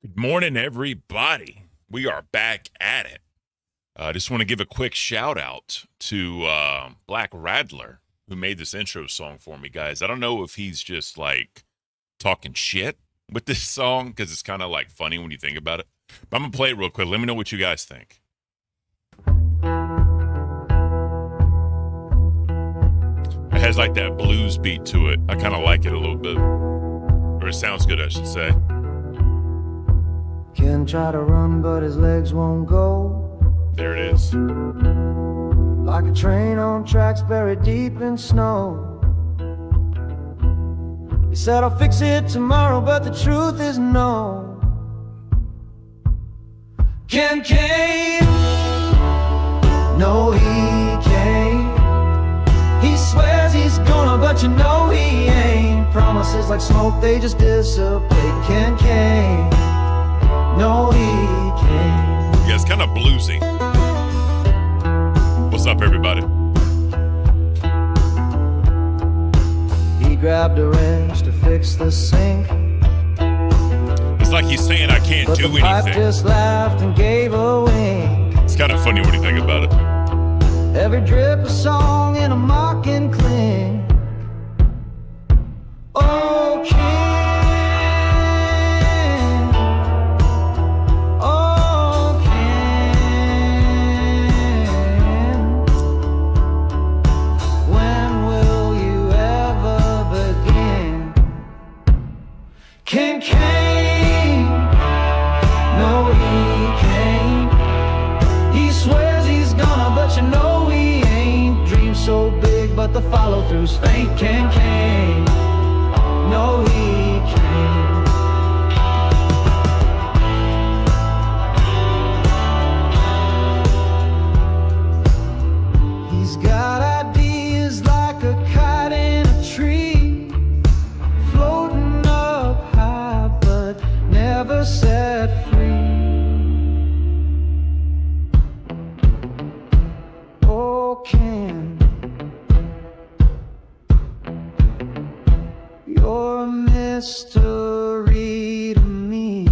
Good morning, everybody. We are back at it. I just want to give a quick shout out to Black Radler, who made this intro song for me, guys. I don't know if he's just like talking shit with this song because it's kind of like funny when you think about it. But I'm going to play it real quick. Let me know what you guys think. It has like that blues beat to it. I kind of like it a little bit. Or it sounds good, I should say. Can try to run, but his legs won't go. There it is. Like a train on tracks buried deep in snow. He said, I'll fix it tomorrow, but the truth is no. Caint, no, he can't. He swears he's gonna, but you know he ain't. Promises like smoke, they just dissipate. Caint, no, he can't. Yeah, it's kind of bluesy. What's up, everybody? He grabbed a wrench to fix the sink. It's like he's saying I can't But do the pipe anything. just laughed and gave a wink. It's kind of funny when you think about it. Every drip a song in a mocking cling. Oh, Caint, oh, Caint, when will you ever begin? Caint, no, he can't. He swears he's gonna, but you know he ain't. Dreams so big, but the follow-through's faint. Caint, no, he can't. He's got ideas like a kite in a tree, floating up high, but never set free. Oh, Caint, you're a mystery to me.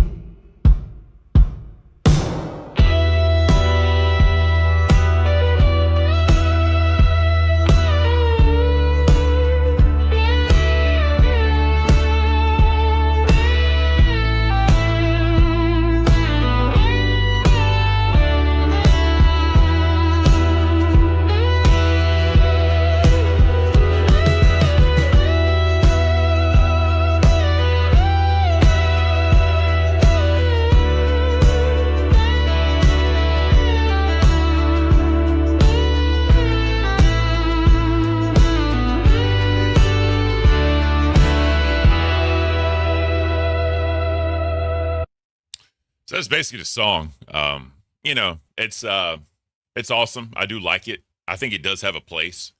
So that's basically the song. It's awesome. I do like it. I think it does have a place.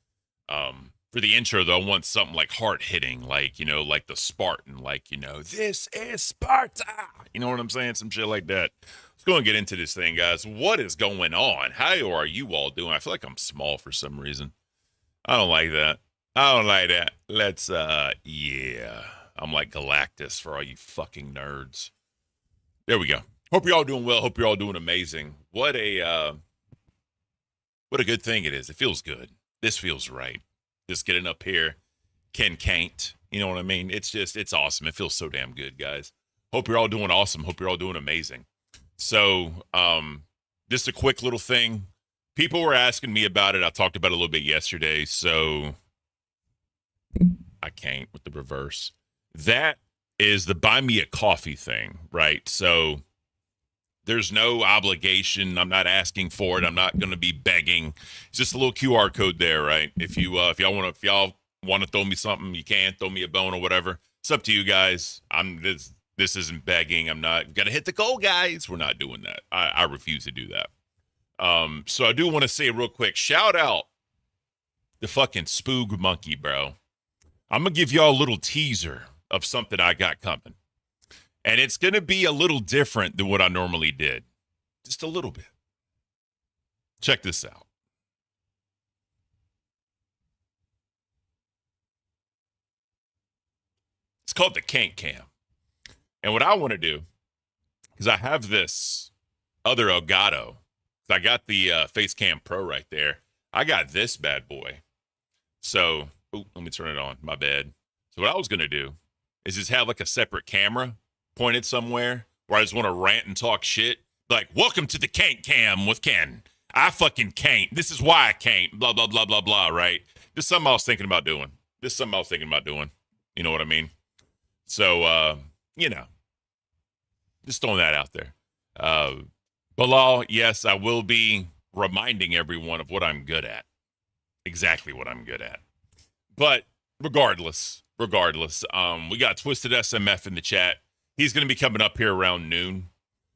For the intro though, I want something like hard hitting, like like the Spartan, like this is Sparta. You know what I'm saying? Some shit like that. Let's go and get into this thing, guys. What is going on? How are you all doing? I feel like I'm small for some reason. I don't like that. I don't like that. Let's yeah. I'm like Galactus for all you fucking nerds. There we go. Hope you're all doing well. Hope you're all doing amazing. What a good thing it is. It feels good. This feels right. Just getting up here, Caint. You know what I mean? It's awesome. It feels so damn good, guys. Hope you're all doing awesome. Hope you're all doing amazing. So, just a quick little thing. People were asking me about it. I talked about it a little bit yesterday. So, I can't with the reverse. That is the buy me a coffee thing, right? So there's no obligation. I'm not asking for it. I'm not going to be begging. It's just a little QR code there, right? If y'all want to throw me something, you can throw me a bone or whatever. It's up to you guys. This isn't begging. I'm not gonna hit the goal, guys. We're not doing that. I refuse to do that. So I do want to say real quick, shout out the fucking Spoog Monkey, bro. I'm gonna give y'all a little teaser of something I got coming. And it's going to be a little different than what I normally did. Just a little bit. Check this out. It's called the Caint Cam. And what I want to do because I have this other Elgato. I got the Facecam Pro right there. I got this bad boy. So, let me turn it on. My bad. So what I was going to do is just have like a separate camera pointed somewhere where I just want to rant and talk shit. Like, welcome to the Caint Cam with Ken. I fucking Caint. This is why I Caint. Blah, blah, blah, blah, blah, right? Just something I was thinking about doing. You know what I mean? So, just throwing that out there. Bilal, yes, I will be reminding everyone of what I'm good at. Exactly what I'm good at. But regardless, we got Twisted SMF in the chat. He's going to be coming up here around noon.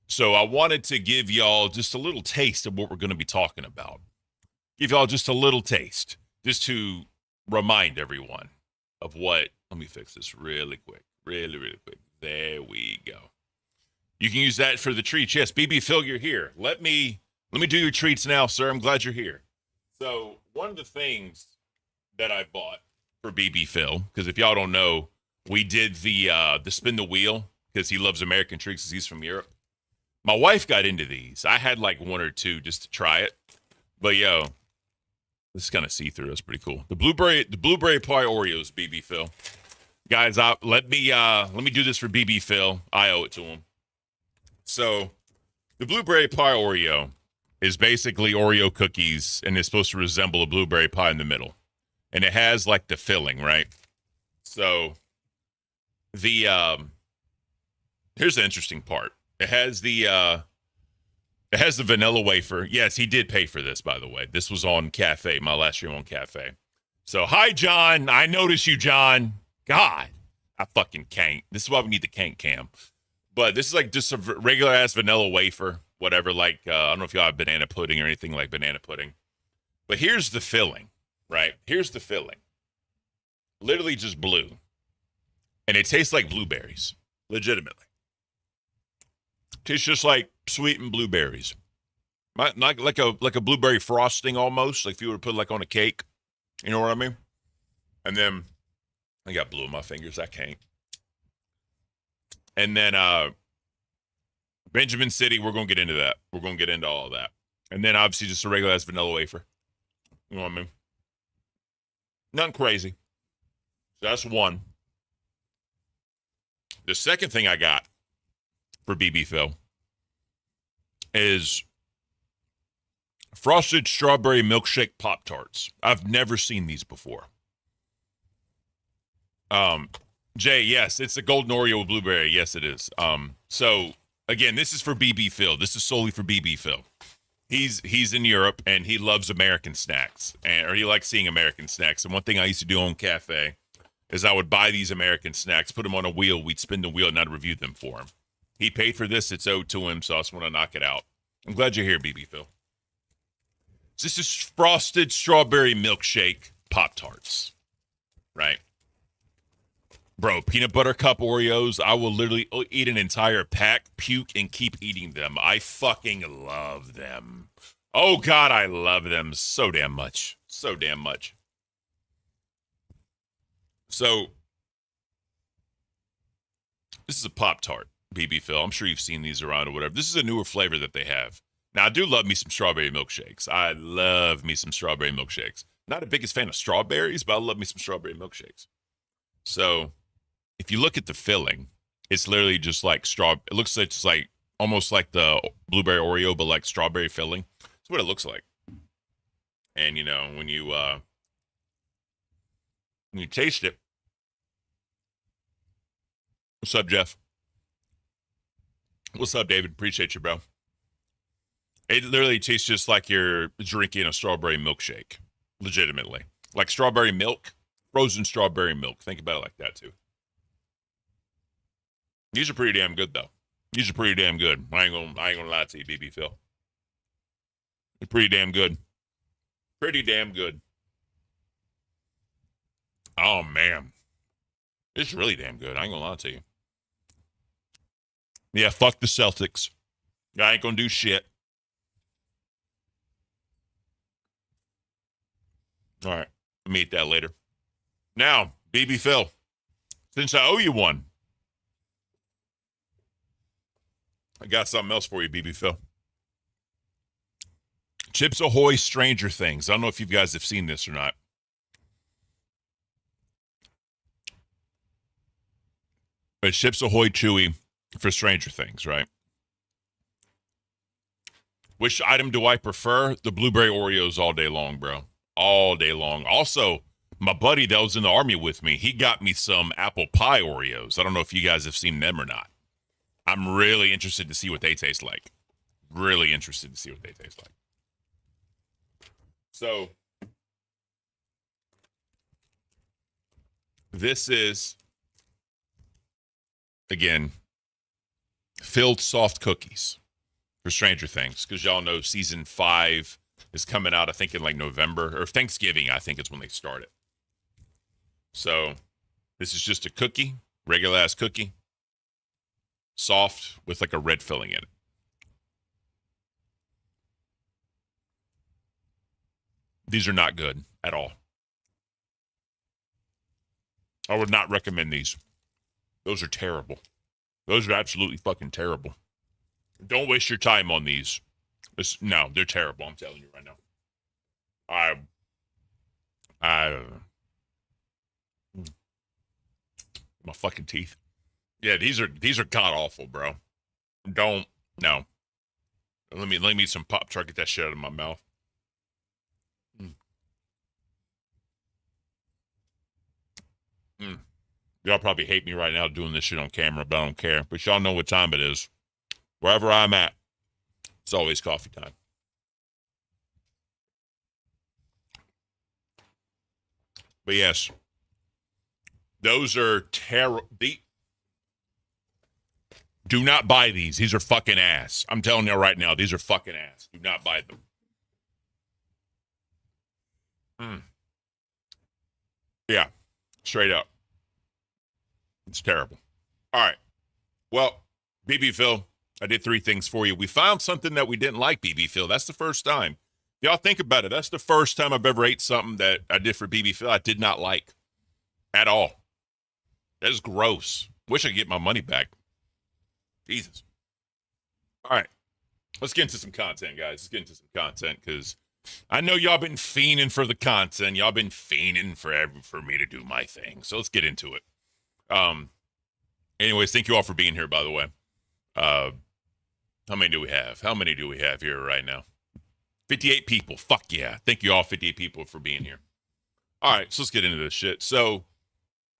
So I wanted to give y'all just a little taste of what we're going to be talking about. Give y'all just a little taste, just to remind everyone of what. Let me fix this really quick. Really, really quick. There we go. You can use that for the treats. Yes, BB Phil, you're here. Let me do your treats now, sir. I'm glad you're here. So one of the things that I bought for BB Phil, because if y'all don't know, we did the spin the wheel because he loves American treats because he's from Europe. My wife got into these. I had like one or two just to try it. But yo, this is kind of see-through. That's pretty cool. The blueberry pie Oreos, BB Phil. Guys, let me do this for BB Phil. I owe it to him. So the blueberry pie Oreo is basically Oreo cookies, and it's supposed to resemble a blueberry pie in the middle. And it has like the filling, right? So the here's the interesting part. It has the vanilla wafer. Yes, he did pay for this, by the way. This was on Cafe, my last stream on Cafe. So hi, John. I noticed you, John. God, I fucking can't. This is why we need the Caint Cam. But this is like just a regular ass vanilla wafer, whatever. Like I don't know if y'all have banana pudding or anything like banana pudding. But here's the filling, right? Here's the filling. Literally just blue. And it tastes like blueberries. Legitimately. Tastes just like sweetened blueberries. Like a blueberry frosting almost. Like if you were to put like on a cake. You know what I mean? And then I got blue in my fingers. I can't. And then Benjamin City, we're going to get into that. We're going to get into all of that. And then obviously just a regular ass vanilla wafer. You know what I mean? Nothing crazy. So that's one. The second thing I got for BB Phil is frosted strawberry milkshake Pop-Tarts. I've never seen these before. Jay, yes, it's a golden Oreo with blueberry. Yes, it is. So again, this is for BB Phil. This is solely for BB Phil. He's in Europe and he loves American snacks, or he likes seeing American snacks. And one thing I used to do on Cafe is I would buy these American snacks, put them on a wheel, we'd spin the wheel, and I'd review them for him. He paid for this. It's owed to him, so I just want to knock it out. I'm glad you're here, BB Phil. So this is frosted strawberry milkshake Pop-Tarts, right? Bro, peanut butter cup Oreos, I will literally eat an entire pack, puke, and keep eating them. I fucking love them. Oh, God, I love them so damn much. So damn much. So, this is a Pop-Tart, BB Phil. I'm sure you've seen these around or whatever. This is a newer flavor that they have. Now, I do love me some strawberry milkshakes. I love me some strawberry milkshakes. Not the biggest fan of strawberries, but I love me some strawberry milkshakes. So, if you look at the filling, it's literally just like it looks like it's like almost like the blueberry Oreo, but like strawberry filling. That's what it looks like. And you know, when you taste it, what's up, Jeff? What's up, David? Appreciate you, bro. It literally tastes just like you're drinking a strawberry milkshake, legitimately, like strawberry milk, frozen strawberry milk. Think about it like that too. These are pretty damn good, though. These are pretty damn good. I ain't gonna lie to you, BB Phil. They're pretty damn good. Pretty damn good. Oh man, it's really damn good. I ain't gonna lie to you. Yeah, fuck the Celtics. I ain't gonna do shit. All right, I'll meet that later. Now, BB Phil, since I owe you one. I got something else for you, BB Phil. Chips Ahoy Stranger Things. I don't know if you guys have seen this or not. But Chips Ahoy Chewy for Stranger Things, right? Which item do I prefer? The blueberry Oreos all day long, bro. All day long. Also, my buddy that was in the army with me, he got me some apple pie Oreos. I don't know if you guys have seen them or not. I'm really interested to see what they taste like. Really interested to see what they taste like. So, this is, again, filled soft cookies for Stranger Things, because y'all know season 5 is coming out, I think, in like November, or Thanksgiving, I think is when they start it. So, this is just a cookie, regular ass cookie, soft with like a red filling in it. These are not good at all. I would not recommend these. Those are terrible. Those are absolutely fucking terrible. Don't waste your time on these. No, they're terrible. I'm telling you right now. My fucking teeth. Yeah, these are god awful, bro. No. Let me some Pop-Tart, get that shit out of my mouth. Y'all probably hate me right now doing this shit on camera, but I don't care. But y'all know what time it is. Wherever I'm at, it's always coffee time. But yes, those are terrible. Do not buy these. These are fucking ass. I'm telling you right now, these are fucking ass. Do not buy them. Yeah, straight up. It's terrible. All right. Well, BB Phil, I did 3 things for you. We found something that we didn't like, BB Phil. That's the first time. Y'all think about it. That's the first time I've ever ate something that I did for BB Phil I did not like at all. That is gross. Wish I could get my money back. Jesus. All right. Let's get into some content, guys. Let's get into some content, because I know y'all been fiending for the content. Y'all been fiending for me to do my thing. So let's get into it. Anyways, thank you all for being here, by the way. How many do we have? How many do we have here right now? 58 people. Fuck yeah. Thank you all, 58 people, for being here. All right, so let's get into this shit. So,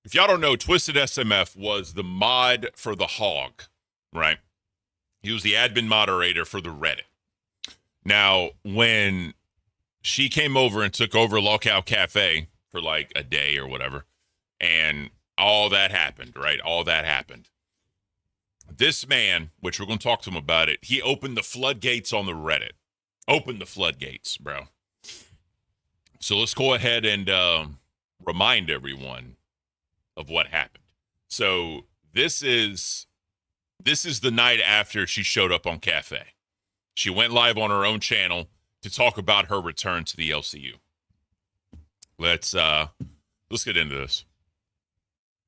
if y'all don't know, Twisted SMF was the mod for the Hog, right? He was the admin moderator for the Reddit. Now, when she came over and took over LOLCow Cafe for like a day or whatever, and all that happened, right? All that happened. This man, which we're going to talk to him about it, he opened the floodgates on the Reddit. Opened the floodgates, bro. So let's go ahead and remind everyone of what happened. So this is the night after she showed up on Cafe. She went live on her own channel to talk about her return to the LCU. Let's get into this.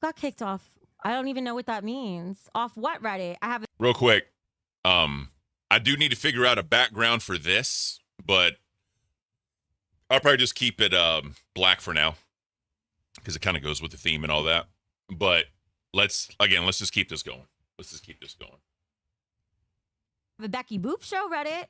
Got kicked off. I don't even know what that means. Off what Reddit? I haven't. Real quick, I do need to figure out a background for this, but I'll probably just keep it black for now, because it kind of goes with the theme and all that. But let's just keep this going. Let's just keep this going. The BeckyBoop's show Reddit.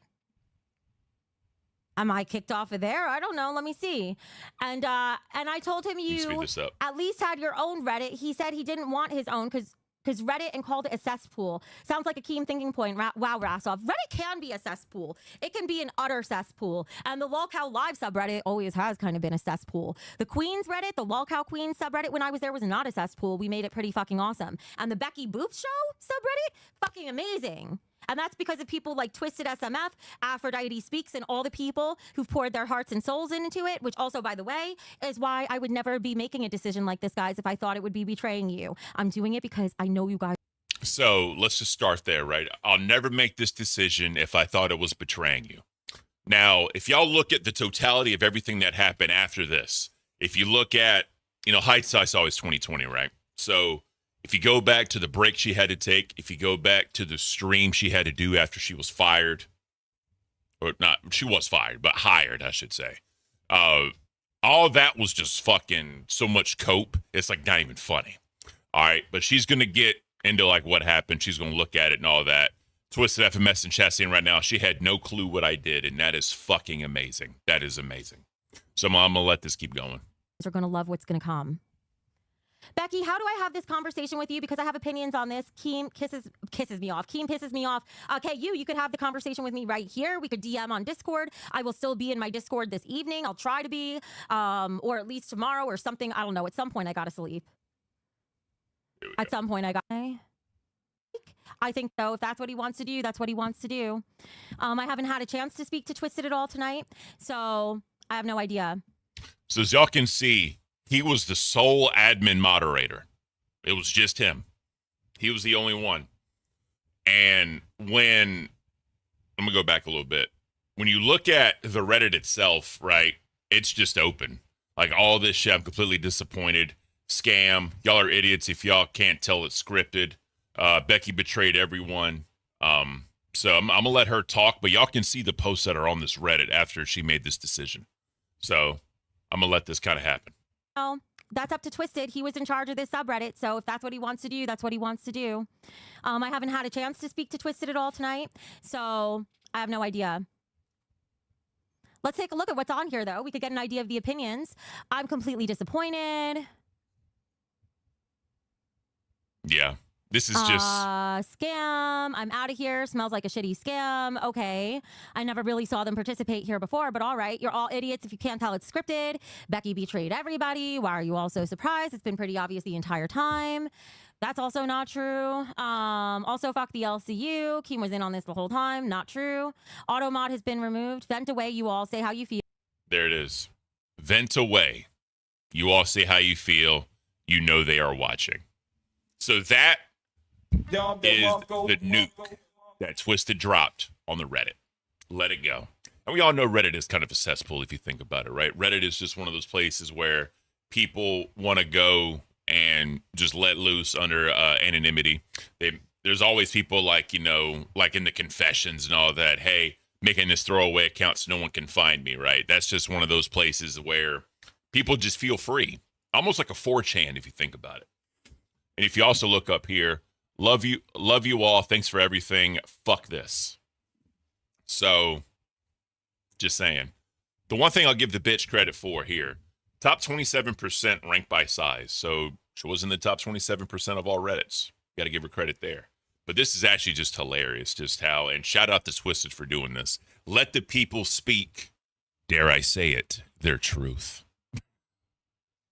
Am I kicked off of there? I don't know. Let me see. And I told him you at least had your own Reddit. He said he didn't want his own because Reddit and called it a cesspool. Sounds like a keen thinking point. Wow, Rasov. Reddit can be a cesspool. It can be an utter cesspool. And the LOLCow live subreddit always has kind of been a cesspool. The Queens Reddit, the LOLCow Queens subreddit when I was there was not a cesspool. We made it pretty fucking awesome. And the BeckyBoop's show subreddit, fucking amazing. And that's because of people like Twisted SMF, Aphrodite Speaks, and all the people who've poured their hearts and souls into it, which also, by the way, is why I would never be making a decision like this, guys, if I thought it would be betraying you. I'm doing it because I know you guys. So let's just start there, right? I'll never make this decision if I thought it was betraying you. Now, if y'all look at the totality of everything that happened after this, if you look at, hindsight's always 20/20, right? So If you go back to the break she had to take, if you go back to the stream she had to do after she was fired, or not, she was fired, but hired, I should say. All that was just fucking so much cope. It's like not even funny. All right, but she's going to get into like what happened. She's going to look at it and all that. Twisted FMS and chat saying right now, she had no clue what I did, and that is fucking amazing. That is amazing. So I'm going to let this keep going. Are going to love what's going to come. Becky, how do I have this conversation with you? Because I have opinions on this. Caint kisses me off. Caint pisses me off. Okay, you could have the conversation with me right here. We could DM on Discord. I will still be in my Discord this evening. I'll try to be, or at least tomorrow or something. I don't know. At some point, I got to sleep. At some point, I think so. If that's what he wants to do, that's what he wants to do. I haven't had a chance to speak to Twisted at all tonight, so I have no idea. So as y'all can see, he was the sole admin moderator. It was just him. He was the only one. And when, I'm going to go back a little bit. When you look at the Reddit itself, right, it's just open. Like all this shit, I'm completely disappointed. Scam. Y'all are idiots if y'all can't tell it's scripted. Becky betrayed everyone. So I'm going to let her talk, but y'all can see the posts that are on this Reddit after she made this decision. So I'm going to let this kind of happen. Oh, that's up to Twisted. He was in charge of this subreddit, so if that's what he wants to do, that's what he wants to do. I haven't had a chance to speak to Twisted at all tonight, so I have no idea. Let's take a look at what's on here, though. We could get an idea of the opinions. I'm completely disappointed. Yeah. This is just scam. I'm out of here. Smells like a shitty scam. Okay. I never really saw them participate here before, but all right. You're all idiots if you can't tell it's scripted. Becky betrayed everybody. Why are you all so surprised? It's been pretty obvious the entire time. That's also not true. Also, fuck the LCU. Caint was in on this the whole time. Not true. Auto mod has been removed. Vent away. You all say how you feel. There it is. Vent away. You all say how you feel. You know they are watching. So that is the nuke that Twisted dropped on the Reddit. Let it go. And we all know Reddit is kind of a cesspool if you think about it, right? Reddit is just one of those places where people want to go and just let loose under anonymity. There's always people like, you know, like in the confessions and all that, hey, making this throwaway account so no one can find me, right? That's just one of those places where people just feel free. Almost like a 4chan if you think about it. And if you also look up here, love you all. Thanks for everything. Fuck this. So, just saying. The one thing I'll give the bitch credit for here, top 27% ranked by size. So, she was in the top 27% of all Reddits. Got to give her credit there. But this is actually just hilarious, just how, and shout out to Twisted for doing this. Let the people speak, dare I say it, their truth.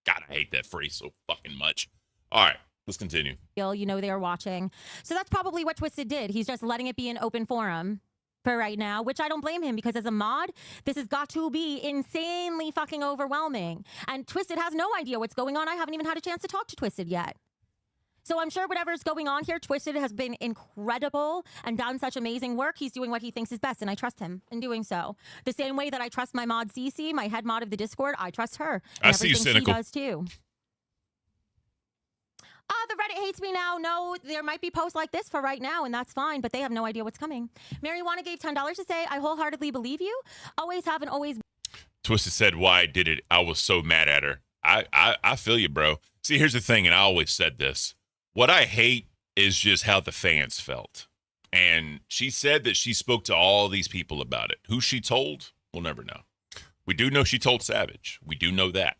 God, I hate that phrase so fucking much. All right. Let's continue. You know they are watching. So that's probably what Twisted did. He's just letting it be an open forum for right now, which I don't blame him because as a mod, this has got to be insanely fucking overwhelming. And Twisted has no idea what's going on. I haven't even had a chance to talk to Twisted yet. So I'm sure whatever's going on here, Twisted has been incredible and done such amazing work. He's doing what he thinks is best, and I trust him in doing so. The same way that I trust my mod CC, my head mod of the Discord, I trust her. I see you cynical. She does too. The Reddit hates me now. No, there might be posts like this for right now, and that's fine, but they have no idea what's coming. Marijuana gave $10 to say, I wholeheartedly believe you. Always have and always. Twisted said, why I did it. I was so mad at her. I feel you, bro. See, here's the thing, and I always said this. What I hate is just how the fans felt. And she said that she spoke to all these people about it. Who she told, we'll never know. We do know she told Savage. We do know that.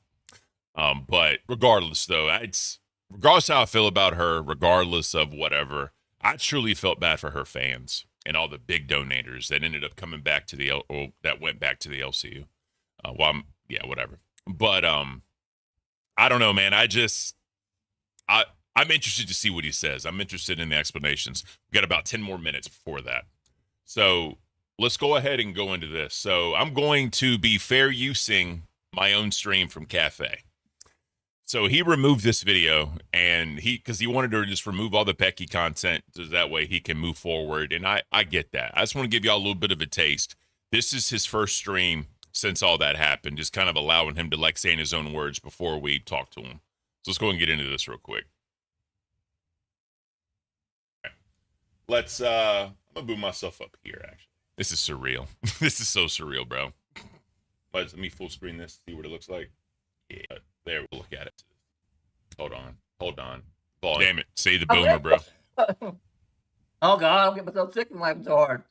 But regardless, though, regardless how I feel about her, regardless of whatever, I truly felt bad for her fans and all the big donators that ended up coming back to that went back to the LCU. Whatever. But I don't know, man. I'm interested to see what he says. I'm interested in the explanations. We got about 10 more minutes before that. So let's go ahead and go into this. So I'm going to be fair using my own stream from Cafe. So he removed this video and because he wanted to just remove all the Becky content so that way he can move forward. And I get that. I just want to give y'all a little bit of a taste. This is his first stream since all that happened, just kind of allowing him to like say in his own words before we talk to him. So let's go and get into this real quick. Let's I'm gonna boot myself up here. Actually, this is surreal. This is so surreal, bro. Let me full screen this, see what it looks like. Yeah, there, we'll look at it. Hold on. Volume. Damn it, say the boomer, bro. Oh God, I don't get myself sick and laughing so hard.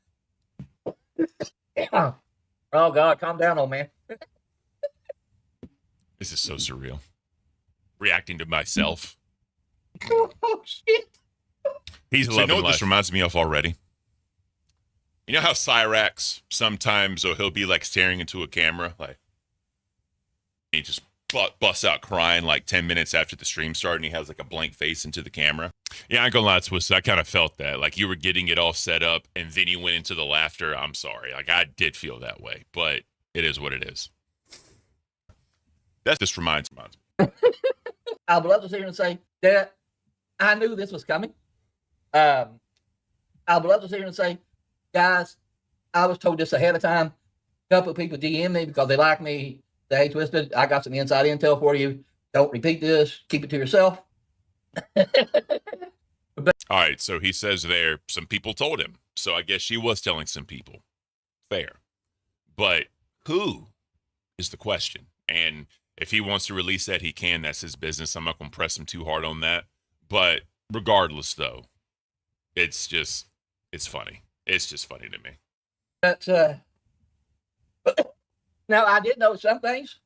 Oh God, calm down, old man. This is so surreal. Reacting to myself. Oh shit. He's loving life. You know what this reminds me of already? You know how Cyrax sometimes he'll be like staring into a camera, like he just busts out crying like 10 minutes after the stream started, and he has like a blank face into the camera. Yeah, I ain't gonna lie, Twisted. I kind of felt that. Like you were getting it all set up, and then you went into the laughter. I'm sorry. Like I did feel that way, but it is what it is. That just reminds me. I would love to sit here and say that I knew this was coming. I would love to sit here and say, guys, I was told this ahead of time. A couple of people DM me because they like me. Say, hey, Twisted, I got some inside intel for you. Don't repeat this. Keep it to yourself. All right, so he says there, some people told him. So I guess she was telling some people. Fair. But who is the question? And if he wants to release that, he can. That's his business. I'm not going to press him too hard on that. But regardless, though, it's funny. It's just funny to me. But now I did know some things,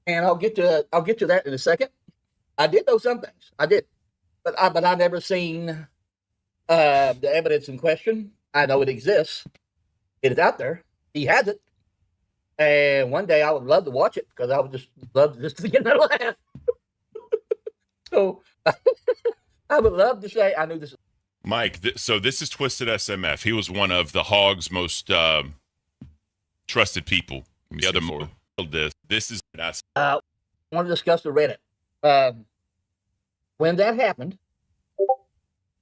and I'll get to that in a second. I did know some things. I did, but I never seen the evidence in question. I know it exists. It is out there. He has it, and one day I would love to watch it because I would just love just to get that laugh. So I would love to say I knew this. Mike, so this is Twisted SMF. He was one of the Hog's most trusted people. The other more this is. I want to discuss the Reddit. When that happened,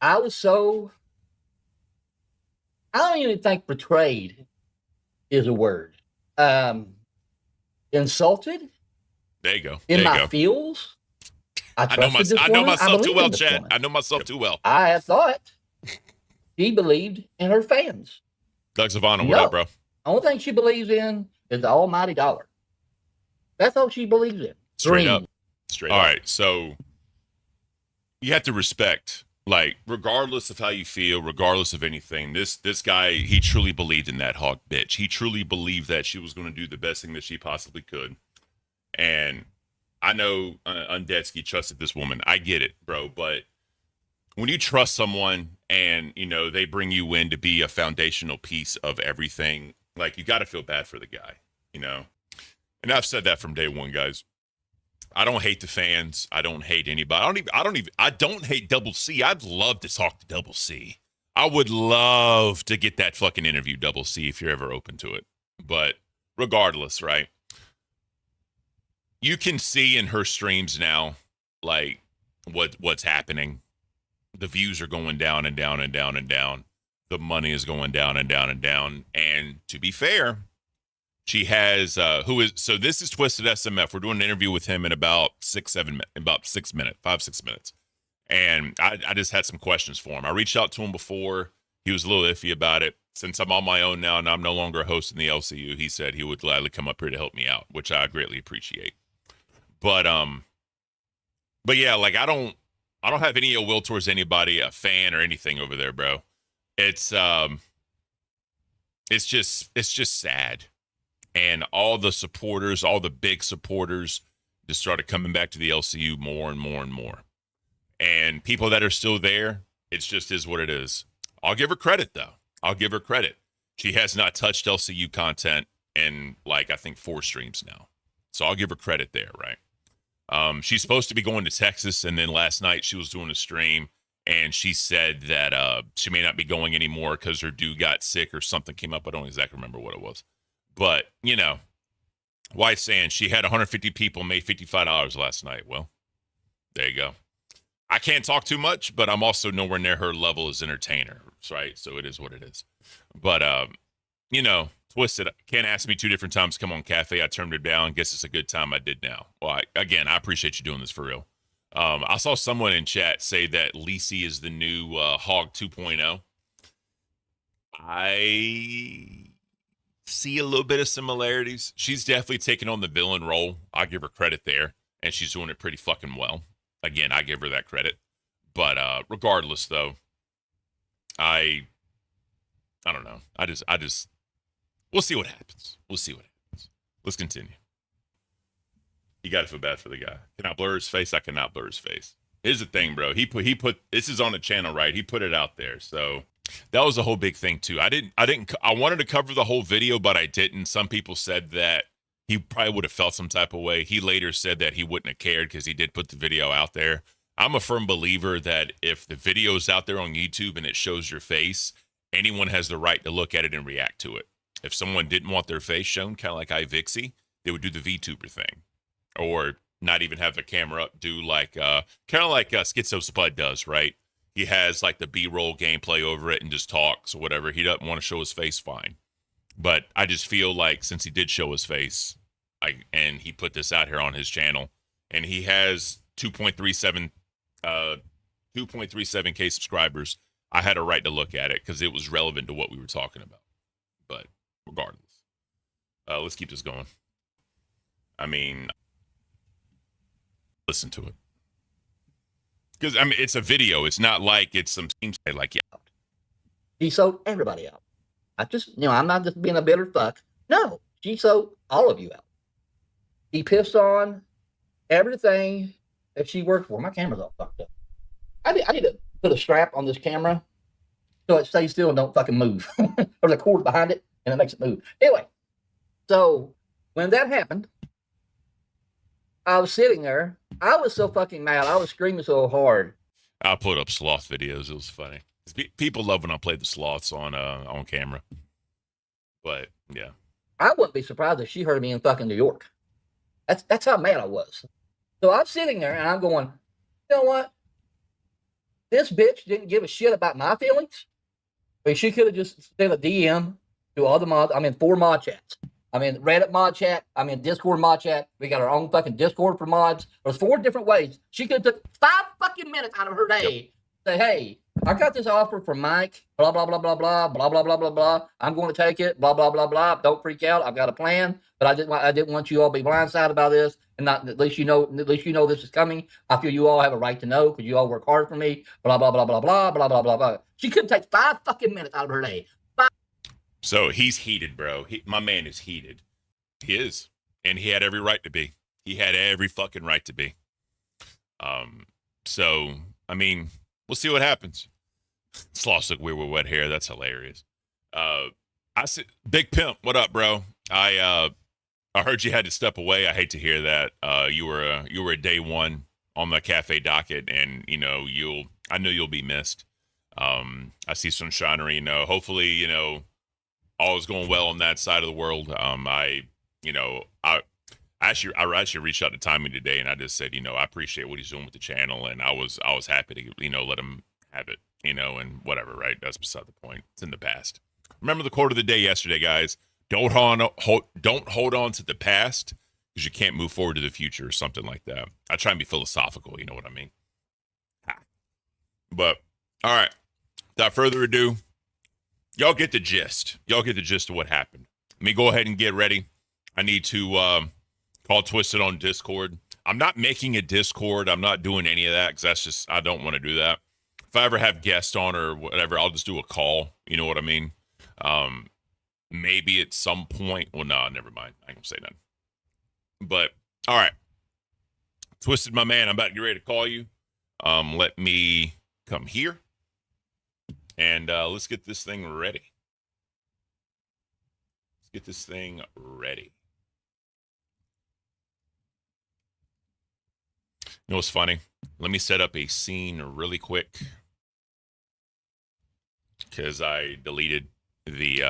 I was so. I don't even think betrayed is a word. Insulted. There you go. In my feels. I know myself too well, Chad. I know myself too well. I had thought she believed in her fans. Doug Savannah, what up, bro? Only thing she believes in is the almighty dollar. That's all she believes in. Straight up. All right, so you have to respect, like, regardless of how you feel, regardless of anything, this guy, he truly believed in that Hog bitch. He truly believed that she was going to do the best thing that she possibly could. And I know Undeadsky trusted this woman. I get it, bro. But when you trust someone and, you know, they bring you in to be a foundational piece of everything, like, you got to feel bad for the guy, you know? And I've said that from day one, guys. I don't hate the fans. I don't hate anybody. I don't hate Double C. I'd love to talk to Double C. I would love to get that fucking interview, Double C, if you're ever open to it. But regardless, right? You can see in her streams now, like, what's happening. The views are going down and down and down and down. The money is going down and down and down. And to be fair, she has so this is Twisted SMF. We're doing an interview with him in about 6 minutes. And I just had some questions for him. I reached out to him before. He was a little iffy about it. Since I'm on my own now and I'm no longer a host in the LCU, he said he would gladly come up here to help me out, which I greatly appreciate. But yeah, like I don't have any ill will towards anybody, a fan or anything over there, bro. It's just sad. And all the supporters, all the big supporters just started coming back to the LCU more and more and more. And people that are still there, it just is what it is. I'll give her credit, though. I'll give her credit. She has not touched LCU content in, like, I think 4 streams now. So I'll give her credit there, right? She's supposed to be going to Texas, and then last night she was doing a stream, and she said that she may not be going anymore because her dude got sick or something came up. I don't exactly remember what it was. But, you know, White's saying she had 150 people, made $55 last night. Well, there you go. I can't talk too much, but I'm also nowhere near her level as entertainer, right? So it is what it is. But, you know, Twisted, Ken asked me 2 different times to come on Cafe. I turned it down. Guess it's a good time I did now. Well, again, I appreciate you doing this for real. I saw someone in chat say that Lisi is the new Hog 2.0. I see a little bit of similarities. She's definitely taken on the villain role. I give her credit there, and she's doing it pretty fucking well. Again, I give her that credit. But regardless, though, I don't know. I just we'll see what happens. We'll see what happens. Let's continue. You got to feel bad for the guy. Can I blur his face? I cannot blur his face. Here's the thing, bro. He put this is on the channel, right? He put it out there. So that was a whole big thing too. I wanted to cover the whole video, but I didn't. Some people said that he probably would have felt some type of way. He later said that he wouldn't have cared because he did put the video out there. I'm a firm believer that if the video is out there on YouTube and it shows your face, anyone has the right to look at it and react to it. If someone didn't want their face shown, kind of like iVixie, they would do the VTuber thing. Or not even have the camera up, do like kind of like Schizo Spud does, right? He has like the B-roll gameplay over it and just talks or whatever. He doesn't want to show his face, fine. But I just feel like since he did show his face, and he put this out here on his channel, and he has 2.37K subscribers, I had a right to look at it because it was relevant to what we were talking about. But regardless, let's keep this going. I mean, listen to it. Because, I mean, it's a video. It's not like it's some team say, like, yeah. She sold everybody out. I'm not just being a bitter fuck. No, she sold all of you out. He pissed on everything that she worked for. My camera's all fucked up. I need to put a strap on this camera so it stays still and don't fucking move. There's a cord behind it, and it makes it move. Anyway, so when that happened, I was sitting there. I was so fucking mad. I was screaming so hard. I put up sloth videos. It was funny. People love when I play the sloths on camera. But yeah, I wouldn't be surprised if she heard me in fucking New York. That's how mad I was. So I'm sitting there and I'm going, you know what? This bitch didn't give a shit about my feelings. I mean, she could have just sent a DM to all the mods. I'm in 4 mod chats. I'm in Reddit mod chat. I'm in Discord mod chat. We got our own fucking Discord for mods. There's 4 different ways. She could have took 5 fucking minutes out of her day. Say, hey, I got this offer from Mike. Blah, blah, blah, blah, blah, blah, blah, blah, blah, blah. I'm going to take it. Blah, blah, blah, blah. Don't freak out. I've got a plan. But I didn't want you all to be blindsided about this. And not at least you know this is coming. I feel you all have a right to know because you all work hard for me. Blah, blah, blah, blah, blah, blah, blah, blah, blah. She couldn't take 5 fucking minutes out of her day. 5. So he's heated, bro. My man is heated. He is. And he had every right to be. He had every fucking right to be. So, I mean, we'll see what happens. Sloths look weird with wet hair. That's hilarious. I said, Big Pimp, what up, bro? I heard you had to step away. I hate to hear that. You were a day one on the cafe docket, and I know you'll be missed. I see Sunshinery. Hopefully, all is going well on that side of the world. I actually reached out to Tommy today, and I just said, I appreciate what he's doing with the channel, and I was happy to let him have it, and whatever, right? That's beside the point. It's in the past. Remember the quote of the day yesterday, guys. Don't hold on to the past because you can't move forward to the future or something like that. I try and be philosophical, you know what I mean? But all right, without further ado, y'all get the gist. Y'all get the gist of what happened. Let me go ahead and get ready. I need to call Twisted on Discord. I'm not making a Discord. I'm not doing any of that because that's just, I don't want to do that. If I ever have guests on or whatever, I'll just do a call. You know what I mean? Maybe at some point. Well, no, never mind. I ain't gonna say nothing. But all right, Twisted, my man, I'm about to get ready to call you. Let me come here and let's get this thing ready. Let's get this thing ready. You know what's funny? Let me set up a scene really quick because I deleted the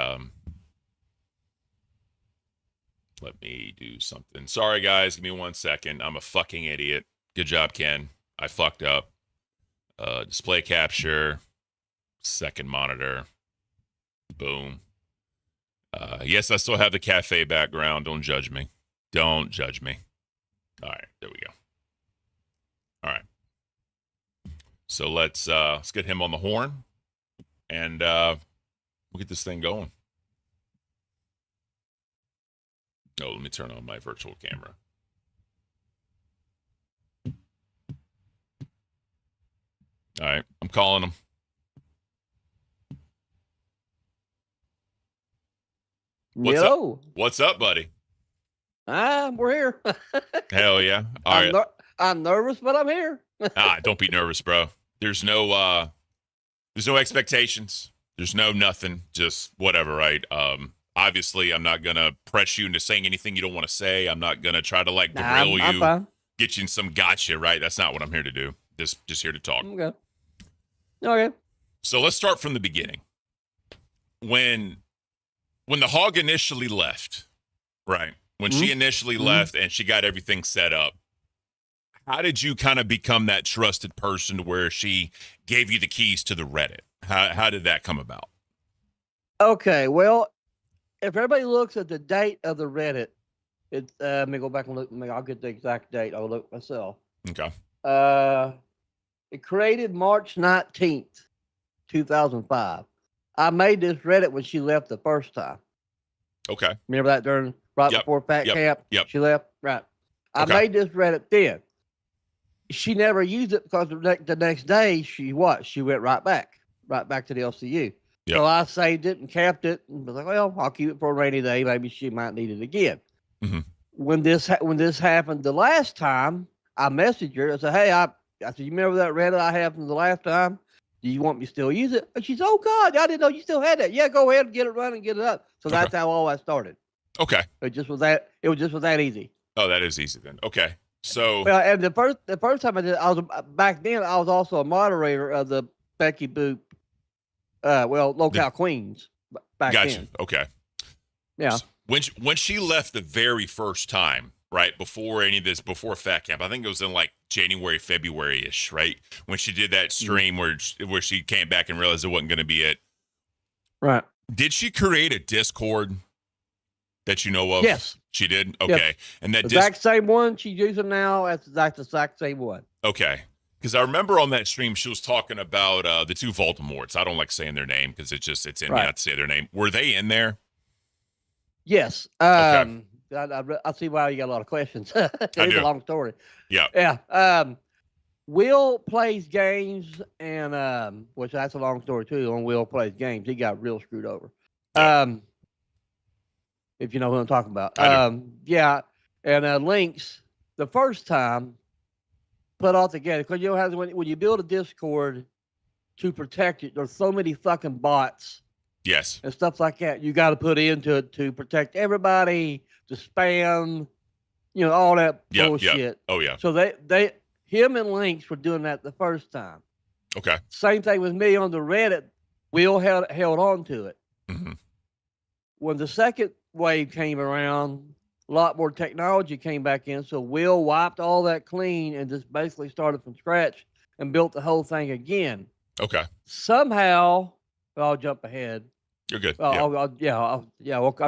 let me do something. Sorry guys, give me 1 second. I'm a fucking idiot. Good job, Ken. I fucked up. Display capture, second monitor. Boom. Yes, I still have the cafe background. Don't judge me. Don't judge me. All right, there we go. All right, So let's get him on the horn, and we'll get this thing going. Oh, let me turn on my virtual camera. All right, I'm calling him. What's up, buddy? We're here. Hell yeah! All right. I'm nervous, but I'm here. Don't be nervous, bro. There's no expectations. There's no nothing. Just whatever, right? Obviously, I'm not gonna press you into saying anything you don't want to say. I'm not gonna try to like derail I'm you, fine. get you in some gotcha, right? That's not what I'm here to do. Just here to talk. Okay. So let's start from the beginning. When the hog initially left, right? When she initially left and she got everything set up, how did you kind of become that trusted person to where she gave you the keys to the Reddit? How did that come about? Okay, well, if everybody looks at the date of the Reddit, it's let me go back and look. I'll get the exact date. I'll look myself. Okay. It created March 19th, 2005. I made this Reddit when she left the first time. Okay. Remember that before Fat Camp? Yep. She left? Right. I made this Reddit then. She never used it because the next day she went right back to the LCU. Yep. So I saved it and kept it and was like, well, I'll keep it for a rainy day. Maybe she might need it again. Mm-hmm. When this happened the last time, I messaged her. I said, hey, I said, you remember that Reddit I had from the last time? Do you want me to still use it? And she said, oh God, I didn't know you still had that. Yeah, go ahead and get it running, get it up. So that's how all that started. Okay. It was just that easy. Oh, that is easy then. Okay. So well, and the first time I did, back then I was also a moderator of the BeckyBoop, LOLCow Queens back then. Okay. Yeah. So when she left the very first time, right before any of this, before Fat Camp, I think it was in like January, February-ish, right? When she did that stream where she came back and realized it wasn't going to be it. Right. Did she create a Discord that you know of? Yes. She did? Okay. Yep. And that exact same one she's using now, that's the exact same one. Okay. Because I remember on that stream, she was talking about the two Voldemorts. I don't like saying their name because it's in me not to say their name. Were they in there? Yes. Okay. I see why you got a lot of questions. It's a long story. Yeah. Yeah. Will plays games, and which that's a long story too. On Will plays games, he got real screwed over. Yeah. If you know who I'm talking about. Yeah. And Links, the first time, put all together because you know how when you build a Discord to protect it, there's so many fucking bots. Yes. And stuff like that. You got to put into it to protect everybody, to spam, all that bullshit. Yep. Oh yeah. So him and Links were doing that the first time. Okay. Same thing with me on the Reddit. Will held on to it. Mm-hmm. When the second wave came around, a lot more technology came back in. So Will wiped all that clean and just basically started from scratch and built the whole thing again. Okay. Somehow, I'll jump ahead. You're good. I'll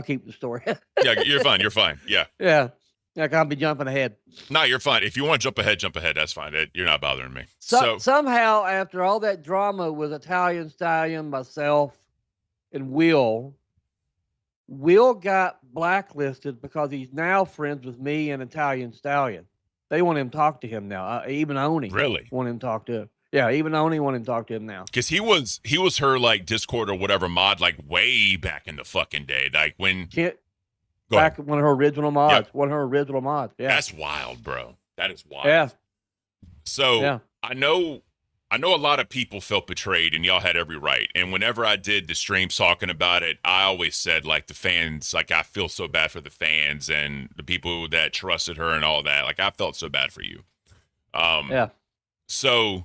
keep the story. Yeah, you're fine. You're fine. Yeah. Yeah. I can't be jumping ahead. No, you're fine. If you want to jump ahead. That's fine. You're not bothering me. So somehow, after all that drama with Italian Stallion, myself, and Will got blacklisted because he's now friends with me and Italian Stallion. They want him to talk to him now. Even Oni. Really? Want him to talk to him. Yeah, even Oni want him to talk to him now. Because he was her like Discord or whatever mod like way back in the fucking day. Like when one of her original mods. Yep. One of her original mods. Yeah. That's wild, bro. That is wild. Yeah. So I know a lot of people felt betrayed and y'all had every right. And whenever I did the streams talking about it, I always said like the fans, like I feel so bad for the fans and the people that trusted her and all that. Like I felt so bad for you. Yeah. So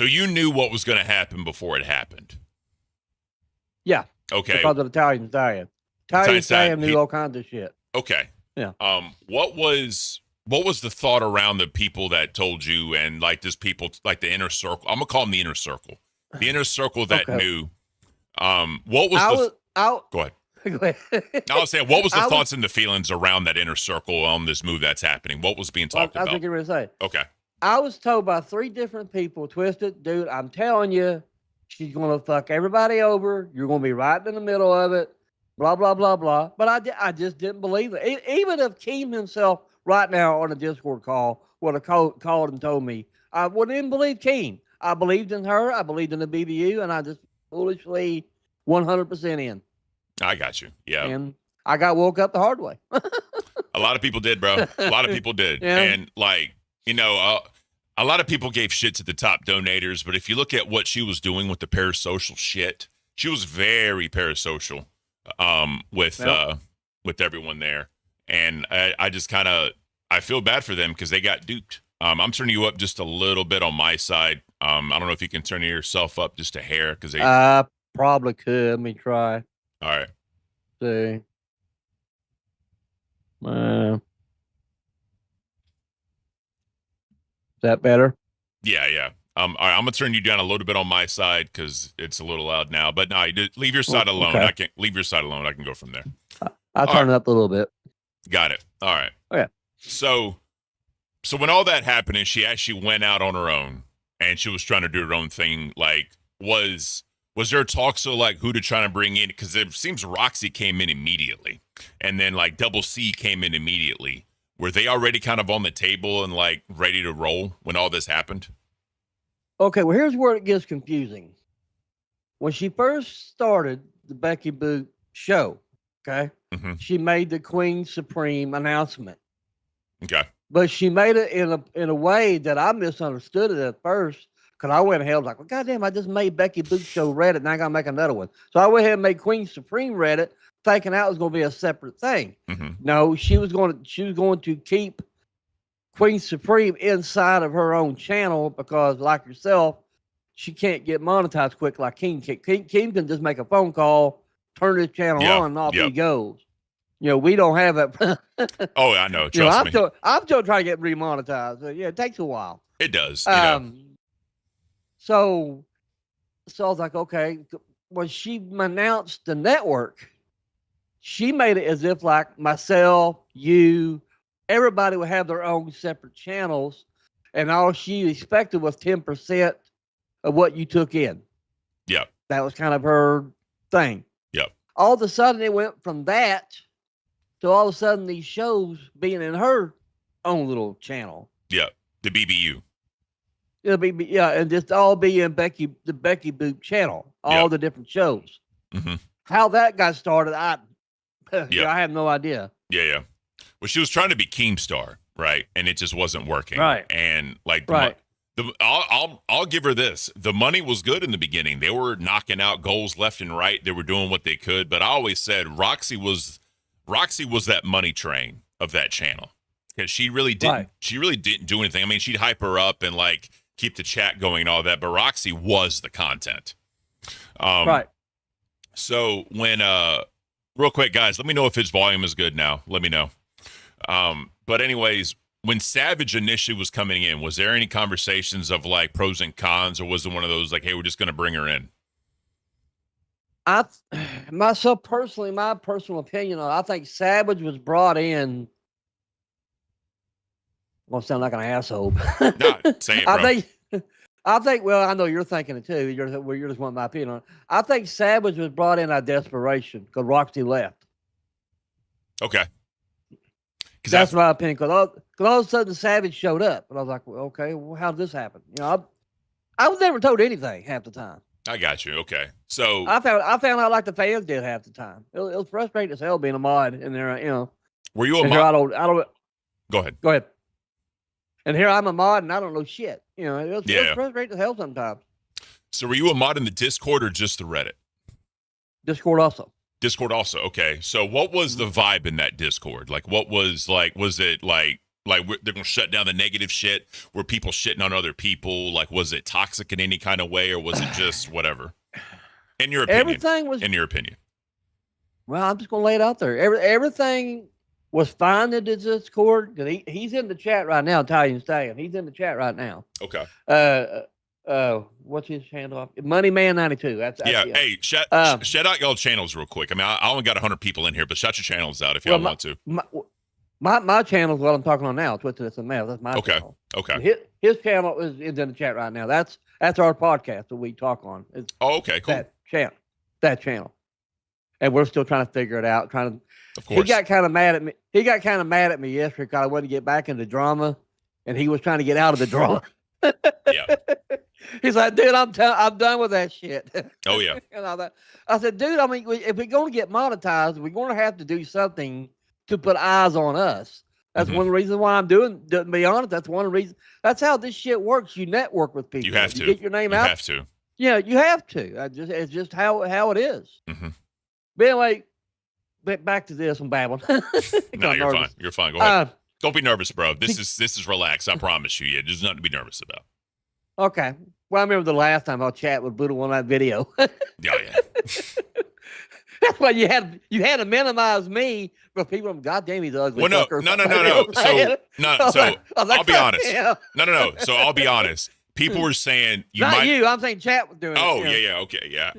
you knew what was going to happen before it happened. Yeah. Okay. Because of Italian Stallion. Italian Stallion knew all kinds of shit. Okay. Yeah. What was the thought around the people that told you and like this people, like the inner circle? I'm gonna call them the inner circle. The inner circle that knew. What was go ahead. Go ahead. I was saying, what was the thoughts and the feelings around that inner circle on this move that's happening? What was being talked about? I was going to say. Okay. I was told by 3 different people, Twisted, dude, I'm telling you, she's going to fuck everybody over. You're going to be right in the middle of it. Blah, blah, blah, blah. But I just didn't believe it. Even if Caint himself right now on a Discord call would have called and told me, I wouldn't even believe Caint. I believed in her. I believed in the BBU, and I just foolishly 100% in. I got you. Yeah. And I got woke up the hard way. A lot of people did, bro. A lot of people did. Yeah. And like, you know, a lot of people gave shit to the top donators, but if you look at what she was doing with the parasocial shit, she was very parasocial with everyone there. And I just kind of, I feel bad for them because they got duped. I'm turning you up just a little bit on my side. I don't know if you can turn yourself up just a hair because they. I probably could. Let me try. All right. See. Is that better? Yeah. All right, I'm gonna turn you down a little bit on my side because it's a little loud now. But no, leave your side alone. Okay. I can leave your side alone. I can go from there. I'll turn it up a little bit. Got it. All right. Okay. So when all that happened and she actually went out on her own and she was trying to do her own thing, like was there talk like who to try to bring in? Because it seems Roxy came in immediately, and then like Double C came in immediately. Were they already kind of on the table and like ready to roll when all this happened? Okay, well, here's where it gets confusing. When she first started the Becky Boop show, okay, she made the Queen Supreme announcement. Okay. But she made it in a way that I misunderstood it at first, because I went ahead and was like, well, goddamn, I just made Becky Boop's show Reddit, and I got to make another one. So I went ahead and made Queen Supreme Reddit, thinking that was going to be a separate thing. No, she was going to keep Queen Supreme inside of her own channel because, like yourself, she can't get monetized quick like Caint. Caint can just make a phone call, turn his channel on, and off he goes. You know, we don't have that. Oh, I know. Trust me. I'm still trying to get remonetized. So, yeah, it takes a while. It does. So I was like, okay. When she announced the network, she made it as if like myself, you, everybody would have their own separate channels, and all she expected was 10% of what you took in. Yep. That was kind of her thing. Yep. All of a sudden, it went from that to all of a sudden these shows being in her own little channel. Yep. The BBU. It'll be and just all be in the Becky Boop channel. All the different shows. How that got started, I have no idea. Yeah. Well, she was trying to be Keemstar, right? And it just wasn't working. Right. And like, I'll give her this. The money was good in the beginning. They were knocking out goals left and right. They were doing what they could. But I always said Roxy was that money train of that channel, because she really didn't. She really didn't do anything. I mean, she'd hype her up and like keep the chat going and all that. But Roxy was the content. Right. So when real quick, guys, let me know if his volume is good now. Let me know. But anyways, when Savage initially was coming in, was there any conversations of like pros and cons, or was it one of those like, hey, we're just going to bring her in? My personal opinion on it, I think Savage was brought in. I won't sound like an asshole. No, say it, bro. I think. Well, I know you're thinking it too. You're just wanting my opinion on it. I think Savage was brought in out of desperation because Roxy left. Okay. That's my opinion. Because all of a sudden Savage showed up, and I was like, well, okay, well, how did this happen? You know, I was never told anything half the time. I got you. Okay. So I found out like the fans did half the time. It was frustrating as hell being a mod in there. You know. Were you a mod? I don't. Go ahead. Go ahead. And here I'm a mod, and I don't know shit. You know, it was frustrating as hell sometimes. So were you a mod in the Discord or just the Reddit? Discord also. Discord also. Okay. So what was the vibe in that Discord? Like, what was like? Was it like they're gonna shut down the negative shit? Were people shitting on other people? Like, was it toxic in any kind of way, or was it just whatever? In your opinion, everything was. In your opinion. Well, I'm just gonna lay it out there. Everything was fine in the Discord. He's in the chat right now, Italian Stallion. He's in the chat right now. Okay. What's his handle? Moneyman92. That's yeah. him. Hey, shout out y'all channels real quick. I mean, I only got 100 people in here, but shout your channels out if y'all want to. My channel is what I'm talking on now. Twisted as a Mess. That's my channel. Okay. And his channel is in the chat right now. That's our podcast that we talk on. It's okay, cool. That channel. And we're still trying to figure it out. Of course. He got kind of mad at me. He got kind of mad at me yesterday because I wanted to get back into drama, and he was trying to get out of the drama. Yeah. He's like, dude, I'm done with that shit. Oh yeah. And all that. I said, dude, I mean, if we're going to get monetized, we're going to have to do something to put eyes on us. That's one of the reasons why I'm doing. To be honest, that's one of the reasons. That's how this shit works. You network with people. You have to get your name out. You have to. Yeah, you have to. It's just how it is. Mm-hmm. But anyway, back to this. I'm babbling. No, you're fine. You're fine. Go ahead. Don't be nervous, bro. This is relaxed. I promise you. Yeah, there's nothing to be nervous about. Okay. Well, I remember the last time I chat with Buddha on that video. Yeah. That's why you had to minimize me for people. God damn, he's ugly. Well, no. So I'll be honest. Yeah. No. So I'll be honest. People were saying I'm saying chat was doing it. Oh, yeah. Okay, yeah.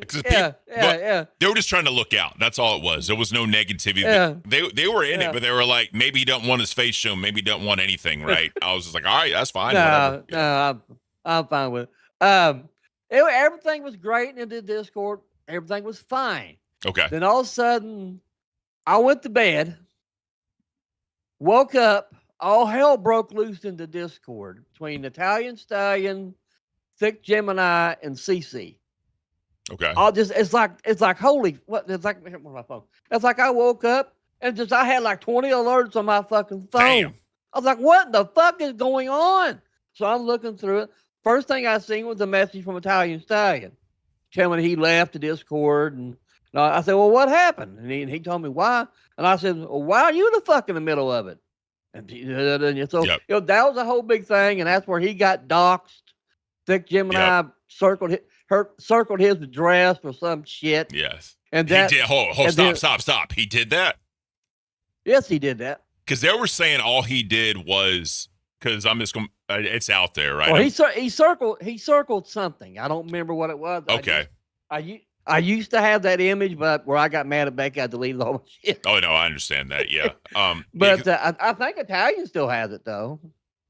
Yeah. They were just trying to look out. That's all it was. There was no negativity. Yeah. They were in it, but they were like, maybe he don't want his face shown. Maybe he don't want anything, right? I was just like, all right, that's fine. No, I'm fine with it. Everything was great in the Discord. Everything was fine. Okay. Then all of a sudden, I went to bed, woke up, all hell broke loose in the Discord between Italian Stallion, Thick Gemini, and CC. Okay. It's like holy what? It's like my phone. It's like I woke up and I had like 20 alerts on my fucking phone. Damn. I was like, what the fuck is going on? So I'm looking through it. First thing I seen was a message from Italian Stallion telling me he left the Discord, and I said, well, what happened? And he told me why, and I said, well, why are you the fuck in the middle of it? And so that was a whole big thing, and that's where he got doxxed. Thick Gemini circled his address or some shit. Yes, and that he did. Stop. He did that. Yes, he did that. Because they were saying all he did was because I'm just going. It's out there, right? Well, he circled something. I don't remember what it was. Okay. I used to have that image, but where I got mad at Becky, I deleted all the shit. Oh no, I understand that. Yeah. But I think Italian still has it though.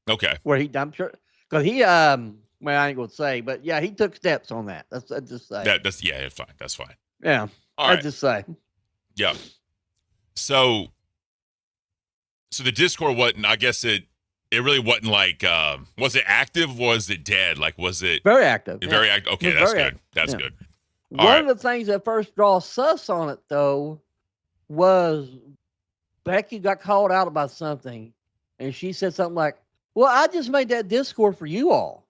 Okay. Where I'm sure because he well, I ain't gonna say, but yeah, he took steps on that. That's just say. That's fine. That's fine. Yeah. All right. I just say. Yeah. So the Discord wasn't. I guess it really wasn't like. Was it active? Was it dead? Like, was it very active? Very active. Okay, that's good. That's good. One of the things that first draw sus on it though was Becky got called out about something, and she said something like, "Well, I just made that Discord for you all,"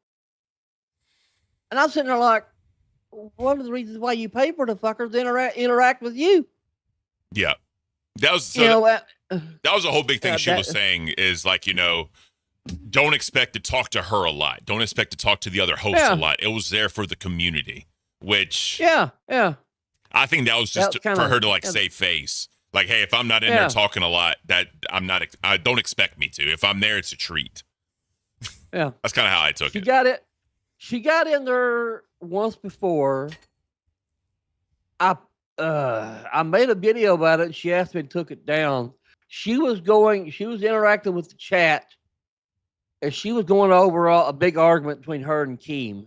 and I'm sitting there like, one of the reasons why you pay for the fuckers to interact with you. Yeah, that was that was a whole big thing she was saying is like, don't expect to talk to her a lot. Don't expect to talk to the other hosts a lot. It was there for the community, which I think that was just for her to like save face. Like, hey, if I'm not in there talking a lot, that I don't expect me to. If I'm there, it's a treat. Yeah, that's kind of how I took it. She got in there once before. I made a video about it, and she asked me to took it down. She was interacting with the chat, and she was going over a big argument between her and Keem.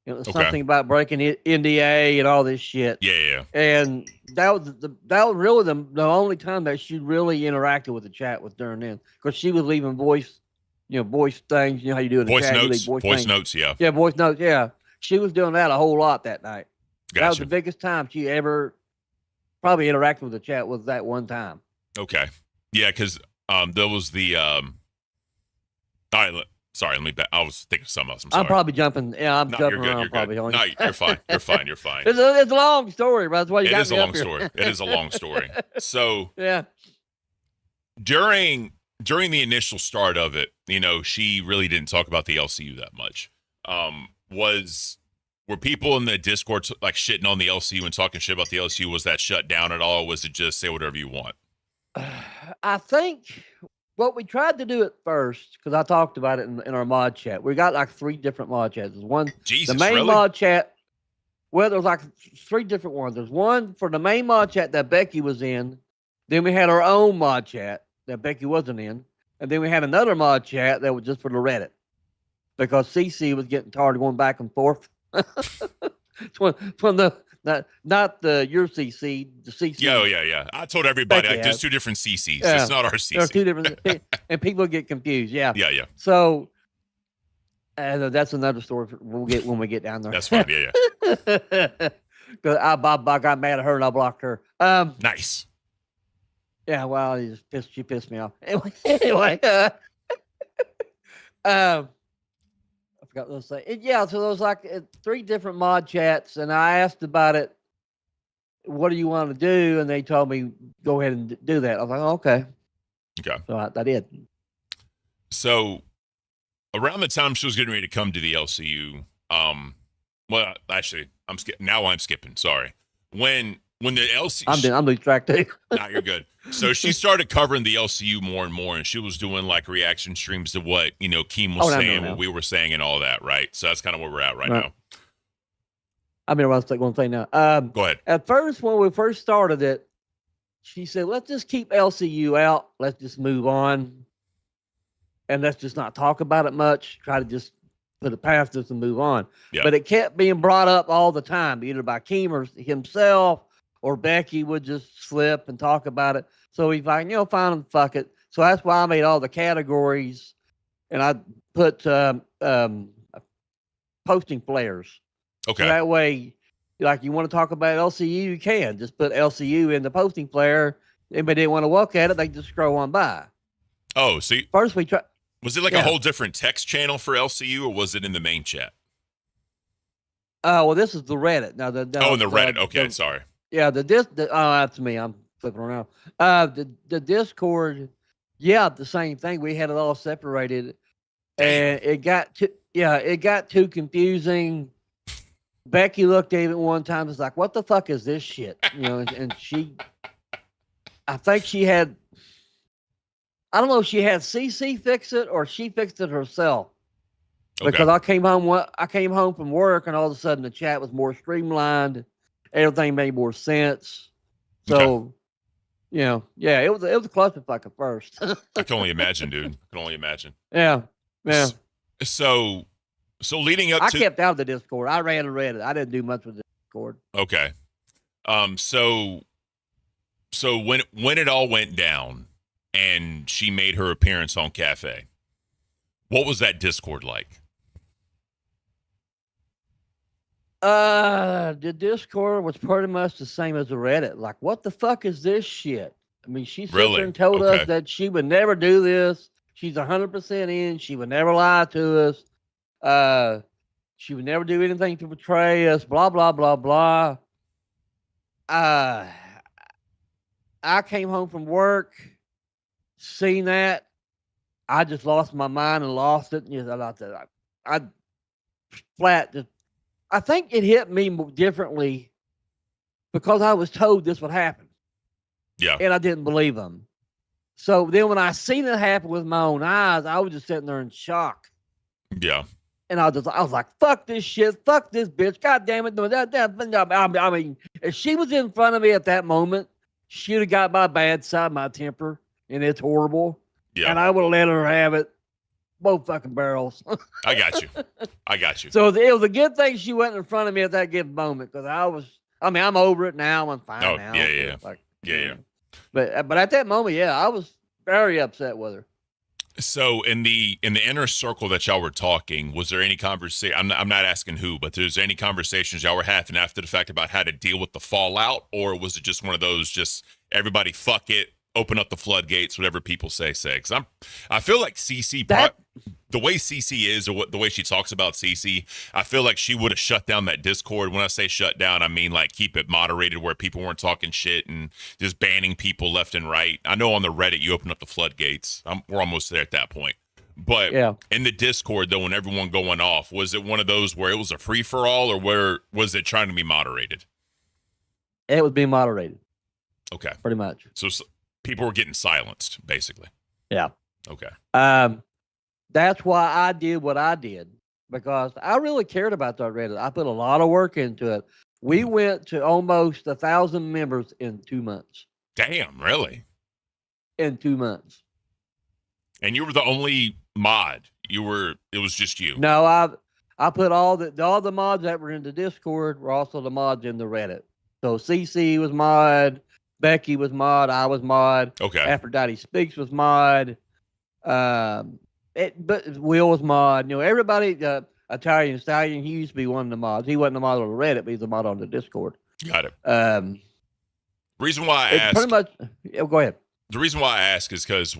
It was something about breaking NDA and all this shit. Yeah. And that was really the only time that she really interacted with the chat was during then, because she was leaving voice things. You know how you do it in voice the chat. Notes. Voice notes. Yeah. Yeah, voice notes. Yeah, she was doing that a whole lot that night. Gotcha. That was the biggest time she ever probably interacted with the chat was that one time. Okay. Yeah, because there was the all right. Sorry, let me back. I was thinking of something else. I'm probably jumping. Yeah, I'm jumping around. You're probably. good. No, you're fine. You're fine. You're fine. It's a long story, but that's why you got me. It is a long story. It is a long story. So yeah, during the initial start of it, she really didn't talk about the LCU that much. Were people in the Discord like shitting on the LCU and talking shit about the LCU? Was that shut down at all? Or was it just say whatever you want? I think what we tried to do at first, because I talked about it in our mod chat. We got like 3 different mod chats. There's one, Jesus, the main really? mod chat. Well, there's like 3 different ones. There's one for the main mod chat that Becky was in. Then we had our own mod chat. that Becky wasn't in. And then we had another mod chat that was just for the Reddit because CC was getting tired of going back and forth. from the not the your CC, the CC. Yeah. I told everybody like, there's two different CCs. Yeah. It's not our CC. There are two different, and people get confused. Yeah. So, that's another story we'll get when we get down there. That's fine. Yeah. Because I got mad at her and I blocked her. Nice. Yeah, well, she pissed me off. Anyway, I forgot what I was saying. Yeah, so there was like 3 different mod chats, and I asked about it. What do you want to do? And they told me go ahead and do that. I was like, okay. So I did. So around the time she was getting ready to come to the LCU, well, actually, I'm skipping. Sorry. When the LCU, I'm losing track too. Nah, you're good. So she started covering the LCU more and more, and she was doing like reaction streams to what Keem was saying, what we were saying, and all that, right? So that's kind of where we're at right now. I mean, I was going to say now. Go ahead. At first, when we first started it, she said, "Let's just keep LCU out. Let's just move on, and let's just not talk about it much. Try to just put it past us and move on." Yeah. But it kept being brought up all the time, either by Keem or himself. Or Becky would just slip and talk about it. So he's like, fine, fuck it. So that's why I made all the categories, and I put posting flares. Okay. So that way, like you want to talk about LCU, you can just put LCU in the posting flare. Anybody didn't want to look at it, they just scroll on by. Oh, see. First we try. Was it like a whole different text channel for LCU, or was it in the main chat? Well, this is the Reddit now. In the Reddit. Okay, sorry. Yeah, that's me. I'm flipping around. The Discord, the same thing. We had it all separated, and it got too confusing. Becky looked at it one time. Was like, "What the fuck is this shit?" And I think she had. I don't know if she had CC fix it or she fixed it herself. Because I came home from work, and all of a sudden the chat was more streamlined. Everything made more sense. So, it was a clusterfuck at first. I can only imagine, dude. I can only imagine. Yeah. So leading up I to... kept out of the Discord. I ran and read it. I didn't do much with the Discord. Okay. So when it all went down and she made her appearance on Cafe, what was that Discord like? The Discord was pretty much the same as the Reddit. Like, what the fuck is this shit? I mean, she sat there and told us that she would never do this. She's 100% in. She would never lie to us. She would never do anything to betray us. Blah, blah, blah, blah. I came home from work, seen that. I just lost my mind and lost it. I flat just. I think it hit me differently because I was told this would happen. Yeah. And I didn't believe them. So then when I seen it happen with my own eyes, I was just sitting there in shock. Yeah. And I was like, fuck this shit. Fuck this bitch. God damn it. I mean, if she was in front of me at that moment, she would have got my bad side, my temper, and it's horrible. Yeah. And I would have let her have it. Both fucking barrels. I got you. So it was a good thing she went in front of me at that given moment because I'm over it now. I'm fine now. Yeah. Yeah. But at that moment, I was very upset with her. So in the inner circle that y'all were talking, was there any conversation? I'm not asking who, but there's any conversations y'all were having after the fact about how to deal with the fallout, or was it just one of those just everybody fuck it? Open up the floodgates, whatever people say. Because I feel like CC, the way CC is, or the way she talks about CC, I feel like she would have shut down that Discord. When I say shut down, I mean like keep it moderated where people weren't talking shit and just banning people left and right. I know on the Reddit you open up the floodgates. We're almost there at that point. But in the Discord, though, when everyone going off, was it one of those where it was a free for all, or where was it trying to be moderated? It was being moderated. Okay, pretty much. So people were getting silenced, basically. Yeah. Okay. That's why I did what I did, because I really cared about that Reddit. I put a lot of work into it. We went to almost 1,000 members in 2 months. Damn, really? in 2 months. And you were the only mod. It was just you. No, I put all the mods that were in the Discord were also the mods in the Reddit. So CC was mod, Becky was mod, I was mod. Okay. Aphrodite Speaks was mod. But Will was mod. Everybody. Italian Stallion, he used to be one of the mods. He wasn't a mod on the Reddit, but he's a mod on the Discord. Got it. Reason why I asked. Pretty much. Yeah, go ahead. The reason why I ask is because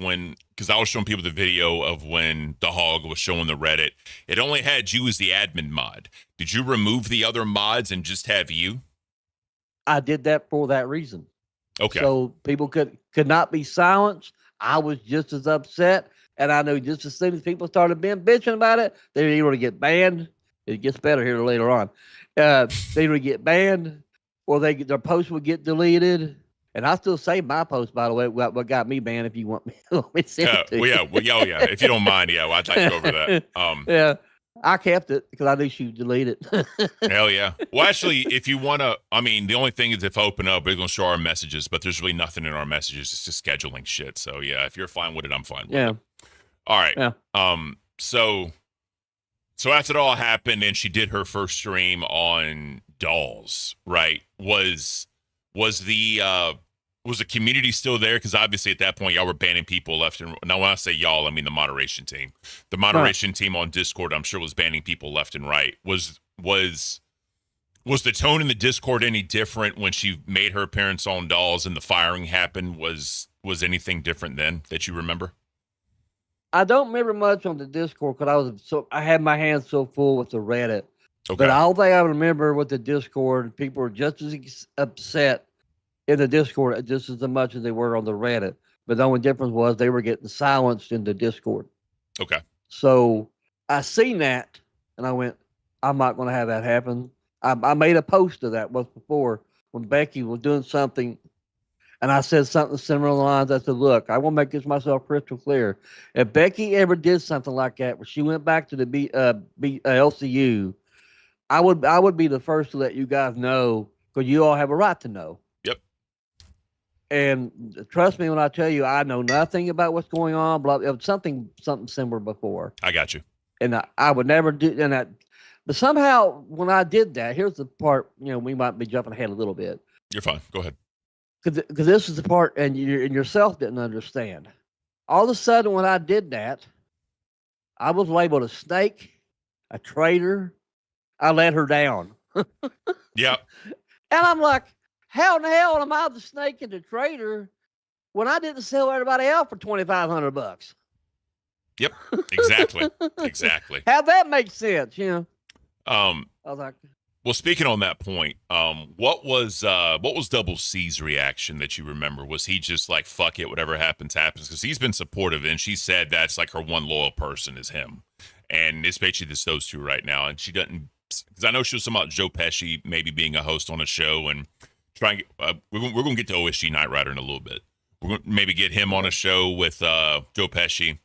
I was showing people the video of when the Hog was showing the Reddit. It only had you as the admin mod. Did you remove the other mods and just have you? I did that for that reason. Okay. So people could not be silenced. I was just as upset. And I knew just as soon as people started bitching about it, they either get banned. It gets better here later on. They either get banned or their post would get deleted. And I still save my post, by the way, what got me banned if you want me to send it to you. Yeah. If you don't mind, I'd like to go over that. Yeah, I kept it because I knew she would delete it. Hell yeah. Well, actually, if you want to, the only thing is if I open up, it's going to show our messages, but there's really nothing in our messages. It's just scheduling shit. So yeah, if you're fine with it, I'm fine with it. All right. Yeah. So after it all happened and she did her first stream on dolls, right? Was the community still there? Because obviously at that point y'all were banning people left and now when I say y'all, I mean the moderation team. The moderation team on Discord, I'm sure, was banning people left and right. Was the tone in the Discord any different when she made her appearance on dolls and the firing happened? Was anything different then that you remember? I don't remember much on the Discord because I had my hands so full with the Reddit. Okay. But all thing I remember with the Discord, people were just as upset in the Discord just as much as they were on the Reddit. But the only difference was they were getting silenced in the Discord. Okay. So I seen that and I went, I'm not going to have that happen. I made a post of that once before when Becky was doing something. And I said something similar lines. I said, look, I want to make this myself crystal clear. If Becky ever did something like that, where she went back to the LCU, I would be the first to let you guys know because you all have a right to know. Yep. And trust me when I tell you, I know nothing about what's going on. It was something similar before. I got you. And I would never do that. But somehow when I did that, here's the part, we might be jumping ahead a little bit. You're fine. Go ahead. Because this is the part, and yourself didn't understand. All of a sudden, when I did that, I was labeled a snake, a traitor. I let her down. Yeah. And I'm like, how in the hell am I the snake and the traitor when I didn't sell everybody out for $2,500? Yep. Exactly. Exactly. How'd that make sense? I was like. Well, speaking on that point, what was Double C's reaction that you remember? Was he just like, fuck it, whatever happens, happens? Because he's been supportive, and she said that's like her one loyal person is him. And it's basically just those two right now. And she doesn't, because I know she was talking about Joe Pesci maybe being a host on a show and trying, we're going to get to OSG Nightrider in a little bit. We're going to maybe get him on a show with Joe Pesci.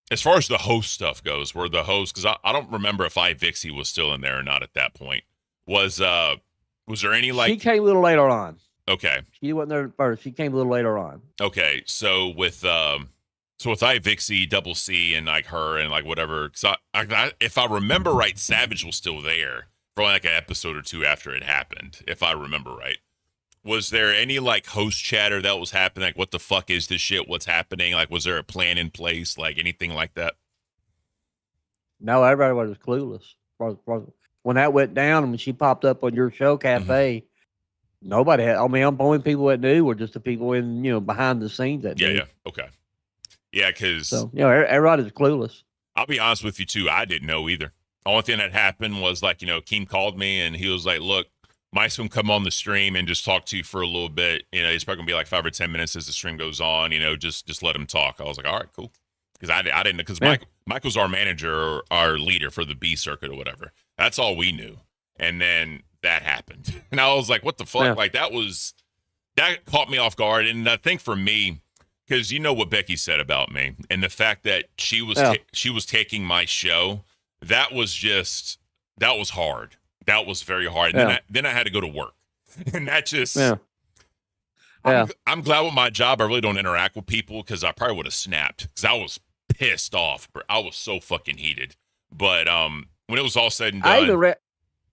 As far as the host stuff goes, were the host, because I don't remember if iVixie was still in there or not at that point. Was there any like... She came a little later on. Okay. She wasn't there first. She came a little later on. Okay. So with iVixie, Double C, and like her and like whatever, because if I remember right, Savage was still there for like an episode or two after it happened, if I remember right. Was there any like host chatter that was happening? Like, what the fuck is this shit? What's happening? Like, was there a plan in place? Like anything like that? No, everybody was clueless. When that went down and when she popped up on your show cafe, nobody had, the only people that knew were just the people in, behind the scenes that knew. Yeah. Okay. Yeah. Cause everybody's clueless. I'll be honest with you too. I didn't know either. The only thing that happened was like, Caint called me and he was like, look, Mike's gonna come on the stream and just talk to you for a little bit. He's probably gonna be like 5 or 10 minutes as the stream goes on. Just let him talk. I was like, all right, cool, because I didn't, because Mike was our manager or our leader for the B circuit or whatever. That's all we knew. And then that happened, and I was like, what the fuck? Yeah. Like that caught me off guard. And I think for me, because you know what Becky said about me, and the fact that she was taking my show, that was hard. That was very hard. And then I had to go to work. And that just... Yeah. I'm glad with my job I really don't interact with people because I probably would have snapped because I was pissed off. I was so fucking heated. But when it was all said and done,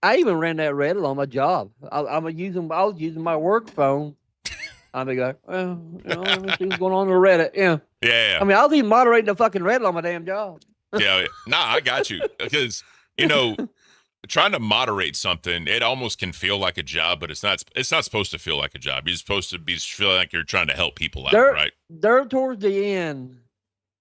I even ran that Reddit on my job. I was using my work phone. I'd be like, well, let me see what's going on Reddit. Yeah. Yeah. I mean, I was even moderating the fucking Reddit on my damn job. Yeah. Nah, I got you. Because, trying to moderate something, it almost can feel like a job, but it's not supposed to feel like a job. You're supposed to be feeling like you're trying to help people out, right? There towards the end,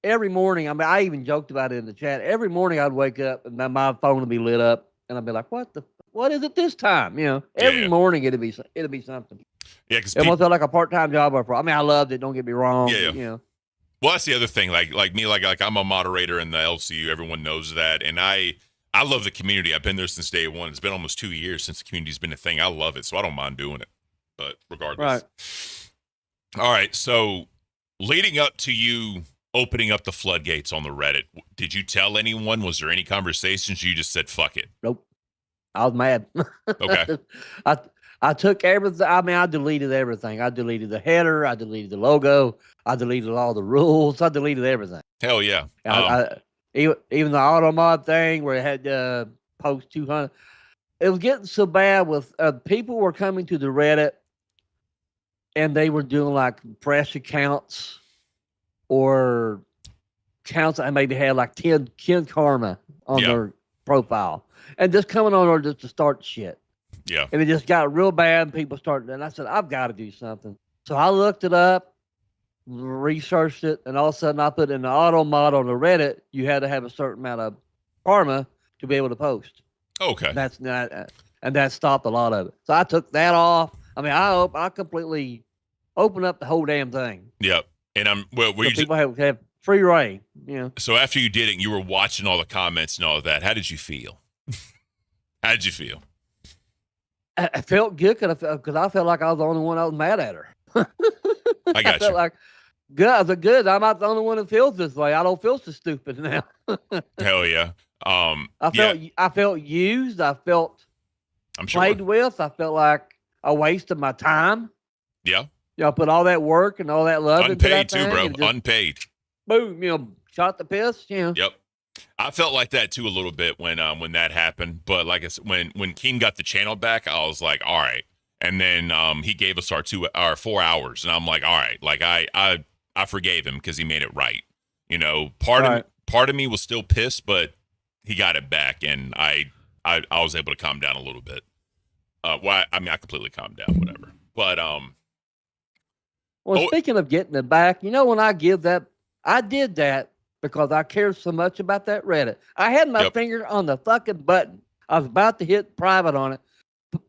every morning, I mean, I even joked about it in the chat. Every morning I'd wake up and my phone would be lit up and I'd be like, what is it this time? Every morning it'd be something. Yeah, because it almost felt like a part-time job. I mean, I loved it. Don't get me wrong. Yeah. Well, that's the other thing. Like me, like I'm a moderator in the LCU. Everyone knows that, and I love the community. I've been there since day one. It's been almost 2 years since the community's been a thing. I love it, so I don't mind doing it. But regardless, All right. So leading up to you opening up the floodgates on the Reddit, did you tell anyone? Was there any conversations? You just said fuck it. Nope. I was mad. Okay. I took everything. I mean, I deleted everything. I deleted the header. I deleted the logo. I deleted all the rules. I deleted everything. Hell yeah. Even the auto mod thing where it had post 200. It was getting so bad with people were coming to the Reddit and they were doing like fresh accounts or accounts that maybe had like 10 karma on their profile and just coming on there just to start shit. Yeah. And it just got real bad and people started, and I said, I've got to do something. So I looked it up, researched it, and all of a sudden I put in the auto mod on the Reddit, you had to have a certain amount of karma to be able to post. Okay. That's not, and that stopped a lot of it. So I took that off. I mean, I completely opened up the whole damn thing. Yep. And people have free reign. So after you did it, and you were watching all the comments and all of that. How did you feel? How did you feel? I felt good because I felt like I was the only one that was mad at her. I got I felt like good. I said, good. I'm not the only one that feels this way. I don't feel so stupid now. Hell yeah. I felt used. I felt played with. I felt like I wasted my time. Yeah. I put all that work and all that love into that too, bro. Just, unpaid. Boom. Shot the piss. Yep. I felt like that too a little bit when that happened. But like I said, when Caint got the channel back, I was like, all right. And then he gave us our 4 hours, and I'm like, all right. Like I forgave him because he made it right. Part of me was still pissed, but he got it back, and I was able to calm down a little bit. I completely calmed down, whatever. But speaking of getting it back, when I did that because I cared so much about that Reddit. I had my finger on the fucking button. I was about to hit private on it,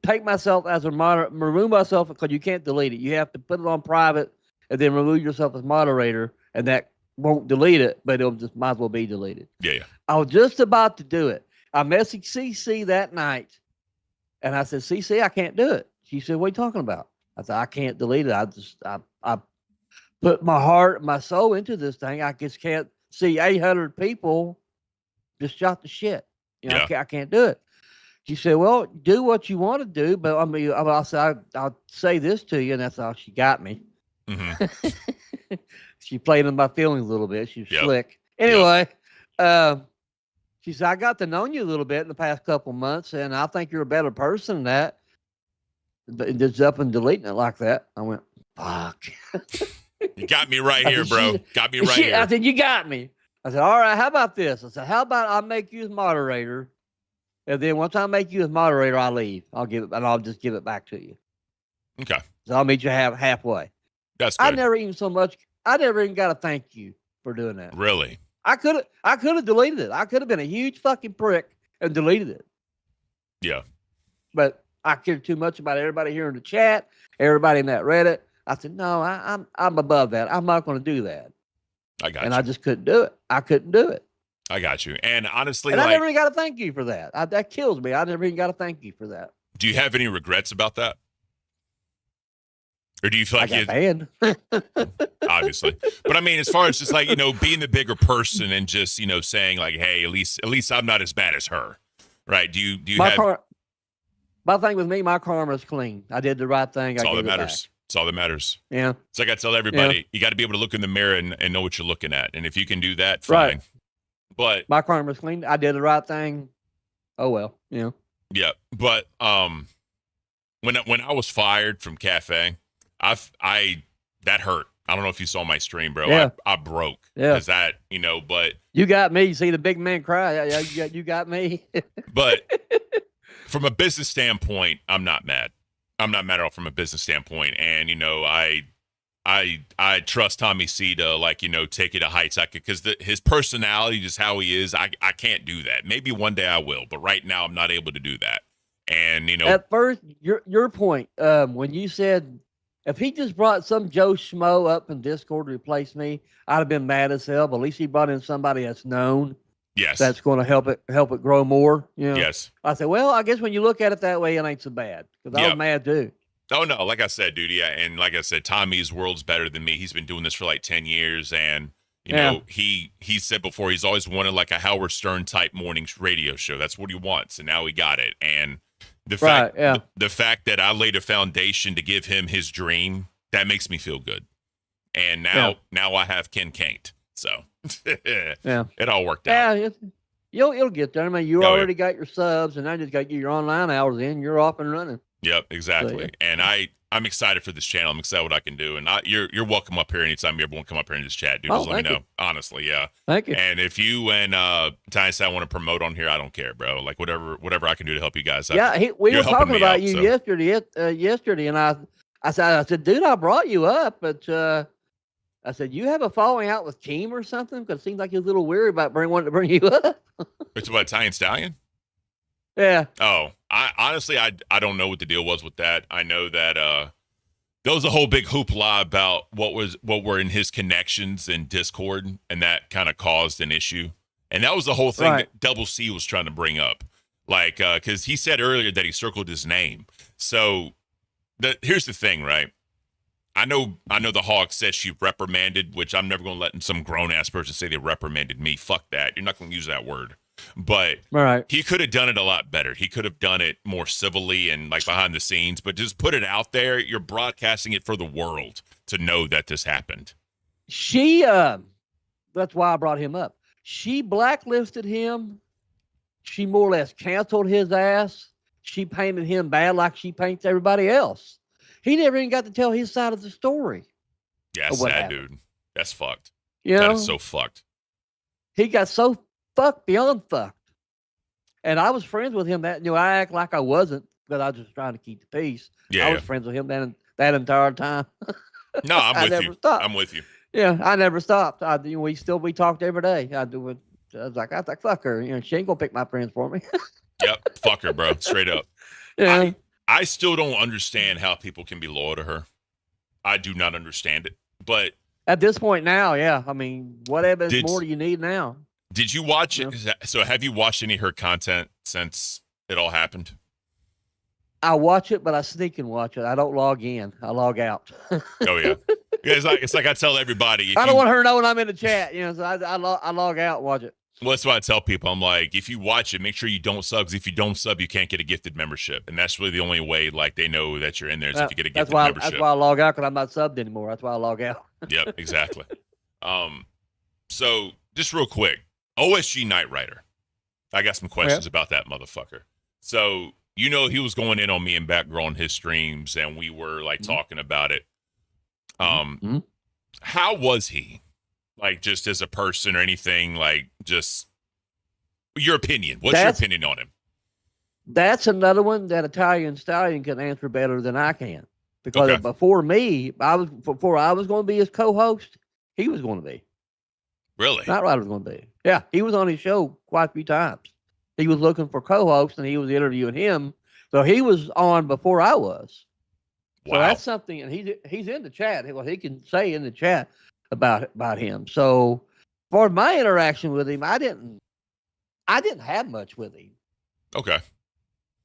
take myself as a moderator, remove myself because you can't delete it. You have to put it on private and then remove yourself as moderator, and that won't delete it, but it'll just might as well be deleted. Yeah. I was just about to do it. I messaged CC that night, and I said, CC, I can't do it. She said, what are you talking about? I said, I can't delete it. I put my heart, my soul into this thing. I just can't see 800 people just shot the shit. I can't do it. She said, well, do what you want to do, but I mean, I'll say this to you, and that's all she got me. Mm-hmm. She played in my feelings a little bit. She was slick. Anyway, she said, I got to know you a little bit in the past couple months, and I think you're a better person than that. But just up and deleting it like that. I went, fuck. You got me right here, bro. Got me right here. I said, you got me. I said, all right, how about this? I said, how about I make you as moderator, and then once I make you as moderator, I'll leave. I'll just give it back to you. Okay. So I'll meet you halfway. That's good. I never even got to thank you for doing that. Really? I could have deleted it. I could have been a huge fucking prick and deleted it. Yeah. But I care too much about everybody here in the chat, everybody in that Reddit. I said, no, I'm above that. I'm not going to do that. I got you. And I just couldn't do it. I couldn't do it. I got you. And honestly, I never even got to thank you for that. That kills me. I never even got to thank you for that. Do you have any regrets about that? Or do you feel like I got banned? Obviously. But I mean, as far as just like, being the bigger person and just, saying like, hey, at least I'm not as bad as her. Right. Do you my thing with me, my karma is clean. I did the right thing. That's all that matters. That's all that matters. Yeah. It's like I tell everybody, you got to be able to look in the mirror and know what you're looking at. And if you can do that, fine. Right. But my karma was clean. I did the right thing. Oh well, Yeah. But when I was fired from Cafe, that hurt. I don't know if you saw my stream, bro. Yeah. I broke. Yeah. Because that, but you got me. You see the big man cry. Yeah, you got me. But from a business standpoint, I'm not mad. I'm not mad at all from a business standpoint. And, I trust Tommy C to take it to heights. Because his personality, just how he is, I can't do that. Maybe one day I will, but right now I'm not able to do that. And, at first, your point, when you said, if he just brought some Joe Schmo up in Discord to replace me, I'd have been mad as hell. But at least he brought in somebody that's known. Yes. That's going to help it grow more. Yes. I said, well, I guess when you look at it that way, it ain't so bad. Because I was mad too. Oh no, like I said, dude, yeah, and like I said, Tommy's world's better than me. He's been doing this for like 10 years, and he said before he's always wanted like a Howard Stern type morning radio show. That's what he wants, and now he got it. And the fact that I laid a foundation to give him his dream, that makes me feel good. And now I have Caint, so it all worked out. Yeah, you'll get there. I mean, you already got your subs, and I just got your online hours in. You're off and running. Yep, exactly. So, and I'm excited for this channel. I'm excited what I can do. And you're welcome up here anytime you ever want to come up here and just chat, dude. Just let me know. Honestly, yeah. Thank you. And if you and Tyson want to promote on here, I don't care, bro. Like whatever I can do to help you guys. We were talking about you yesterday, and I said, dude, I brought you up, but I said, you have a falling out with Team or something? Because it seems like you're a little weary about wanting to bring you up. It's about Italian Stallion? Yeah. Oh, I honestly don't know what the deal was with that. I know that there was a whole big hoopla about what were in his connections in Discord, and that kind of caused an issue. And that was the whole thing that Double C was trying to bring up. Like, because he said earlier that he circled his name. So here's the thing, right? I know the Hawk said she reprimanded, which I'm never going to let some grown-ass person say they reprimanded me. Fuck that. You're not going to use that word. But he could have done it a lot better. He could have done it more civilly and like behind the scenes, but just put it out there. You're broadcasting it for the world to know that this happened. She, that's why I brought him up. She blacklisted him. She more or less canceled his ass. She painted him bad like she paints everybody else. He never even got to tell his side of the story. Yeah, sad, dude. That's fucked. That is so fucked. He got so fucked beyond fucked. And I was friends with him. I act like I wasn't, but I was just trying to keep the peace. Yeah, I was friends with him that entire time. No, I'm with you. Stopped. I'm with you. Yeah, I never stopped. We talked every day. I was like, fuck her. She ain't gonna pick my friends for me. Yep, fuck her, bro. Straight up. Yeah. I still don't understand how people can be loyal to her. I do not understand it. But at this point now, yeah. I mean, whatever more do you need now? Did you watch it? So have you watched any of her content since it all happened? I watch it, but I sneak and watch it. I don't log in. I log out. Oh yeah. It's like I tell everybody. I don't want her knowing I'm in the chat. So I log out and watch it. Well, that's why I tell people. I'm like, if you watch it, make sure you don't sub. Because if you don't sub, you can't get a gifted membership, and that's really the only way like they know that you're in there is if you get a gifted membership. That's why I log out, because I'm not subbed anymore. That's why I log out. Yep, exactly. So just real quick, OSG Nightrider. I got some questions about that motherfucker. So he was going in on me and Batgirl on his streams, and we were like talking about it. How was he? Like, just as a person or anything, like, just your opinion. What's your opinion on him? That's another one that Italian Stallion can answer better than I can. Because before I was going to be his co-host, he was going to be. Really? Nightrider was going to be. Yeah, he was on his show quite a few times. He was looking for co-hosts, and he was interviewing him. So he was on before I was. Wow. So that's something, and he's in the chat. Well, he can say in the chat about him. So for my interaction with him, I didn't have much with him. Okay.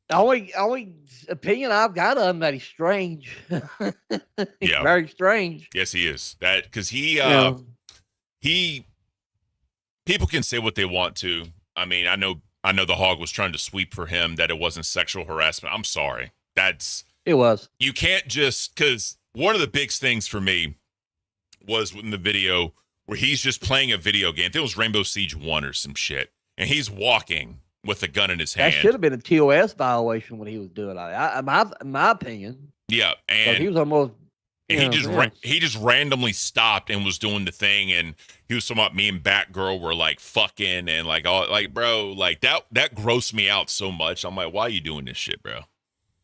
The only opinion I've got of him that he's strange. He's very strange. Yes, he is. That because he people can say what they want to. I mean, I know the Hog was trying to sweep for him that it wasn't sexual harassment. I'm sorry. It was. You can't just because one of the big things for me was in the video where he's just playing a video game. I think it was Rainbow Siege 1 or some shit. And he's walking with a gun in his hand. That should have been a TOS violation when he was doing it. In my opinion. Yeah, and he was almost. He just randomly stopped and was doing the thing, and he was talking about me and Batgirl were like fucking and like all like bro, like that grossed me out so much. I'm like, why are you doing this shit, bro?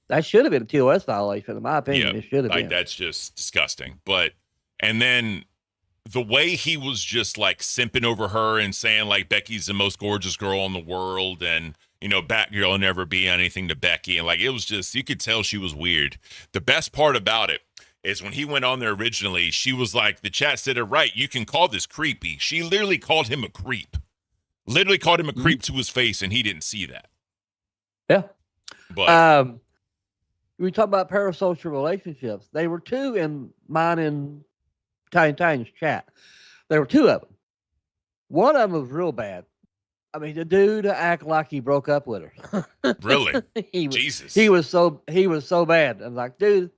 That should have been a TOS violation, in my opinion. It should have been. That's just disgusting. But and then the way he was just like simping over her and saying like Becky's the most gorgeous girl in the world, and you know, Batgirl will never be anything to Becky, and like it was just, you could tell she was weird. The best part about it is when he went on there originally, she was like, the chat said it right, you can call this creepy. She literally called him a creep. Literally called him a creep to his face, and he didn't see that. Yeah. But we talk about parasocial relationships. They were two in mine and Caint's chat. There were two of them. One of them was real bad. I mean, the dude act like he broke up with her. Really? Jesus. He was so bad. I'm like, dude,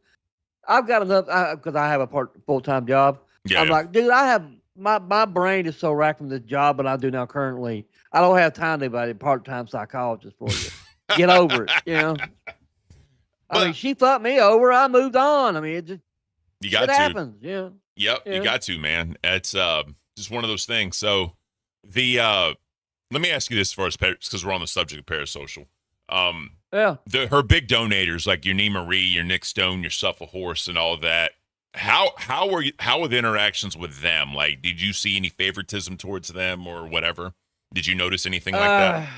I've got enough because I have a full-time job. Yeah, I'm like, dude, I have my brain is so racked from this job that I do now currently. I don't have time to be a part-time psychologist for you. Get over it, you know. I mean, she fucked me over. I moved on. I mean, it happens. Yeah. Yep. Yeah. You got to, man. It's just one of those things. So let me ask you this first, because we're on the subject of parasocial. Her big donators like your Nee Marie, your Nick Stone, your Suffer Horse, and all of that. How were the interactions with them? Like, did you see any favoritism towards them or whatever? Did you notice anything like that?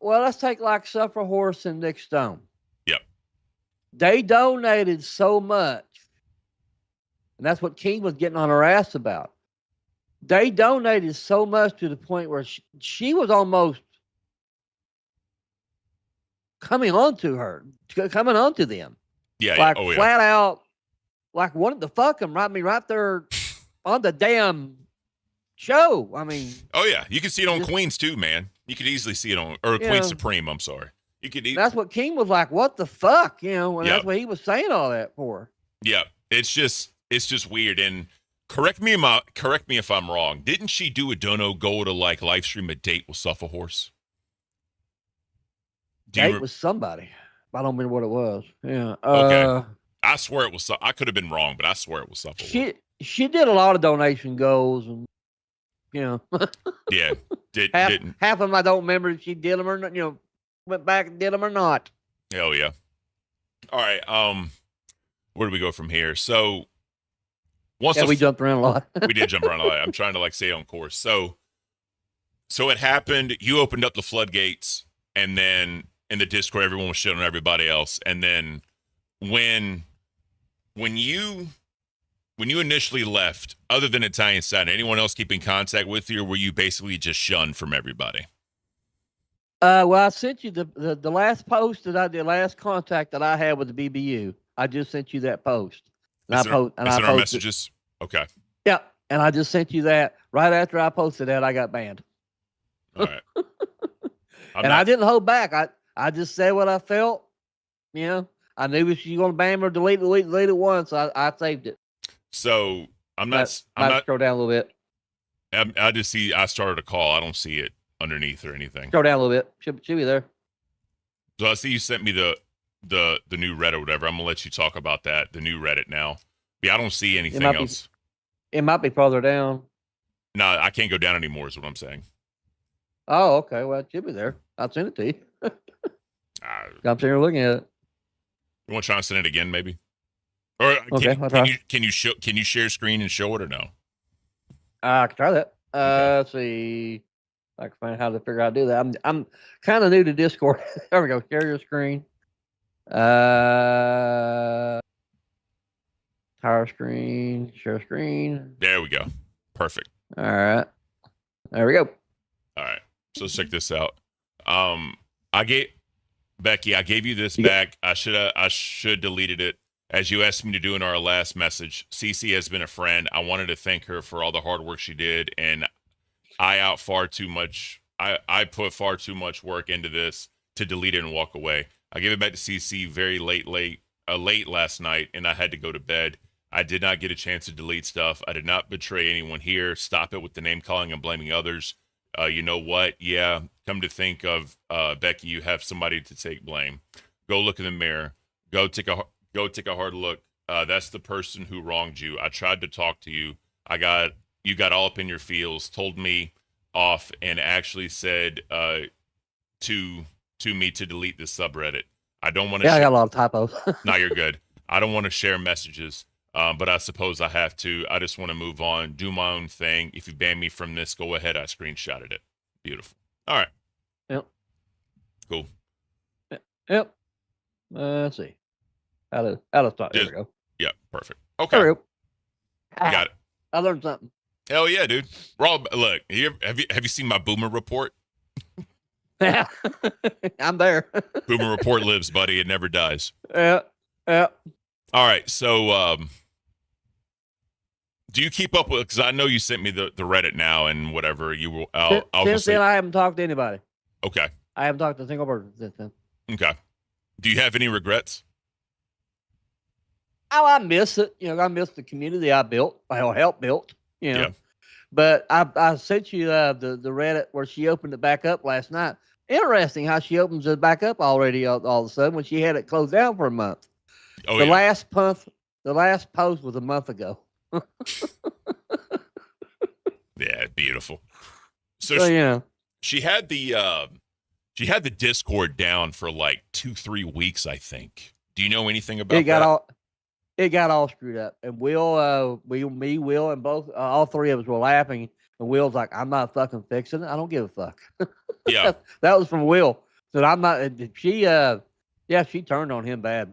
Well, let's take like Suffer Horse and Nick Stone. Yep. They donated so much, and that's what Caint was getting on her ass about. They donated so much to the point where she was almost coming on to them. Yeah, like flat out, like wanted to fuck them right there on the damn show. I mean, oh yeah, you can see it on Queens too, man. You could easily see it on Queen Supreme. I'm sorry, you could. That's what Caint was like. What the fuck, you know? And that's what he was saying all that for. Yeah, it's just weird. And correct me if I'm wrong. Didn't she do a dono go to like live stream a date with Suffer Horse? Date with somebody. I don't remember what it was. Yeah. Okay. I swear it was. I could have been wrong, but I swear it was Suffer Horse. She did a lot of donation goals, and you know. Yeah. Half of them I don't remember if she did them or not. You know, went back and did them or not. Hell yeah. All right. Where do we go from here? So. We jumped around a lot. We did jump around a lot. I'm trying to like stay on course. So it happened. You opened up the floodgates, and then in the Discord, everyone was shitting on everybody else. And then when you initially left, other than Italian Side, anyone else keep in contact with you, or were you basically just shunned from everybody? Well, I sent you the last post that I did, last contact that I had with the BBU. I just sent you that post. Is it our messages? Okay. Yeah, and I just sent you that right after I posted that. I got banned. All right. I didn't hold back. I just said what I felt. You know, I knew if you're gonna ban me or delete it once. I saved it. So I'm not scroll down a little bit. I just see I started a call. I don't see it underneath or anything. Scroll down a little bit. Should be there. So I see you sent me the new Reddit or whatever. I'm gonna let you talk about that. The new Reddit now. Yeah, I don't see anything else. It might be farther down. No, I can't go down anymore. Is what I'm saying. Oh, okay. Well, it should be there. I'll send it to you. I'm sitting here looking at it. You want to try and send it again, maybe? Or can you share screen and show it or no? I can try that. Okay. Let's see. I can find how to figure out how to do that. I'm kind of new to Discord. There we go. Share your screen. Power screen, share screen. There we go. Perfect. All right. There we go. All right. So let's check this out. Becky, I gave you this back. I should deleted it. As you asked me to do in our last message, Cece has been a friend. I wanted to thank her for all the hard work she did, and I put far too much work into this to delete it and walk away. I gave it back to Cece very late last night, and I had to go to bed. I did not get a chance to delete stuff. I did not betray anyone here. Stop it with the name calling and blaming others. You know what? Yeah, come to think of Becky, you have somebody to take blame. Go look in the mirror. Go take a hard look. That's the person who wronged you. I tried to talk to you. You got all up in your feels, told me off, and actually said to me to delete this subreddit. I don't want to. Yeah, I got a lot of typos. No, you're good. I don't want to share messages, but I suppose I have to. I just want to move on, do my own thing. If you ban me from this, go ahead. I screenshotted it. Beautiful. All right. Yep. Cool. Yep. Let's see. How to start. There we go. Yeah, perfect. Okay. There we go. Got it. I learned something. Hell yeah, dude. Rob, look, have you seen my Boomer report? Yeah, I'm there. Boomer report lives, buddy. It never dies. Yeah. All right. So, do you keep up with? Because I know you sent me the Reddit now and whatever. You will. Since then, I haven't talked to anybody. Okay. I haven't talked to a single person since then. Okay. Do you have any regrets? Oh, I miss it. I miss the community I built. I helped built. Yeah. But I sent you the Reddit where she opened it back up last night. Interesting how she opens it back up already all of a sudden when she had it closed down for a month. Oh, the last post was a month ago. Yeah, beautiful. So she had the Discord down for like 2-3 weeks, I think. Do you know anything about that? It got all screwed up, and Will, and both, all three of us were laughing. And Will's like, "I'm not fucking fixing it. I don't give a fuck." Yeah, that was from Will. So I'm not. She turned on him bad.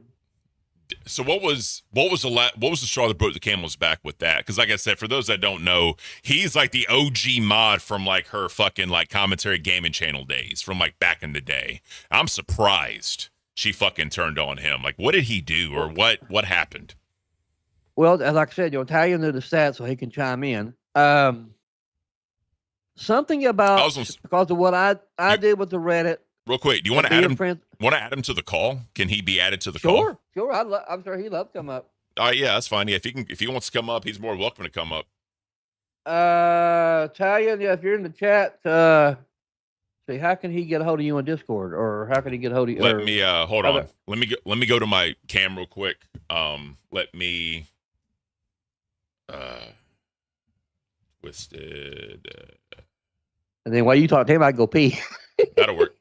So what was the straw that broke the camel's back with that? Because like I said, for those that don't know, he's like the OG mod from like her fucking like commentary gaming channel days from like back in the day. I'm surprised she fucking turned on him. Like, what did he do, or what happened? Well, like I said, Talia knew the stats, so he can chime in. Something about because of what I did with the Reddit. Real quick, do you want to add him? Want to add him to the call? Can he be added to the call? Sure. I'm sure he'd love to come up. Yeah, that's fine. Yeah, if he wants to come up, he's more welcome to come up. Talia, if you're in the chat, see, how can he get a hold of you on Discord, or how can he get a hold of you? Let me hold on. Let me go to my cam real quick. Let me twisted. And then while you talk to him, I go pee. That'll work.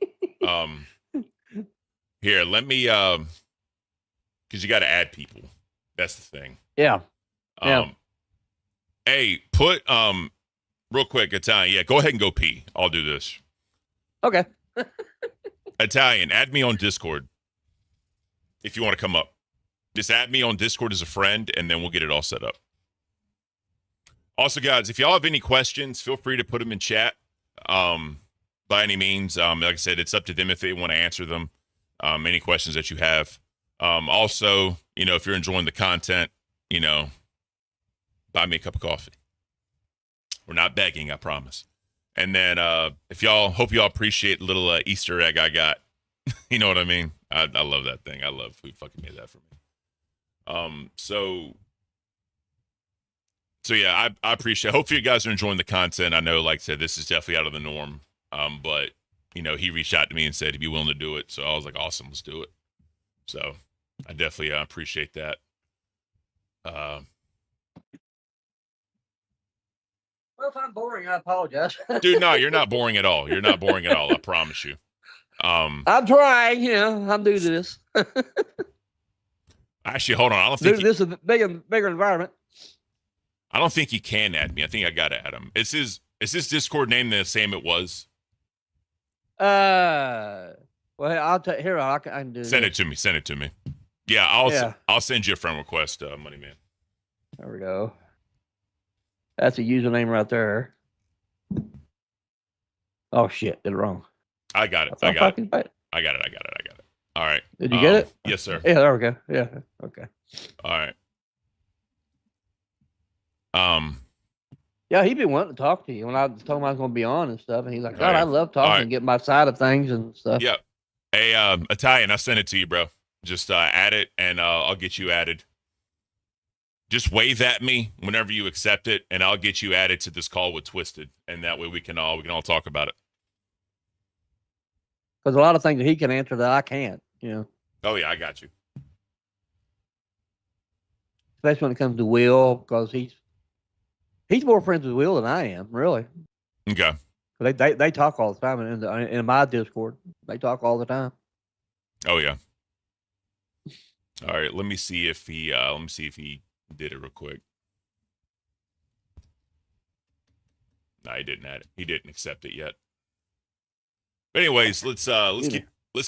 Here, let me because you got to add people. That's the thing. Yeah. Hey, put real quick, Italian. Yeah, go ahead and go pee. I'll do this. Okay. Italian, add me on Discord if you want to come up. Just add me on Discord as a friend, and then we'll get it all set up. Also, guys, if y'all have any questions, feel free to put them in chat. By any means, like I said, it's up to them if they want to answer them. Any questions that you have. Also, if you're enjoying the content, buy me a cup of coffee. We're not begging, I promise. And then hope y'all appreciate the little Easter egg I got. You know what I mean? I love that thing. I love who fucking made that for me. So yeah, I appreciate. Hopefully you guys are enjoying the content. I know, like I said, this is definitely out of the norm. But he reached out to me and said he'd be willing to do it. So I was like, awesome, let's do it. So I definitely appreciate that. Well, if I'm boring, I apologize. Dude, no, you're not boring at all. You're not boring at all. I promise you. I'm trying, I'm new to this. Actually, hold on. I don't think this is a bigger environment. I don't think he can add me. I think I gotta add him. Is his Discord name the same it was? Well, I'll tell here. I can do. Send it to me. Yeah, I'll send you a friend request, Money Man. There we go. That's a username right there. Oh shit, did it wrong. I got it. I got it. All right. Did you get it? Yes, sir. Yeah, there we go. Yeah. Okay. All right. Yeah, he'd been wanting to talk to you when I told him I was going to be on and stuff, and he's like, "God, yeah. I love talking and get my side of things and stuff." Yeah. Hey, Italian, I sent it to you, bro. Just add it, and I'll get you added. just wave at me whenever you accept it, and I'll get you added to this call with Twisted, and that way we can all talk about it. Because a lot of things that he can answer that I can't. You know. Oh yeah, I got you. Especially when it comes to Will, because he's more friends with Will than I am, really. Okay. They talk all the time in my Discord. They talk all the time. Oh yeah. All right, let me see if he did it real quick. No, he didn't add it. He didn't accept it yet. But anyways, let's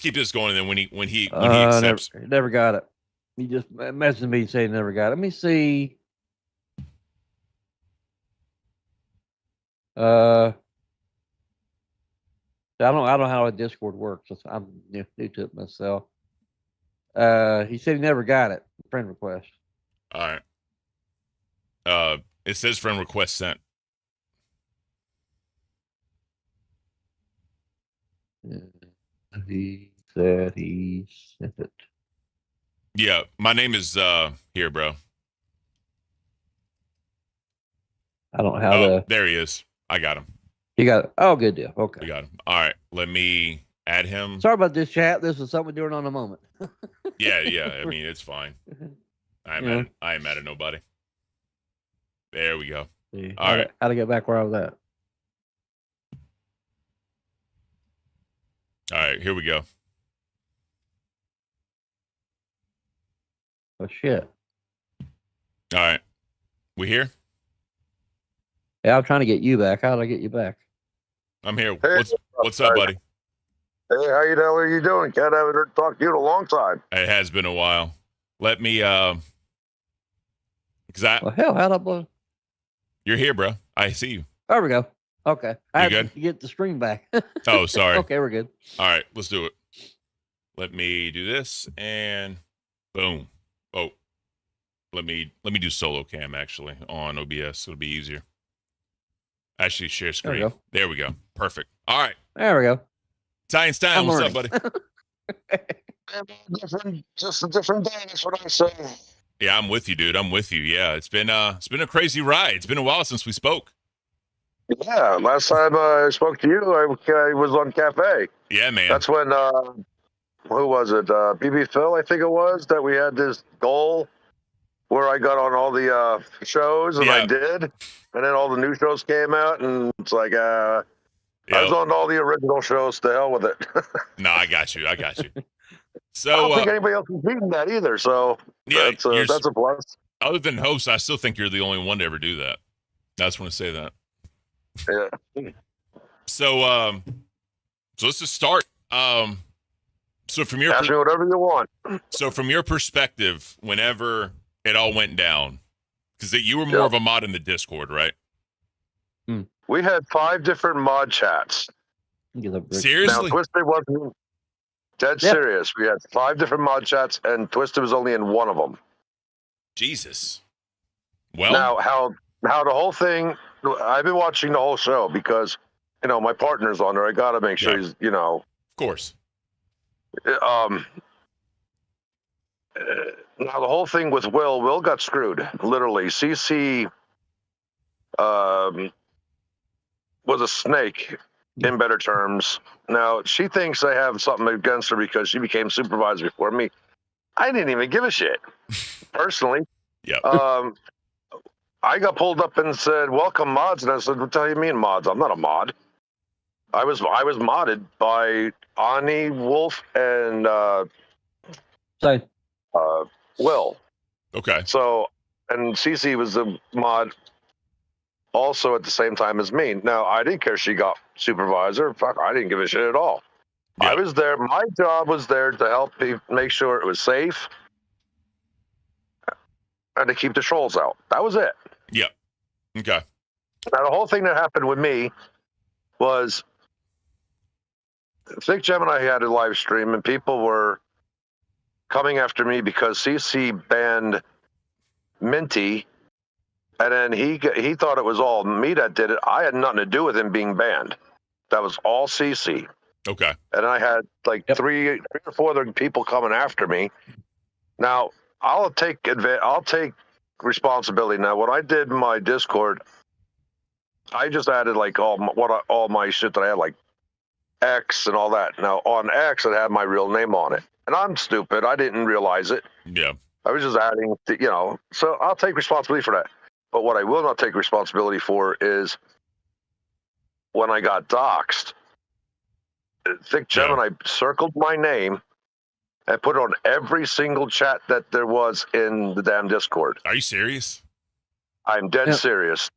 keep this going. And then when he accepts, never got it. He just messaged me saying never got it. Let me see. I don't know how a Discord works. I'm new to it myself. He said he never got it. Friend request. All right. It says friend request sent. He said he sent it. Yeah, my name is here, bro. I don't know how to. There he is. I got him. You got it. Oh, good deal. Okay. We got him. All right. Let me add him. Sorry about this, chat. This is something we're doing on a moment. Yeah. I mean, it's fine. I ain't mad at nobody. There we go. See, all right. How to get back where I was at. All right. Here we go. Oh, shit. All right. We here? Yeah, I'm trying to get you back. How did I get you back? I'm here. Hey, what's up, buddy? Hey, how the hell are you doing? Cat, I haven't heard talk to you in a long time. It has been a while. Let me because well, hell, how'd I blow? You're here, bro. I see you. There we go. Okay. I good? had to get the stream back. Oh, sorry. Okay, we're good. All right, let's do it. Let me do this and boom. Oh, let me do solo cam actually on OBS. It'll be easier. Actually, share screen. There we go. Perfect. All right. There we go. Tyne Stein, what's up, buddy? Just a different day. That's what I say. Yeah, I'm with you, dude. I'm with you. Yeah, it's been a crazy ride. It's been a while since we spoke. Yeah, last time I spoke to you, I was on Cafe. Yeah, man. That's when who was it? BB Phil, I think it was, that we had this goal where I got on all the shows, and I did, and then all the new shows came out, and it's like I was on all the original shows. To hell with it. No, I got you. So I don't think anybody else is beating that either. So yeah, that's a plus. Other than host, I still think you're the only one to ever do that. I just want to say that. Yeah. So let's just start. So from your ask me whatever you want. So from your perspective, whenever it all went down, because you were more of a mod in the Discord, right? We had 5 different mod chats. Seriously? Now Twisted wasn't dead serious. We had 5 different mod chats, and Twisted was only in one of them. Jesus. Well, now how the whole thing. I've been watching the whole show because, my partner's on there. I got to make sure he's, Of course. Now the whole thing with Will got screwed. Literally, CC was a snake, in better terms. Now she thinks I have something against her because she became supervisor before me. I didn't even give a shit, personally. Yeah. I got pulled up and said, "Welcome, mods," and I said, "What the hell you mean, mods? I'm not a mod. I was modded by Ani, Wolf, and Will." Okay. So, and CC was the mod also at the same time as me. Now, I didn't care she got supervisor. Fuck, I didn't give a shit at all. Yeah. I was there. My job was there to help make sure it was safe and to keep the trolls out. That was it. Yeah. Okay. Now, the whole thing that happened with me was Thick Gemini had a live stream, and people were coming after me because CC banned Minty, and then he thought it was all me that did it. I had nothing to do with him being banned. That was all CC. Okay. And I had like 3 or 4 other people coming after me. Now I'll take responsibility. Now, when I did my Discord, I just added like all my shit that I had, like X and all that. Now on X, it had my real name on it, and I'm stupid. I didn't realize it. Yeah. I was just adding, so I'll take responsibility for that. But what I will not take responsibility for is when I got doxxed, Thick Gemini circled my name and put it on every single chat that there was in the damn Discord. Are you serious? I'm dead serious.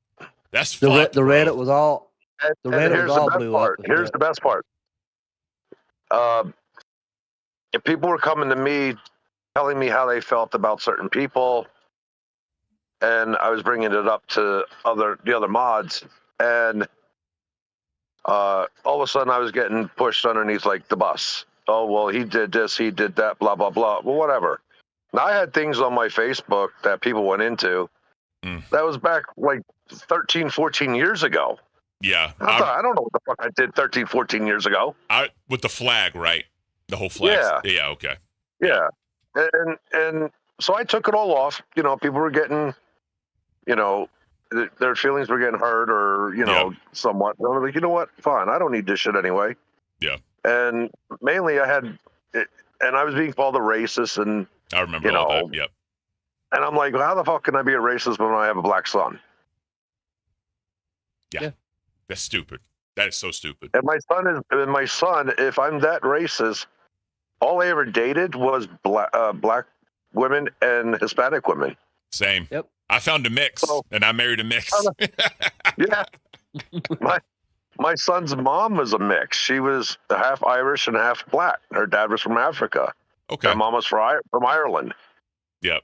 That's the fucked, Reddit was all and here's the best part. Here's the best part. If people were coming to me telling me how they felt about certain people, and I was bringing it up to the other mods, and all of a sudden I was getting pushed underneath like the bus. Oh, well, he did this, he did that, blah, blah, blah. Well, whatever. Now, I had things on my Facebook that people went into. That was back like 13, 14 years ago. Yeah. I don't know what the fuck I did 13, 14 years ago. With the flag, right? The whole flag. Yeah. Yeah, okay. Yeah. And so I took it all off. People were getting, their feelings were getting hurt or, somewhat. And I was like, you know what? Fine. I don't need this shit anyway. Yeah. And mainly I was being called a racist, and I remember all that. Yep. And I'm like, well, how the fuck can I be a racist when I have a black son? Yeah. That's stupid. That is so stupid. And my son, if I'm that racist, all I ever dated was black women and Hispanic women. Same. Yep. I found a mix, and I married a mix. Yeah. My son's mom was a mix. She was half Irish and half black. Her dad was from Africa. Okay. Her mom was from Ireland. Yep.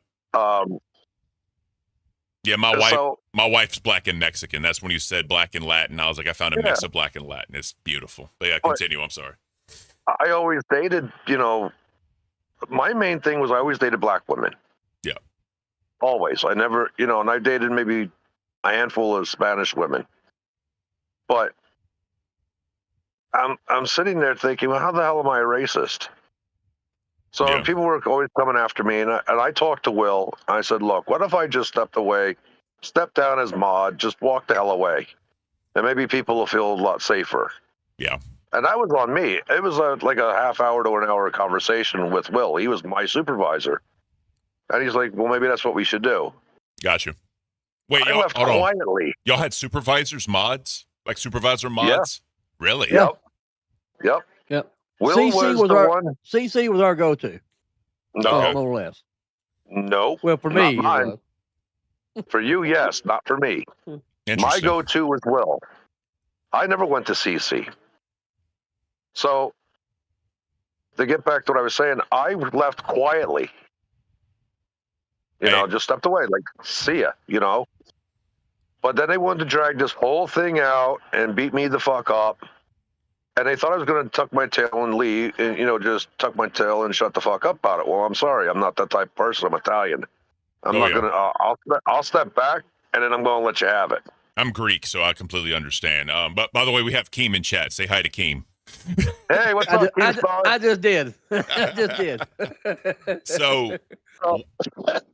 Yeah, my wife's black and Mexican. That's when you said black and Latin. I was like, I found a mix of black and Latin. It's beautiful. But yeah, continue. I'm sorry. I always dated, my main thing was I always dated black women. Yeah. Always. I never, and I dated maybe a handful of Spanish women. But I'm sitting there thinking, well, how the hell am I a racist? So people were always coming after me, and I talked to Will. I said, look, what if I just stepped down as mod, just walk the hell away, and maybe people will feel a lot safer. Yeah. And that was on me. It was like a half hour to an hour conversation with Will. He was my supervisor. And he's like, well, maybe that's what we should do. Gotcha. Wait, I left quietly. Y'all had supervisors, mods? Like supervisor mods? Yeah. Really? Yep. Will CC was the one. CC was our go-to. No. More or less. No. Well, for me. For you, yes. Not for me. My go-to was Will. I never went to CC. So, to get back to what I was saying, I left quietly. Just stepped away, like, see ya, But then they wanted to drag this whole thing out and beat me the fuck up. And they thought I was going to tuck my tail and leave, and, just tuck my tail and shut the fuck up about it. Well, I'm sorry. I'm not that type of person. I'm Italian. I'm not going to, I'll step back, and then I'm going to let you have it. I'm Greek, so I completely understand. But by the way, we have Keem in chat. Say hi to Keem. Hey, what's up, I just did. I just did. So, go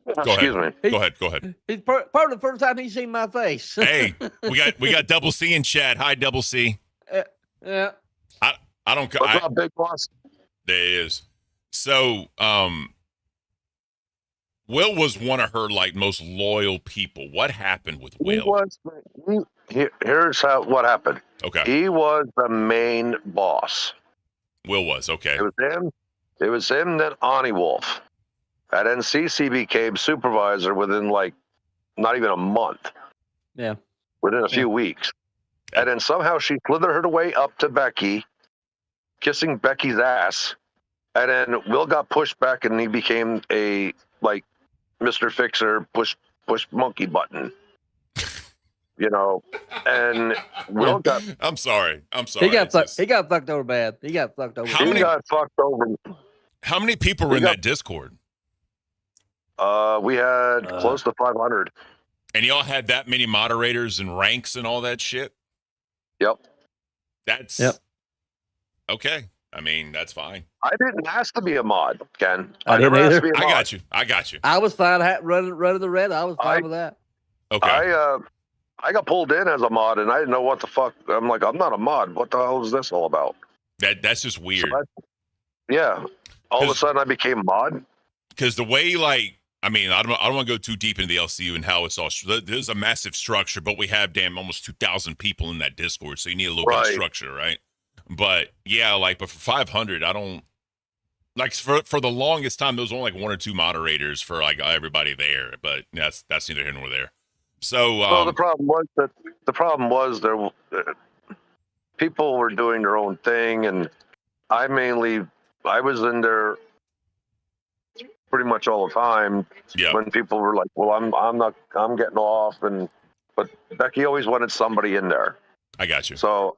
excuse me. Go ahead. It's probably the first time he's seen my face. Hey, we got Double C in chat. Hi, Double C. Yeah. I don't. What's up, big boss? There it is. So, Will was one of her most loyal people. What happened with Will? Here's what happened. Okay. He was the main boss. Will was, okay. It was him, then Ani Wolf. And then CC became supervisor within not even a month. Yeah. Within a few weeks. And then somehow she slithered her way up to Becky, kissing Becky's ass. And then Will got pushed back, and he became a Mr. Fixer push monkey button. And Will got. I'm sorry. He got fucked over bad. He got fucked over. He got fucked over. How many people were in that Discord? We had close to 500. And y'all had that many moderators and ranks and all that shit? Yep. That's okay. I mean, that's fine. I didn't ask to be a mod, Ken. I didn't never asked either. to be a mod. I got you. I was fine running the red. I was fine with that. Okay. I got pulled in as a mod, and I didn't know what the fuck. I'm like, I'm not a mod. What the hell is this all about? That's just weird. So all of a sudden I became mod. Because the way, like, I mean, I don't want to go too deep into the LCU and how it's all. There's a massive structure, but we have almost 2,000 people in that Discord, so you need a little bit of structure, right? But yeah, like, but for 500, I don't like for the longest time. There was only like 1 or 2 moderators for like everybody there, but that's neither here nor there. So the problem was there people were doing their own thing, and I was in there pretty much all the time. Yeah. When people were like, "Well, I'm getting off," but Becky always wanted somebody in there. I got you. So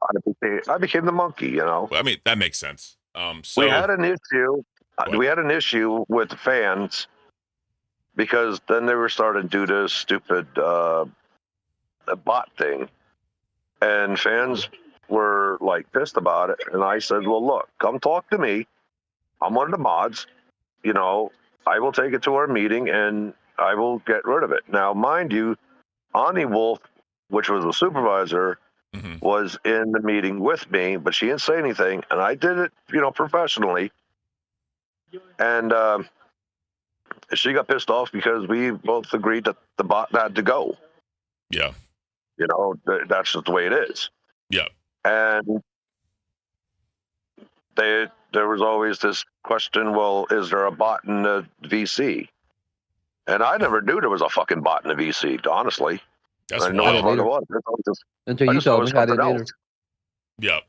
I became the monkey, you know. I mean, that makes sense. So we had an issue. We had an issue with the fans because then they were starting to do this stupid bot thing, and fans were like pissed about it. And I said, "Well, look, come talk to me. I'm one of the mods. You know, I will take it to our meeting and I will get rid of it." Now, mind you, Ani Wolf, which was the supervisor, was in the meeting with me, but she didn't say anything, and I did it, you know, professionally. And she got pissed off because we both agreed that the bot had to go. Yeah. You know, that's just the way it is. Yeah. And there was always this question, well, is there a bot in the VC? And I never knew there was a fucking bot in the VC, honestly. That's I know what the fuck it was. Until you told me, I didn't either. Yeah.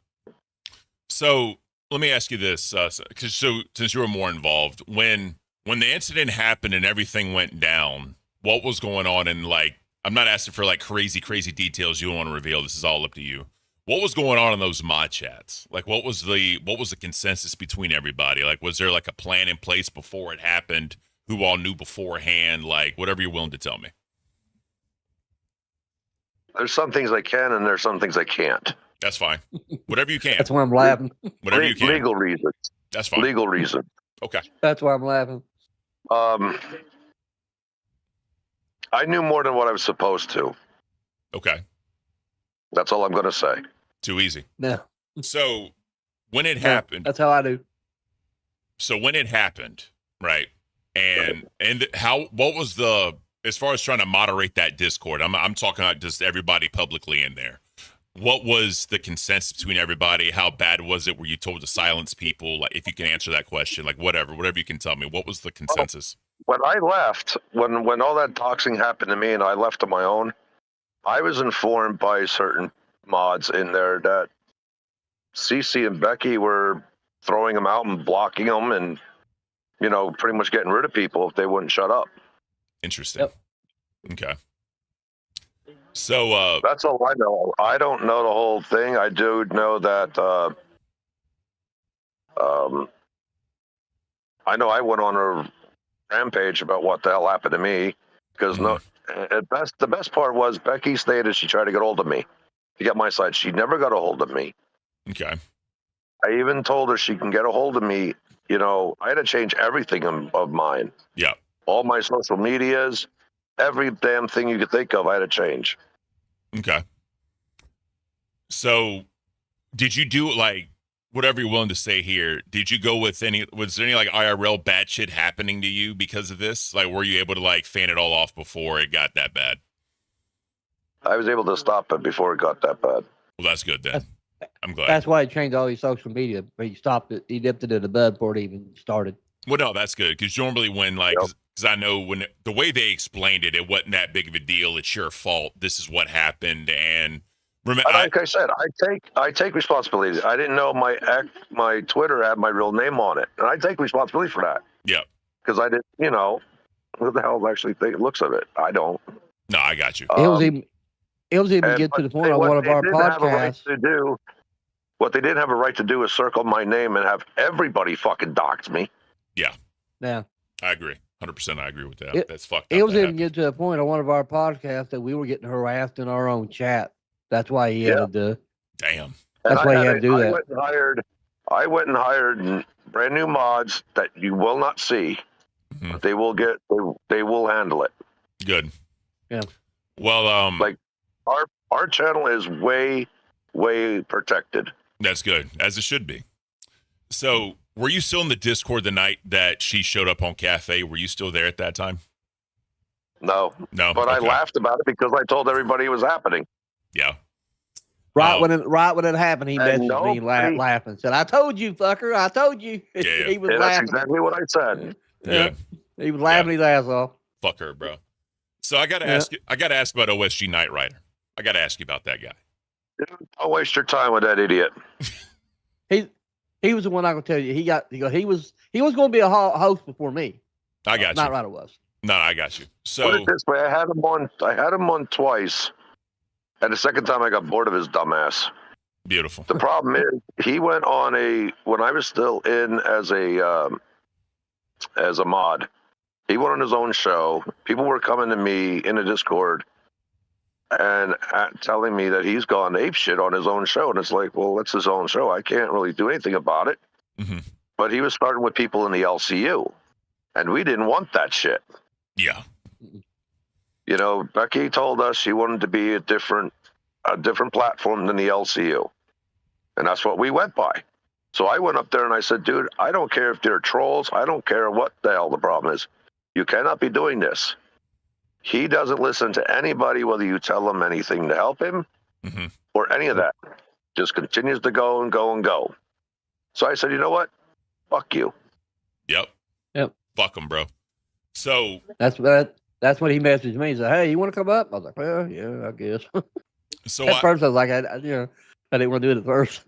So let me ask you this, because since you were more involved, when the incident happened and everything went down, what was going on? And like, I'm not asking for like crazy details you don't want to reveal. This is all up to you. What was going on in those mod chats? Like, what was the consensus between everybody? Like, was there like a plan in place before it happened? Who all knew beforehand? Like, whatever you're willing to tell me. There's some things I can, and there's some things I can't. That's fine. Whatever you can. That's why I'm laughing. Whatever you can. Legal reasons. That's fine. Legal reason. Okay. That's why I'm laughing. I knew more than what I was supposed to. Okay. That's all I'm going to say. Too easy. No. So when it happened, that's how I do. So when it happened, right? And what was the, as far as trying to moderate that Discord, I'm talking about just everybody publicly in there. What was the consensus between everybody? How bad was it? Were you told to silence people? Like, if you can answer that question, like whatever you can tell me. What was the consensus? When I left, when all that doxing happened to me and I left on my own, I was informed by certain mods in there that CC and Becky were throwing them out and blocking them and, you know, pretty much getting rid of people if they wouldn't shut up. Interesting. Yep. Okay. So that's all I know. I don't know the whole thing. I do know that I know I went on a rampage about what the hell happened to me because the best part was Becky stated she tried to get hold of me to get my side. She never got a hold of me. Okay. I even told her she can get a hold of me. You know, I had to change everything of mine. Yeah. All my social medias, every damn thing you could think of, I had to change. Okay. So did you do like, whatever you're willing to say here, did you go with was there any like IRL bad shit happening to you because of this? Like, were you able to like fan it all off before it got that bad? I was able to stop it before it got that bad. Well, that's good then. I'm glad. That's why he changed all his social media, but he stopped it. He dipped it in the bud before it even started. Well, no, that's good. Because normally when like, because I know when the way they explained it, it wasn't that big of a deal. It's your fault. This is what happened. And remember, like I said, I take responsibility. I didn't know my Twitter had my real name on it, and I take responsibility for that. Yeah. Because I didn't, you know, what the hell actually looks of it. I don't. No, I got you. It was even get to the point on one of our podcasts. What they didn't have a right to do is circle my name and have everybody fucking dox me. Yeah. Yeah. I agree. 100%. I agree with that. That's fucked up. It was even get to the point on one of our podcasts that we were getting harassed in our own chat. That's why he had to. Damn. That's why he had to do that. I went and hired brand new mods that you will not see. Mm-hmm. But they will handle it. Good. Yeah. Well, like our channel is way protected. That's good, as it should be. So, were you still in the Discord the night that she showed up on Cafe? Were you still there at that time? No. No. But okay. I laughed about it because I told everybody it was happening. Yeah. When it happened, he messaged me laughing. Said, "I told you, fucker! I told you." Yeah. He was laughing. That's exactly what I said. Good. He was laughing his ass off. Fuck her, bro. So I gotta ask you. I gotta ask about OSG Nightrider. I gotta ask you about that guy. Don't waste your time with that idiot. He was the one I can tell you. He was going to be a host before me. I got you. Nightrider was. No, I got you. So put it this way, I had him on twice, and the second time I got bored of his dumbass. Beautiful. The problem is he went on when I was still in as a mod. He went on his own show. People were coming to me in the Discord and telling me that he's gone ape shit on his own show. And it's like, well, it's his own show. I can't really do anything about it. Mm-hmm. But he was starting with people in the LCU, and we didn't want that shit. Yeah. You know, Becky told us she wanted to be a different platform than the LCU. And that's what we went by. So I went up there and I said, dude, I don't care if they're trolls. I don't care what the hell the problem is. You cannot be doing this. He doesn't listen to anybody, whether you tell him anything to help him or any of that. Just continues to go and go and go. So I said, you know what? Fuck you. Yep. Fuck him, bro. So that's when he messaged me. He said, "Hey, you want to come up?" I was like, "Well, yeah, I guess." So at first I was like, I didn't want to do it at first.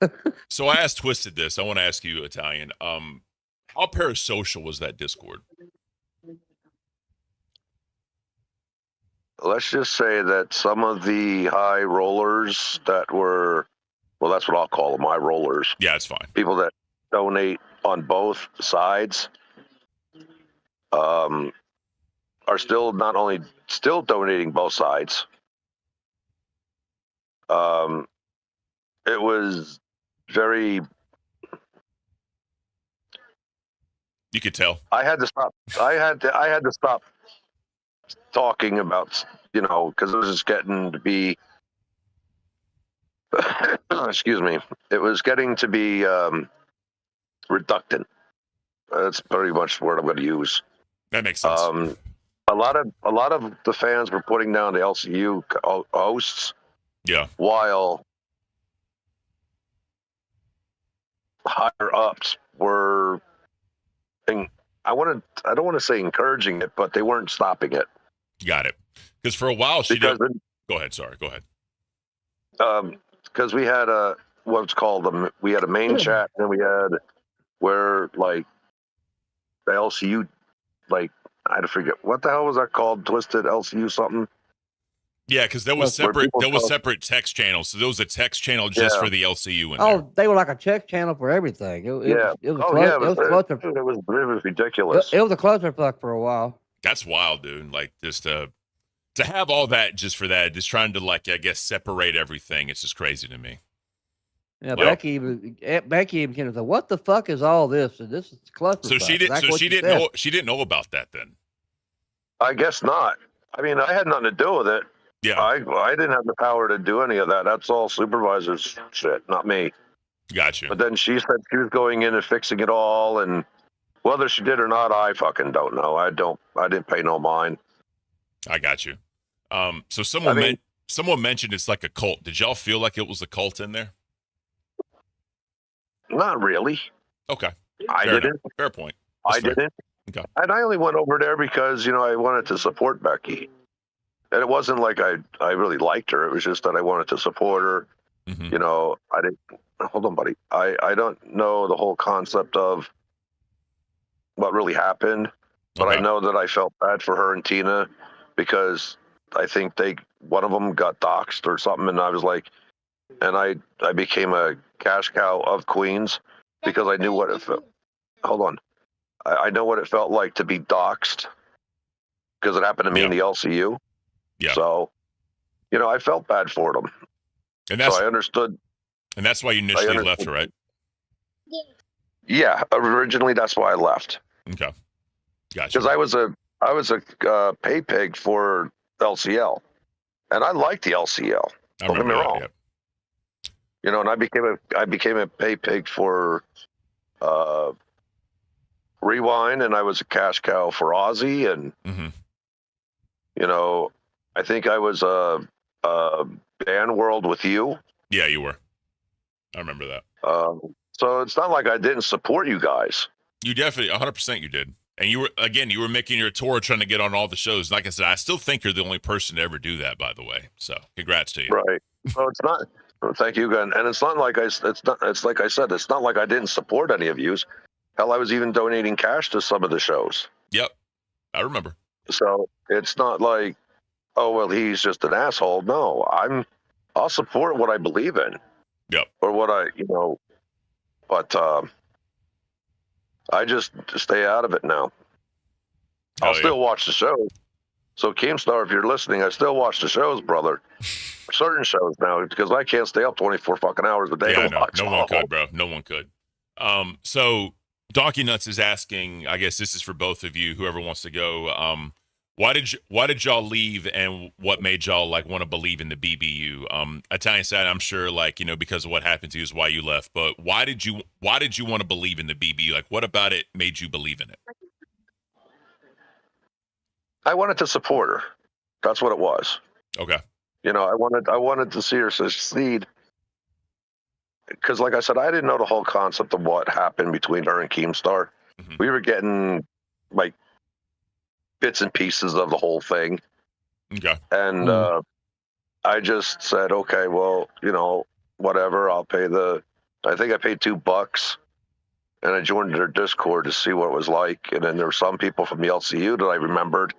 So I asked Twisted this. I want to ask you, Italian. How parasocial was that Discord? Let's just say that some of the high rollers that were, well, that's what I'll call them, high rollers. Yeah, it's fine. People that donate on both sides are still not only still donating both sides. It was very. You could tell. I had to stop. I had to stop talking about, because it was just getting to be. Excuse me. It was getting to be reductant. That's pretty much the word I'm going to use. That makes sense. A lot of the fans were putting down the LCU hosts. Yeah. While higher ups were, I don't want to say encouraging it, but they weren't stopping it. Got it. Because for a while she did. Go ahead. Sorry. Go ahead. Because we had we had a main chat, and we had where like the LCU, like I had to forget what the hell was that called, Twisted LCU something. Yeah, because there was separate text channels. So there was a text channel just for the LCU. They were like a text channel for everything. It was ridiculous. It was a clusterfuck for a while. That's wild, dude. Like just to have all that just for that, just trying to like I guess separate everything. It's just crazy to me. Yeah, Becky even said, "What the fuck is all this?" And this is clusterfuck. So she didn't. So she didn't know. She didn't know about that then. I guess not. I mean, I had nothing to do with it. Yeah, I didn't have the power to do any of that. That's all supervisors shit, not me. Got you. But then she said she was going in and fixing it all, and whether she did or not, I fucking don't know. I didn't pay no mind. I got you. So someone mentioned it's like a cult. Did y'all feel like it was a cult in there? Not really. Okay. I didn't. Fair point. I didn't. Okay. And I only went over there because, I wanted to support Becky. And it wasn't like I really liked her. It was just that I wanted to support her. Mm-hmm. I didn't. Hold on, buddy. I don't know the whole concept of what really happened, but I know that I felt bad for her and Tina because I think one of them got doxxed or something, and I was like, and I became a cash cow of Queens because I knew what it felt. Hold on. I know what it felt like to be doxxed because it happened to me in the LCU. Yeah. So, I felt bad for them. And so I understood. And that's why you initially left her, right? Yeah, originally that's why I left. Okay, gotcha. Because I was a pay pig for LCL, and I liked the LCL. Don't get me wrong. Yep. You know, and I became a pay pig for Rewind, and I was a cash cow for Aussie, and you know, I think I was a Band World with you. Yeah, you were. I remember that. So it's not like I didn't support you guys. You definitely 100% you did. And you were making your tour trying to get on all the shows. Like I said, I still think you're the only person to ever do that, by the way. So congrats to you. Right. So it's not, thank you again. And it's not like it's like I said, it's not like I didn't support any of yous. Hell, I was even donating cash to some of the shows. Yep. I remember. So it's not like, oh, well, he's just an asshole. No, I'll support what I believe in. Yep. Or what but I just stay out of it now. I'll still watch the shows. So Keemstar, if you're listening, I still watch the shows, brother. Certain shows now, because I can't stay up 24 fucking hours a day. Yeah, no one could, bro. No one could. So Donkey Nuts is asking, I guess this is for both of you, whoever wants to go. Why did y'all leave, and what made y'all like want to believe in the BBU? Italian side, I'm sure, like, you know, because of what happened to you is why you left. But why did you want to believe in the BBU? Like, what about it made you believe in it? I wanted to support her. That's what it was. Okay. You know, I wanted to see her succeed. Because, like I said, I didn't know the whole concept of what happened between her and Keemstar. We were getting like bits and pieces of the whole thing. Okay. And I just said, okay, well, you know, whatever. I think I paid $2, and I joined their Discord to see what it was like. And then there were some people from the LCU that I remembered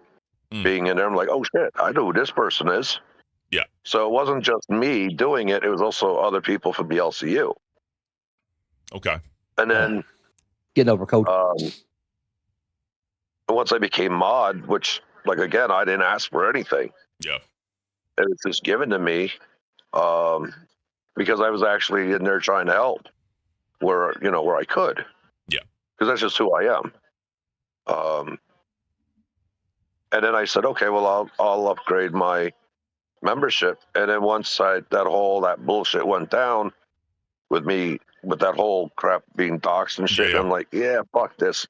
being in there. I'm like, oh shit, I know who this person is. Yeah. So it wasn't just me doing it; it was also other people from the LCU. Okay. And then getting over code. Once I became mod, which, like, again, I didn't ask for anything. Yeah. It was just given to me because I was actually in there trying to help where I could. Yeah. Because that's just who I am. And then I said, okay, well, I'll upgrade my membership. And then once that bullshit went down with me, with that whole crap being doxxed and shit, I'm like, yeah, fuck this.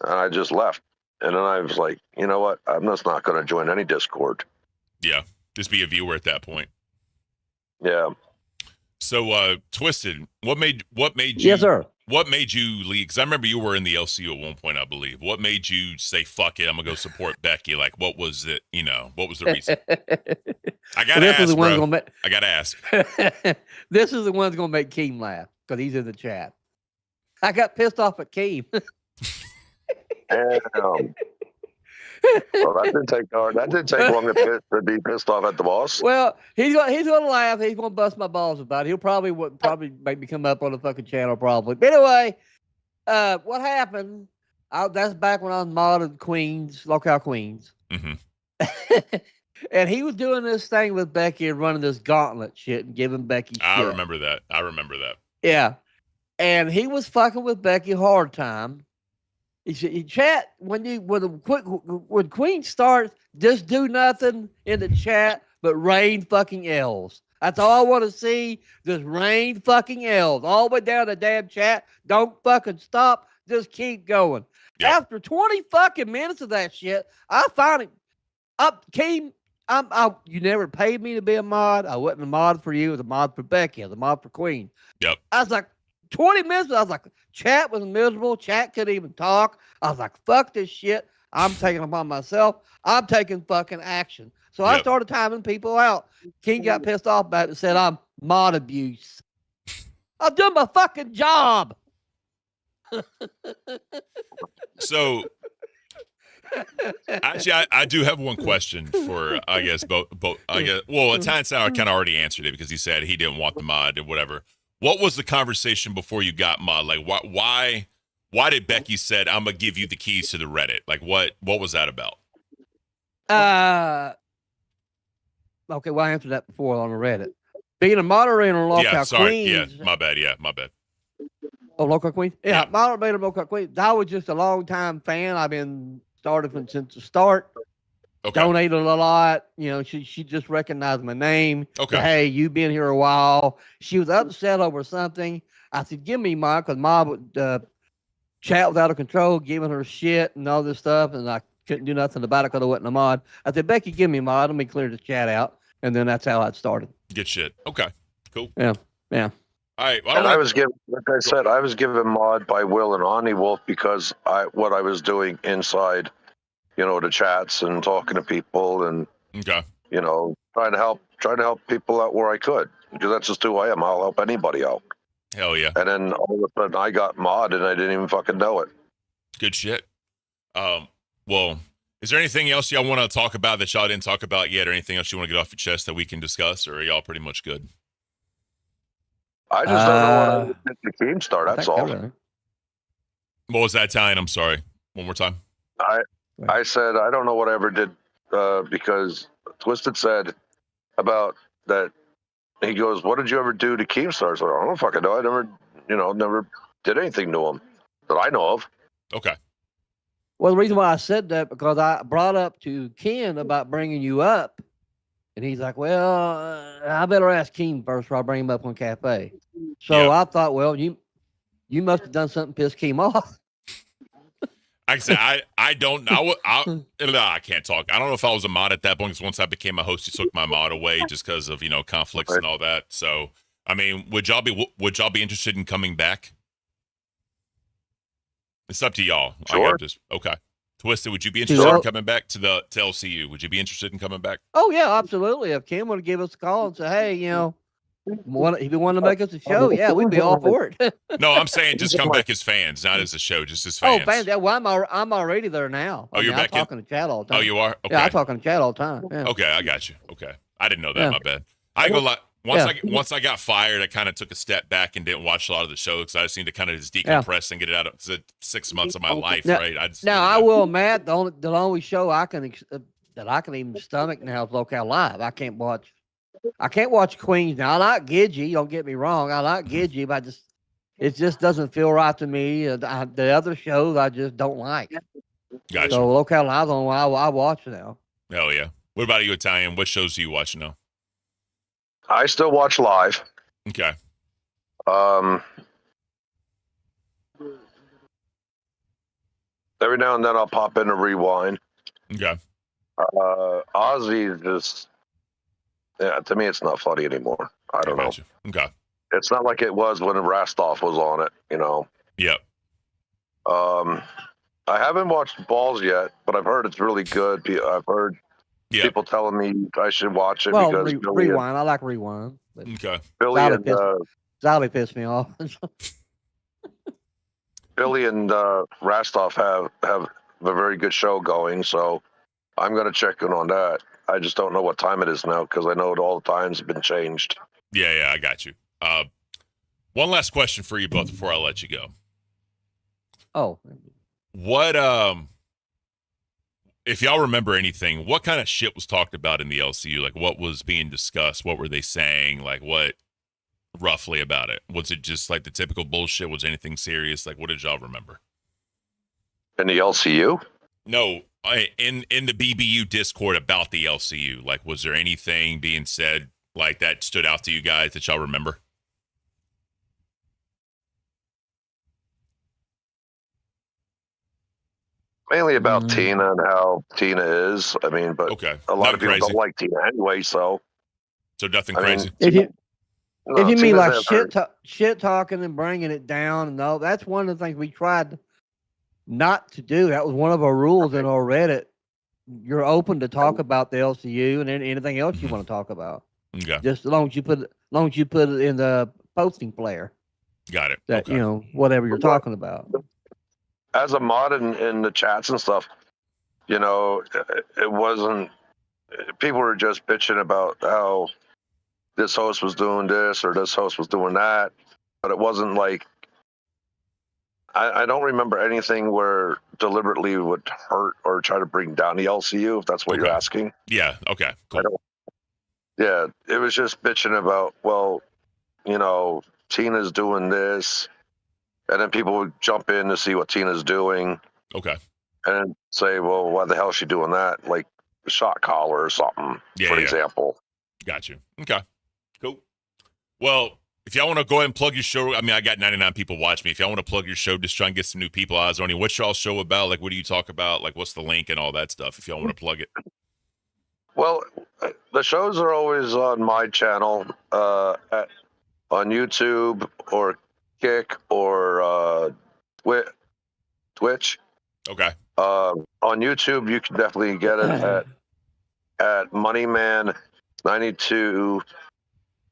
And I just left. And then I was like, you know what? I'm just not going to join any Discord. Yeah. Just be a viewer at that point. Yeah. So, Twisted, what made you? Yes, sir. What made you leave? Because I remember you were in the LCU at one point, I believe. What made you say, fuck it, I'm going to go support Becky? Like, what was it? You know, what was the reason? I got to ask, bro. I got to ask. This is the one that's going to make Keem laugh because he's in the chat. I got pissed off at Keem. Well, that didn't take long. That didn't take long to be pissed off at the boss. Well, he's gonna laugh. He's gonna bust my balls about it. He'll probably make me come up on the fucking channel probably. But anyway, what happened? That's back when I was modded Queens, LOLCow Queens. And he was doing this thing with Becky and running this gauntlet shit and giving Becky shit. I remember that. Yeah. And he was fucking with Becky hard time. He chat when Queen starts, just do nothing in the chat but rain fucking L's. That's all I want to see. Just rain fucking L's all the way down the damn chat. Don't fucking stop. Just keep going. Yep. After 20 fucking minutes of that shit, I finally came. You never paid me to be a mod. I wasn't a mod for you. It was a mod for Becky. I was a mod for Queen. Yep. I was like, 20 minutes, I was like, chat was miserable. Chat couldn't even talk. I was like, fuck this shit. I'm taking it upon myself. I'm taking fucking action. So I started timing people out. King got pissed off about it and said, I'm mod abuse. I'm doing my fucking job. So, actually, I do have one question for, I guess, both. I guess, well, Italian Sour kind of already answered it because he said he didn't want the mod or whatever. What was the conversation before you got mod? Like, why did Becky said, I'm going to give you the keys to the Reddit? Like, what was that about? Okay, well, I answered that before on the Reddit. Being a moderator on LOLCow Queens. Yeah, my bad. Oh, LOLCow Queen? Yeah, Yeah. Moderator, LOLCow Queen. I was just a long time fan. I've been started since the start. Okay. Donated a lot. You know, she just recognized my name. Okay. Said, hey, you've been here a while. She was upset over something. I said, give me Mod, because Mod would chat was out of control, giving her shit and all this stuff, and I couldn't do nothing about it because I wasn't a mod. I said, Becky, give me Mod. Let me clear the chat out. And then that's how it started. Good shit. Okay. Cool. Yeah. Yeah. All right. Well, And I was given, like I said, I was given Mod by Will and Omni Wolf because what I was doing inside, you know, the chats and talking to people and, okay. you know, trying to help people out where I could, because that's just who I am. I'll help anybody out. Hell yeah. And then all of a sudden I got Mod and I didn't even fucking know it. Good shit. Well, is there anything else y'all want to talk about that y'all didn't talk about yet, or anything else you want to get off your chest that we can discuss, or are y'all pretty much good? I just don't know what I did to Keemstar, that's all. What was that, Italian? I'm sorry. One more time. I said I don't know what I ever did because Twisted said about that. He goes, "What did you ever do to Keemstar?" So I don't fucking know. I never did anything to him that I know of. Okay. Well, the reason why I said that, because I brought up to Ken about bringing you up, and he's like, well, I better ask Ken first before I bring him up on Cafe. So I thought, well, you must have done something pissed Ken off. Like I said, I don't know. I can't talk. I don't know if I was a mod at that point, because once I became a host, he took my mod away just because of, conflicts and all that. So, I mean, would y'all be interested in coming back? It's up to y'all. Sure. Okay. Twisted, would you be interested in coming back to LCU? Would you be interested in coming back? Oh yeah, absolutely. If Kim would give us a call and say, hey, if you want to make us a show, yeah, we'd be all for it. No, I'm saying just come back as fans, not as a show, just as fans. Oh, fans. Yeah, well, I'm already there now. Oh, you're back. I'm talking to chat all the time. Oh, you are? Okay. Yeah, I talk in the chat all the time. Yeah. Okay, I got you. Okay. I didn't know that. My bad. I go like once I got fired, I kind of took a step back and didn't watch a lot of the show because I just need to kind of just decompress and get it out of 6 months of my life, right? I will, Matt. The only show I can that I can even stomach now is LOLCow Live. I can't watch Queens now. I like Gidgey. Don't get me wrong. I like Gidgey, but it just doesn't feel right to me. The other shows I just don't like. Gotcha. So LOLCow Live on I watch now. Hell yeah. What about you, Italian? What shows do you watch now? I still watch live. Okay. Every now and then I'll pop in a rewind. Okay. Ozzy just, to me, it's not funny anymore. I don't know. Okay. It's not like it was when Rastov was on it, Yep. I haven't watched Balls yet, but I've heard it's really good. I've heard people telling me I should watch it because rewind. I like rewind. Okay. Billy and Zally pissed me off. Billy and Rastov have a very good show going, so I'm going to check in on that. I just don't know what time it is now because I know all the times have been changed. Yeah, I got you. One last question for you both before I let you go. Oh. What if y'all remember anything, what kind of shit was talked about in the LCU? Like, what was being discussed? What were they saying? Like, what roughly about it? Was it just like the typical bullshit? Was anything serious? Like, what did y'all remember? In the LCU? No, in the BBU Discord about the LCU. Like, was there anything being said like that stood out to you guys that y'all remember? Mainly about Tina and how Tina is. I mean, but a lot of people don't like Tina anyway, so nothing crazy. If you mean like shit talking and bringing it down, no, that's one of the things we tried not to do. That was one of our rules in our Reddit. You're open to talk about the LCU and anything else you want to talk about. Okay. Just as long as you put it in the posting player. Got it. That whatever you're talking about. As a mod in the chats and stuff, it wasn't. People were just bitching about how this host was doing this or this host was doing that, but it wasn't like. I don't remember anything where deliberately would hurt or try to bring down the LCU, if that's what you're asking. Yeah. Okay. Cool. Yeah, it was just bitching about, Tina's doing this, and then people would jump in to see what Tina's doing. Okay. And say, well, why the hell is she doing that? Like a shot collar or something, for example. Got you. Okay. Cool. Well, if y'all want to go ahead and plug your show, I mean, I got 99 people watch me. If y'all want to plug your show, just try and get some new people eyes on you. What's y'all show about? Like, what do you talk about? Like, what's the link and all that stuff? If y'all want to plug it. Well, the shows are always on my channel, on YouTube or Kick or Twitch. Okay. On YouTube, you can definitely get it at Moneyman92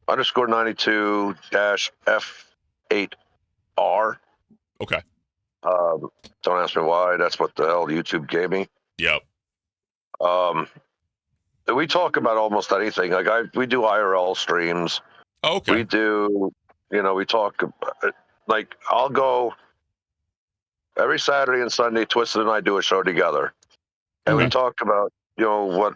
_92-F8R. Okay. Don't ask me why. That's what the hell YouTube gave me. Yep. We talk about almost anything. Like we do IRL streams. Oh, okay. We do, we talk about, like I'll go every Saturday and Sunday. Twisted and I do a show together, and we talk about what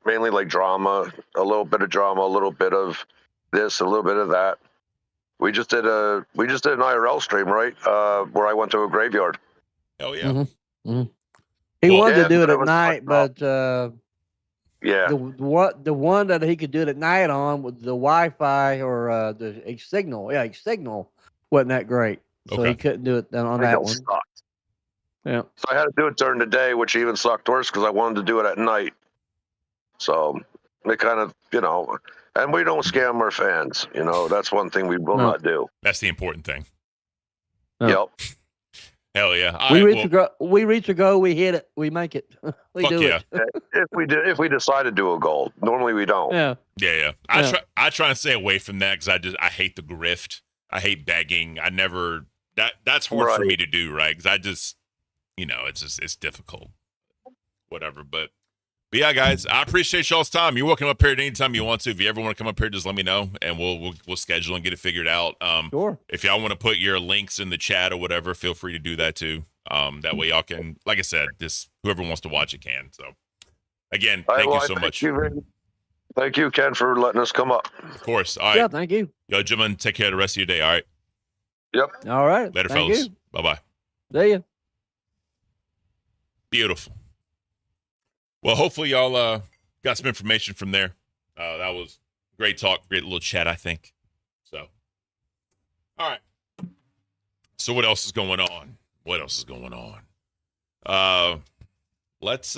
mainly like drama, a little bit of drama, a little bit of this, a little bit of that. We just did an IRL stream, right? Where I went to a graveyard. Oh yeah. Mm-hmm. Mm-hmm. He wanted to do it at night, but the one that he could do it at night on with the Wi-Fi or the signal, signal wasn't that great, so he couldn't do it on that one. Sucked. Yeah, so I had to do it during the day, which even sucked worse because I wanted to do it at night. So it kind of, and we don't scam our fans. That's one thing we will not do. That's the important thing. Yep. Hell yeah. We reach a goal, we hit it, we make it. we do it. If we decide to do a goal, normally we don't. Yeah. I try and stay away from that because I hate the grift. I hate begging. That's hard for me to do, right? Because I just, it's difficult. Whatever. But yeah, guys, I appreciate y'all's time. You're welcome up here at any time you want to. If you ever want to come up here, just let me know, and we'll schedule and get it figured out. Sure. If y'all want to put your links in the chat or whatever, feel free to do that too. That way y'all can, like I said, just whoever wants to watch it can. So, again, thank you so much. Thank you, Ken, for letting us come up. Of course. All right. Yeah, thank you. Yo, gentlemen, take care of the rest of your day. All right. Yep. All right. Later, fellas. Bye-bye. See ya. Beautiful. Well, hopefully y'all got some information from there. That was great talk, great little chat, I think. So, all right. So what else is going on? Let's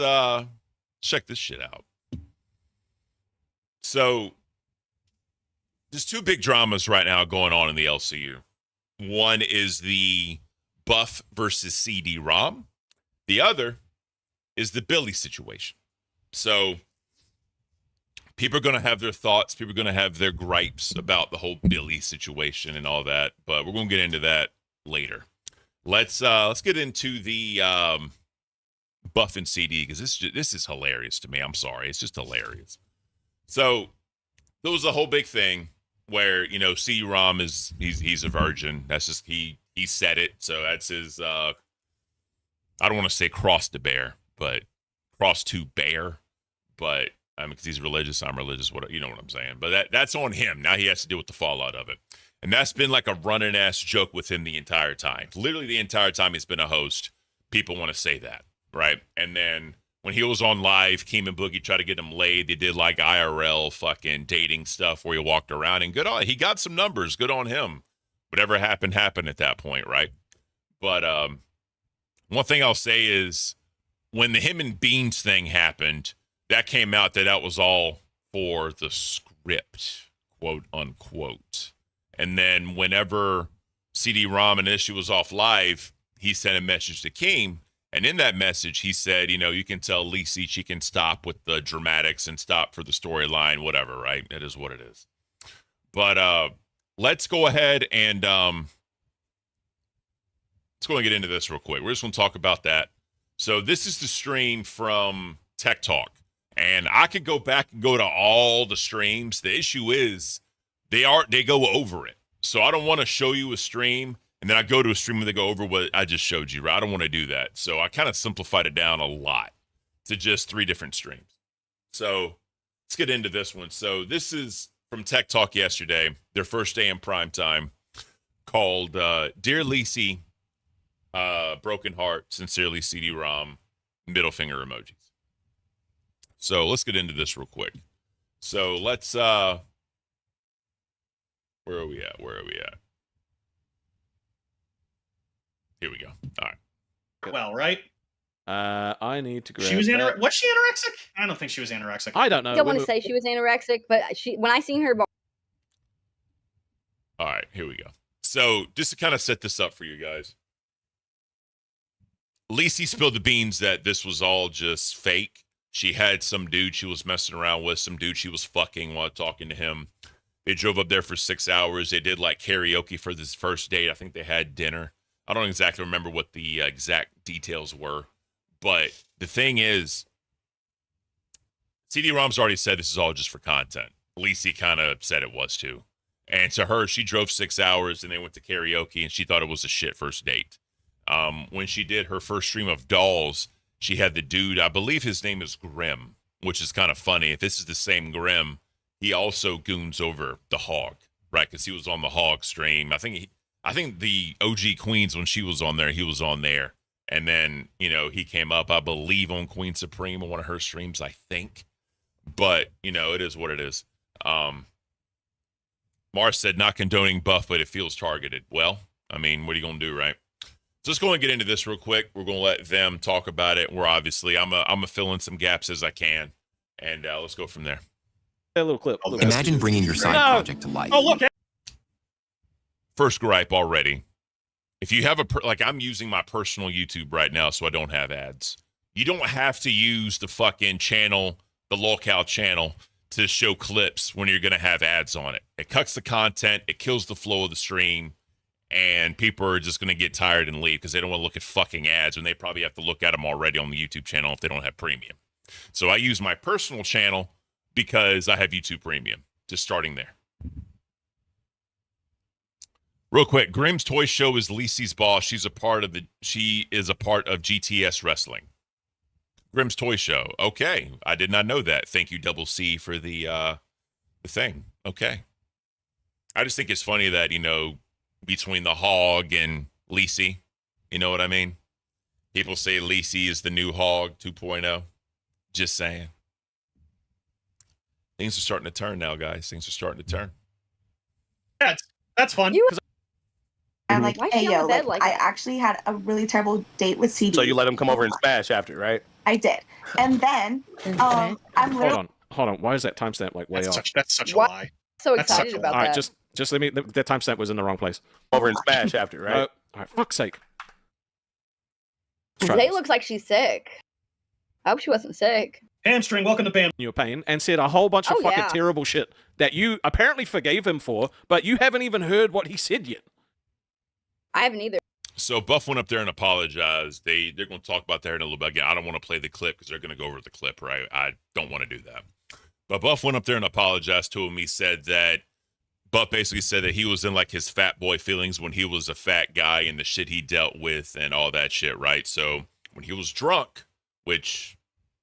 check this shit out. So there's two big dramas right now going on in the LCU. One is the Buff versus CD ROM. The other is the Billy situation. So people are going to have their thoughts. People are going to have their gripes about the whole Billy situation and all that. But we're going to get into that later. Let's get into the Buff and CD because this is hilarious to me. I'm sorry. It's just hilarious. So there was a whole big thing where, CD ROM he's a virgin. That's just, he said it. So that's his, I don't want to say cross to bear, but cross to bear. But because he's religious, I'm religious. You know what I'm saying? But that's on him. Now he has to deal with the fallout of it. And that's been like a running ass joke with him the entire time. Literally the entire time he's been a host, people want to say that, right? And then when he was on live, Keem and Boogie tried to get him laid. They did like IRL fucking dating stuff where he walked around and he got some numbers. Good on him. Whatever happened at that point, right? But one thing I'll say is when the him and Beans thing happened, that came out that was all for the script, quote unquote. And then whenever CD ROM and issue was off live, he sent a message to Keem. And in that message, he said, you can tell Lacey she can stop with the dramatics and stop for the storyline, whatever, right? It is what it is. But let's go ahead and let's go and get into this real quick. We're just going to talk about that. So this is the stream from Tech Talk. And I could go back and go to all the streams. The issue is they go over it. So I don't want to show you a stream and then I go to a stream and they go over what I just showed you, right? I don't want to do that. So I kind of simplified it down a lot to just 3 different streams. So let's get into this one. So this is from Tech Talk yesterday, their first day in prime time. called Dear Lacey, Broken Heart, Sincerely CD ROM, middle finger emojis. So let's get into this real quick. So let's where are we at? Here we go. All right. Well, right? I need to grab She was that. was she anorexic? I don't think she was anorexic. I don't know. I don't want to say she was anorexic, but when I seen her. All right, here we go. So just to kind of set this up for you guys, Lacey spilled the beans that this was all just fake. She had some dude she was messing around with, some dude she was fucking while talking to him. They drove up there for 6 hours. They did like karaoke for this first date. I think they had dinner. I don't exactly remember what the exact details were. But the thing is, CD ROM's already said this is all just for content. Lacey kind of said it was too. And to her, she drove 6 hours and they went to karaoke and she thought it was a shit first date. When she did her first stream of Dolls, she had the dude, I believe his name is Grim, which is kind of funny. If this is the same Grim, he also goons over the Hog, right? Because he was on the Hog stream. I think the OG Queens, when she was on there, he was on there. And then, you know, he came up, I believe, on Queen Supreme on one of her streams, I think. But, you know, it is what it is. Mars said, not condoning buff, but it feels targeted. Well, I mean, what are you going to do, right? So let's go and get into this real quick. We're going to let them talk about it. We're obviously, I'm going to fill in some gaps as I can. And let's go from there. A little clip. Imagine bringing your side project to life. Oh, look. First gripe already. If you have like I'm using my personal YouTube right now so I don't have ads. You don't have to use the fucking channel, the LOLCow channel, to show clips when you're going to have ads on it. It cuts the content. It kills the flow of the stream. And people are just going to get tired and leave because they don't want to look at fucking ads when they probably have to look at them already on the YouTube channel if they don't have premium. So I use my personal channel because I have YouTube Premium. Just starting there. Real quick, Grimm's Toy Show is Lacey's boss. She is a part of GTS Wrestling. Grimm's Toy Show. Okay, I did not know that. Thank you, Double C, for the thing. Okay, I just think it's funny that, you know, between the Hog and Lacey, you know what I mean? People say Lacey is the new Hog 2.0. Just saying. Things are starting to turn now, guys. Things are starting to turn. That's fun. I'm like, hey, yo, like, I actually had a really terrible date with CD. So you let him come over and smash after, right? I did. And then, I'm literally... Hold on. Why is that timestamp like way off? That's such a lie. So excited about that. All right, just let me, the timestamp was in the wrong place. Over and smash after, right? All right, fuck's sake. Zay looks like she's sick. I hope she wasn't sick. Hamstring, welcome to Bam. Your pain and said a whole bunch of fucking terrible shit that you apparently forgave him for, but you haven't even heard what he said yet. I haven't either. So Buff went up there and apologized. They're going to talk about that in a little bit. Again, I don't want to play the clip because they're going to go over the clip, right? I don't want to do that. But Buff went up there and apologized to him. He said that Buff basically said that he was in like his fat boy feelings when he was a fat guy and the shit he dealt with and all that shit, right? So when he was drunk, which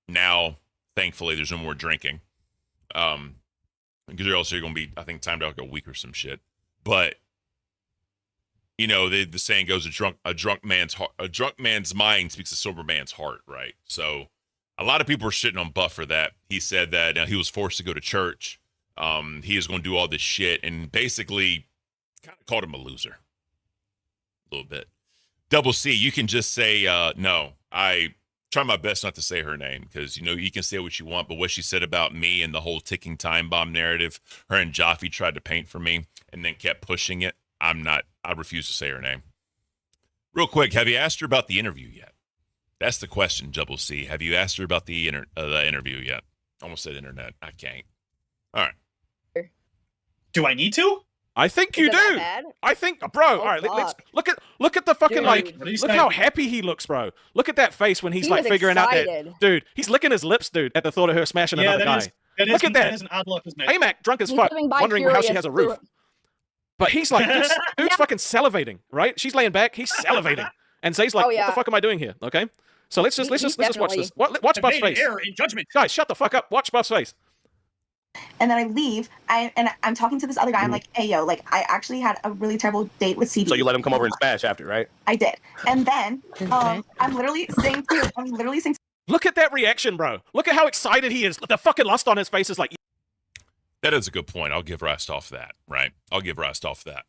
now, thankfully, there's no more drinking. Because they're also going to be, I think, timed out like a week or some shit. But you know, the saying goes, a drunk man's mind speaks a sober man's heart, right? So a lot of people are shitting on Buff for that. He said that he was forced to go to church. He is going to do all this shit and basically kind of called him a loser. A little bit. Double C, you can just say, no. I try my best not to say her name because, you know, you can say what you want, but what she said about me and the whole ticking time bomb narrative, her and Jaffe tried to paint for me and then kept pushing it. I refuse to say her name. Real quick, have you asked her about the interview yet? That's the question, Double C. Have you asked her about the interview yet? Almost said internet. I can't. All right. Do I need to? I think you do. I think, bro. All right, let's look at the fucking look how happy he looks, bro. Look at that face when he's like figuring out that dude. He's licking his lips, dude, at the thought of her smashing another guy. Look at that. That is an odd look, isn't it? AMAC drunk as fuck, wondering how she has a roof. But he's like, dude's fucking salivating, right? She's laying back, he's salivating, and Zay's like, "What the fuck am I doing here?" Okay, so let's just watch this. Watch Buff's face. Error in judgment. Guys, shut the fuck up. Watch Buff's face. And then I leave, and I'm talking to this other guy. I'm like, hey, yo, like, I actually had a really terrible date with CD. So you let him come over and smash after, right? I did. And then I'm literally saying to Look at that reaction, bro. Look at how excited he is. The fucking lust on his face is like... That is a good point. I'll give Rast off that, right? I'll give Rast off that.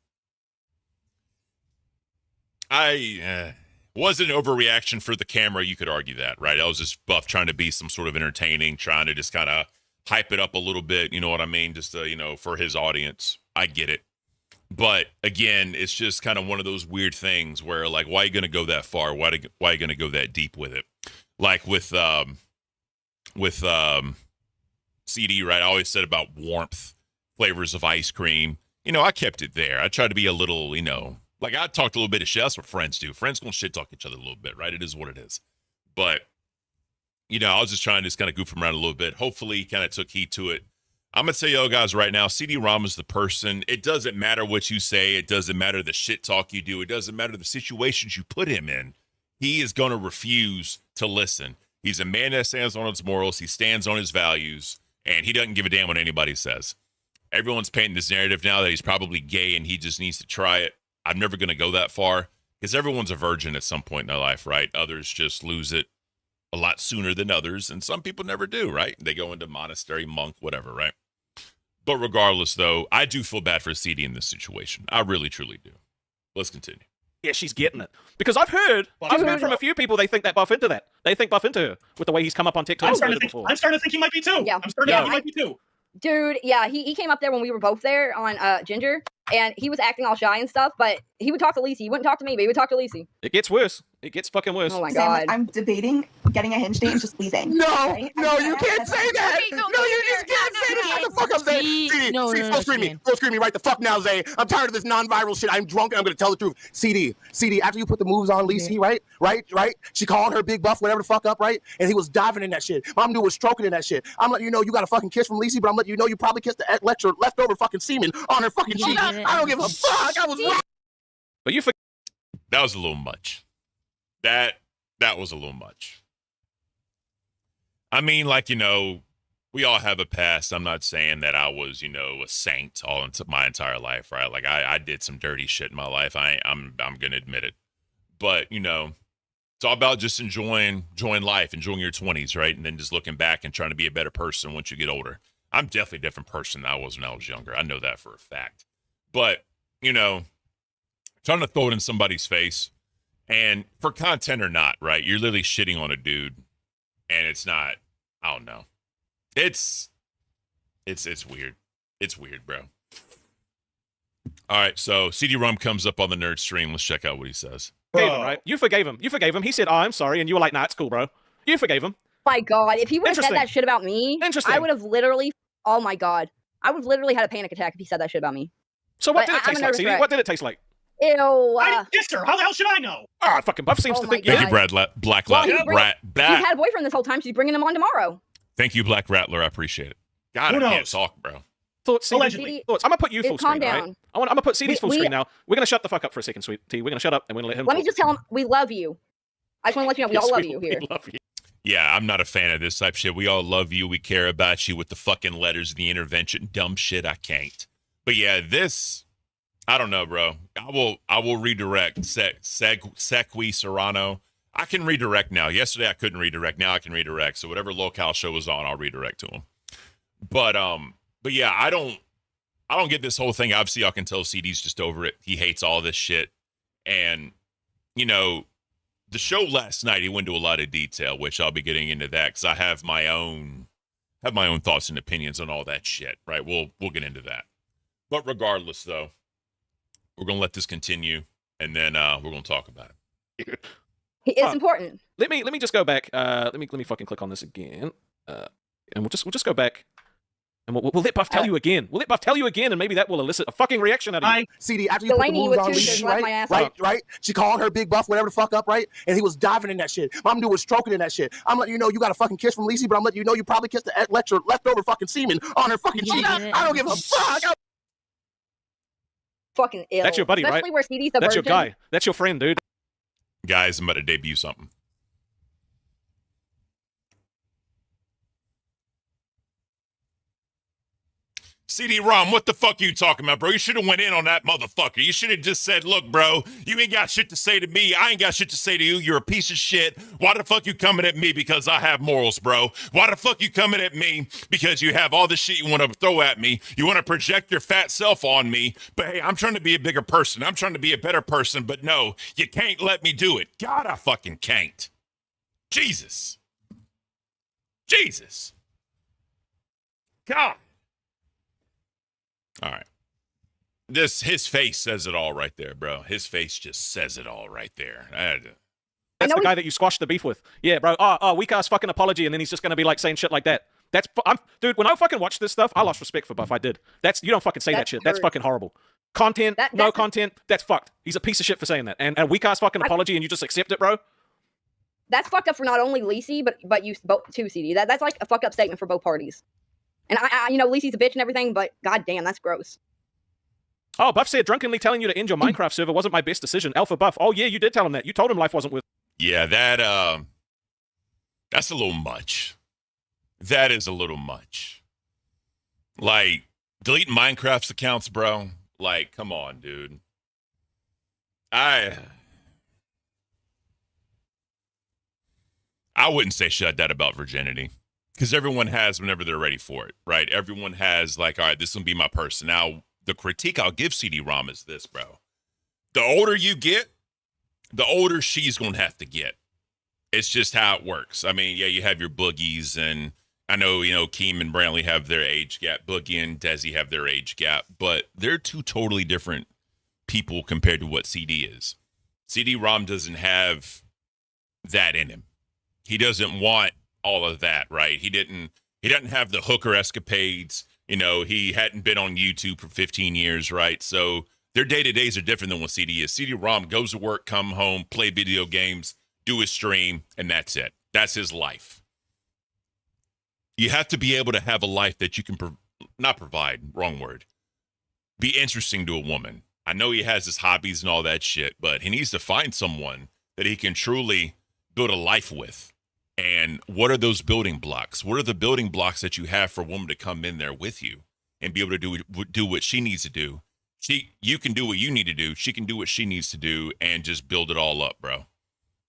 Was it an overreaction for the camera? You could argue that, right? I was just Buff trying to be some sort of entertaining, trying to just kind of hype it up a little bit. You know what I mean? Just, for his audience. I get it. But again, it's just kind of one of those weird things where, like, why are you going to go that far? Why are you going to go that deep with it? Like with CD, right? I always said about warmth, flavors of ice cream. I kept it there. I tried to be a little, like I talked a little bit of shit. That's what friends do. Friends gonna shit talk each other a little bit, right? It is what it is. But, I was just trying to just kind of goof him around a little bit. Hopefully he kind of took heed to it. I'm going to tell y'all guys right now, CD ROM is the person. It doesn't matter what you say. It doesn't matter the shit talk you do. It doesn't matter the situations you put him in. He is going to refuse to listen. He's a man that stands on his morals. He stands on his values, and he doesn't give a damn what anybody says. Everyone's painting this narrative now that he's probably gay and he just needs to try it. I'm never going to go that far because everyone's a virgin at some point in their life, right? Others just lose it a lot sooner than others, and some people never do, right? They go into monastery, monk, whatever, right? But regardless, though, I do feel bad for CD in this situation. I really, truly do. Let's continue. Yeah, she's getting it. Because I've heard from a few people they think that Buff into that. They think Buff into her with the way he's come up on TikTok. I'm starting to think he might be too. Yeah. I'm starting to think he might be too. Dude, yeah, he came up there when we were both there on Ginger, and he was acting all shy and stuff, but he would talk to Lacey. He wouldn't talk to me, but he would talk to Lacey. It gets worse. It gets fucking worse. Oh my god. I'm debating getting a hinge date and just leaving. No, right? no, you can't say that. No, you just can't say that. What the fuck I'm saying? CD, go scream me. Go scream me right the fuck now, Zay. I'm tired of this non-viral shit. I'm drunk and I'm going to tell the truth. CD, after you put the moves on Lacey, right? She called her big buff, whatever the fuck up, right? And he was diving in that shit. Mom dude was stroking in that shit. I'm letting you know you got a fucking kiss from Lacey, but I'm letting you know you probably kissed the leftover fucking semen on her fucking cheek. I don't give a fuck. I was wrong. But you that was a little much. That was a little much. I mean, like, we all have a past. I'm not saying that I was, a saint all into my entire life, right? Like I did some dirty shit in my life. I'm gonna admit it. But, it's all about just enjoying life, enjoying your 20s, right? And then just looking back and trying to be a better person once you get older. I'm definitely a different person than I was when I was younger. I know that for a fact. But, trying to throw it in somebody's face, and for content or not, right? You're literally shitting on a dude, and it's not, I don't know. It's weird. It's weird, bro. All right, so CD ROM comes up on the nerd stream. Let's check out what he says. Right? You forgave him. He said, "Oh, I'm sorry," and you were like, "Nah, it's cool, bro." You forgave him. My god, if he would have said that shit about me, I would have literally, oh my god, I would have literally had a panic attack if he said that shit about me. So what did it taste like, CD? What did it taste like? Ew. I didn't kiss her. How the hell should I know? Ah, fucking Buff seems to think Thank you, Black Rattler. He's had a boyfriend this whole time. She's bringing him on tomorrow. Thank you, Black Rattler. I appreciate it. God, I can't talk, bro. Thoughts, allegedly. Thoughts. I'm gonna put you full screen, down. right? I'm gonna put CD's full screen now. We're gonna shut the fuck up for a second, sweet T. We're gonna shut up and we're gonna let him. Let me just tell him we love you. I just want to let you know we all love you here. We love you. Yeah, I'm not a fan of this type of shit. We all love you. We care about you with the fucking letters, the intervention, dumb shit. I can't. But yeah, this, I don't know, bro. I will redirect Sequi Serrano. I can redirect now. Yesterday I couldn't redirect. Now I can redirect. So whatever LOLCow show was on, I'll redirect to him. But yeah, I don't get this whole thing. Obviously, y'all can tell CD's just over it. He hates all this shit. And, the show last night, he went into a lot of detail, which I'll be getting into that because I have my own thoughts and opinions on all that shit, right? We'll get into that. But regardless, though, we're gonna let this continue, and then we're gonna talk about it. It's important. Let me just go back. Let me fucking click on this again, and we'll just go back. And we'll let Buff tell you again. We'll let Buff tell you again, and maybe that will elicit a fucking reaction out of you. CD, after you put the moves on Lacey, right? She called her big buff, whatever the fuck up, right? And he was diving in that shit. Mom dude was stroking in that shit. I'm letting you know you got a fucking kiss from Lacey, but I'm letting you know you probably kissed the leftover fucking semen on her fucking cheek. I don't give a fuck. Fucking ill. That's your buddy, Especially right? Where CD's the That's virgin. your guy. That's your friend, dude. Guys, I'm about to debut something. CD ROM, what the fuck are you talking about, bro? You should have went in on that motherfucker. You should have just said, look, bro, you ain't got shit to say to me. I ain't got shit to say to you. You're a piece of shit. Why the fuck you coming at me? Because I have morals, bro. Why the fuck you coming at me? Because you have all the shit you want to throw at me. You want to project your fat self on me. But hey, I'm trying to be a bigger person. I'm trying to be a better person. But no, you can't let me do it. God, I fucking can't. Jesus. Jesus. God. All right. His face says it all right there, bro. His face just says it all right there. That's the guy that you squashed the beef with. Yeah, bro. Weak ass fucking apology, and then he's just gonna be like saying shit like that. Dude. When I fucking watched this stuff, I lost respect for Buff. I did. You don't fucking say that shit. That's fucking horrible. Content, no content. That's fucked. He's a piece of shit for saying that. And a weak ass fucking apology, and you just accept it, bro. That's fucked up for not only Lacey, but you both too, CD. That's like a fucked up statement for both parties. And I Lacey's a bitch and everything, but goddamn, that's gross. Oh, Buff said drunkenly telling you to end your Minecraft server wasn't my best decision. Alpha Buff. Oh yeah, you did tell him that. You told him life wasn't worth. Yeah, that's a little much. That is a little much. Like, delete Minecraft's accounts, bro. Like, come on, dude. I wouldn't say shut that about virginity. Because everyone has whenever they're ready for it, right? Everyone has like, all right, this will be my person. Now, the critique I'll give CD ROM is this, bro. The older you get, the older she's going to have to get. It's just how it works. I mean, yeah, you have your boogies, and I know, Keem and Brantley have their age gap. Boogie and Desi have their age gap, but they're two totally different people compared to what CD is. CD ROM doesn't have that in him. He doesn't want all of that, right? He doesn't have the hooker escapades. He hadn't been on YouTube for 15 years, right? So their day-to-days are different than what CD is. CD ROM goes to work, come home, play video games, do his stream, and that's it. That's his life. You have to be able to have a life that you can not provide, wrong word, be interesting to a woman. I know he has his hobbies and all that shit, but he needs to find someone that he can truly build a life with. And what are those building blocks? What are the building blocks that you have for a woman to come in there with you and be able to do what she needs to do? You can do what you need to do. She can do what she needs to do and just build it all up, bro.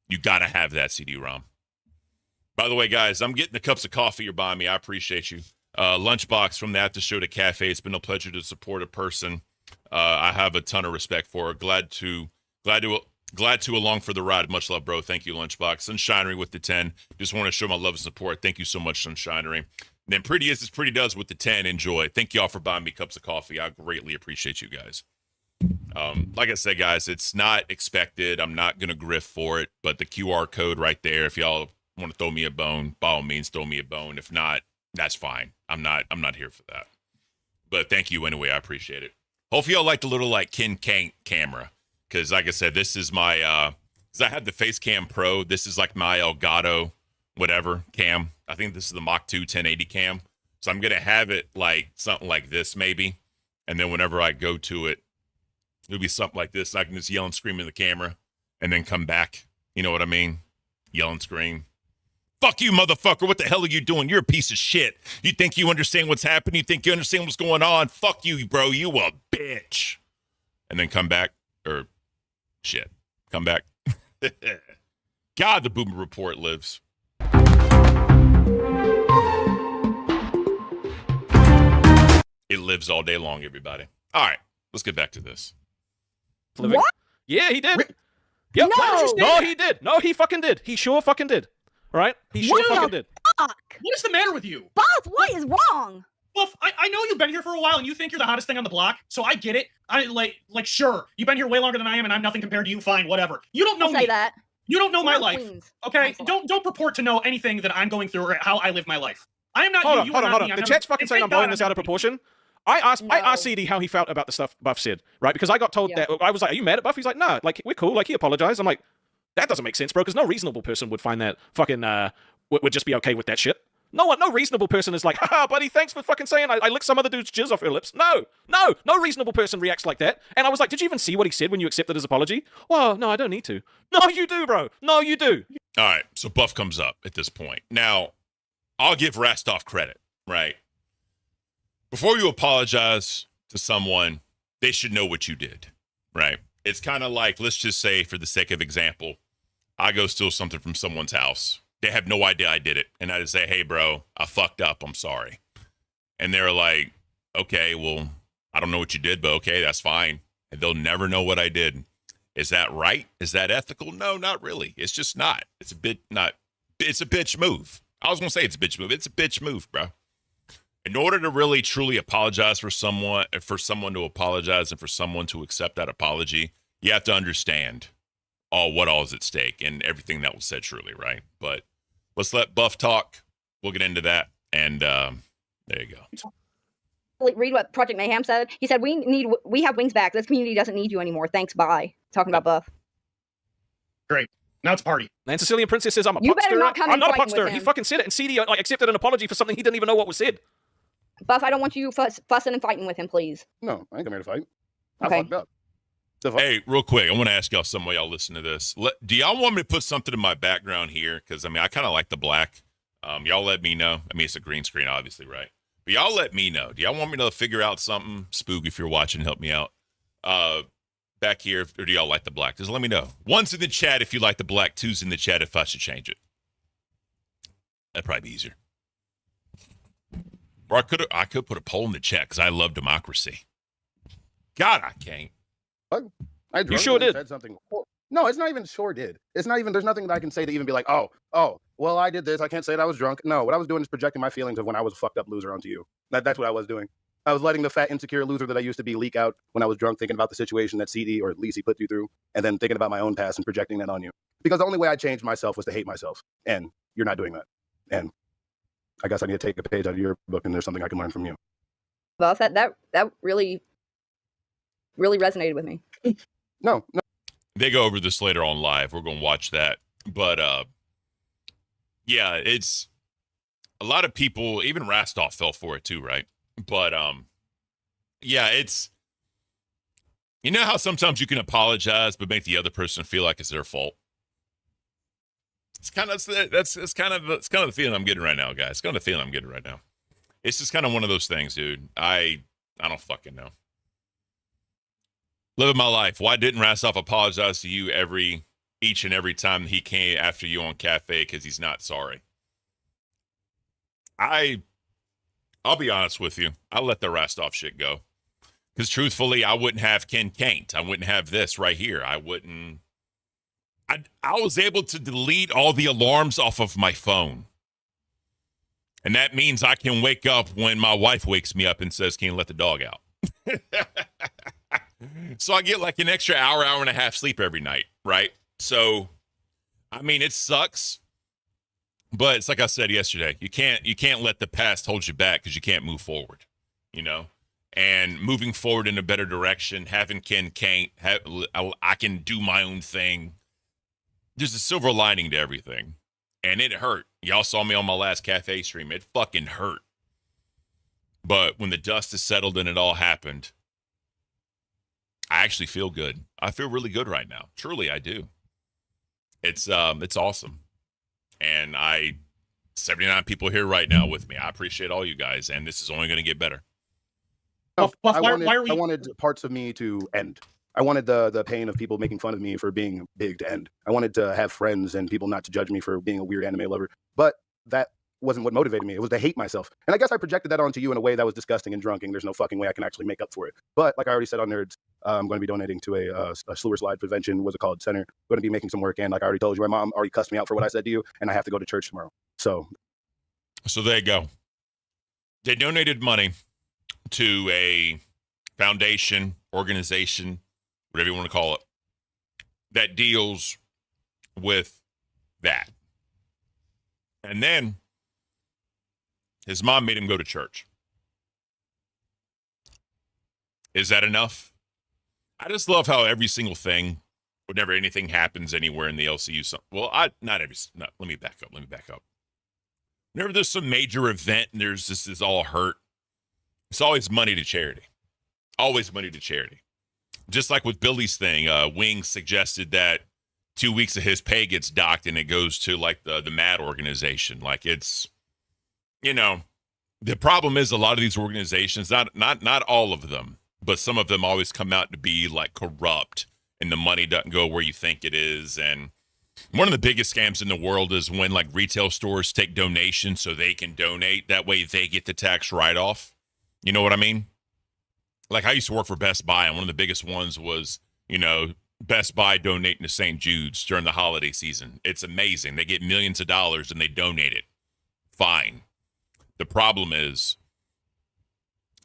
You got to have that, CD ROM. By the way, guys, I'm getting the cups of coffee you're buying me. I appreciate you. Lunchbox from the Aftershow to Cafe. It's been a pleasure to support a person I have a ton of respect for her. Glad to along for the ride. Much love, bro. Thank you, Lunchbox. Sunshinery with the 10. Just want to show my love and support. Thank you so much, Sunshinery. And then Pretty is as Pretty does with the 10. Enjoy. Thank y'all for buying me cups of coffee. I greatly appreciate you guys. Like I said, guys, it's not expected. I'm not going to grift for it, but the QR code right there, if y'all want to throw me a bone, by all means, throw me a bone. If not, that's fine. I'm not here for that. But thank you anyway. I appreciate it. Hopefully y'all like the little Caint camera. Because like I said, this is my, because I had the Face Cam Pro. This is like my Elgato, whatever, cam. I think this is the Mach 2 1080 cam. So I'm going to have it like something like this maybe. And then whenever I go to it, it'll be something like this. I can just yell and scream in the camera and then come back. You know what I mean? Yell and scream. Fuck you, motherfucker. What the hell are you doing? You're a piece of shit. You think you understand what's happening? You think you understand what's going on? Fuck you, bro. You a bitch. And then come back. Or shit. Come back. God, the Boomer Report lives. It lives all day long, everybody. All right. Let's get back to this. What? Yeah, he did. Yep. No, he did. No, he fucking did. He sure fucking did. All right? He sure fucking did. Fuck? What is the matter with you? Buff, what is wrong? Buff, I know you've been here for a while and you think you're the hottest thing on the block, so I get it. I like sure, you've been here way longer than I am and I'm nothing compared to you, fine, whatever. You don't know me. Say that. You don't know my life. Okay? Don't purport to know anything that I'm going through or how I live my life. I am not you. Hold on. The chat's fucking saying I'm blowing this out of proportion. I asked CD how he felt about the stuff Buff said, right? Because I got told that, I was like, are you mad at Buff? He's like, nah, like, we're cool. Like, he apologized. I'm like, that doesn't make sense, bro, because no reasonable person would find that fucking, would just be okay with that shit. No reasonable person is like, haha, buddy, thanks for fucking saying I licked some other dude's jizz off her lips. No reasonable person reacts like that. And I was like, did you even see what he said when you accepted his apology? Well, no, I don't need to. No, you do, bro. No, you do. All right, so Buff comes up at this point. Now, I'll give Rastov credit, right? before you apologize to someone, they should know what you did, right? It's kind of like, let's just say, for the sake of example, I go steal something from someone's house. They have no idea I did it. And I just say, hey, bro, I fucked up. I'm sorry. And they're like, okay, well, I don't know what you did, but okay, that's fine. And they'll never know what I did. Is that right? Is that ethical? No, not really. It's just not. It's a bitch move. I was going to say it's a bitch move. It's a bitch move, bro. In order to really truly apologize for someone to apologize and for someone to accept that apology, you have to understand what all is at stake and everything that was said truly, right? But let's let Buff talk. We'll get into that. And there you go. Read what Project Mayhem said. He said, we have wings back. This community doesn't need you anymore. Thanks, bye. Talking about Buff. Great. Now it's a party. And Sicilian Princess says, I'm a puckster. I'm not a puckster. He fucking said it. And CD accepted an apology for something he didn't even know what was said. Buff, I don't want you fussing and fighting with him, please. No, I ain't come here to fight. Okay. I fucked up. Hey, real quick, I want to ask y'all something while y'all listen to this. Do y'all want me to put something in my background here? Because, I mean, I kind of like the black. Y'all let me know. I mean, it's a green screen, obviously, right? But y'all let me know. Do y'all want me to figure out something? Spook, if you're watching, help me out. Back here, or do y'all like the black? Just let me know. One's in the chat if you like the black. Two's in the chat if I should change it. That'd probably be easier. Or I could put a poll in the chat because I love democracy. God, I can't. You sure did. Said something. No, it's not even sure did. It's not even, there's nothing that I can say to even be like, oh, well, I did this. I can't say that I was drunk. No, what I was doing is projecting my feelings of when I was a fucked up loser onto you. That's what I was doing. I was letting the fat, insecure loser that I used to be leak out when I was drunk, thinking about the situation that CD or Lisi put you through, and then thinking about my own past and projecting that on you. Because the only way I changed myself was to hate myself. And you're not doing that. And I guess I need to take a page out of your book, and there's something I can learn from you. Well, that really resonated with me. No. They go over this later on live. We're going to watch that. But, yeah, it's a lot of people, even Rastoff fell for it too, right? But, yeah, it's, you know how sometimes you can apologize but make the other person feel like it's their fault? It's kind of the feeling I'm getting right now, guys. It's kind of the feeling I'm getting right now. It's just kind of one of those things, dude. I don't fucking know. Living my life. Why didn't Rastoff apologize to you each and every time he came after you on Cafe? Because he's not sorry. I'll be honest with you. I let the Rastoff shit go. Because truthfully, I wouldn't have Caint. I wouldn't have this right here. I was able to delete all the alarms off of my phone. And that means I can wake up when my wife wakes me up and says, can you let the dog out? So I get like an extra hour and a half sleep every night, right? So, I mean, it sucks. But it's like I said yesterday, you can't let the past hold you back because you can't move forward, you know? And moving forward in a better direction, having Caint, I can do my own thing. There's a silver lining to everything. And it hurt. Y'all saw me on my last Cafe stream. It fucking hurt. But when the dust is settled and it all happened, I actually feel good. I feel really good right now. Truly, I do. It's awesome. And 79 people here right now with me. I appreciate all you guys. And this is only going to get better. I wanted parts of me to end. I wanted the pain of people making fun of me for being big to end. I wanted to have friends and people not to judge me for being a weird anime lover. But that wasn't what motivated me. It was to hate myself. And I guess I projected that onto you in a way that was disgusting and drunk, and there's no fucking way I can actually make up for it. But like I already said on Nerds, I'm going to be donating to a sewer slide prevention, center. I'm going to be making some work. And like I already told you, my mom already cussed me out for what I said to you, and I have to go to church tomorrow. So there you go. They donated money to a foundation, organization, whatever you want to call it, that deals with that. And then his mom made him go to church. Is that enough? I just love how every single thing, whenever anything happens anywhere in the LCU, let me back up. Whenever there's some major event and there's this is all hurt, it's always money to charity. Always money to charity. Just like with Billy's thing, Wings suggested that 2 weeks of his pay gets docked and it goes to like the MAD organization. Like it's, you know, The problem is a lot of these organizations, not all of them, but some of them always come out to be like corrupt, and the money doesn't go where you think it is. And one of the biggest scams in the world is when like retail stores take donations so they can donate. That way they get the tax write-off. You know what I mean? Like I used to work for Best Buy, and one of the biggest ones was, Best Buy donating to St. Jude's during the holiday season. It's amazing. They get millions of dollars and they donate it. Fine. The problem is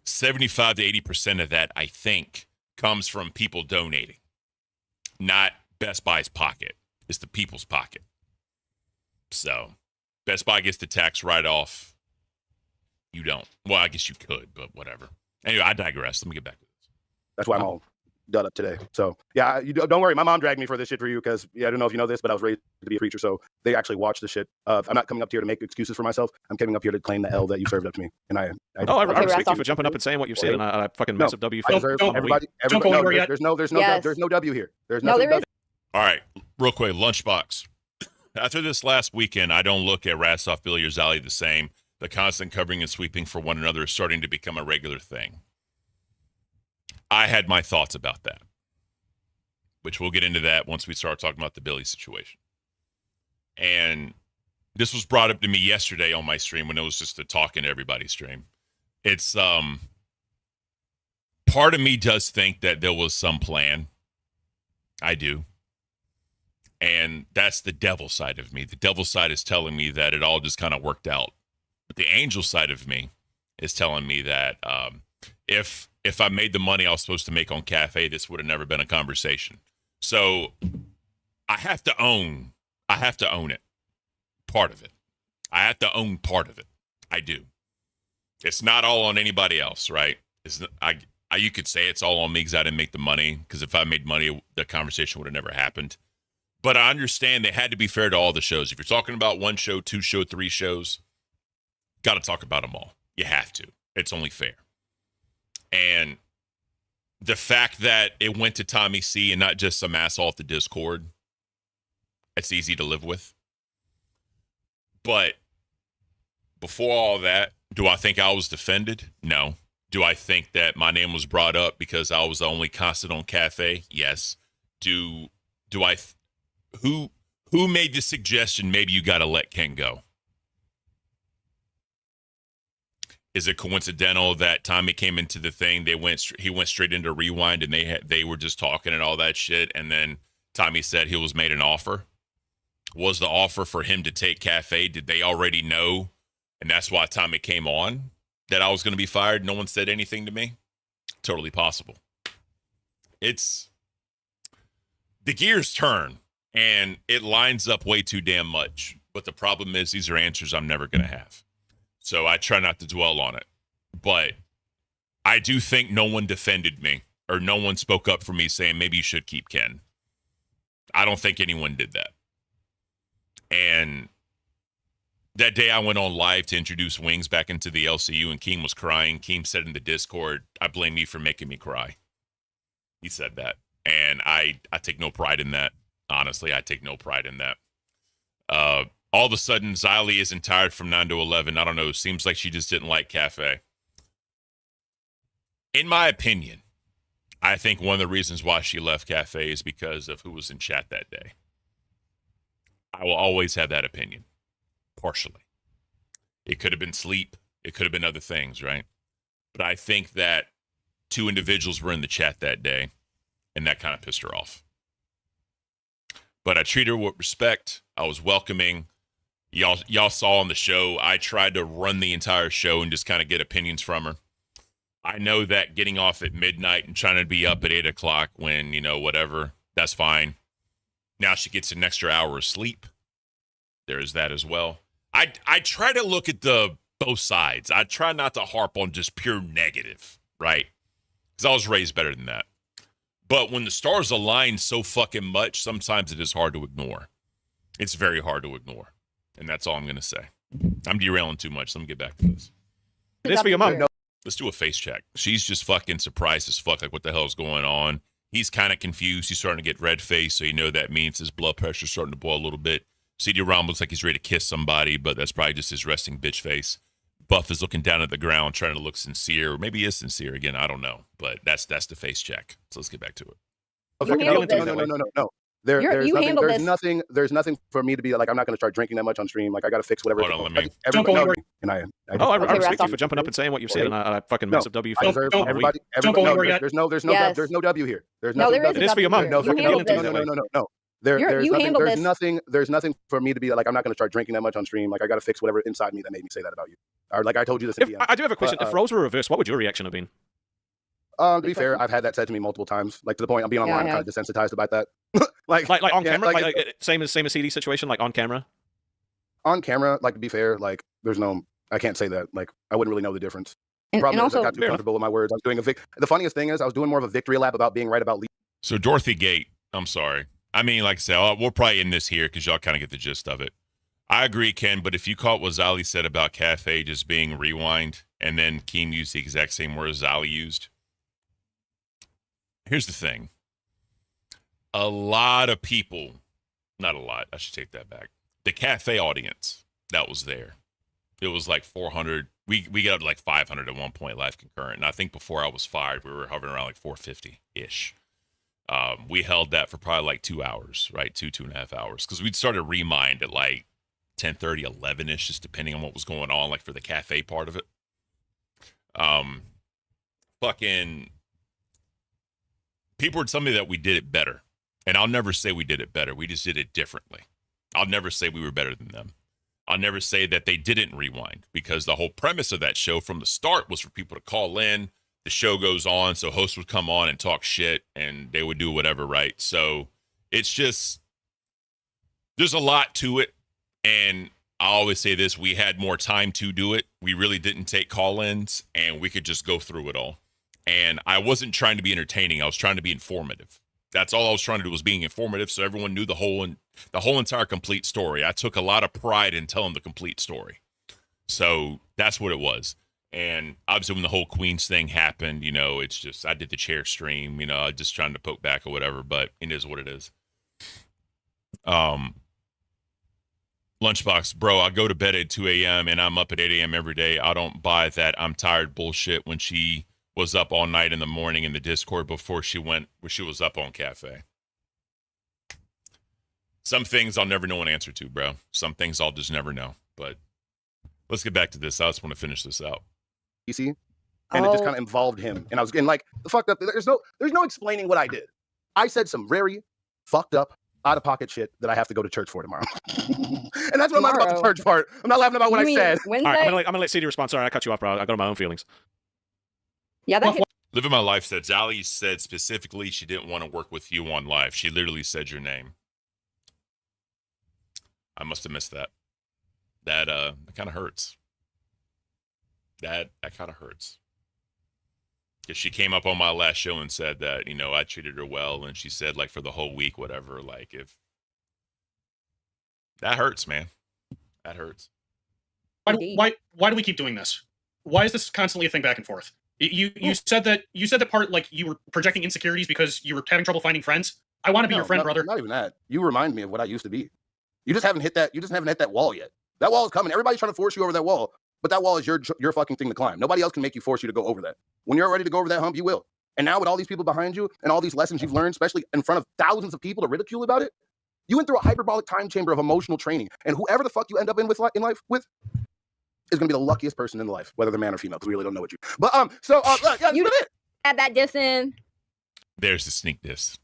75 to 80% of that, I think, comes from people donating, not Best Buy's pocket. It's the people's pocket. So Best Buy gets the tax write-off. You don't. Well, I guess you could, but whatever. Anyway, I digress. Let me get back to this. That's why I'm all done up today. So yeah, you don't worry. My mom dragged me for this shit for you because I don't know if you know this, but I was raised to be a preacher, so they actually watch the shit. I'm not coming up here to make excuses for myself. I'm coming up here to claim the L that you served up to me, and I respect you for jumping up and saying what you've said, and I fucking mess up W. Everybody, no, there's no W here. There's nothing. All right, real quick, Lunchbox. After this last weekend, I don't look at Rassoff, Billy, or Zali the same. The constant covering and sweeping for one another is starting to become a regular thing. I had my thoughts about that, which we'll get into that once we start talking about the Billy situation. And this was brought up to me yesterday on my stream when it was just a talking to everybody stream. It's part of me does think that there was some plan. I do. And that's the devil side of me. The devil side is telling me that it all just kind of worked out. But the angel side of me is telling me that if I made the money I was supposed to make on Cafe, this would have never been a conversation. So I have to own it. Part of it. I have to own part of it. I do. It's not all on anybody else, right? You could say it's all on me because I didn't make the money, because if I made money, the conversation would have never happened. But I understand they had to be fair to all the shows. If you're talking about one show, two show, three shows, got to talk about them all. You have to. It's only fair. And the fact that it went to Tommy C and not just some asshole at the Discord, it's easy to live with. But before all that, do I think I was defended? No. Do I think that my name was brought up because I was the only constant on Cafe? Yes. Who made the suggestion maybe you got to let Ken go? Is it coincidental that Tommy came into the thing? He went straight into Rewind, and they were just talking and all that shit. And then Tommy said he was made an offer. Was the offer for him to take Cafe? Did they already know? And that's why Tommy came on, that I was going to be fired. No one said anything to me. Totally possible. The gears turn, and it lines up way too damn much. But the problem is, these are answers I'm never going to have. So I try not to dwell on it. But I do think no one defended me, or no one spoke up for me saying maybe you should keep Ken. I don't think anyone did that. And that day I went on live to introduce Wings back into the LCU, and Keem was crying. Keem said in the Discord, I blame you for making me cry. He said that. And I take no pride in that. Honestly, I take no pride in that. All of a sudden, Xylee isn't tired from 9 to 11. I don't know. Seems like she just didn't like Cafe. In my opinion, I think one of the reasons why she left Cafe is because of who was in chat that day. I will always have that opinion. Partially. It could have been sleep. It could have been other things, right? But I think that two individuals were in the chat that day, and that kind of pissed her off. But I treated her with respect. I was welcoming. Y'all saw on the show, I tried to run the entire show and just kind of get opinions from her. I know that getting off at midnight and trying to be up at 8 o'clock when, whatever, that's fine. Now she gets an extra hour of sleep. There is that as well. I try to look at both sides. I try not to harp on just pure negative, right? Because I was raised better than that. But when the stars align so fucking much, sometimes it is hard to ignore. It's very hard to ignore. And that's all I'm going to say. I'm derailing too much. Let me get back to this. This for your mom. Let's do a face check. She's just fucking surprised as fuck, like what the hell is going on. He's kind of confused. He's starting to get red face, so that means his blood pressure's starting to boil a little bit. CD ROM looks like he's ready to kiss somebody, but that's probably just his resting bitch face. Buff is looking down at the ground, trying to look sincere. Or maybe he is sincere again. I don't know, but that's the face check. So let's get back to it. No. There's nothing for me to be like. I'm not going to start drinking that much on stream. Like I got to fix whatever. Hold on, let me. I respect you for jumping up and saying what you've said, and I fucking massive W for you. Everybody. There's no W here. There's nothing. It is for your mom. No. There's nothing for me to be like. I'm not going to start drinking that much on stream. Like I got to fix whatever inside me that made me say that about you. Or like I told you this. I do have a question. If roles were reversed, what would your reaction have been? To be fair, I've had that said to me multiple times. Like to the point I'm being online, I'm kind of desensitized about that. like on camera, like same as CD situation, like on camera. On camera, like to be fair, like there's no, I can't say that. Like I wouldn't really know the difference. And also, I got too comfortable with my words. I was doing the funniest thing is I was doing more of a victory lap about being right about. So Dorothy Gate, I'm sorry. I mean, like I said, we'll probably end this here because y'all kind of get the gist of it. I agree, Ken, but if you caught what Zali said about Cafe just being rewind, and then Keem used the exact same words Zali used. Here's the thing. A lot of people, not a lot, I should take that back. The Cafe audience that was there, it was like 400. We got up to like 500 at one point live concurrent. And I think before I was fired, we were hovering around like 450-ish. We held that for probably like 2 hours, right? 2.5 hours. Because we'd started Remind at like 10:30, 11-ish, just depending on what was going on, like for the Cafe part of it. Fucking people were telling me that we did it better. And I'll never say we did it better. We just did it differently. I'll never say we were better than them. I'll never say that they didn't rewind, because the whole premise of that show from the start was for people to call in. The show goes on, so hosts would come on and talk shit, and they would do whatever, right? So it's just, there's a lot to it. And I always say this, we had more time to do it. We really didn't take call-ins, and we could just go through it all. And I wasn't trying to be entertaining. I was trying to be informative. That's all I was trying to do, was being informative, so everyone knew the whole entire complete story. I took a lot of pride in telling the complete story. So that's what it was. And obviously when the whole Queens thing happened, you know, it's just, I did the chair stream, you know, just trying to poke back or whatever, but it is what it is. Lunchbox, bro, I go to bed at 2 a.m. and I'm up at 8 a.m. every day. I don't buy that I'm tired bullshit when she was up all night in the morning in the Discord before she was up on Cafe. Some things I'll never know an answer to, bro. Some things I'll just never know. But let's get back to this. I just want to finish this out. You see? And it just kind of involved him. And I was getting like, the fucked up. There's no explaining what I did. I said some very fucked up, out-of-pocket shit that I have to go to church for tomorrow. And that's what I'm laughing about the church part. I'm not laughing about what I said. All right, I'm gonna let CD respond. Sorry, I cut you off, bro. I got my own feelings. Yeah, Living My Life said, Zali said specifically she didn't want to work with you on live. She literally said your name. I must have missed that. That kind of hurts. That kind of hurts. Because she came up on my last show and said that, you know, I treated her well, and she said, like, for the whole week, whatever, like, if... That hurts, man. That hurts. Why do we keep doing this? Why is this constantly a thing back and forth? You said that part, like, you were projecting insecurities because you were having trouble finding friends. I want to be your friend, brother. Not even that. You remind me of what I used to be. You just haven't hit that. You just haven't hit that wall yet. That wall is coming. Everybody's trying to force you over that wall, but that wall is your fucking thing to climb. Nobody else can make you force you to go over that. When you're ready to go over that hump, you will. And now with all these people behind you and all these lessons you've learned, especially in front of thousands of people to ridicule about it, you went through a hyperbolic time chamber of emotional training. And whoever the fuck you end up in life with is going to be the luckiest person in life, whether they're man or female, because we really don't know what you. But yeah, you add that diss in. There's the sneak diss.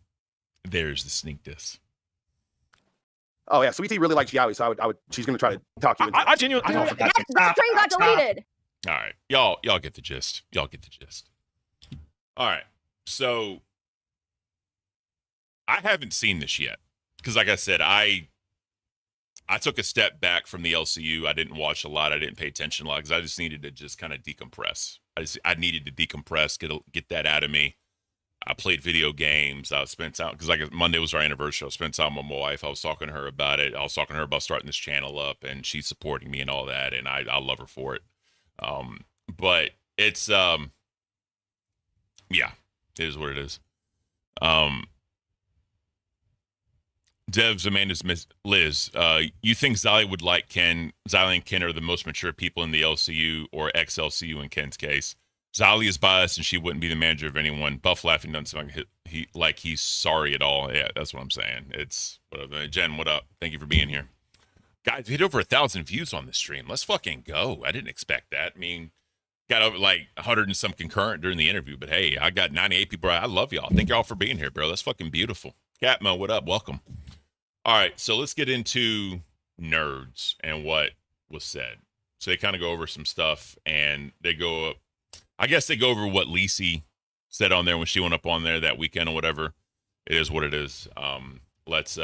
There's the sneak diss. Oh yeah, Sweetie really likes Yowie, so I would. She's going to try to talk you into. I genuinely. The string got deleted. All right, y'all get the gist. Y'all get the gist. All right, so I haven't seen this yet because, like I said, I took a step back from the LCU. I didn't watch a lot. I didn't pay attention a lot because I just needed to just kind of decompress. I needed to decompress, get that out of me. I played video games. I spent time because like Monday was our anniversary. I spent time with my wife. I was talking to her about it. I was talking to her about starting this channel up, and she's supporting me and all that. And I love her for it. But it's yeah, it is what it is. Devs, Amanda's Miss Liz, you think Xylee would like Ken? Xylee and Ken are the most mature people in the LCU or ex-LCU in Ken's case. Xylee is biased and she wouldn't be the manager of anyone. Buff laughing doesn't sound like he's sorry at all. Yeah, that's what I'm saying. It's whatever. Jen, what up? Thank you for being here. Guys, we hit over 1,000 views on this stream. Let's fucking go. I didn't expect that. I mean, got over like 100 and some concurrent during the interview, but hey, I got 98 people. I love y'all. Thank y'all for being here, bro. That's fucking beautiful. Catmo, what up? Welcome. All right, so let's get into nerds and what was said. So they kind of go over some stuff, and they go up. I guess they go over what Lacey said on there when she went up on there that weekend or whatever. It is what it is. Let's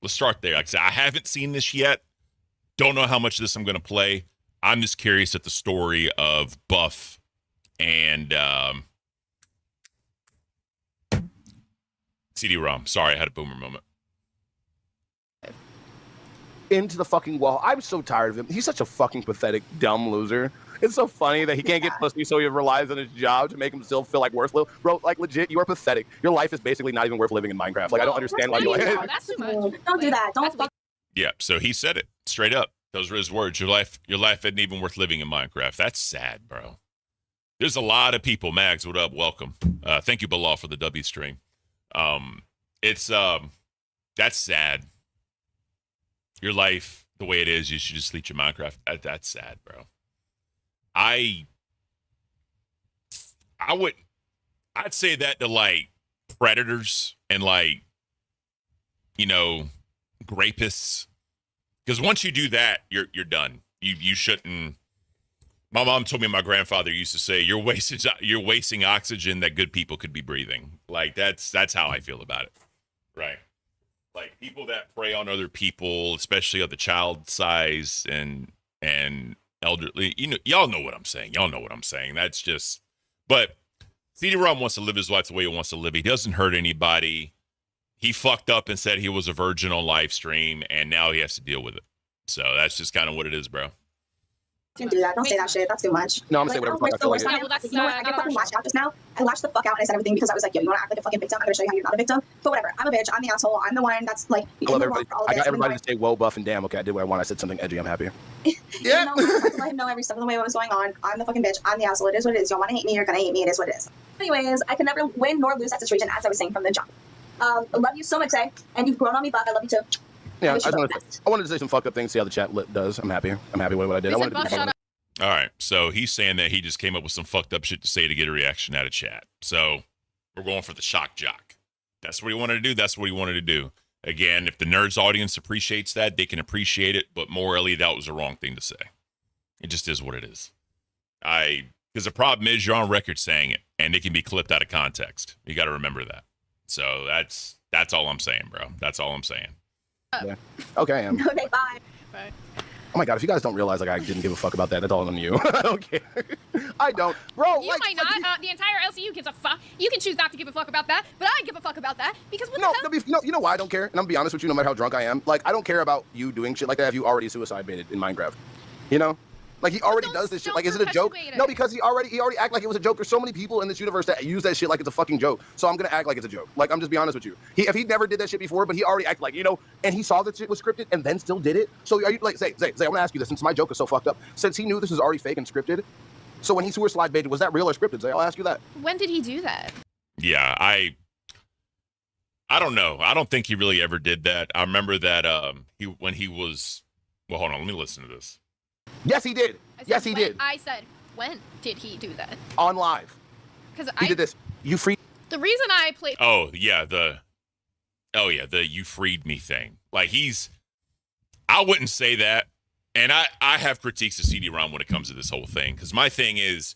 start there. Like I said, I haven't seen this yet. Don't know how much of this I'm going to play. I'm just curious at the story of Buff and CD ROM. Sorry, I had a boomer moment. Into the fucking wall. I'm so tired of him. He's such a fucking pathetic, dumb loser. It's so funny that he can't get pussy, so he relies on his job to make himself feel like worth living. Bro, like legit, you are pathetic. Your life is basically not even worth living in Minecraft. Like I don't understand why you're like. That's too much. Don't do that. Don't. Yeah, so he said it straight up. Those were his words. Your life isn't even worth living in Minecraft. That's sad, bro. There's a lot of people. Mags, what up? Welcome. Thank you, Bilal, for the W stream. That's sad. Your life, the way it is, you should just delete your Minecraft. That's sad, bro. I'd say that to like predators and like, you know, rapists. Because once you do that, you're done. You shouldn't. My mom told me my grandfather used to say, you're wasting oxygen that good people could be breathing. Like that's how I feel about it. Right. Like people that prey on other people, especially of the child size and elderly, you know, y'all know what I'm saying. That's just, but CD ROM wants to live his life the way he wants to live. He doesn't hurt anybody. He fucked up and said he was a virgin on live stream, and now he has to deal with it. So that's just kind of what it is, bro. Don't do that. Don't say that shit. That's too much. No, I'm saying whatever. I fucking lashed out just now. I lashed the fuck out and I said everything because I was like, yo, you want to act like a fucking victim? I'm going to show you how you're not a victim. But whatever. I'm a bitch. I'm the asshole. I'm the one that's like. I love everybody. I got everybody to say whoa, Buff, and damn. Okay, I did what I want. I said something edgy. I'm happy. Yeah. I have to let him know every step of the way what was going on. I'm the fucking bitch. I'm the asshole. It is what it is. You want to hate me? You're going to hate me. It is what it is. Anyways, I can never win nor lose that situation, as I was saying from the jump. I love you so much, Zay. And you've grown on me, Buff. I love you too. Yeah, I wanted to say some fucked up things, see how the chat does. I'm happy. I'm happy with what I did. All right, so he's saying that he just came up with some fucked up shit to say to get a reaction out of chat. So we're going for the shock jock. That's what he wanted to do. That's what he wanted to do. Again, if the nerds audience appreciates that, they can appreciate it. But morally, that was the wrong thing to say. It just is what it is. Because the problem is you're on record saying it, and it can be clipped out of context. You got to remember that. So that's all I'm saying, bro. That's all I'm saying. Yeah. Okay, I am. Okay, bye. Bye. Oh my god, if you guys don't realize like I didn't give a fuck about that, that's all on you. I don't care. I don't. Bro, you might not. The entire LCU gives a fuck. You can choose not to give a fuck about that, but I give a fuck about that because what the hell? You know why I don't care? And I'm gonna be honest with you, no matter how drunk I am, like I don't care about you doing shit like that if you already suicide baited in Minecraft. You know? Like he already does this shit. Like, is it a joke? No, because he already act like it was a joke. There's so many people in this universe that use that shit like it's a fucking joke. So I'm gonna act like it's a joke. Like I'm just be honest with you. If he never did that shit before, but he already acted like, you know, and he saw that shit was scripted and then still did it. So are you like Zay, I want to ask you this since my joke is so fucked up. Since he knew this was already fake and scripted, so when he suicide baited, was that real or scripted? Zay, I'll ask you that. When did he do that? Yeah, I don't know. I don't think he really ever did that. I remember that when he was. Well, hold on. Let me listen to this. Yes, he did. Yes, he did. I said, when did he do that? On live. Because he did this. You free. The reason I played. Oh yeah, the you freed me thing. Like I wouldn't say that, and I have critiques of CD ROM when it comes to this whole thing. Because my thing is,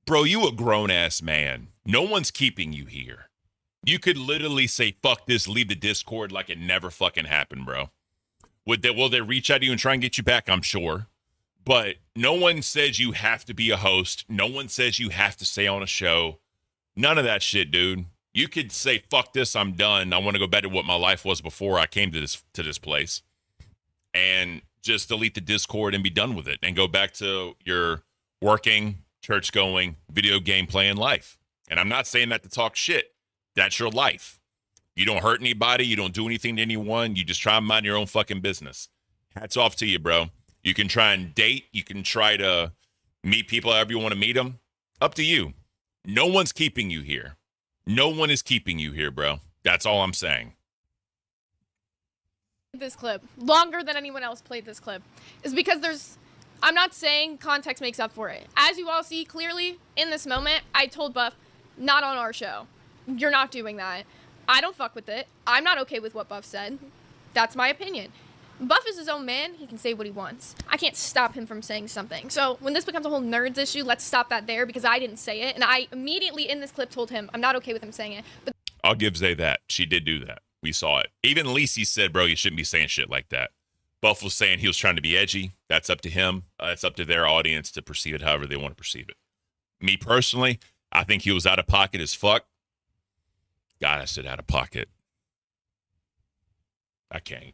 bro, you a grown ass man. No one's keeping you here. You could literally say fuck this, leave the Discord like it never fucking happened, bro. Will they reach out to you and try and get you back? I'm sure. But no one says you have to be a host. No one says you have to stay on a show. None of that shit, dude. You could say, fuck this, I'm done. I want to go back to what my life was before I came to this place. And just delete the Discord and be done with it. And go back to your working, church-going, video game playing life. And I'm not saying that to talk shit. That's your life. You don't hurt anybody. You don't do anything to anyone. You just try and mind your own fucking business. Hats off to you, bro. You can try and date. You can try to meet people however you want to meet them. Up to you. No one's keeping you here. No one is keeping you here, bro. That's all I'm saying. This clip longer than anyone else played this clip is because I'm not saying context makes up for it. As you all see clearly in this moment, I told Buff, not on our show. You're not doing that. I don't fuck with it. I'm not okay with what Buff said. That's my opinion. Buff is his own man. He can say what he wants. I can't stop him from saying something. So when this becomes a whole nerds issue, let's stop that there because I didn't say it. And I immediately in this clip told him I'm not okay with him saying it. But I'll give Zay that. She did do that. We saw it. Even Lacey said, bro, you shouldn't be saying shit like that. Buff was saying he was trying to be edgy. That's up to him. It's up to their audience to perceive it however they want to perceive it. Me personally, I think he was out of pocket as fuck. God, I said out of pocket. I can't.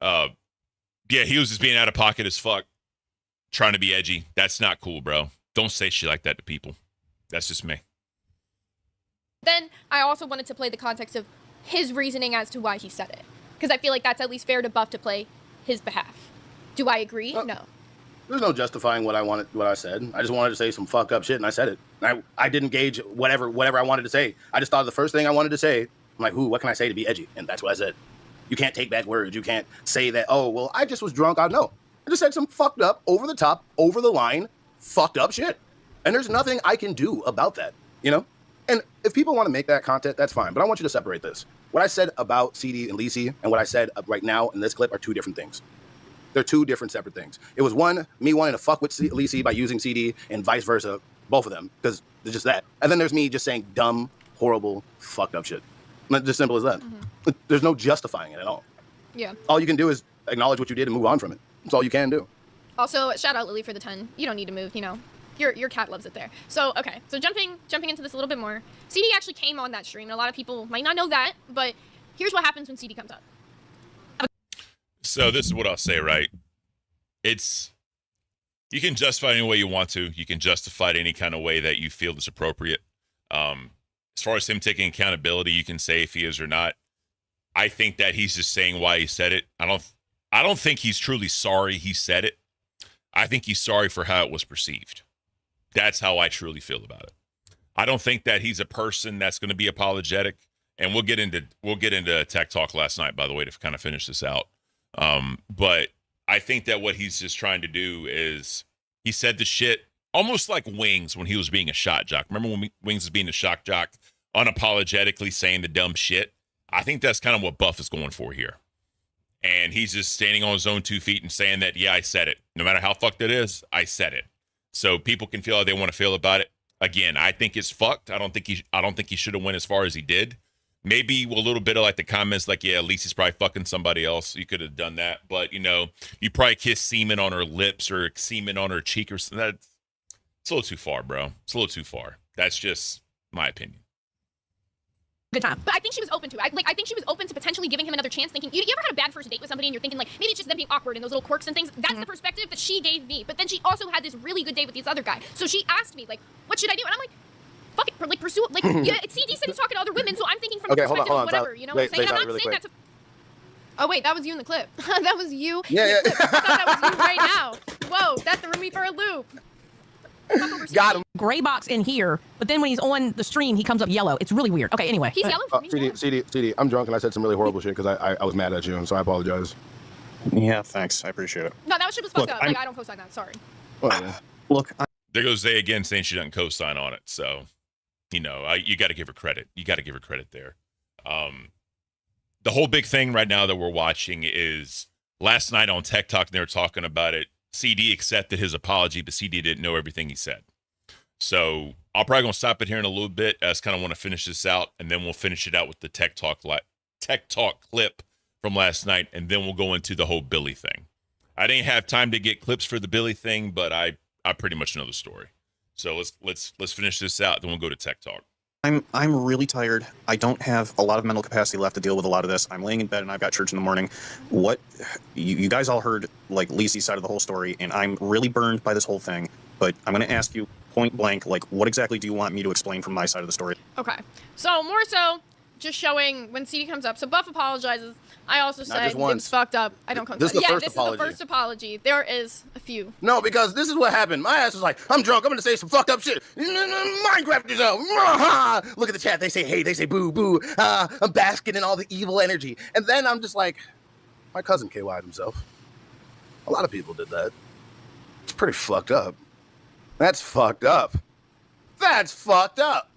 Yeah, he was just being out of pocket as fuck, trying to be edgy. That's not cool, bro. Don't say shit like that to people. That's just me. then I also wanted to play the context of his reasoning as to why he said it, because I feel like that's at least fair to Buff to play his behalf. Do I agree? No. There's no justifying what I said. I just wanted to say some fuck up shit, and I said it. I didn't gauge whatever I wanted to say. I just thought of the first thing I wanted to say. I'm like, what can I say to be edgy? And that's what I said. You can't take back words. You can't say that, oh, well, I just was drunk. I know. I just said some fucked up, over the top, over the line, fucked up shit. And there's nothing I can do about that, you know? And if people want to make that content, that's fine. But I want you to separate this. What I said about CD and Lacey and what I said right now in this clip are two different things. They're two different separate things. It was one, me wanting to fuck with Lacey by using CD and vice versa, both of them, because they're just that. And then there's me just saying dumb, horrible, fucked up shit. Just simple as that. Mm-hmm. There's no justifying it at all. Yeah. All you can do is acknowledge what you did and move on from it. That's all you can do. Also, shout out Lily for the 10. You don't need to move, you know. Your cat loves it there. So, okay. So jumping into this a little bit more. CD actually came on that stream, and a lot of people might not know that, but here's what happens when CD comes up. So this is what I'll say, right? You can justify it any way you want to. You can justify it any kind of way that you feel is appropriate. As far as him taking accountability, you can say if he is or not. I think that he's just saying why he said it. I don't think he's truly sorry he said it. I think he's sorry for how it was perceived. That's how I truly feel about it. I don't think that he's a person that's going to be apologetic. And we'll get into tech talk last night, by the way, to kind of finish this out. But I think that what he's just trying to do is he said the shit almost like Wings when he was being a shot jock. Remember when Wings was being a shock jock, unapologetically saying the dumb shit? I think that's kind of what Buff is going for here. And he's just standing on his own 2 feet and saying that, yeah, I said it. No matter how fucked it is, I said it. So people can feel how they want to feel about it. Again, I think it's fucked. I don't think he should have went as far as he did. Maybe a little bit of like the comments like, yeah, at least he's probably fucking somebody else. You could have done that. But, you know, you probably kissed semen on her lips or semen on her cheek or something. It's a little too far, bro. It's a little too far. That's just my opinion. Good time. But I think she was open to it. I think she was open to potentially giving him another chance, thinking, you ever had a bad first date with somebody and you're thinking, like, maybe it's just them being awkward and those little quirks and things? That's the perspective that she gave me. But then she also had this really good date with this other guy. So she asked me, like, what should I do? And I'm like, fuck it, like, pursue it. Like, yeah, CD said he's talking to other women, so I'm thinking from the perspective of whatever, you know what I'm saying? I'm not saying that to... Oh, wait, that was you in the clip. That was you. Yeah. I thought that was you right now. Whoa, that threw me for a loop. Got him. Gray box in here, but then when he's on the stream, he comes up yellow. It's really weird. Okay, anyway. He's yellow for me. CD, I'm drunk and I said some really horrible shit because I was mad at you, and so I apologize. Yeah, thanks. I appreciate it. No, that shit was fucked up. Like, I don't co-sign that. Sorry. Look. There goes Zay again saying she doesn't co-sign on it. So, you know, you got to give her credit. You got to give her credit there. The whole big thing right now that we're watching is last night on Tech Talk, they were talking about it. CD accepted his apology, but CD didn't know everything he said. So I'm probably going to stop it here in a little bit. I just kind of want to finish this out, and then we'll finish it out with the Tech Talk clip from last night, and then we'll go into the whole Billy thing. I didn't have time to get clips for the Billy thing, but I pretty much know the story. So let's finish this out, then we'll go to Tech Talk. I'm really tired. I don't have a lot of mental capacity left to deal with a lot of this. I'm laying in bed and I've got church in the morning. What you guys all heard, like, Lacey's side of the whole story, and I'm really burned by this whole thing. But I'm going to ask you point blank, like, what exactly do you want me to explain from my side of the story? Okay. So more so, just showing when CD comes up. So Buff apologizes. I also said it was fucked up. I don't come. This is the first this apology. is the first apology. There is a few. No, because this is what happened. My ass was like, I'm drunk. I'm gonna say some fucked up shit. Minecraft yourself. Look at the chat. They say hey. They say boo boo. I'm basking in all the evil energy. And then I'm just like, my cousin KY'd himself. A lot of people did that. It's pretty fucked up. That's fucked up. That's fucked up.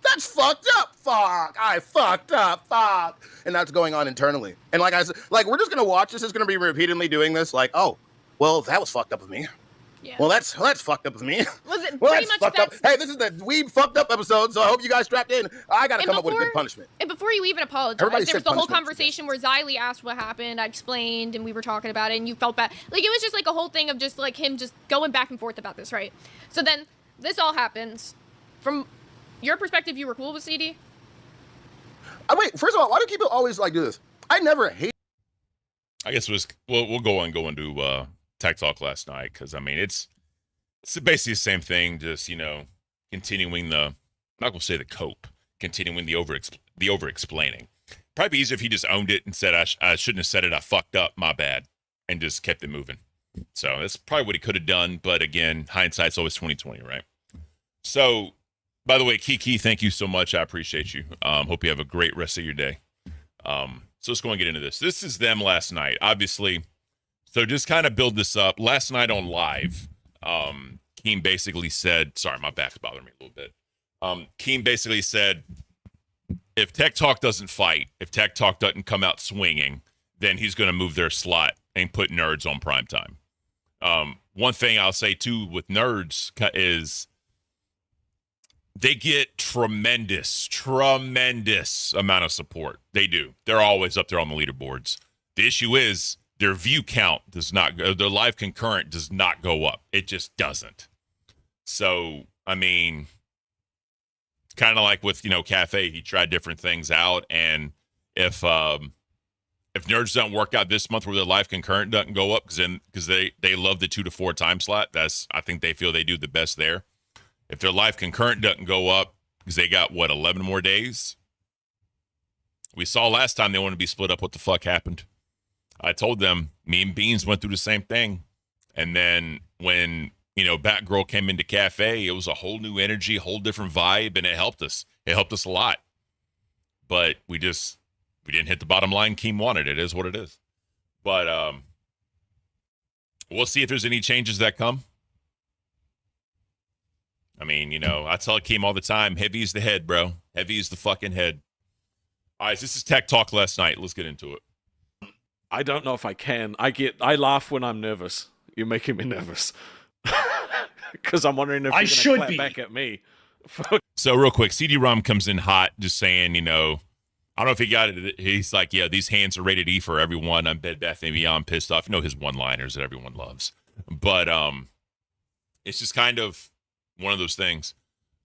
That's fucked up. Fuck. I fucked up. Fuck. And that's going on internally. And like I said, like we're just gonna watch this. It's gonna be repeatedly doing this. Like, oh, well, that was fucked up of me. Yeah. Well, that's fucked up with me. Well, that's fucked up. Hey, this is the weeb fucked up episode, so I hope you guys strapped in. I gotta come up with a good punishment. And before you even apologize, there was the whole conversation where Xylee asked what happened. I explained, and we were talking about it, and you felt bad. Like it was just like a whole thing of just like him just going back and forth about this, right? So then this all happens. From your perspective, you were cool with CD? Wait, first of all, why do people always like do this? I never hate. I guess we'll go into Tech Talk last night because I mean it's basically the same thing, just continuing I'm not gonna say the cope, continuing the over explaining. Probably easier if he just owned it and said I shouldn't have said it, I fucked up, my bad, and just kept it moving. So that's probably what he could have done, but again, hindsight's always 20/20, right? So, by the way, Kiki, thank you so much. I appreciate you. Hope you have a great rest of your day. So let's go and get into this. This is them last night, obviously. So just kind of build this up. Last night on live, Caint basically said, sorry, my back's bothering me a little bit. Caint basically said, if Tech Talk doesn't fight, if Tech Talk doesn't come out swinging, then he's going to move their slot and put Nerds on primetime. One thing I'll say, too, with Nerds is they get tremendous amount of support. They do. They're always up there on the leaderboards. The issue is their view count does not go, their live concurrent does not go up. It just doesn't. So, I mean, kind of like with, Cafe, he tried different things out. And if Nerds don't work out this month where their live concurrent doesn't go up because they love the 2 to 4 time slot, I think they feel they do the best there. If their live concurrent doesn't go up because they got, 11 more days? We saw last time they wanted to be split up. What the fuck happened? I told them, me and Beans went through the same thing. And then when, Batgirl came into Cafe, it was a whole new energy, whole different vibe, and it helped us. It helped us a lot. But we didn't hit the bottom line Caint wanted. It is what it is. But we'll see if there's any changes that come. I mean, I tell Caint all the time, heavy is the head, bro. Heavy is the fucking head. All right, this is Tech Talk last night. Let's get into it. I don't know if I can. I laugh when I'm nervous. You're making me nervous. Because I'm wondering if you're going to clap back at me. So real quick, CD ROM comes in hot, just saying, I don't know if he got it. He's like, yeah, these hands are rated E for everyone. I'm Bed Bath & Beyond pissed off. His one-liners that everyone loves. But it's just kind of one of those things.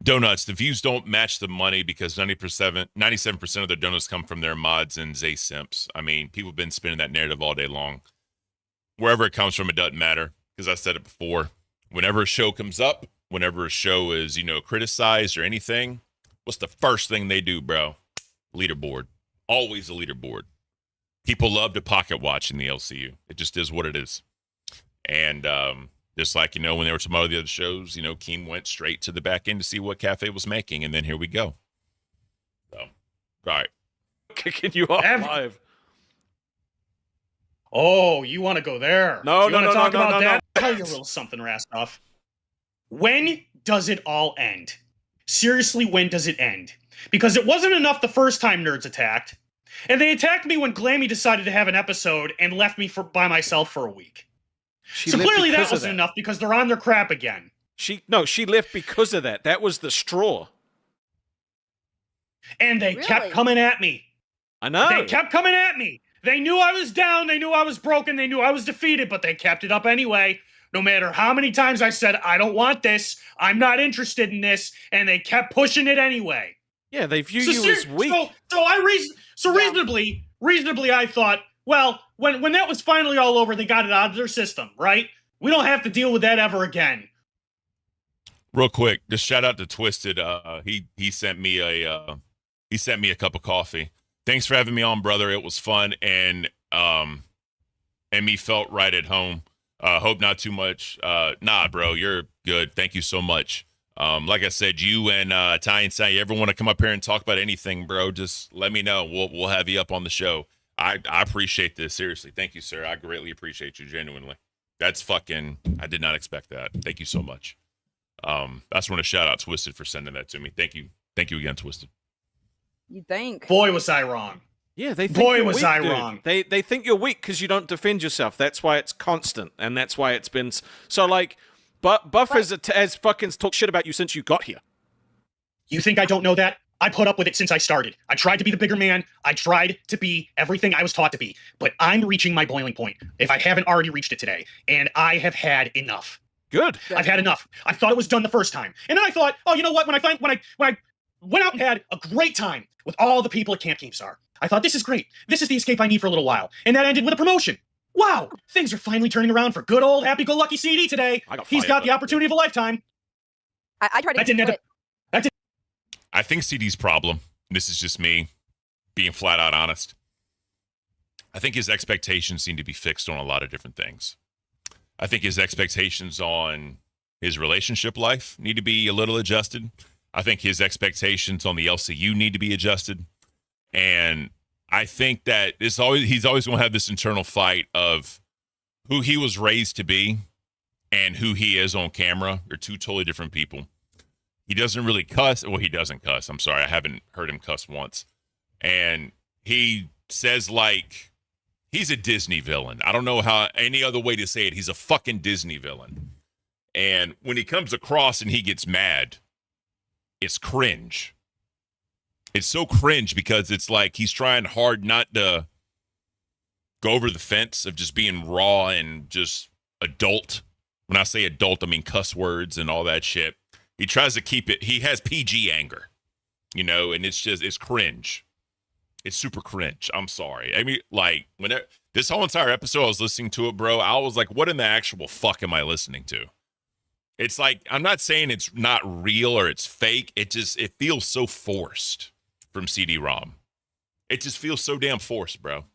Donuts, the views don't match the money because 97% of their donuts come from their mods and Zay simps. I mean, people have been spinning that narrative all day long. Wherever it comes from, it doesn't matter. Because I said it before. Whenever a show comes up, whenever a show is, criticized or anything, what's the first thing they do, bro? Leaderboard. Always a leaderboard. People love to pocket watch in the LCU. It just is what it is. And just like, when there were some other shows, Caint went straight to the back end to see what Cafe was making. And then here we go. So, all right. Kicking you off live. Oh, you want to go there? No. Talk about that? Tell you a little something, Rastoff. When does it all end? Seriously, when does it end? Because it wasn't enough the first time Nerds attacked. And they attacked me when Glammy decided to have an episode and left me by myself for a week. So clearly that wasn't enough because they're on their crap again. She left because of that. That was the straw. And they kept coming at me. I know. They kept coming at me. They knew I was down. They knew I was broken. They knew I was defeated, but they kept it up anyway. No matter how many times I said, I don't want this. I'm not interested in this. And they kept pushing it anyway. Yeah, they view you as weak. Reasonably, I thought, well, when that was finally all over, they got it out of their system, right? We don't have to deal with that ever again. Real quick, just shout out to Twisted. He sent me a He sent me a cup of coffee. Thanks for having me on, brother. It was fun, and me felt right at home. Hope not too much. Nah, bro, you're good. Thank you so much. Like I said, you and Ty and Say, you ever want to come up here and talk about anything, bro, just let me know. We'll have you up on the show. I appreciate this. Seriously. Thank you, sir. I greatly appreciate you, genuinely. That's fucking, I did not expect that. Thank you so much. I just want to shout out Twisted for sending that to me. Thank you. Thank you again, Twisted. You think? Boy, was I wrong. Yeah, they think Boy, you're was weak, I dude. wrong. They think you're weak because you don't defend yourself. That's why it's constant, and that's why it's been so like. But Buff has fucking talked shit about you since you got here. You think I don't know that? I put up with it since I started. I tried to be the bigger man. I tried to be everything I was taught to be. But I'm reaching my boiling point, if I haven't already reached it today. And I have had enough. Good. I've had enough. I thought it was done the first time. And then I thought, oh, you know what? When I went out and had a great time with all the people at Camp Keemstar, I thought, this is great. This is the escape I need for a little while. And that ended with a promotion. Wow, things are finally turning around for good old happy-go-lucky CD today. He's got the opportunity of a lifetime. I tried to I think CD's problem, this is just me being flat out honest, I think his expectations need to be fixed on a lot of different things. I think his expectations on his relationship life need to be a little adjusted. I think his expectations on the LCU need to be adjusted. And I think that he's always going to have this internal fight of who he was raised to be and who he is on camera. They're two totally different people. He doesn't really cuss. Well, he doesn't cuss. I'm sorry. I haven't heard him cuss once. And he says like he's a Disney villain. I don't know how any other way to say it. He's a fucking Disney villain. And when he comes across and he gets mad, it's cringe. It's so cringe because it's like he's trying hard not to go over the fence of just being raw and just adult. When I say adult, I mean cuss words and all that shit. He tries to keep it. He has PG anger, you know, and it's cringe. It's super cringe. I'm sorry. I mean, like, this whole entire episode, I was listening to it, bro. I was like, what in the actual fuck am I listening to? It's like, I'm not saying it's not real or it's fake. It feels so forced from CD ROM. It just feels so damn forced, bro.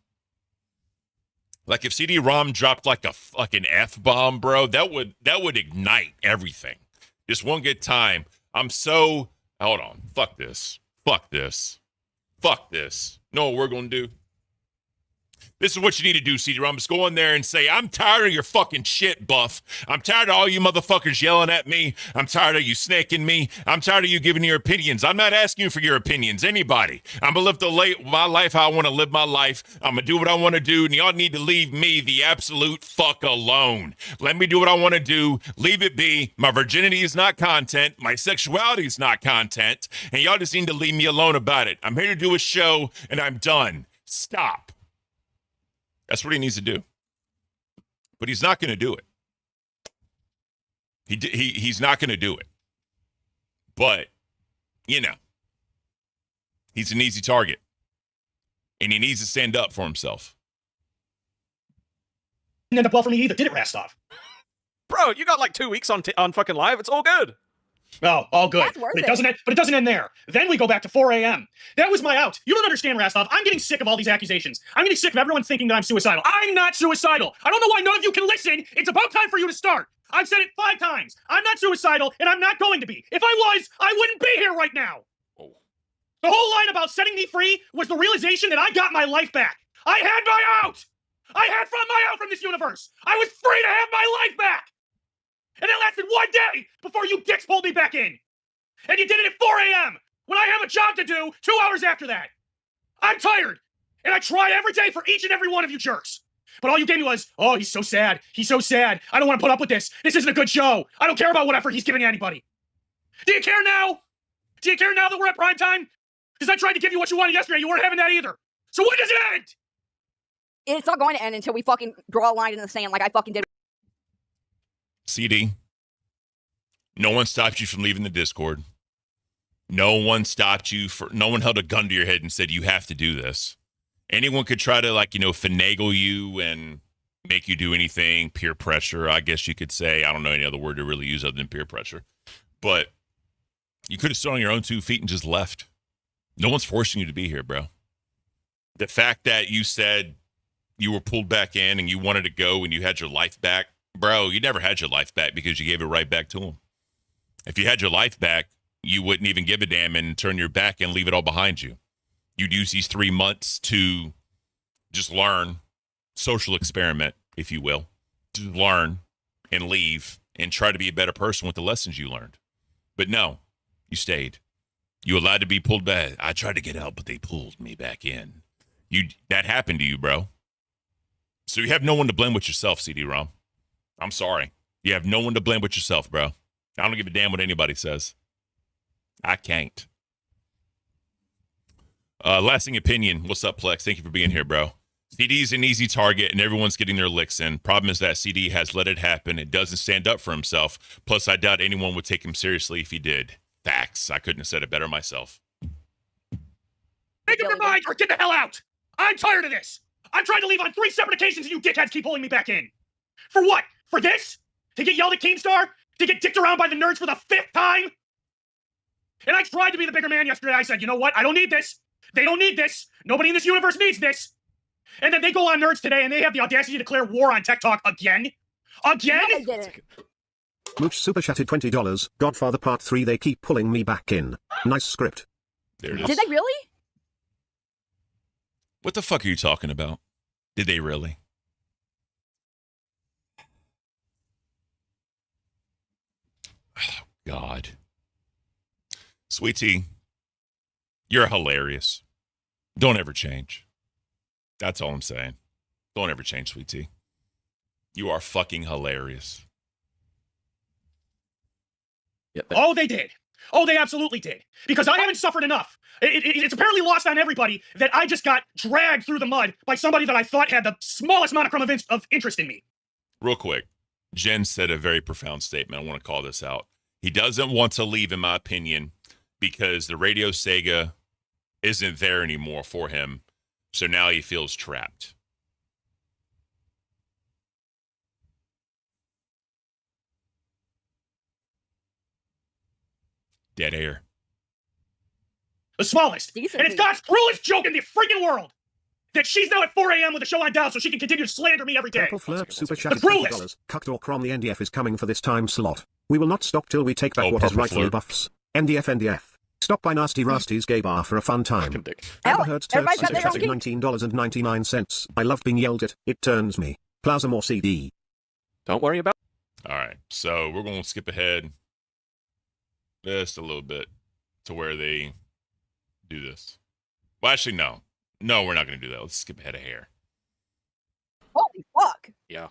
Like if CD ROM dropped like a fucking F-bomb, bro, that would ignite everything. Just one good time. Hold on. Fuck this. Know what we're going to do? This is what you need to do, CD ROM. Just go in there and say, I'm tired of your fucking shit, Buff. I'm tired of all you motherfuckers yelling at me. I'm tired of you snaking me. I'm tired of you giving your opinions. I'm not asking you for your opinions, anybody. I'm going to live my life how I want to live my life. I'm going to do what I want to do, and y'all need to leave me the absolute fuck alone. Let me do what I want to do. Leave it be. My virginity is not content. My sexuality is not content, and y'all just need to leave me alone about it. I'm here to do a show, and I'm done. Stop. That's what he needs to do. But he's not going to do it. He's not going to do it. But, you know, he's an easy target. And he needs to stand up for himself. Didn't end up well for me either, did it, Rastov? Bro, you got like 2 weeks on fucking live. It's all good. Oh, all good. That's worth but it doesn't end there. Then we go back to 4 a.m. That was my out. You don't understand, Rastov. I'm getting sick of all these accusations. I'm getting sick of everyone thinking that I'm suicidal. I'm not suicidal. I don't know why none of you can listen. It's about time for you to start. I've said it 5 times. I'm not suicidal, and I'm not going to be. If I was, I wouldn't be here right now. Oh. The whole line about setting me free was the realization that I got my life back. I had my out. I had my out from this universe. I was free to have my life back. And it lasted 1 day before you dicks pulled me back in. And you did it at 4 a.m. when I have a job to do 2 hours after that. I'm tired. And I try every day for each and every one of you jerks. But all you gave me was, oh, he's so sad. He's so sad. I don't want to put up with this. This isn't a good show. I don't care about what effort he's giving anybody. Do you care now? Do you care now that we're at prime time? Because I tried to give you what you wanted yesterday. You weren't having that either. So when does it end? It's not going to end until we fucking draw a line in the sand like I fucking did. CD, no one stopped you from leaving the Discord. No one held a gun to your head and said, you have to do this. Anyone could try to, finagle you and make you do anything. Peer pressure, I guess you could say. I don't know any other word to really use other than peer pressure. But you could have stood on your own 2 feet and just left. No one's forcing you to be here, bro. The fact that you said you were pulled back in and you wanted to go and you had your life back, bro, you never had your life back because you gave it right back to him. If you had your life back, you wouldn't even give a damn and turn your back and leave it all behind you. You'd use these 3 months to just learn, social experiment, if you will, to learn and leave and try to be a better person with the lessons you learned. But no, you stayed. You allowed to be pulled back. I tried to get out, but they pulled me back in. That happened to you, bro. So you have no one to blame but yourself, CD ROM. I'm sorry. You have no one to blame but yourself, bro. I don't give a damn what anybody says. I can't. Lasting opinion. What's up, Plex? Thank you for being here, bro. CD's an easy target, and everyone's getting their licks in. Problem is that CD has let it happen. It doesn't stand up for himself. Plus, I doubt anyone would take him seriously if he did. Facts. I couldn't have said it better myself. Make up your mind or get the hell out. I'm tired of this. I'm trying to leave on 3 separate occasions and you dickheads keep pulling me back in. For what? For this? To get yelled at Keemstar? To get dicked around by the nerds for the 5th time? And I tried to be the bigger man yesterday. I said, you know what? I don't need this. They don't need this. Nobody in this universe needs this. And then they go on Nerds today and they have the audacity to declare war on Tech Talk again? Again? No, they didn't. Mooch super chatted $20. Godfather Part 3. They keep pulling me back in. Nice script. There it is. Did they really? What the fuck are you talking about? Did they really? Oh, God. Sweet Tea, you're hilarious. Don't ever change. That's all I'm saying. Don't ever change, Sweet Tea. You are fucking hilarious. Yep. Oh, they did. Oh, they absolutely did. Because I haven't suffered enough. It's apparently lost on everybody that I just got dragged through the mud by somebody that I thought had the smallest modicum of interest in me. Real quick, Jen said a very profound statement. I want to call this out. He doesn't want to leave, in my opinion, because the Radio Sega isn't there anymore for him. So now he feels trapped. Dead air. The smallest. And it's God's cruelest joke in the freaking world that she's now at 4 a.m. with a show on down so she can continue to slander me every day. Purple Flirp super chat $50. Cucked or Crom, the NDF is coming for this time slot. We will not stop till we take back what is rightfully Buffs. NDF. Stop by Nasty Rusty's gay bar for a fun time. Amber Heard's Turks super chatted $19.99. I love being yelled at. It turns me. Plaza more CD. Don't worry about. All right, so we're going to skip ahead just a little bit to where they do this. Well, actually, no, we're not going to do that. Let's skip ahead a hair. Holy fuck! Yeah,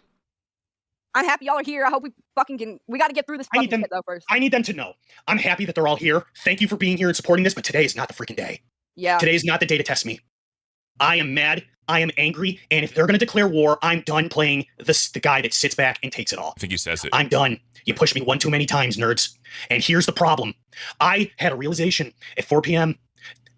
I'm happy y'all are here. I hope we fucking can. We got to get through this fucking shit though first. I need them to know. I'm happy that they're all here. Thank you for being here and supporting this, but today is not the freaking day. Yeah. Today is not the day to test me. I am mad. I am angry. And if they're going to declare war, I'm done playing the guy that sits back and takes it all. I think he says it. I'm done. You pushed me one too many times, nerds. And here's the problem. I had a realization at 4 p.m.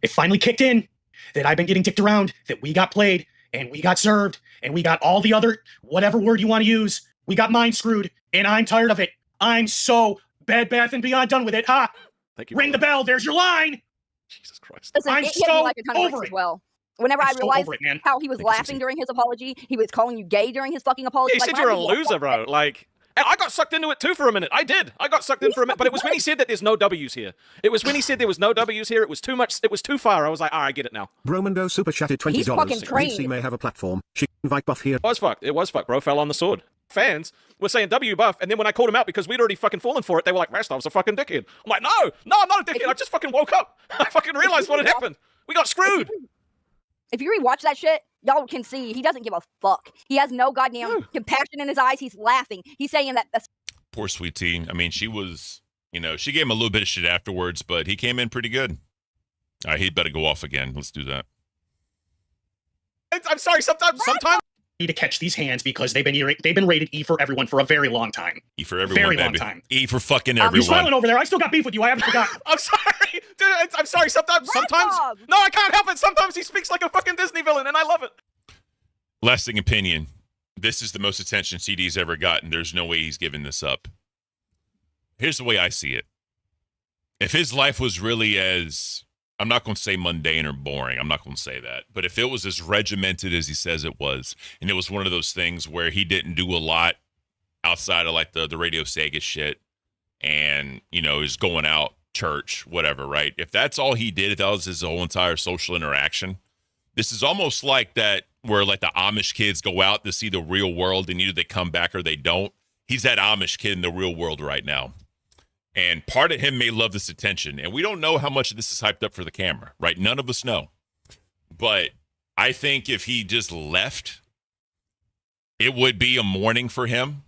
It finally kicked in that I've been getting dicked around, that we got played, and we got served, and we got all the other, whatever word you want to use, we got mind screwed, and I'm tired of it. I'm so Bed Bath and Beyond done with it. Ha! Thank you. Ring the bell. There's your line. Jesus Christ. Listen, I'm it so like a ton of over bricks it. as well. Whenever I I'm so realized over it, man. how he was laughing during his apology, he was calling you gay during his fucking apology. He like, said when you're I a was loser, bro. Like, and I got sucked into it too for a minute. I did. I got sucked in for a minute, but it was when he said that there's no W's here. It was when he said there was no W's here. It was too much. It was too far. I was like, all right, I get it now. Bromando super chatted $20. He's fucking trained. DC may have a platform. She can invite Buff here. It was fucked. It was fucked, bro. Fell on the sword. Fans were saying W Buff, and then when I called him out because we'd already fucking fallen for it, they were like, Rastov's a fucking dickhead. I'm like, no, I'm not a dickhead. I just fucking woke up. I fucking realized what had happened. We got screwed. If you rewatch that shit, y'all can see he doesn't give a fuck. He has no goddamn compassion in his eyes. He's laughing. He's saying that that's Poor Sweet Tea. I mean, she was, she gave him a little bit of shit afterwards, but he came in pretty good. All right, he'd better go off again. Let's do that. I'm sorry. Sometimes. Need to catch these hands because they've been rated E for everyone for a very long time. E for everyone, very baby. long time. E for fucking everyone. You're smiling over there. I still got beef with you. I haven't forgotten. I'm sorry, dude. I'm sorry. Sometimes. No, I can't help it. Sometimes he speaks like a fucking Disney villain, and I love it. Lasting opinion. This is the most attention CD's ever gotten. There's no way he's giving this up. Here's the way I see it. If his life was really as I'm not going to say mundane or boring. I'm not going to say that. But if it was as regimented as he says it was, and it was one of those things where he didn't do a lot outside of like the Radio Sega shit and, you know, is going out, church, whatever, right? If that's all he did, if that was his whole entire social interaction, this is almost like that where like the Amish kids go out to see the real world and either they come back or they don't. He's that Amish kid in the real world right now. And part of him may love this attention. And we don't know how much of this is hyped up for the camera, right? None of us know. But I think if he just left, it would be a morning for him.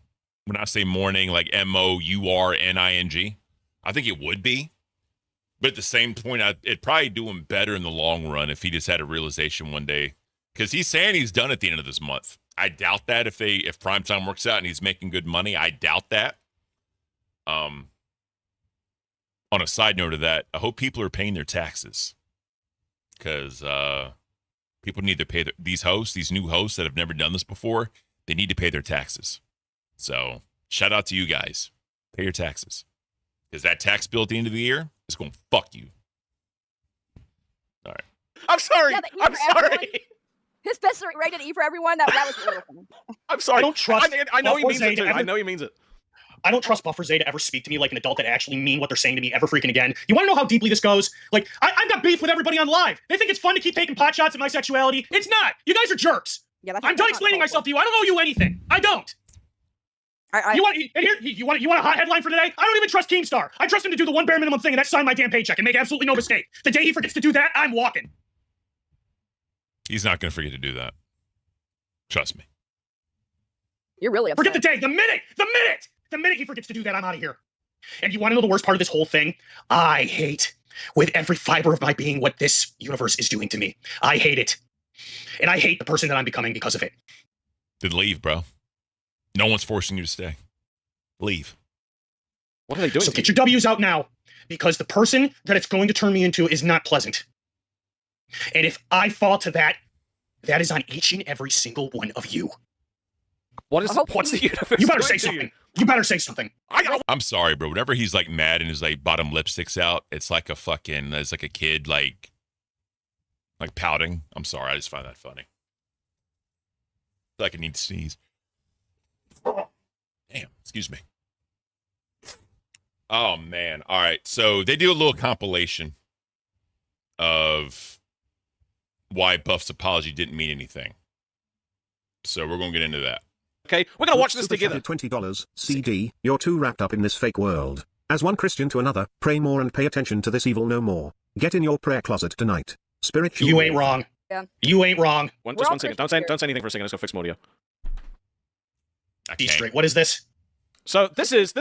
When I say morning, like MOURNING, I think it would be. But at the same point, it'd probably do him better in the long run if he just had a realization one day. Because he's saying he's done at the end of this month. I doubt that if Primetime works out and he's making good money. I doubt that. On a side note of that, I hope people are paying their taxes. Because people need to pay these new hosts that have never done this before, they need to pay their taxes. So shout out to you guys. Pay your taxes. Because that tax bill at the end of the year is going to fuck you. All right. I'm sorry. Yeah, I'm sorry. His fists are rated E for everyone. That was beautiful. I'm sorry. I don't trust. I know he means it too. I know he means it. I don't trust Buffer Zay to ever speak to me like an adult that actually mean what they're saying to me ever freaking again. You want to know how deeply this goes? Like, I've got beef with everybody on live. They think it's fun to keep taking pot shots at my sexuality. It's not. You guys are jerks. Yeah, I'm done explaining myself to you. I don't owe you anything. I don't. You want a hot headline for today? I don't even trust Keemstar. I trust him to do the one bare minimum thing, and that's sign my damn paycheck and make absolutely no mistake. The day he forgets to do that, I'm walking. He's not going to forget to do that. Trust me. You're really upset. Forget the day. The minute he forgets to do that, I'm out of here. And you want to know the worst part of this whole thing? I hate with every fiber of my being what this universe is doing to me. I hate it. And I hate the person that I'm becoming because of it. Then leave, bro. No one's forcing you to stay. Leave. What are they doing? So get your W's out now, because the person that it's going to turn me into is not pleasant. And if I fall to that, that is on each and every single one of you. What's the universe? You better say something. You better say something. I'm sorry, bro. Whenever he's like mad and his like bottom lip sticks out, it's like a kid like pouting. I'm sorry. I just find that funny. Like I need to sneeze. Damn, excuse me. Oh man. All right. So they do a little compilation of why Buff's apology didn't mean anything. So we're gonna get into that. Okay, we're gonna watch this together. $20. CD, you're too wrapped up in this fake world. As one Christian to another, pray more and pay attention to this evil no more. Get in your prayer closet tonight. Spiritual. You ain't wrong. Yeah. You ain't wrong. Just one second. Don't say anything for a second. Let's go fix Modio. Be straight. What is this? So this is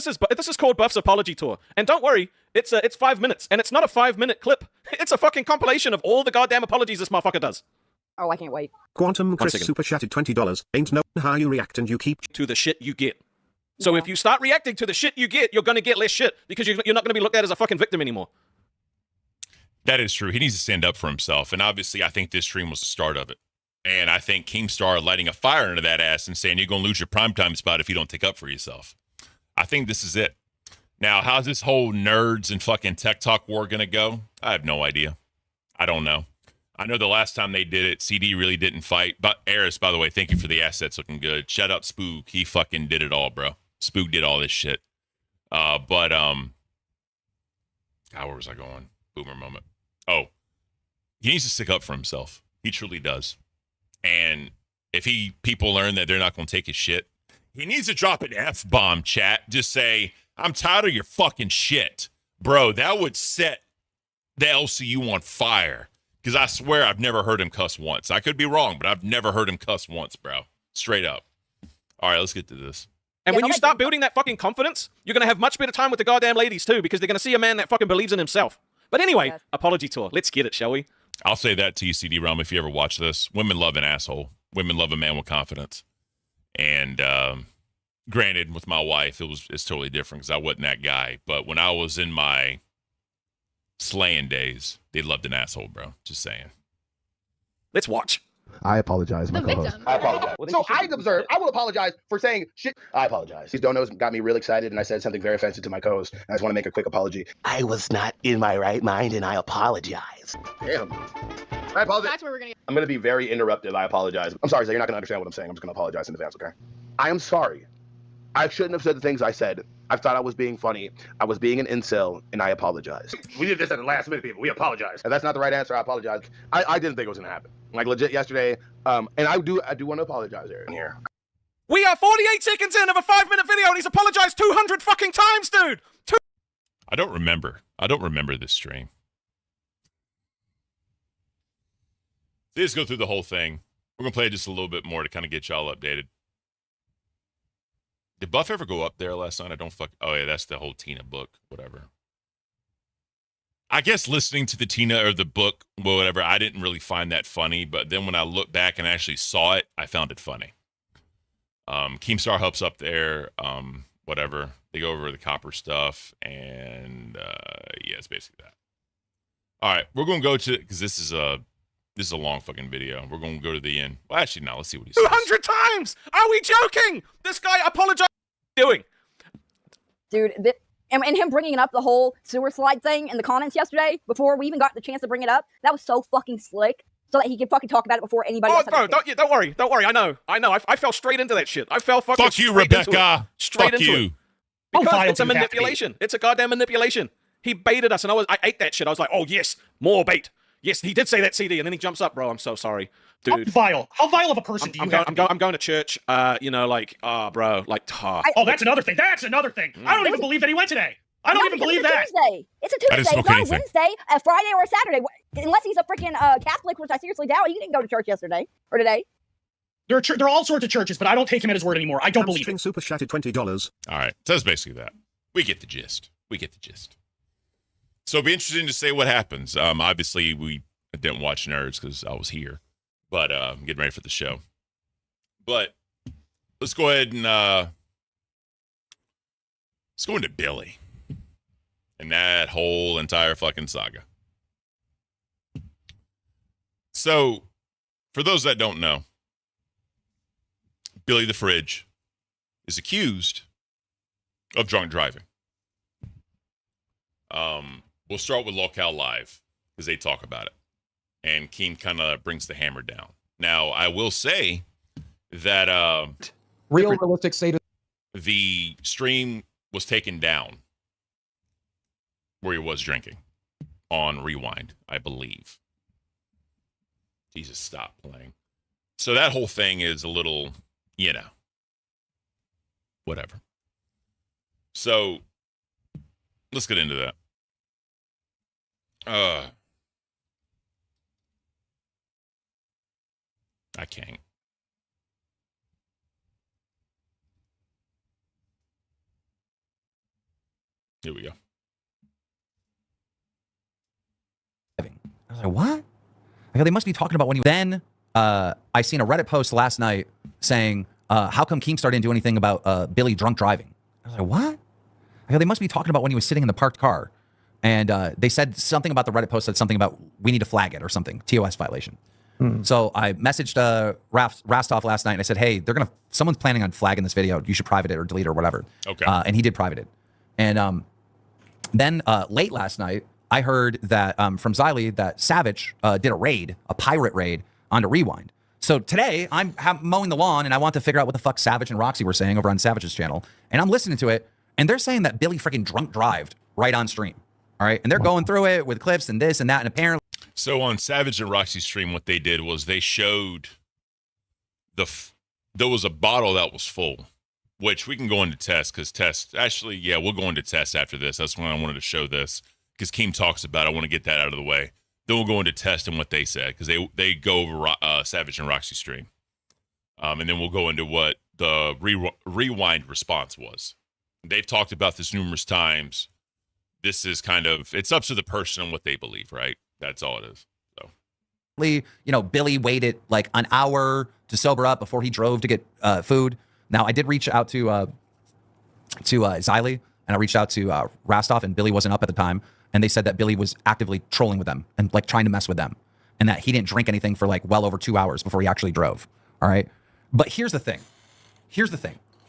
called Buff's apology tour, and don't worry, it's 5 minutes, and it's not a 5-minute clip. It's a fucking compilation of all the goddamn apologies this motherfucker does. Oh, I can't wait. Quantum Chris super chatted $20. Ain't no how you react and you keep to the shit you get. So if you start reacting to the shit you get, you're gonna get less shit because you're not gonna be looked at as a fucking victim anymore. That is true. He needs to stand up for himself, and obviously, I think this stream was the start of it. And I think Keemstar lighting a fire into that ass and saying you're gonna lose your primetime spot if you don't take up for yourself. I think this is it. Now, how's this whole nerds and fucking tech talk war gonna go? I have no idea. I don't know. I know the last time they did it, CD really didn't fight. But Eris, by the way, thank you for the assets looking good. Shout out Spook. He fucking did it all, bro. Spook did all this shit. God, where was I going? Boomer moment. Oh, he needs to stick up for himself. He truly does. And if people learn that they're not going to take his shit, he needs to drop an F-bomb, chat. Just say, I'm tired of your fucking shit. Bro, that would set the LCU on fire. Because I swear I've never heard him cuss once. I could be wrong, but I've never heard him cuss once, bro. Straight up. All right, let's get to this. And when you start building that fucking confidence, you're going to have much better time with the goddamn ladies, too, because they're going to see a man that fucking believes in himself. But anyway, apology tour. Let's get it, shall we? I'll say that to you, CD ROM, if you ever watch this. Women love an asshole. Women love a man with confidence. And granted, with my wife, it's totally different because I wasn't that guy. But when I was in my slaying days, they loved an asshole, bro. Just saying. Let's watch. I apologize, my co-host. I apologize. So I deserve. I will apologize for saying shit. I apologize. These donos got me real excited, and I said something very offensive to my co-host. I just want to make a quick apology. I was not in my right mind, and I apologize. Damn. I apologize. That's where we're gonna get. I'm gonna be very interruptive. I apologize. I'm sorry, Zay. You're not gonna understand what I'm saying. I'm just gonna apologize in advance, okay? I am sorry. I shouldn't have said the things I said. I thought I was being funny. I was being an incel, and I apologize. We did this at the last minute, people. We apologize. If that's not the right answer, I apologize. I didn't think it was gonna happen. Like legit yesterday. And I do want to apologize here. We are 48 seconds in of a 5-minute video, and he's apologized 200 fucking times, dude. I don't remember. I don't remember this stream. Let's go through the whole thing. We're gonna play just a little bit more to kind of get y'all updated. Did Buff ever go up there last night? I don't fuck. Oh yeah, that's the whole Tina book. Whatever. I guess listening to the Tina or the book, well, whatever, I didn't really find that funny. But then when I looked back and actually saw it, I found it funny. Keemstar helps up there. Whatever. They go over the copper stuff, and yeah, it's basically that. All right, we're gonna go to because this is a long fucking video. We're gonna go to the end. Well, actually, no. Let's see what he says. 200 times. Are we joking? This guy apologized. Doing, dude. And him bringing up the whole sewer slide thing in the comments yesterday before we even got the chance to bring it up, that was so fucking slick. So that he could fucking talk about it before anybody else. Oh, bro, don't worry. I know. I fell straight into that shit. I fell fucking. Fuck you, Rebecca. Straight Fuck into you. it. Because it's a manipulation. It's a goddamn manipulation. He baited us, and I ate that shit. I was like, oh yes, more bait. Yes, he did say that, CD, and then he jumps up, bro. I'm so sorry, dude. How vile of a person do you have? I'm going to church. You know, like, bro, like, oh, that's another thing. That's another thing. I don't even believe that he went today. I don't even believe that. Tuesday. It's a Tuesday. It's not a Wednesday, a Friday, or a Saturday. Unless he's a freaking Catholic, which I seriously doubt. He didn't go to church yesterday or today. There are all sorts of churches, but I don't take him at his word anymore. I don't believe it. Super chatted $20. All right, so that's basically that. We get the gist. So it'll be interesting to say what happens. Obviously, we didn't watch Nerds because I was here, but getting ready for the show. But let's go ahead and let's go into Billy and that whole entire fucking saga. So, for those that don't know, Billy the Fridge is accused of drunk driving. We'll start with LOLCow Live because they talk about it, and Caint kind of brings the hammer down. Now, I will say that realistic state of the stream was taken down where he was drinking on Rewind, I believe. Jesus, stop playing. So that whole thing is a little, whatever. So let's get into that. I can't. Here we go. I was like, what? I go, they must be talking about when you. Then I seen a Reddit post last night saying, how come Keemstar didn't do anything about Billy drunk driving? I was like, what? I go, they must be talking about when he was sitting in the parked car. And they said something about the Reddit post, said something about we need to flag it or something, TOS violation. So I messaged Rastov last night and I said, hey, someone's planning on flagging this video. You should private it or delete it or whatever. Okay. And he did private it. And then late last night, I heard that from Xylee that Savage did a pirate raid onto Rewind. So today I'm mowing the lawn and I want to figure out what the fuck Savage and Roxy were saying over on Savage's channel. And I'm listening to it and they're saying that Billy freaking drunk drived right on stream. All right. And they're going through it with clips and this and that. And apparently. So on Savage and Roxy's stream, what they did was they showed there was a bottle that was full, which we can go into test actually, yeah, we'll go into test after this. That's when I wanted to show this because Keem talks about it. I want to get that out of the way. Then we'll go into test and what they said because they go over Savage and Roxy's stream. And then we'll go into what the rewind response was. They've talked about this numerous times. This is it's up to the person and what they believe, right? That's all it is. So, Billy waited like an hour to sober up before he drove to get food. Now, I did reach out to Xylee and I reached out to Rastov, and Billy wasn't up at the time. And they said that Billy was actively trolling with them and like trying to mess with them. and that he didn't drink anything for like well over 2 hours before he actually drove. All right. But here's the thing.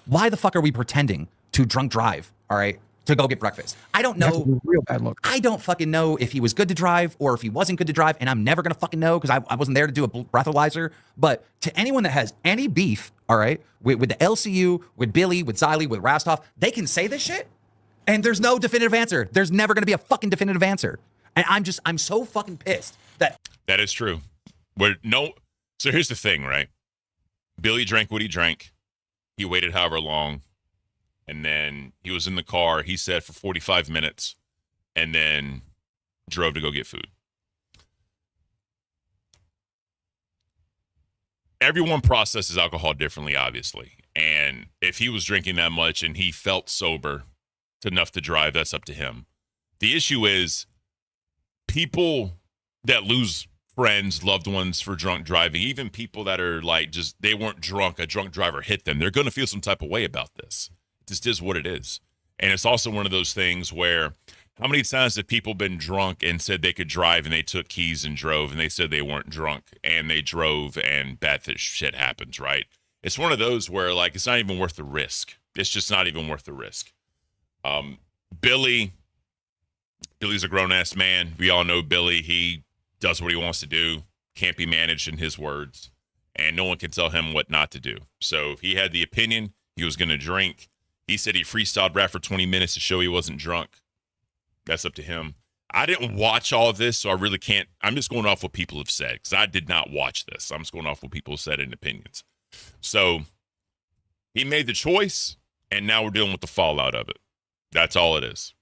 Why the fuck are we pretending to drunk drive? All right. To go get breakfast. I don't know. That's a real bad look. I don't fucking know if he was good to drive or if he wasn't good to drive. And I'm never going to fucking know because I wasn't there to do a breathalyzer. But to anyone that has any beef, all right, with the LCU, with Billy, with Xylee, with Rastov, they can say this shit. And there's no definitive answer. There's never going to be a fucking definitive answer. And I'm so fucking pissed that. That is true. So here's the thing, right? Billy drank what he drank. He waited however long. And then he was in the car, he said, for 45 minutes, and then drove to go get food. Everyone processes alcohol differently, obviously. And if he was drinking that much and he felt sober enough to drive, that's up to him. The issue is people that lose friends, loved ones for drunk driving, even people that are like just, they weren't drunk, a drunk driver hit them, they're going to feel some type of way about this. Just is what it is. And it's also one of those things where how many times have people been drunk and said they could drive and they took keys and drove and they said they weren't drunk and they drove and bad shit happens, right? It's one of those where like it's not even worth the risk. It's just not even worth the risk. Billy's a grown-ass man. We all know Billy. He does what he wants to do. Can't be managed in his words. And no one can tell him what not to do. So if he had the opinion he was going to drink, he said he freestyled rap for 20 minutes to show he wasn't drunk. That's up to him. I didn't watch all of this, so I really can't. I'm just going off what people have said because I did not watch this. I'm just going off what people have said in opinions. So he made the choice, and now we're dealing with the fallout of it. That's all it is.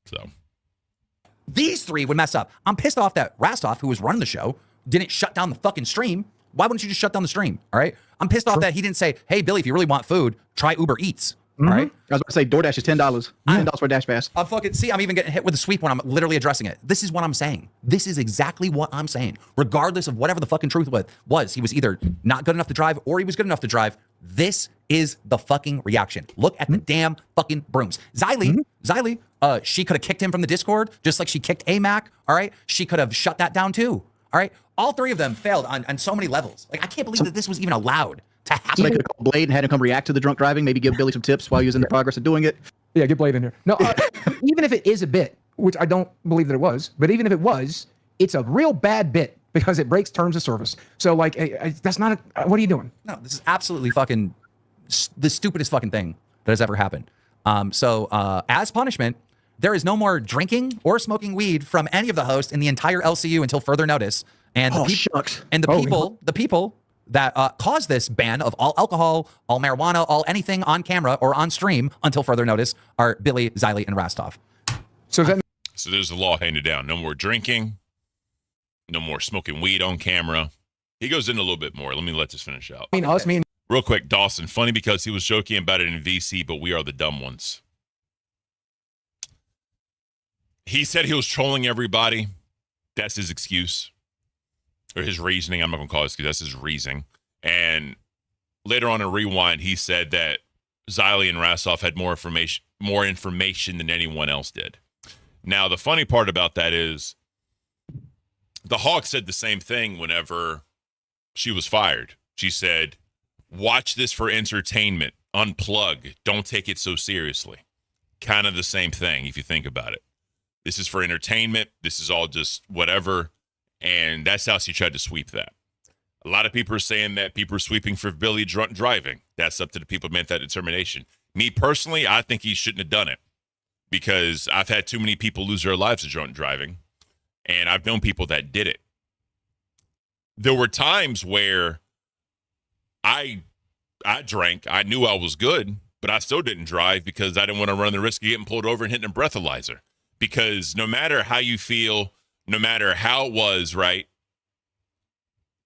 So these three would mess up. I'm pissed off that Rastov, who was running the show, didn't shut down the fucking stream. Why wouldn't you just shut down the stream? All right. I'm pissed off that he didn't say, hey, Billy, if you really want food, try Uber Eats. All right. I was about to say DoorDash is $10. $10 for a Dash Pass. I'm even getting hit with a sweep when I'm literally addressing it. This is what I'm saying. This is exactly what I'm saying. Regardless of whatever the fucking truth was, he was either not good enough to drive or he was good enough to drive. This is the fucking reaction. Look at the damn fucking brooms. Xylee, she could have kicked him from the Discord just like she kicked AMAC. All right. She could have shut that down too. All right. All three of them failed on so many levels. Like, I can't believe that this was even allowed to happen. Somebody could have called Blade and had him come react to the drunk driving, maybe give Billy some tips while he was in the progress of doing it. Yeah, get Blade in here. No, even if it is a bit, which I don't believe that it was, but even if it was, it's a real bad bit because it breaks terms of service. So, like, that's not what are you doing? No, this is absolutely fucking the stupidest fucking thing that has ever happened. So, as punishment, there is no more drinking or smoking weed from any of the hosts in the entire LCU until further notice. And the people that caused this ban of all alcohol, all marijuana, all anything on camera or on stream until further notice are Billy, Xylee, and Rastov. So there's the law handed down. No more drinking, no more smoking weed on camera. He goes into a little bit more. Let this finish out. Real quick, Dawson, funny because he was joking about it in VC, but we are the dumb ones. He said he was trolling everybody. That's his excuse. Or his reasoning. I'm not going to call it excuse. That's his reasoning. And later on in Rewind, he said that Xylee and Rastov had more information than anyone else did. Now, the funny part about that is the Hawk said the same thing whenever she was fired. She said, watch this for entertainment. Unplug. Don't take it so seriously. Kind of the same thing if you think about it. This is for entertainment. This is all just whatever. And that's how she tried to sweep that. A lot of people are saying that people are sweeping for Billy drunk driving. That's up to the people who made that determination. Me personally, I think he shouldn't have done it because I've had too many people lose their lives to drunk driving, and I've known people that did it. There were times where I drank. I knew I was good, but I still didn't drive because I didn't want to run the risk of getting pulled over and hitting a breathalyzer. Because no matter how you feel, no matter how it was, right?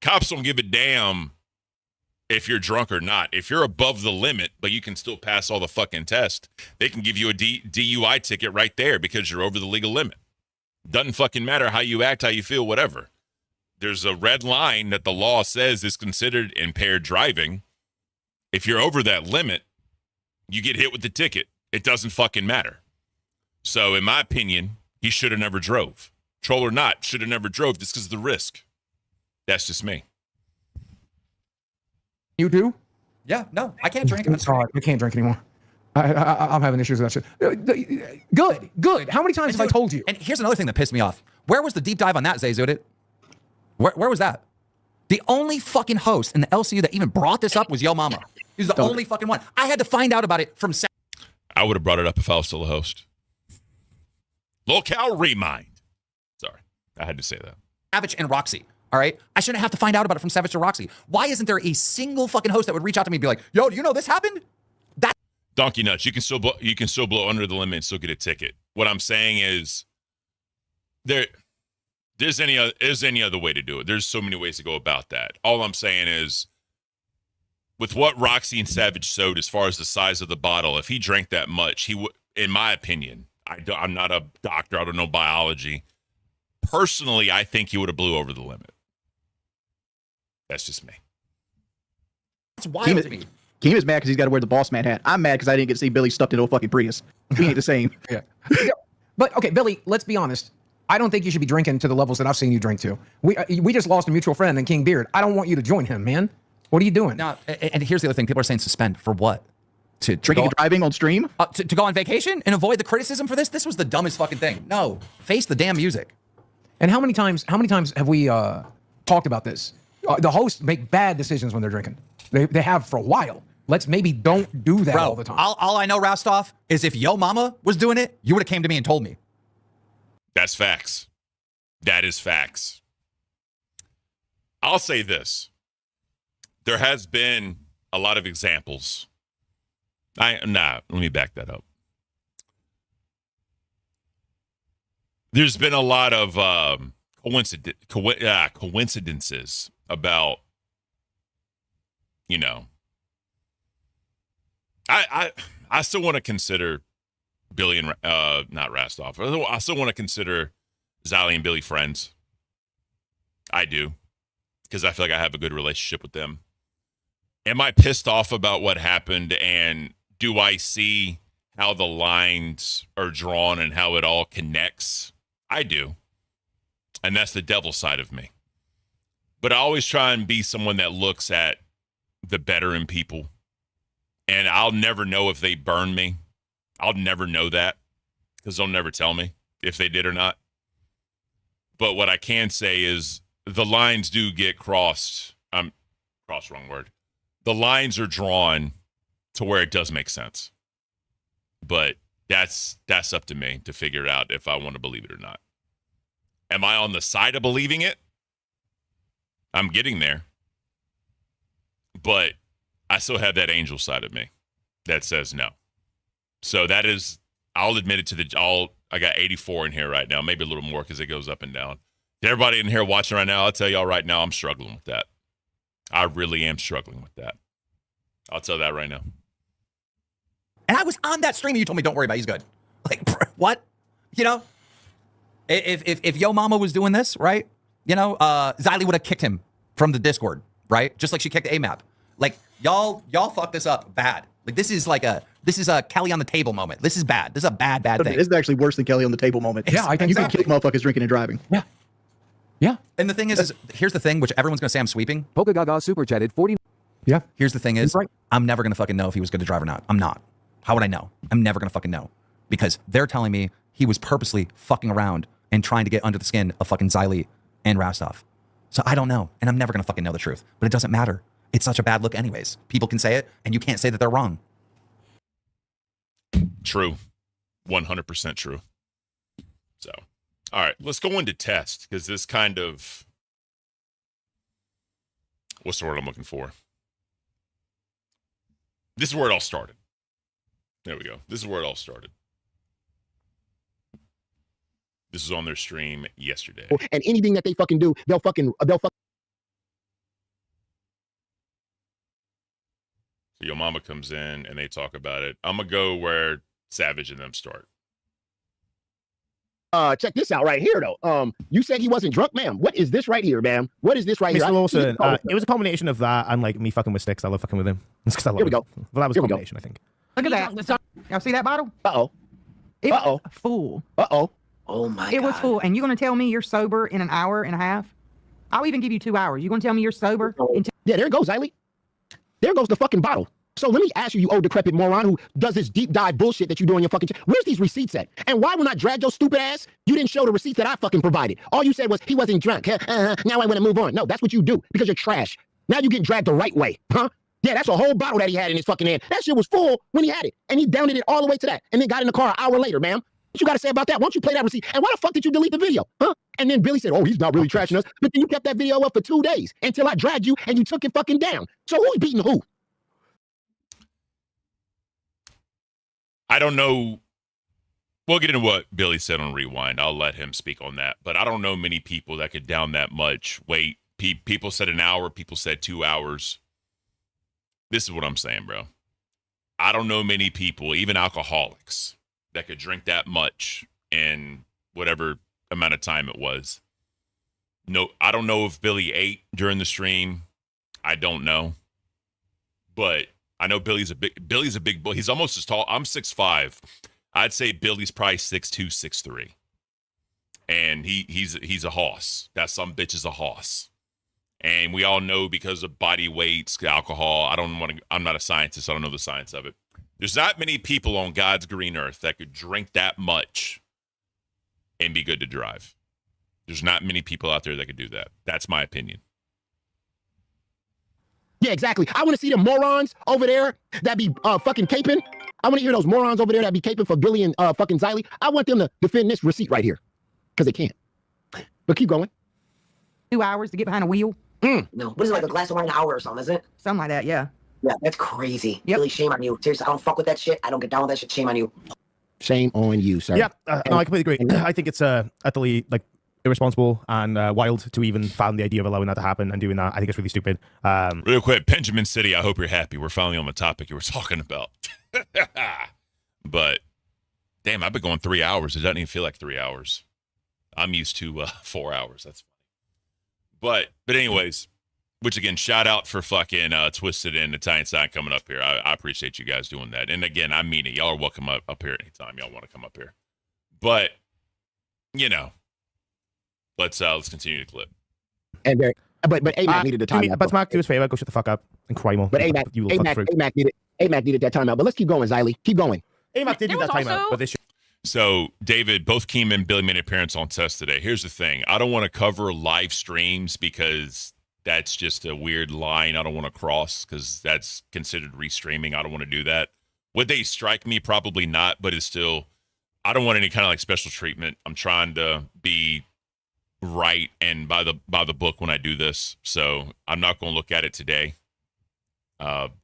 Cops don't give a damn if you're drunk or not. If you're above the limit, but you can still pass all the fucking tests, they can give you a DUI ticket right there because you're over the legal limit. Doesn't fucking matter how you act, how you feel, whatever. There's a red line that the law says is considered impaired driving. If you're over that limit, you get hit with the ticket. It doesn't fucking matter. So in my opinion, he should have never drove. Troll or not, should have never drove just because of the risk. That's just me. You do? Yeah, no, I can't drink. I can't drink anymore. I'm having issues with that shit. Good. How many times have I told you? And here's another thing that pissed me off. Where was the deep dive on that, Zayzudit? Where was that? The only fucking host in the LCU that even brought this up was Yo Mama. He's the only fucking one. I had to find out about it from. I would have brought it up if I was still a host. LOLCow remind. Sorry, I had to say that. Savage and Roxy. All right, I shouldn't have to find out about it from Savage to Roxy. Why isn't there a single fucking host that would reach out to me and be like, "Yo, do you know this happened?" That Donkey nuts. You can still blow under the limit and still get a ticket. What I'm saying is, there's any other way to do it. There's so many ways to go about that. All I'm saying is, with what Roxy and Savage showed as far as the size of the bottle, if he drank that much, he would, in my opinion, I'm not a doctor. I don't know biology. Personally, I think he would have blew over the limit. That's just me. That's wild to me. Keem is mad because he's got to wear the boss man hat. I'm mad because I didn't get to see Billy stuffed into a fucking Prius. We ain't the same. Yeah. But okay, Billy, let's be honest. I don't think you should be drinking to the levels that I've seen you drink to. We just lost a mutual friend in King Beard. I don't want you to join him, man. What are you doing? Now, and here's the other thing. People are saying suspend for what? To drinking and driving on stream? To go on vacation and avoid the criticism for this? This was the dumbest fucking thing. No, face the damn music. And how many times have we talked about this? The hosts make bad decisions when they're drinking. They have for a while. Let's maybe don't do that all the time. All I know, Rastov, is if Yo Mama was doing it, you would have came to me and told me. That's facts. That is facts. I'll say this. There has been a lot of examples. Let me back that up. There's been a lot of coincidences about, I still want to consider Billy and not Rastov. I still want to consider Xylee and Billy friends. I do, because I feel like I have a good relationship with them. Am I pissed off about what happened, and do I see how the lines are drawn and how it all connects? I do. And that's the devil side of me. But I always try and be someone that looks at the better in people. And I'll never know if they burn me. I'll never know that because they'll never tell me if they did or not. But what I can say is the lines do get crossed. Wrong word. The lines are drawn to where it does make sense. But that's up to me to figure out if I want to believe it or not. Am I on the side of believing it? I'm getting there. But I still have that angel side of me that says no. So that is, I'll admit it to I got 84 in here right now, maybe a little more because it goes up and down. Everybody in here watching right now, I'll tell y'all right now, I'm struggling with that. I really am struggling with that. I'll tell that right now. And I was on that stream and you told me, don't worry about it, he's good. Like, what? If Yo Mama was doing this, right? Xylee would have kicked him from the Discord, right? Just like she kicked AMAP. Like, y'all fucked this up bad. Like, this is a Kelly on the table moment. This is bad. This is a bad thing. This is actually worse than Kelly on the table moment. Yeah, I think you can kick motherfuckers drinking and driving. Yeah. Yeah. And the thing is here's the thing, which everyone's going to say I'm sweeping. Polka Gaga super chatted 40. Yeah. Here's the thing is, I'm never going to fucking know if he was going to drive or not. I'm not. How would I know? I'm never going to fucking know. Because they're telling me he was purposely fucking around and trying to get under the skin of fucking Xylee and Rastov. So I don't know. And I'm never going to fucking know the truth. But it doesn't matter. It's such a bad look anyways. People can say it, and you can't say that they're wrong. True. 100% true. So, all right, let's go into test, because this kind of, what's the word I'm looking for? This is where it all started. There we go. This is where it all started. This was on their stream yesterday. And anything that they fucking do, they'll fucking. So Yo Mama comes in and they talk about it. I'm going to go where Savage and them start. Check this out right here, though. You said he wasn't drunk, ma'am. What is this right here, ma'am? What is this right here? Mr. Lawson, it was a combination of that and like me fucking with Sticks. I love fucking with him. It's I love Here we go. Him. Well, that was a combination, I think. Look at that. Y'all see that bottle? Uh-oh. It was full. Uh-oh. Oh my God. It was full. And you're going to tell me you're sober in an hour and a half? I'll even give you 2 hours. You gonna tell me you're sober? Yeah, there it goes, Eiley. There goes the fucking bottle. So let me ask you, you old decrepit moron who does this deep dive bullshit that you do on your fucking where's these receipts at? And why when I dragged your stupid ass, you didn't show the receipts that I fucking provided? All you said was he wasn't drunk. Now I want to move on. No, that's what you do because you're trash. Now you get dragged the right way, huh? Yeah, that's a whole bottle that he had in his fucking hand. That shit was full when he had it. And he downed it all the way to that. And then got in the car an hour later, ma'am. What you got to say about that? Why don't you play that receipt? And why the fuck did you delete the video? Huh? And then Billy said, oh, he's not really trashing us. But then you kept that video up for 2 days until I dragged you and you took it fucking down. So who's beating who? I don't know. We'll get into what Billy said on Rewind. I'll let him speak on that. But I don't know many people that could down that much. Wait, people said an hour. People said 2 hours. This is what I'm saying, bro. I don't know many people, even alcoholics, that could drink that much in whatever amount of time it was. No, I don't know if Billy ate during the stream. I don't know. But I know Billy's a big boy. He's almost as tall. I'm 6'5". I'd say Billy's probably 6'2", 6'3". And he's a hoss. That some bitch is a hoss. And we all know because of body weights, alcohol. I'm not a scientist. I don't know the science of it. There's not many people on God's green earth that could drink that much and be good to drive. There's not many people out there that could do that. That's my opinion. Yeah, exactly. I want to see the morons over there that be fucking caping. I want to hear those morons over there that be caping for Billy and fucking Xylee. I want them to defend this receipt right here because they can't. But keep going. 2 hours to get behind a wheel? No. What is it, like a glass of wine an hour or something, isn't it? Something like that, yeah. Yeah, that's crazy. Yep. Really, shame on you. Seriously, I don't fuck with that shit. I don't get down with that shit. Shame on you. Shame on you, sir. Yeah, no, I completely agree. I think it's utterly irresponsible and wild to even fathom the idea of allowing that to happen and doing that. I think it's really stupid. Real quick, Benjamin City, I hope you're happy. We're finally on the topic you were talking about. But, damn, I've been going 3 hours. It doesn't even feel like 3 hours. I'm used to 4 hours. That's funny. But anyways, which again, shout out for fucking Twisted and Italian Side coming up here. I appreciate you guys doing that. And again, I mean it. Y'all are welcome up here anytime y'all want to come up here. But, let's continue the clip. And but A-Mac needed the timeout. But Smack, do us a favor, go shut the fuck up and cry more. But A-Mac needed that timeout. But let's keep going, Xylee. Keep going. A-Mac did need that timeout, but this shit. So, David, both Keem and Billy made an appearance on Test today. Here's the thing. I don't want to cover live streams because that's just a weird line I don't want to cross because that's considered restreaming. I don't want to do that. Would they strike me? Probably not, but it's still, I don't want any kind of special treatment. I'm trying to be right and by the book when I do this. So I'm not going to look at it today.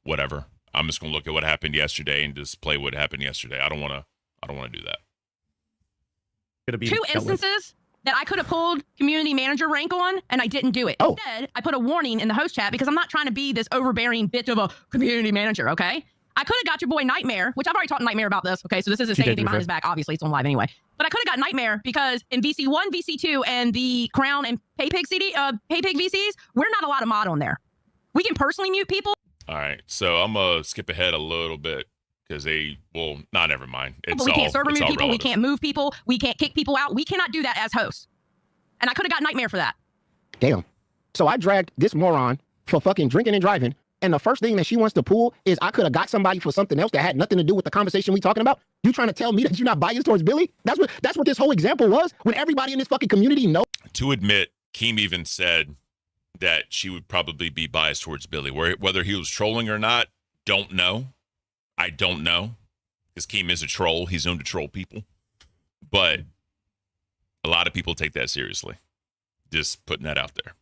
Whatever. I'm just going to look at what happened yesterday and just play what happened yesterday. I don't want to do that. 2 instances that I could have pulled community manager rank on, and I didn't do it. Instead, I put a warning in the host chat because I'm not trying to be this overbearing bitch of a community manager, okay? I could have got your boy Nightmare, which I've already talked to Nightmare about this, okay? So this isn't saying anything behind his back. Obviously, it's on live anyway. But I could have got Nightmare because in VC1, VC2, and the Crown and PayPig VCs, we're not allowed to mod on there. We can personally mute people. All right, so I'm going to skip ahead a little bit. Because never mind. But we can't server move people. Relative. We can't move people. We can't kick people out. We cannot do that as hosts. And I could have got Nightmare for that. Damn. So I dragged this moron for fucking drinking and driving. And the first thing that she wants to pull is I could have got somebody for something else that had nothing to do with the conversation we talking about. You trying to tell me that you're not biased towards Billy? That's what this whole example was. When everybody in this fucking community knows. To admit, Keem even said that she would probably be biased towards Billy. Whether he was trolling or not, don't know. I don't know, because Keem is a troll. He's known to troll people. But a lot of people take that seriously. Just putting that out there.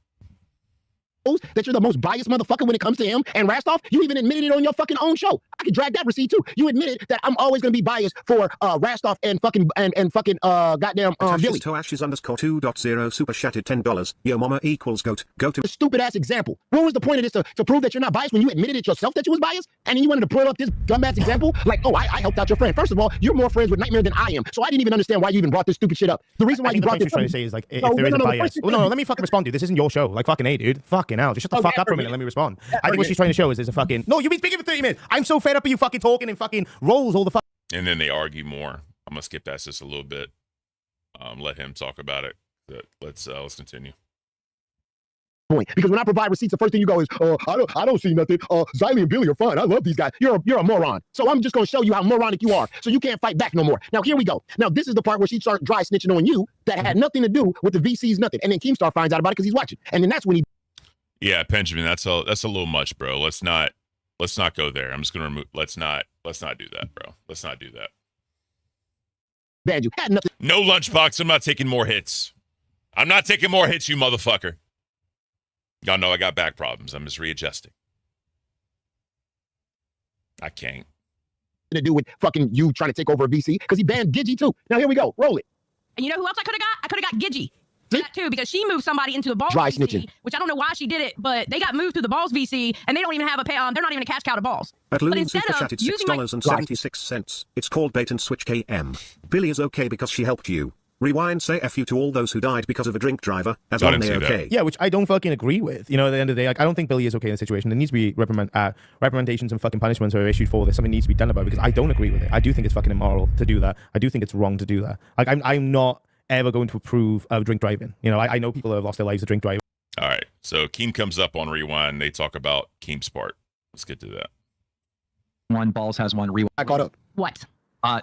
That you're the most biased motherfucker when it comes to him and Rastov. You even admitted it on your fucking own show. I could drag that receipt too. You admitted that I'm always gonna be biased for Rastov and fucking goddamn Billy. Ashes_2.0 super chatted $10. Yo mama equals goat. Go to a stupid ass example. What was the point of this to prove that you're not biased when you admitted it yourself that you was biased? And then you wanted to pull up this dumbass example like, oh, I helped out your friend. First of all, you're more friends with Nightmare than I am. So I didn't even understand why you even brought this stupid shit up. The reason why you brought this trying to say is like if there is a bias. No, let me fucking respond to you. This isn't your show. Like fucking A, dude. Fucking hell. Just shut the fuck up for a minute. Let me respond. I think what she's trying to show is there's a fucking no. You've been speaking for 30 minutes. I'm so fed up of you fucking talking and fucking rolls all the fuck. And then they argue more. I'm gonna skip past this a little bit. Let him talk about it. But let's continue. point. Because when I provide receipts, the first thing you go is, I don't see nothing. Xylee and Billy are fine. I love these guys. You're a moron. So I'm just going to show you how moronic you are. So you can't fight back no more. Now, here we go. Now, this is the part where she started dry snitching on you that had nothing to do with the VCs, nothing. And then Keemstar finds out about it because he's watching. And then that's when he... Yeah, Benjamin, that's a little much, bro. Let's not go there. I'm just going to remove... Let's not do that, bro. Let's not do that. Bad, you had nothing. No lunchbox. I'm not taking more hits. I'm not taking more hits, you motherfucker. Y'all know I got back problems. I'm just readjusting. I can't. To do with fucking you trying to take over a VC because he banned Gigi too. Now here we go. Roll it. And you know who else I could have got? I could have got Gigi. That too, because she moved somebody into the balls Dry VC, snitching. which I don't know why she did it, but they got moved to the balls VC, and they don't even have a pay. They're not even a cash cow to balls. At But Loon instead Super of Chatted using my $6.76. It's called Bait and Switch KM. Billy is okay because she helped you. Rewind, say F you to all those who died because of a drink driver, as long as they're okay. Yeah, which I don't fucking agree with. You know, at the end of the day, like, I don't think Billy is okay in the situation. There needs to be reprimandations and fucking punishments are issued for this. Something needs to be done about it because I don't agree with it. I do think it's fucking immoral to do that. I do think it's wrong to do that. Like, I'm not ever going to approve of drink driving. You know, I know people who have lost their lives to drink driving. All right, so Keem comes up on Rewind. They talk about Keem's part. Let's get to that. One balls has one rewind. I caught up. What?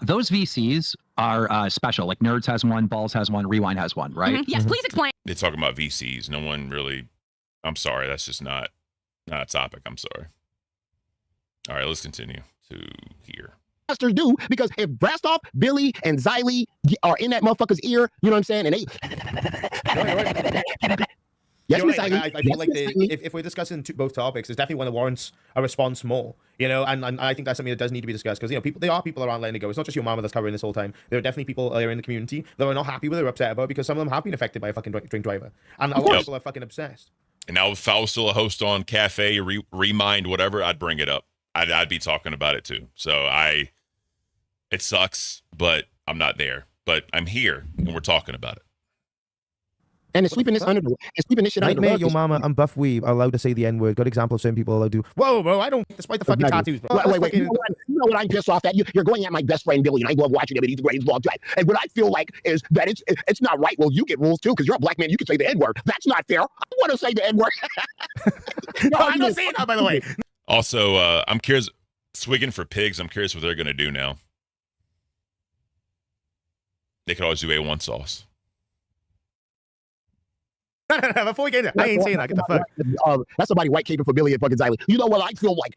Those VCs are special. Like Nerds has one, Balls has one, Rewind has one, right? Yes, please explain. They're talking about VCs. No one really. I'm sorry. That's just not a topic. I'm sorry. All right, let's continue to here. Masters do, because if Brastoff, Billy, and Xylee are in that motherfucker's ear, you know what I'm saying? And they... Yes, You're Miss right. Xylee. I feel like if we're discussing both topics, there's definitely one that warrants a response more. You know, and I think that's something that does need to be discussed because, you know, there are people around letting it go. It's not just your mama that's covering this whole time. There are definitely people there in the community that are not happy with it or upset about it because some of them have been affected by a fucking drink driver. And a lot of people are fucking obsessed. And now if I was still a host on Cafe, Remind, whatever, I'd bring it up. I'd be talking about it too. So it sucks, but I'm not there. But I'm here and we're talking about it. And it's sweeping this shit under the rug. Your mama and Buff Weave are allowed to say the N-word. Good example of certain people are allowed to. Whoa, bro, I don't, despite the fucking tattoos, bro. Wait. You know what I'm pissed off at? You're going at my best friend, Billy, and I love watching him, and he's the greatest vlog drive. And what I feel like is that it's not right. Well, you get rules too, because you're a black man. You can say the N-word. That's not fair. I want to say the N-word. No, I'm not saying that, by the way. Also, I'm curious, Swigging for Pigs, I'm curious what they're going to do now. They could always do A1 sauce. No, before we get there, I ain't saying that. Get the fuck. That's somebody white caping for Billy and fucking Xylee. You know what I feel like?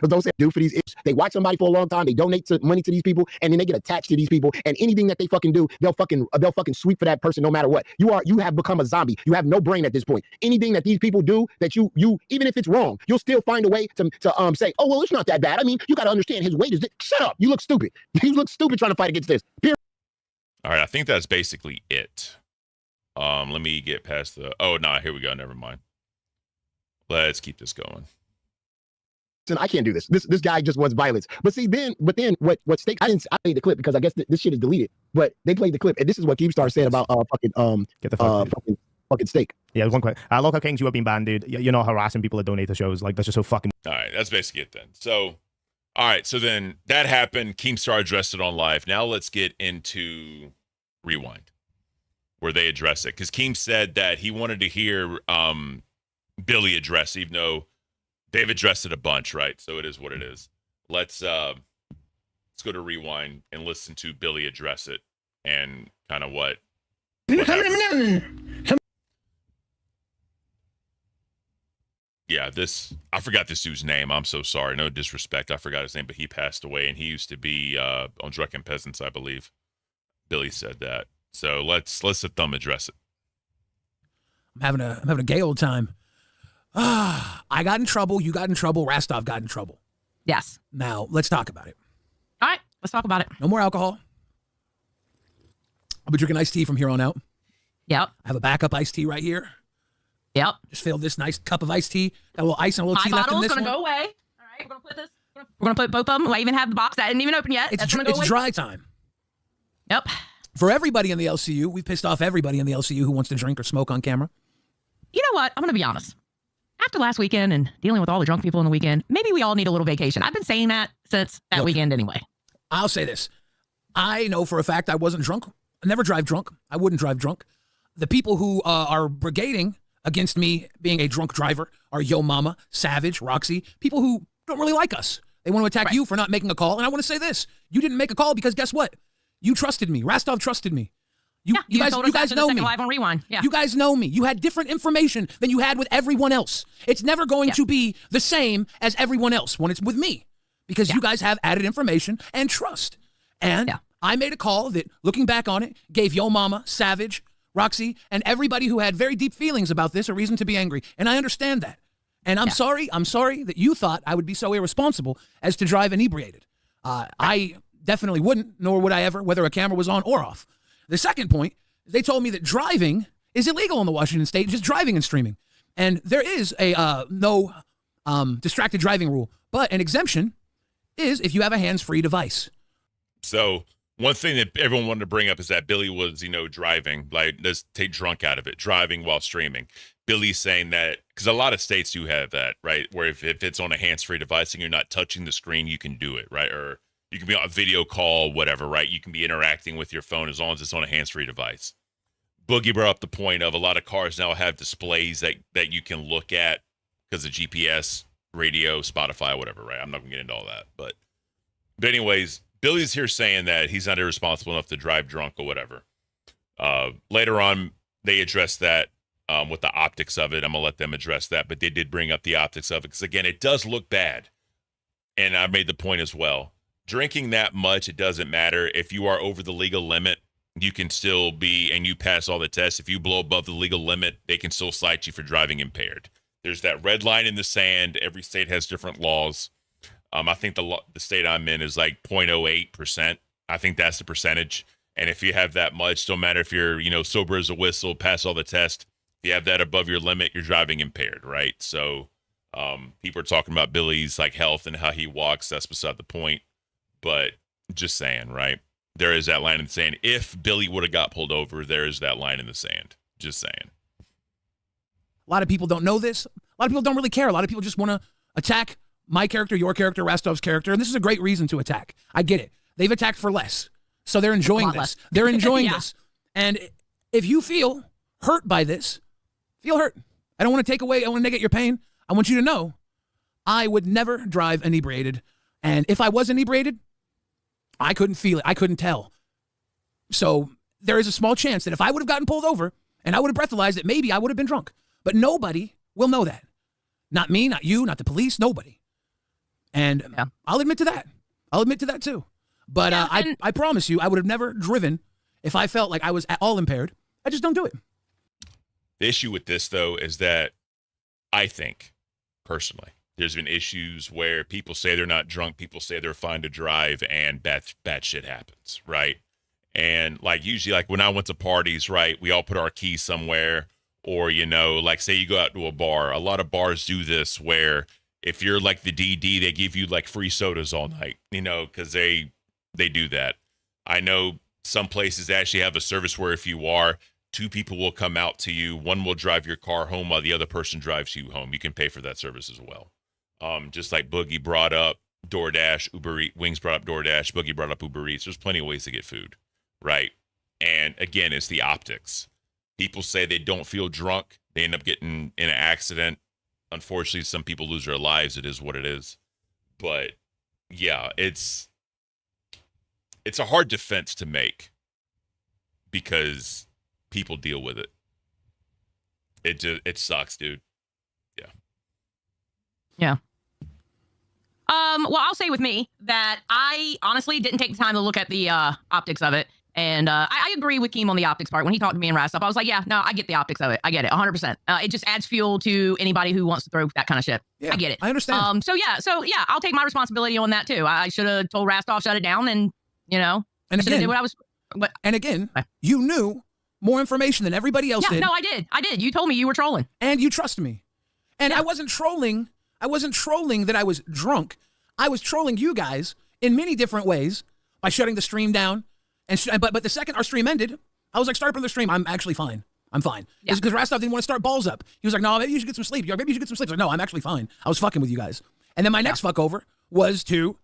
Those that do for these issues, they watch somebody for a long time, they donate money to these people, and then they get attached to these people, and anything that they fucking do, they'll fucking sweep for that person no matter what. You have become a zombie. You have no brain at this point. Anything that these people do that you even if it's wrong, you'll still find a way to say, oh well, it's not that bad. I mean, you got to understand his weight is this. Shut up. You look stupid. You look stupid trying to fight against this. Period. All right, I think that's basically it. Let me get past the. Oh no, here we go. Never mind. Let's keep this going. I can't do this. This guy just wants violence. But then what Steak? I played the clip because I guess this shit is deleted. But they played the clip, and this is what Keemstar said about get the fuck fucking Steak. Yeah, there's one question. LOLCow Kings, you have been banned, dude. You're not harassing people that donate to shows. Like that's just so fucking. All right, that's basically it then. So, all right, so then that happened. Keemstar addressed it on live. Now let's get into Rewind, where they address it, because Keem said that he wanted to hear Billy address, even though they've addressed it a bunch, right? So it is what it is. Let's go to Rewind and listen to Billy address it and kind of what yeah, I forgot this dude's name. I'm so sorry. No disrespect. I forgot his name, but he passed away, and he used to be on Drunken Peasants, I believe. Billy said that. So let's let them address it. I'm having a gay old time. I got in trouble. You got in trouble. Rastov got in trouble. Yes. Now let's talk about it. All right, let's talk about it. No more alcohol. I'll be drinking iced tea from here on out. Yep. I have a backup iced tea right here. Yep. Just filled this nice cup of iced tea. Got a little ice and a little tea left in this one. My bottle's gonna go away. All right, we're gonna put this. We're gonna put both of them. I even have the box that didn't even open yet. It's away. dry time. Yep. For everybody in the LCU, we've pissed off everybody in the LCU who wants to drink or smoke on camera. You know what? I'm gonna be honest. After last weekend and dealing with all the drunk people on the weekend, maybe we all need a little vacation. I've been saying that since that weekend anyway. I'll say this. I know for a fact I wasn't drunk. I never drive drunk. I wouldn't drive drunk. The people who are brigading against me being a drunk driver are Yo Mama, Savage, Roxy, people who don't really like us. They want to attack you for not making a call. And I want to say this. You didn't make a call because guess what? You trusted me. Rastov trusted me. You guys know me. Live on Rewind. Yeah. You guys know me. You had different information than you had with everyone else. It's never going to be the same as everyone else when it's with me because you guys have added information and trust. And I made a call that, looking back on it, gave Yo Mama, Savage, Roxy, and everybody who had very deep feelings about this a reason to be angry. And I understand that. And I'm sorry that you thought I would be so irresponsible as to drive inebriated. I definitely wouldn't, nor would I ever, whether a camera was on or off. The second point, they told me that driving is illegal in the Washington state, just driving and streaming. And there is a no distracted driving rule, but an exemption is if you have a hands-free device. So one thing that everyone wanted to bring up is that Billy was, driving, like, let's take drunk out of it, driving while streaming. Billy's saying that, because a lot of states do have that, right? Where if it's on a hands-free device and you're not touching the screen, you can do it, right? Or you can be on a video call, whatever, right? You can be interacting with your phone as long as it's on a hands-free device. Boogie brought up the point of a lot of cars now have displays that you can look at because of GPS, radio, Spotify, whatever, right? I'm not going to get into all that. But anyways, Billy's here saying that he's not irresponsible enough to drive drunk or whatever. Later on, they addressed that with the optics of it. I'm going to let them address that. But they did bring up the optics of it because, again, it does look bad. And I made the point as well. Drinking that much, it doesn't matter. If you are over the legal limit, you can still be, and you pass all the tests. If you blow above the legal limit, they can still cite you for driving impaired. There's that red line in the sand. Every state has different laws. I think the state I'm in is like 0.08%. I think that's the percentage. And if you have that much, don't matter if you're, sober as a whistle, pass all the tests. If you have that above your limit, you're driving impaired, right? So people are talking about Billy's like health and how he walks. That's beside the point. But just saying, right? There is that line in the sand. If Billy would have got pulled over, there is that line in the sand. Just saying. A lot of people don't know this. A lot of people don't really care. A lot of people just want to attack my character, your character, Rastov's character. And this is a great reason to attack. I get it. They've attacked for less. So they're enjoying this. They're enjoying this. And if you feel hurt by this, feel hurt. I don't want to take away, I want to negate your pain. I want you to know I would never drive inebriated. And if I was inebriated, I couldn't feel it. I couldn't tell. So there is a small chance that if I would have gotten pulled over and I would have breathalyzed it, maybe I would have been drunk. But nobody will know that. Not me, not you, not the police, nobody. And I'll admit to that. I'll admit to that too. But I promise you, I would have never driven if I felt like I was at all impaired. I just don't do it. The issue with this, though, is that I think, personally, there's been issues where people say they're not drunk, people say they're fine to drive, and bad shit happens, right? And like usually, like when I went to parties, right, we all put our keys somewhere, or like say you go out to a bar. A lot of bars do this where if you're like the DD, they give you like free sodas all night, because they do that. I know some places actually have a service where if you are, two people will come out to you. One will drive your car home while the other person drives you home. You can pay for that service as well. Just like Boogie brought up DoorDash, Uber Eats, Wings brought up DoorDash, Boogie brought up Uber Eats. There's plenty of ways to get food, right? And again, it's the optics. People say they don't feel drunk. They end up getting in an accident. Unfortunately, some people lose their lives. It is what it is. But yeah, it's a hard defense to make because people deal with it. It sucks, dude. Yeah. Yeah. Well, I'll say with me that I honestly didn't take the time to look at the optics of it. And I agree with Keem on the optics part. When he talked to me and Rastov, I was like, yeah, no, I get the optics of it. I get it 100%. It just adds fuel to anybody who wants to throw that kind of shit. Yeah, I get it. I understand. So yeah, I'll take my responsibility on that too. I should have told Rastov, shut it down, and and again, did what I was. And again, you knew more information than everybody else did. No, I did. You told me you were trolling. And you trust me. And I wasn't trolling. I wasn't trolling that I was drunk. I was trolling you guys in many different ways by shutting the stream down. But the second our stream ended, I was like, start up the stream. I'm actually fine. I'm fine. Yeah. Because Rastov didn't want to start balls up. He was like, no, maybe you should get some sleep. Maybe you should get some sleep. I was like, no, I'm actually fine. I was fucking with you guys. And then my next fuck over was to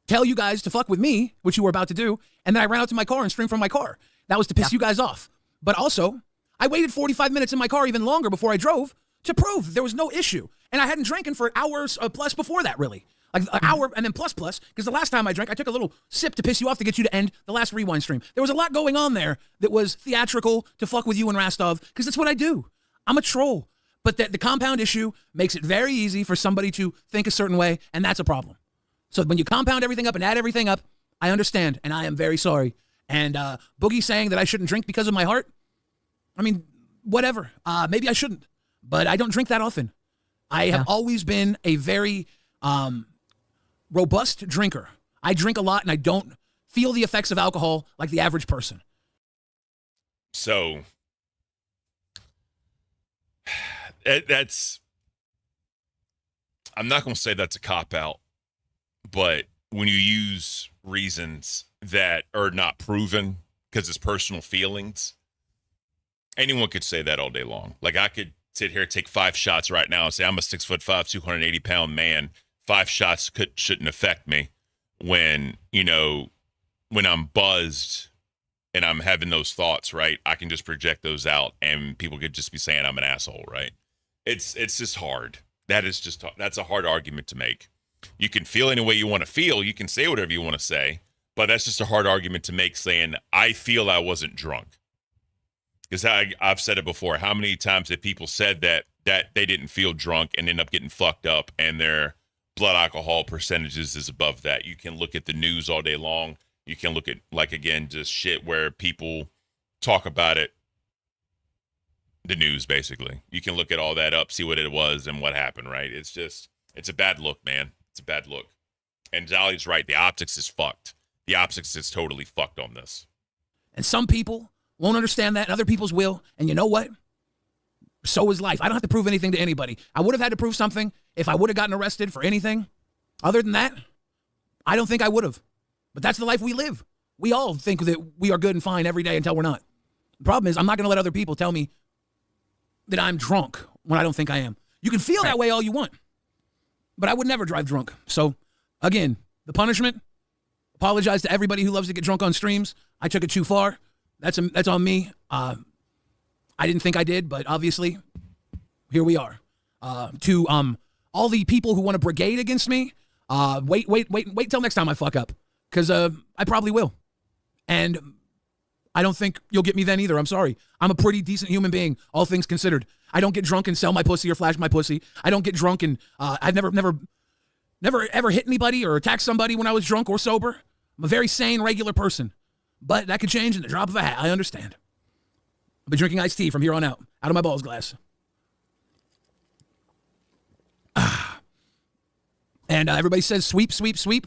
tell you guys to fuck with me, which you were about to do. And then I ran out to my car and streamed from my car. That was to piss you guys off. But also, I waited 45 minutes in my car, even longer, before I drove to prove there was no issue. And I hadn't drinking for hours plus before that, really. Like an hour and then plus, because the last time I drank, I took a little sip to piss you off to get you to end the last rewind stream. There was a lot going on there that was theatrical to fuck with you and Rastov, because that's what I do. I'm a troll. But the compound issue makes it very easy for somebody to think a certain way, and that's a problem. So when you compound everything up and add everything up, I understand, and I am very sorry. And Boogie saying that I shouldn't drink because of my heart, I mean, whatever. Maybe I shouldn't, but I don't drink that often. I have always been a very robust drinker. I drink a lot, and I don't feel the effects of alcohol like the average person. So I'm not going to say that's a cop-out, but when you use reasons that are not proven because it's personal feelings, anyone could say that all day long. Like, I could sit here, take 5 shots right now and say, I'm a 6'5", 280-pound man. 5 shots shouldn't affect me when I'm buzzed and I'm having those thoughts, right? I can just project those out and people could just be saying I'm an asshole, right? It's just hard. That's a hard argument to make. You can feel any way you want to feel. You can say whatever you want to say, but that's just a hard argument to make, saying, I feel I wasn't drunk. Because I've said it before. How many times have people said that they didn't feel drunk and end up getting fucked up and their blood alcohol percentages is above that? You can look at the news all day long. You can look at, like, again, just shit where people talk about it. The news, basically. You can look at all that up, see what it was and what happened, right? It's a bad look, man. It's a bad look. And Jolly's right. The optics is fucked. The optics is totally fucked on this. And some people won't understand that, and other people's will. And you know what? So is life. I don't have to prove anything to anybody. I would have had to prove something if I would have gotten arrested for anything. Other than that, I don't think I would have. But that's the life we live. We all think that we are good and fine every day until we're not. The problem is, I'm not going to let other people tell me that I'm drunk when I don't think I am. You can feel that way all you want, but I would never drive drunk. So, again, the punishment, apologize to everybody who loves to get drunk on streams. I took it too far. That's on me. I didn't think I did, but obviously, here we are. To all the people who want to brigade against me, wait till next time I fuck up, because I probably will. And I don't think you'll get me then either. I'm sorry. I'm a pretty decent human being, all things considered. I don't get drunk and sell my pussy or flash my pussy. I don't get drunk and I've never ever hit anybody or attacked somebody when I was drunk or sober. I'm a very sane, regular person. But that could change in the drop of a hat. I understand. I'll be drinking iced tea from here on out of my balls glass. And everybody says, sweep, sweep, sweep.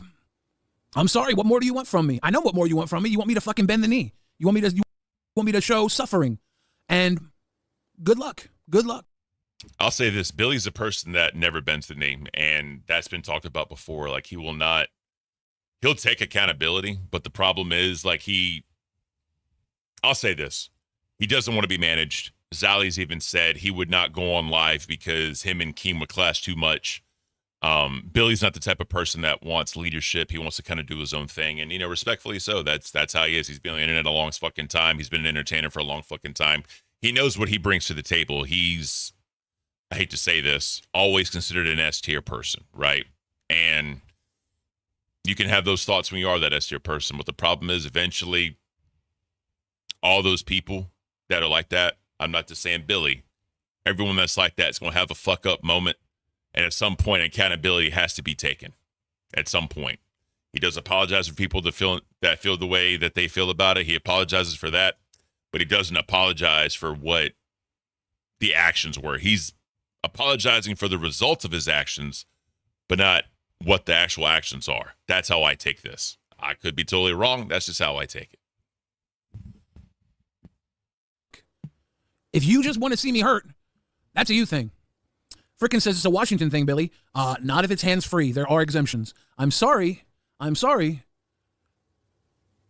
I'm sorry. What more do you want from me? I know what more you want from me. You want me to fucking bend the knee. You want me to show suffering. And good luck. Good luck. I'll say this. Billy's a person that never bends the knee. And that's been talked about before. Like, he'll take accountability. But the problem is, like, I'll say this. He doesn't want to be managed. Zali's even said he would not go on live because him and Caint would clash too much. Billy's not the type of person that wants leadership. He wants to kind of do his own thing, and respectfully so. That's how he is. He's been on the internet a long fucking time. He's been an entertainer for a long fucking time. He knows what he brings to the table. He's, I hate to say this, always considered an S tier person, right? And you can have those thoughts when you are that S tier person, but the problem is eventually all those people that are like that, I'm not just saying Billy, everyone that's like that is going to have a fuck up moment. And at some point, accountability has to be taken. At some point, he does apologize for people that feel the way that they feel about it. He apologizes for that, but he doesn't apologize for what the actions were. He's apologizing for the results of his actions, but not what the actual actions are. That's how I take this. I could be totally wrong. That's just how I take it. If you just want to see me hurt, that's a you thing. Frickin' says it's a Washington thing, Billy. Not if it's hands-free. There are exemptions. I'm sorry.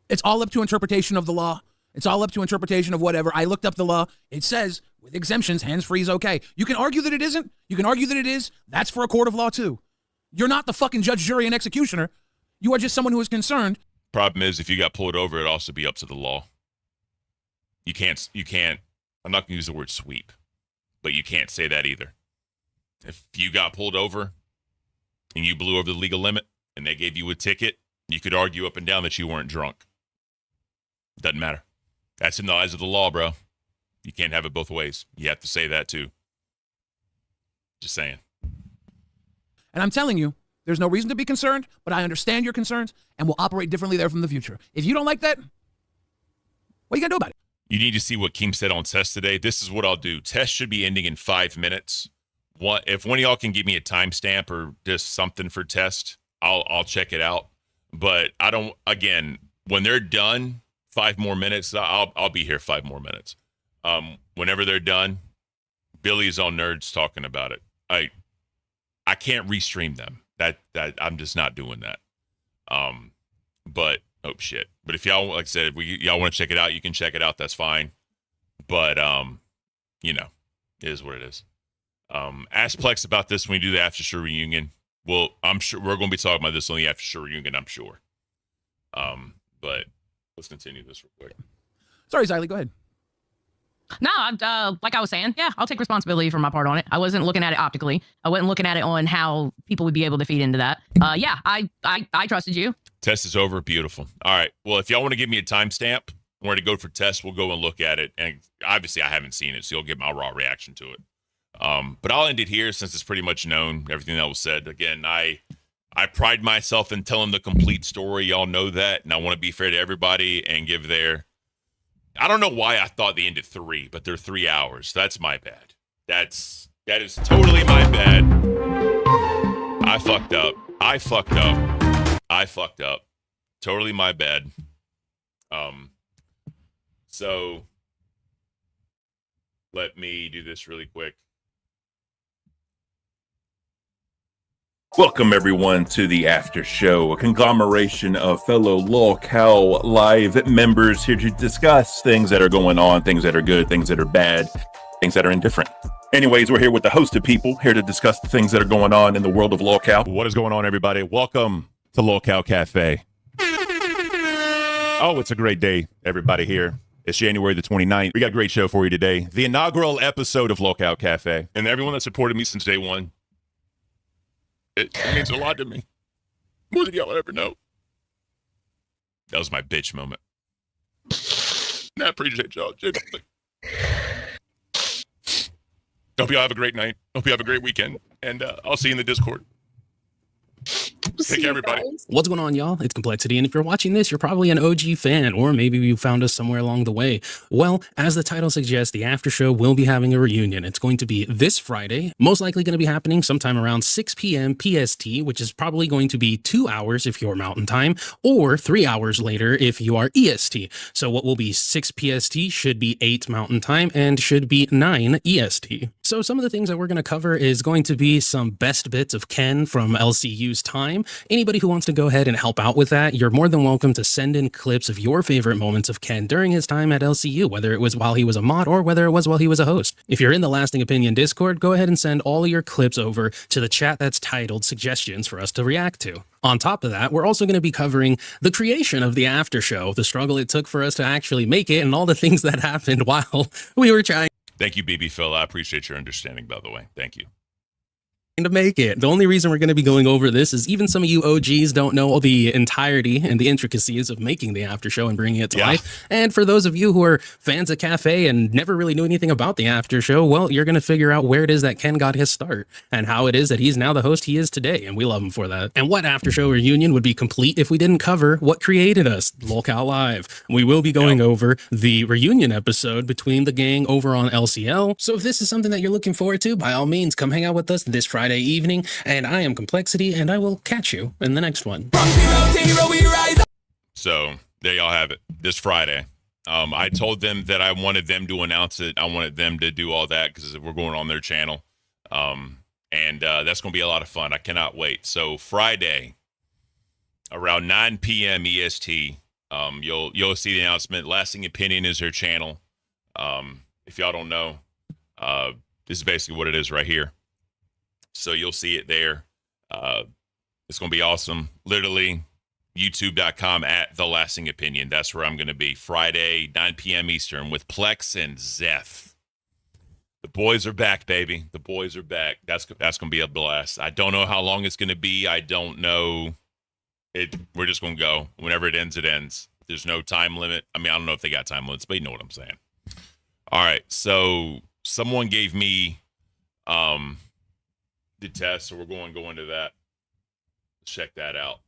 It's all up to interpretation of the law. It's all up to interpretation of whatever. I looked up the law. It says, with exemptions, hands-free is okay. You can argue that it isn't. You can argue that it is. That's for a court of law, too. You're not the fucking judge, jury, and executioner. You are just someone who is concerned. Problem is, if you got pulled over, it'd also be up to the law. You can't I'm not going to use the word sweep, but you can't say that either. If you got pulled over and you blew over the legal limit and they gave you a ticket, you could argue up and down that you weren't drunk. Doesn't matter. That's in the eyes of the law, bro. You can't have it both ways. You have to say that too. Just saying. And I'm telling you, there's no reason to be concerned, but I understand your concerns and will operate differently there from the future. If you don't like that, what are you going to do about it? You need to see what Keem said on test today. This is what I'll do. Test should be ending in 5 minutes. If one of y'all can give me a timestamp or just something for test, I'll check it out. But I don't, again, when they're done, 5 more minutes, I'll be here 5 more minutes. Whenever they're done, Billy's on Nerds talking about it. I can't restream them. That I'm just not doing that. But oh shit. But if y'all, like I said, y'all want to check it out, you can check it out. That's fine. But you know, it is what it is. Ask Plex about this when we do the Aftershow reunion. Well, I'm sure we're going to be talking about this on the Aftershow reunion, I'm sure. But let's continue this real quick. Sorry, Xylee, go ahead. No, like I was saying, yeah, I'll take responsibility for my part on it. I wasn't looking at it optically. I wasn't looking at it on how people would be able to feed into that. Yeah, I trusted you. Test is over. Beautiful. All right. Well, if y'all want to give me a timestamp where to go for test, we'll go and look at it. And obviously, I haven't seen it, so you'll get my raw reaction to it. But I'll end it here since it's pretty much known, everything that was said. Again, I pride myself in telling the complete story. Y'all know that. And I want to be fair to everybody and give their... I don't know why I thought they ended 3, but they're 3 hours. That's my bad. That is totally my bad. I fucked up. Totally my bad. So let me do this really quick. Welcome, everyone, to the After Show, a conglomeration of fellow LOLCow Live members here to discuss things that are going on, things that are good, things that are bad, things that are indifferent. Anyways, we're here with the host of people, here to discuss the things that are going on in the world of LOLCow. What is going on, everybody? Welcome to LOLCow Cafe. Oh, it's a great day, everybody here. It's January the 29th. We got a great show for you today. The inaugural episode of LOLCow Cafe. And everyone that supported me since day one. It means a lot to me. More than y'all ever know. That was my bitch moment. And I appreciate y'all. Hope y'all have a great night. Hope you have a great weekend. And I'll see you in the Discord. Take care, everybody. What's going on, y'all? It's Complexity, and if you're watching this, you're probably an OG fan, or maybe you found us somewhere along the way. Well, as the title suggests, the After Show will be having a reunion. It's going to be this Friday, most likely going to be happening sometime around 6 p.m. PST, which is probably going to be 2 hours if you're Mountain Time, or 3 hours later if you are EST. So what will be 6 PST should be 8 Mountain Time, and should be 9 EST. So some of the things that we're going to cover is going to be some best bits of Ken from LCU's time. Anybody who wants to go ahead and help out with that, you're more than welcome to send in clips of your favorite moments of Ken during his time at LCU, whether it was while he was a mod or whether it was while he was a host. If you're in the Lasting Opinion Discord, go ahead and send all of your clips over to the chat that's titled Suggestions for us to react to. On top of that, we're also going to be covering the creation of the After Show, the struggle it took for us to actually make it, and all the things that happened while we were trying. Thank you, BB Phil. I appreciate your understanding, by the way. Thank you. To make it. The only reason we're going to be going over this is even some of you OGs don't know the entirety and the intricacies of making the After Show and bringing it to life. And for those of you who are fans of Cafe and never really knew anything about the After Show, well, you're going to figure out where it is that Ken got his start and how it is that he's now the host he is today. And we love him for that. And what After Show reunion would be complete if we didn't cover what created us, LOLCow Live. We will be going over the reunion episode between the gang over on LCL. So if this is something that you're looking forward to, by all means, come hang out with us this Friday evening, and I am Complexity, and I will catch you in the next one. So there y'all have it. This Friday, I told them that I wanted them to announce it. I wanted them to do all that because we're going on their channel, and that's going to be a lot of fun. I cannot wait. So Friday, around 9 p.m. EST, you'll see the announcement. Lasting Opinion is their channel. If y'all don't know, this is basically what it is right here. So you'll see it there. It's going to be awesome. Literally, youtube.com at The Lasting Opinion. That's where I'm going to be Friday, 9 p.m. Eastern with Plex and Zeph. The boys are back, baby. The boys are back. That's gonna be a blast. I don't know how long it's gonna be. I don't know. We're just gonna go. Whenever it ends, it ends. There's no time limit. I mean, I don't know if they got time limits, but you know what I'm saying. All right. So someone gave me the test, so we're going to go into that. Let's check that out.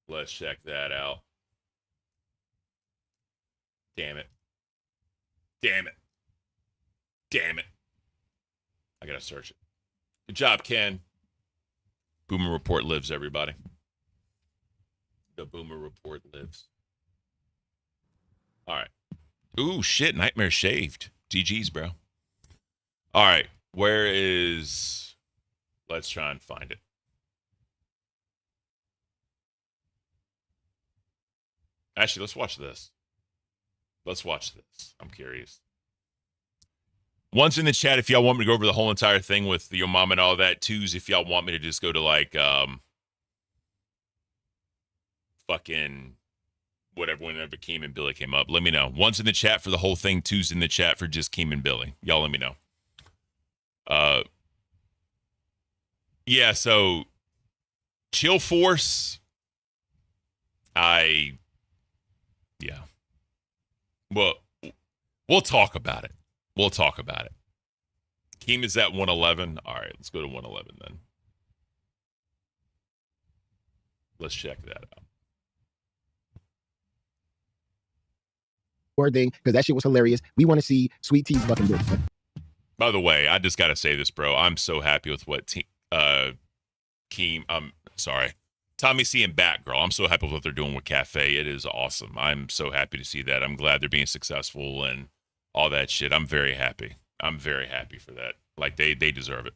Let's check that out. Damn it. Damn it. Damn it. I gotta search it. Good job, Ken. Boomer Report lives, everybody. The Boomer Report lives. All right. Ooh, shit. Nightmare shaved. GG's, bro. All right. Where is... Let's try and find it. Actually, let's watch this. Let's watch this. I'm curious. One's in the chat if y'all want me to go over the whole entire thing with your mom and all that. Two's if y'all want me to just go to like fucking whatever, whenever Keem and Billy came up. Let me know. One's in the chat for the whole thing. Two's in the chat for just Keem and Billy. Y'all let me know. Yeah, so Chill Force. Yeah. Well, we'll talk about it. We'll talk about it. Keem is at 111. All right, let's go to 111 then. Let's check that out. Thing, because that shit was hilarious. We want to see Sweet T's fucking bitch. By the way, I just got to say this, bro. I'm so happy with what Keem, sorry, Tommy C and Batgirl. I'm so happy with what they're doing with Cafe. It is awesome. I'm so happy to see that. I'm glad they're being successful and all that shit. I'm very happy. I'm very happy for that. Like, they deserve it.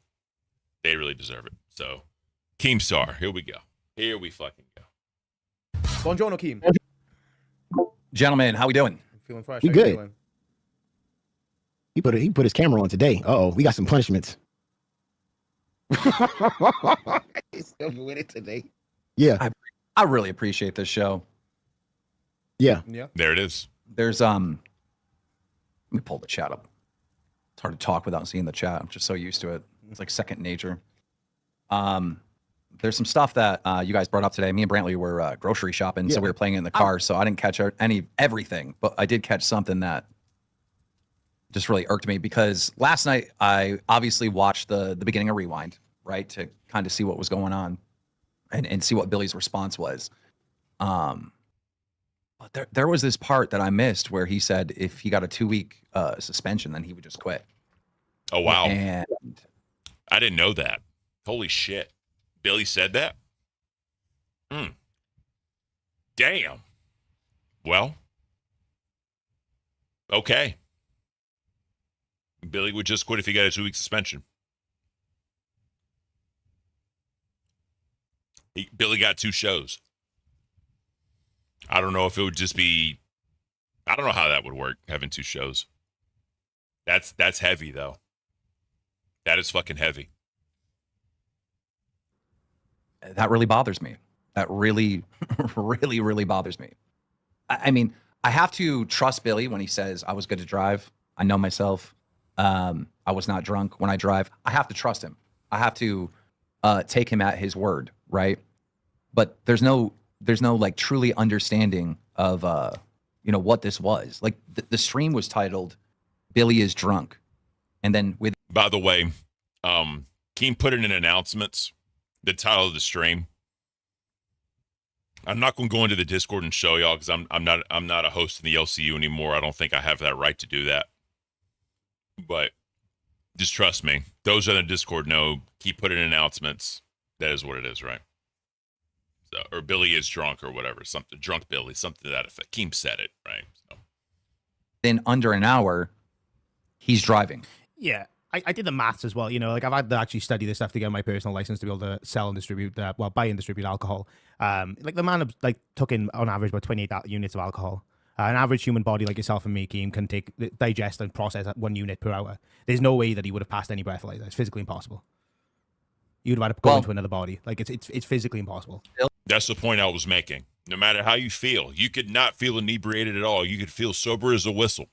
They really deserve it. So, Keemstar, here we go. Here we fucking go. Buongiorno, Keem. Gentlemen, how we doing? Feeling fresh. We good. He put his camera on today. Uh-oh, we got some punishments. He's still with it today. Yeah. I really appreciate this show. Yeah. Yeah. There it is. There's let me pull the chat up. It's hard to talk without seeing the chat. I'm just so used to it. It's like second nature. There's some stuff that you guys brought up today. Me and Brantley were grocery shopping, so we were playing in the car, so I didn't catch everything, but I did catch something that just really irked me because last night I obviously watched the beginning of Rewind, right, to kind of see what was going on and see what Billy's response was. But there was this part that I missed where he said if he got a 2-week suspension, then he would just quit. Oh, wow. And I didn't know that. Holy shit. Billy said that? Damn. Well, okay. Billy would just quit if he got a 2-week suspension. Billy got 2 shows. I don't know if it would just be... I don't know how that would work, having 2 shows. That's heavy, though. That is fucking heavy. That really bothers me. That really, really, really bothers me. I mean, I have to trust Billy when he says I was good to drive. I know myself. I was not drunk when I drive. I have to trust him. I have to take him at his word, right? But there's no like truly understanding of what this was. Like the stream was titled "Billy is drunk," and then with. By the way, Keem put it in announcements. The title of the stream. I'm not going to go into the Discord and show y'all because I'm not a host in the LCU anymore. I don't think I have that right to do that. But just trust me. Those on the Discord know. Keep putting in announcements. That is what it is, right? So, or Billy is drunk or whatever. Something drunk Billy, something to that effect. Keem said it, right? So. In under an hour, he's driving. Yeah. I did the maths as well, like I've had to actually study this stuff to get my personal license to be able to sell and distribute, buy and distribute alcohol. Like the man took in on average about 28 units of alcohol. An average human body like yourself and me, Keem, can digest and process at 1 unit per hour. There's no way that he would have passed any breathalyzer. It's physically impossible. You'd have had to go into another body. Like it's physically impossible. That's the point I was making. No matter how you feel, you could not feel inebriated at all. You could feel sober as a whistle.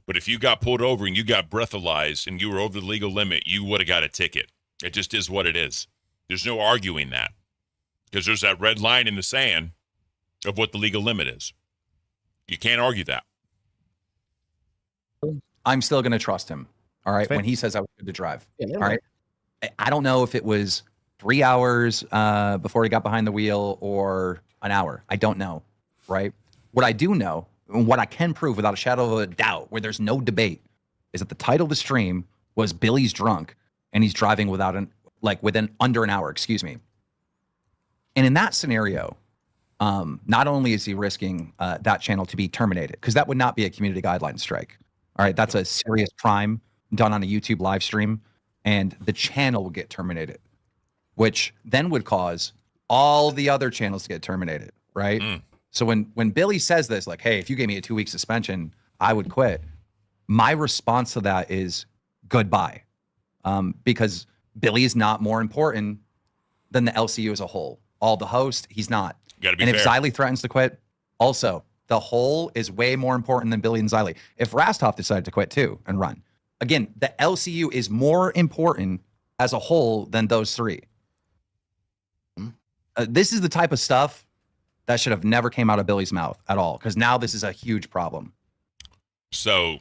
But if you got pulled over and you got breathalyzed and you were over the legal limit, you would have got a ticket. It just is what it is. There's no arguing that, because there's that red line in the sand of what the legal limit is. You can't argue that. I'm still going to trust him. All right. When he says I was good to drive. Yeah, all right. I don't know if it was 3 hours before he got behind the wheel or an hour. I don't know. Right. What I do know, and what I can prove without a shadow of a doubt, where there's no debate, is that the title of the stream was Billy's drunk and he's driving within under an hour, excuse me. And in that scenario, not only is he risking that channel to be terminated, because that would not be a community guideline strike. All right, that's a serious crime done on a YouTube live stream, and the channel will get terminated, which then would cause all the other channels to get terminated, right? So when Billy says this, like, hey, if you gave me a 2-week suspension, I would quit. My response to that is goodbye, because Billy is not more important than the LCU as a whole. All the host, he's not. Gotta be and fair. If Xylee threatens to quit, also, the whole is way more important than Billy and Xylee. If Rastov decided to quit too and run, again, the LCU is more important as a whole than those three. This is the type of stuff that should have never came out of Billy's mouth at all, because now this is a huge problem. So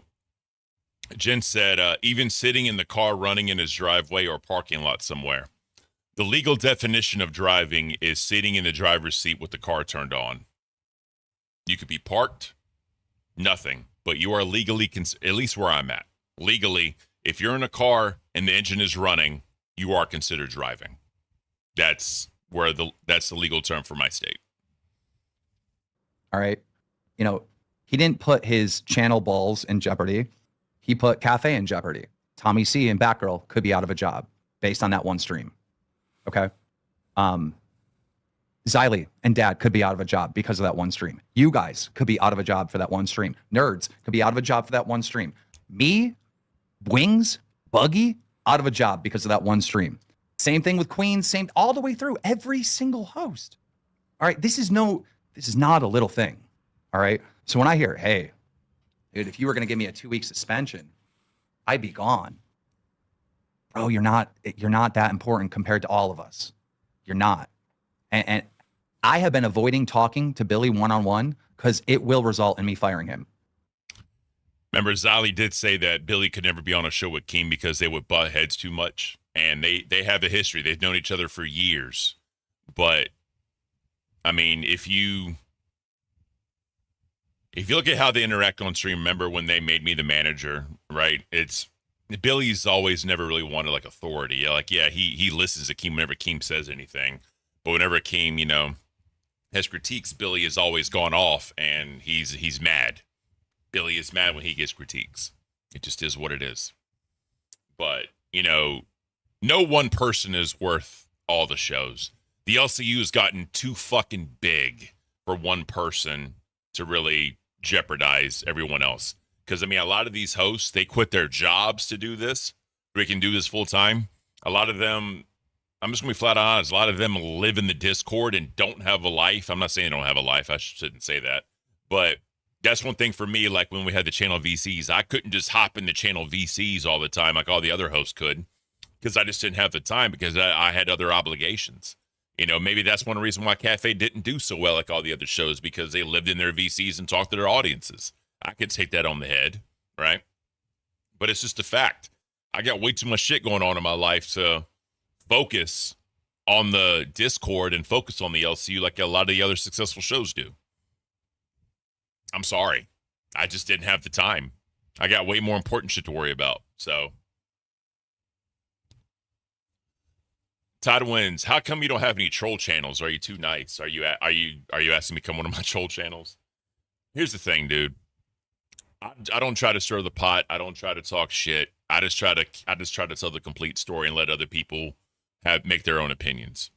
Jen said, even sitting in the car running in his driveway or parking lot somewhere. The legal definition of driving is sitting in the driver's seat with the car turned on. You could be parked, nothing, but you are legally, at least where I'm at, legally, if you're in a car and the engine is running, you are considered driving. That's the legal term for my state. All right. You know, he didn't put his channel balls in jeopardy. He put Cafe in jeopardy. Tommy C and Batgirl could be out of a job based on that one stream. Okay. Xylee and Dad could be out of a job because of that one stream. You guys could be out of a job for that one stream. Nerds could be out of a job for that one stream. Me, Wings, Buggy, out of a job because of that one stream. Same thing with Queen, same all the way through every single host. All right. This is not a little thing. All right. So when I hear, hey, dude, if you were going to give me a 2-week suspension, I'd be gone. Bro, you're not that important compared to all of us. You're not. And I have been avoiding talking to Billy one-on-one because it will result in me firing him. Remember, Xylee did say that Billy could never be on a show with King because they would butt heads too much. And they have a history. They've known each other for years. But, I mean, if you look at how they interact on stream, remember when they made me the manager, right? Billy's always never really wanted like authority. Like, yeah, he listens to Keem whenever Keem says anything, but whenever Keem, has critiques, Billy has always gone off and he's mad. Billy is mad when he gets critiques. It just is what it is. But, no one person is worth all the shows. The LCU has gotten too fucking big for one person to really jeopardize everyone else. Because, a lot of these hosts, they quit their jobs to do this. We can do this full time. A lot of them, I'm just going to be flat honest, a lot of them live in the Discord and don't have a life. I'm not saying they don't have a life. I shouldn't say that. But that's one thing for me, like when we had the channel VCs, I couldn't just hop in the channel VCs all the time like all the other hosts could, because I just didn't have the time because I had other obligations. Maybe that's one reason why Cafe didn't do so well like all the other shows, because they lived in their VCs and talked to their audiences. I could take that on the head, right? But it's just a fact. I got way too much shit going on in my life to focus on the Discord and focus on the LCU like a lot of the other successful shows do. I'm sorry. I just didn't have the time. I got way more important shit to worry about. So, Todd wins. How come you don't have any troll channels? Are you too nice? Are you asking me to come one of my troll channels? Here's the thing, dude. I don't try to stir the pot. I don't try to talk shit. I just try to tell the complete story and let other people make their own opinions.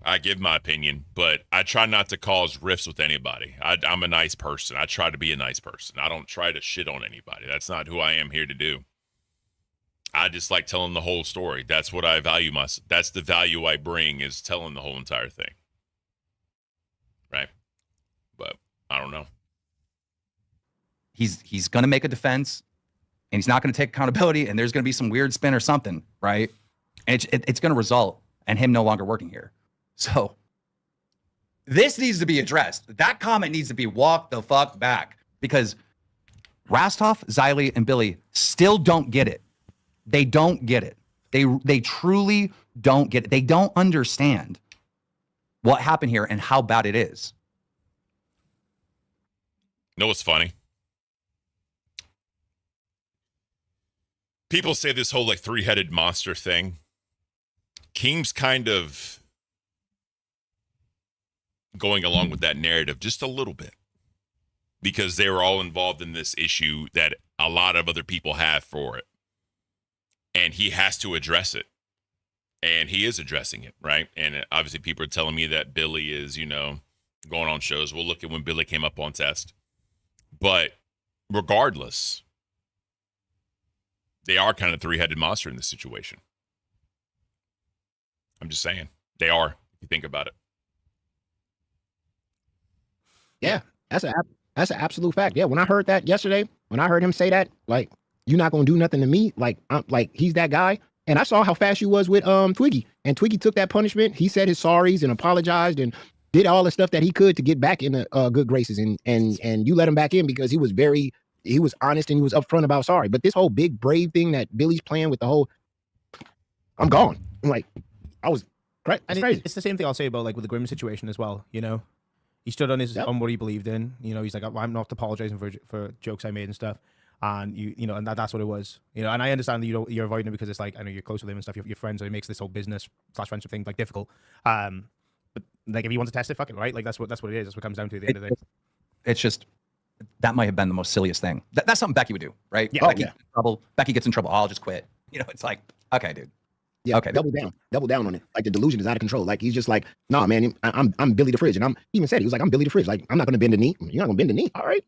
I give my opinion, but I try not to cause rifts with anybody. I'm a nice person. I try to be a nice person. I don't try to shit on anybody. That's not who I am here to do. I just like telling the whole story. That's what I value. That's the value I bring, is telling the whole entire thing. Right? But I don't know. he's going to make a defense, and he's not going to take accountability, and there's going to be some weird spin or something, right? And it's going to result in him no longer working here. So this needs to be addressed. That comment needs to be walked the fuck back, because Rastov, Xylee, and Billy still don't get it. They don't get it. They truly don't get it. They don't understand what happened here and how bad it is. You know what's funny? People say this whole like three-headed monster thing. Keem's kind of going along with that narrative just a little bit, because they were all involved in this issue that a lot of other people have for it. And he has to address it. And he is addressing it, right? And obviously people are telling me that Billy is, you know, going on shows. We'll look at when Billy came up on Test. But regardless, they are kind of three-headed monster in this situation. I'm just saying. They are, if you think about it. Yeah, that's an absolute fact. Yeah, when I heard that yesterday, when I heard him say that, like, you're not gonna do nothing to me, like, I'm like, he's that guy. And I saw how fast you was with Twiggy, and Twiggy took that punishment. He said his sorries and apologized and did all the stuff that he could to get back in the good graces. And you let him back in because he was honest and he was upfront about sorry. But this whole big brave thing that Billy's playing with, the whole, I'm gone. I'm like, I was crazy. It's the same thing I'll say about like with the Grimm situation as well. You know, he stood on his on what he believed in. You know, he's like, I'm not apologizing for jokes I made and stuff. And you know, and that's what it was. You know, and I understand that you're avoiding it because it's like, I know you're close with him and stuff. You're friends, so it makes this whole business/friendship thing like difficult. But like, if you want to test it, fuck it, right? Like that's what it is. That's what it comes down to at the end of the day. It's just, that might have been the most silliest thing. That's something Becky would do, right? Yeah. Becky gets in trouble. I'll just quit. You know, it's like, okay, dude. Yeah, okay, double down on it. Like, the delusion is out of control. Like, he's just like, nah, man, I'm Billy the Fridge, and he even said, he was like, I'm Billy the Fridge. Like, I'm not gonna bend the knee. You're not gonna bend the knee. All right.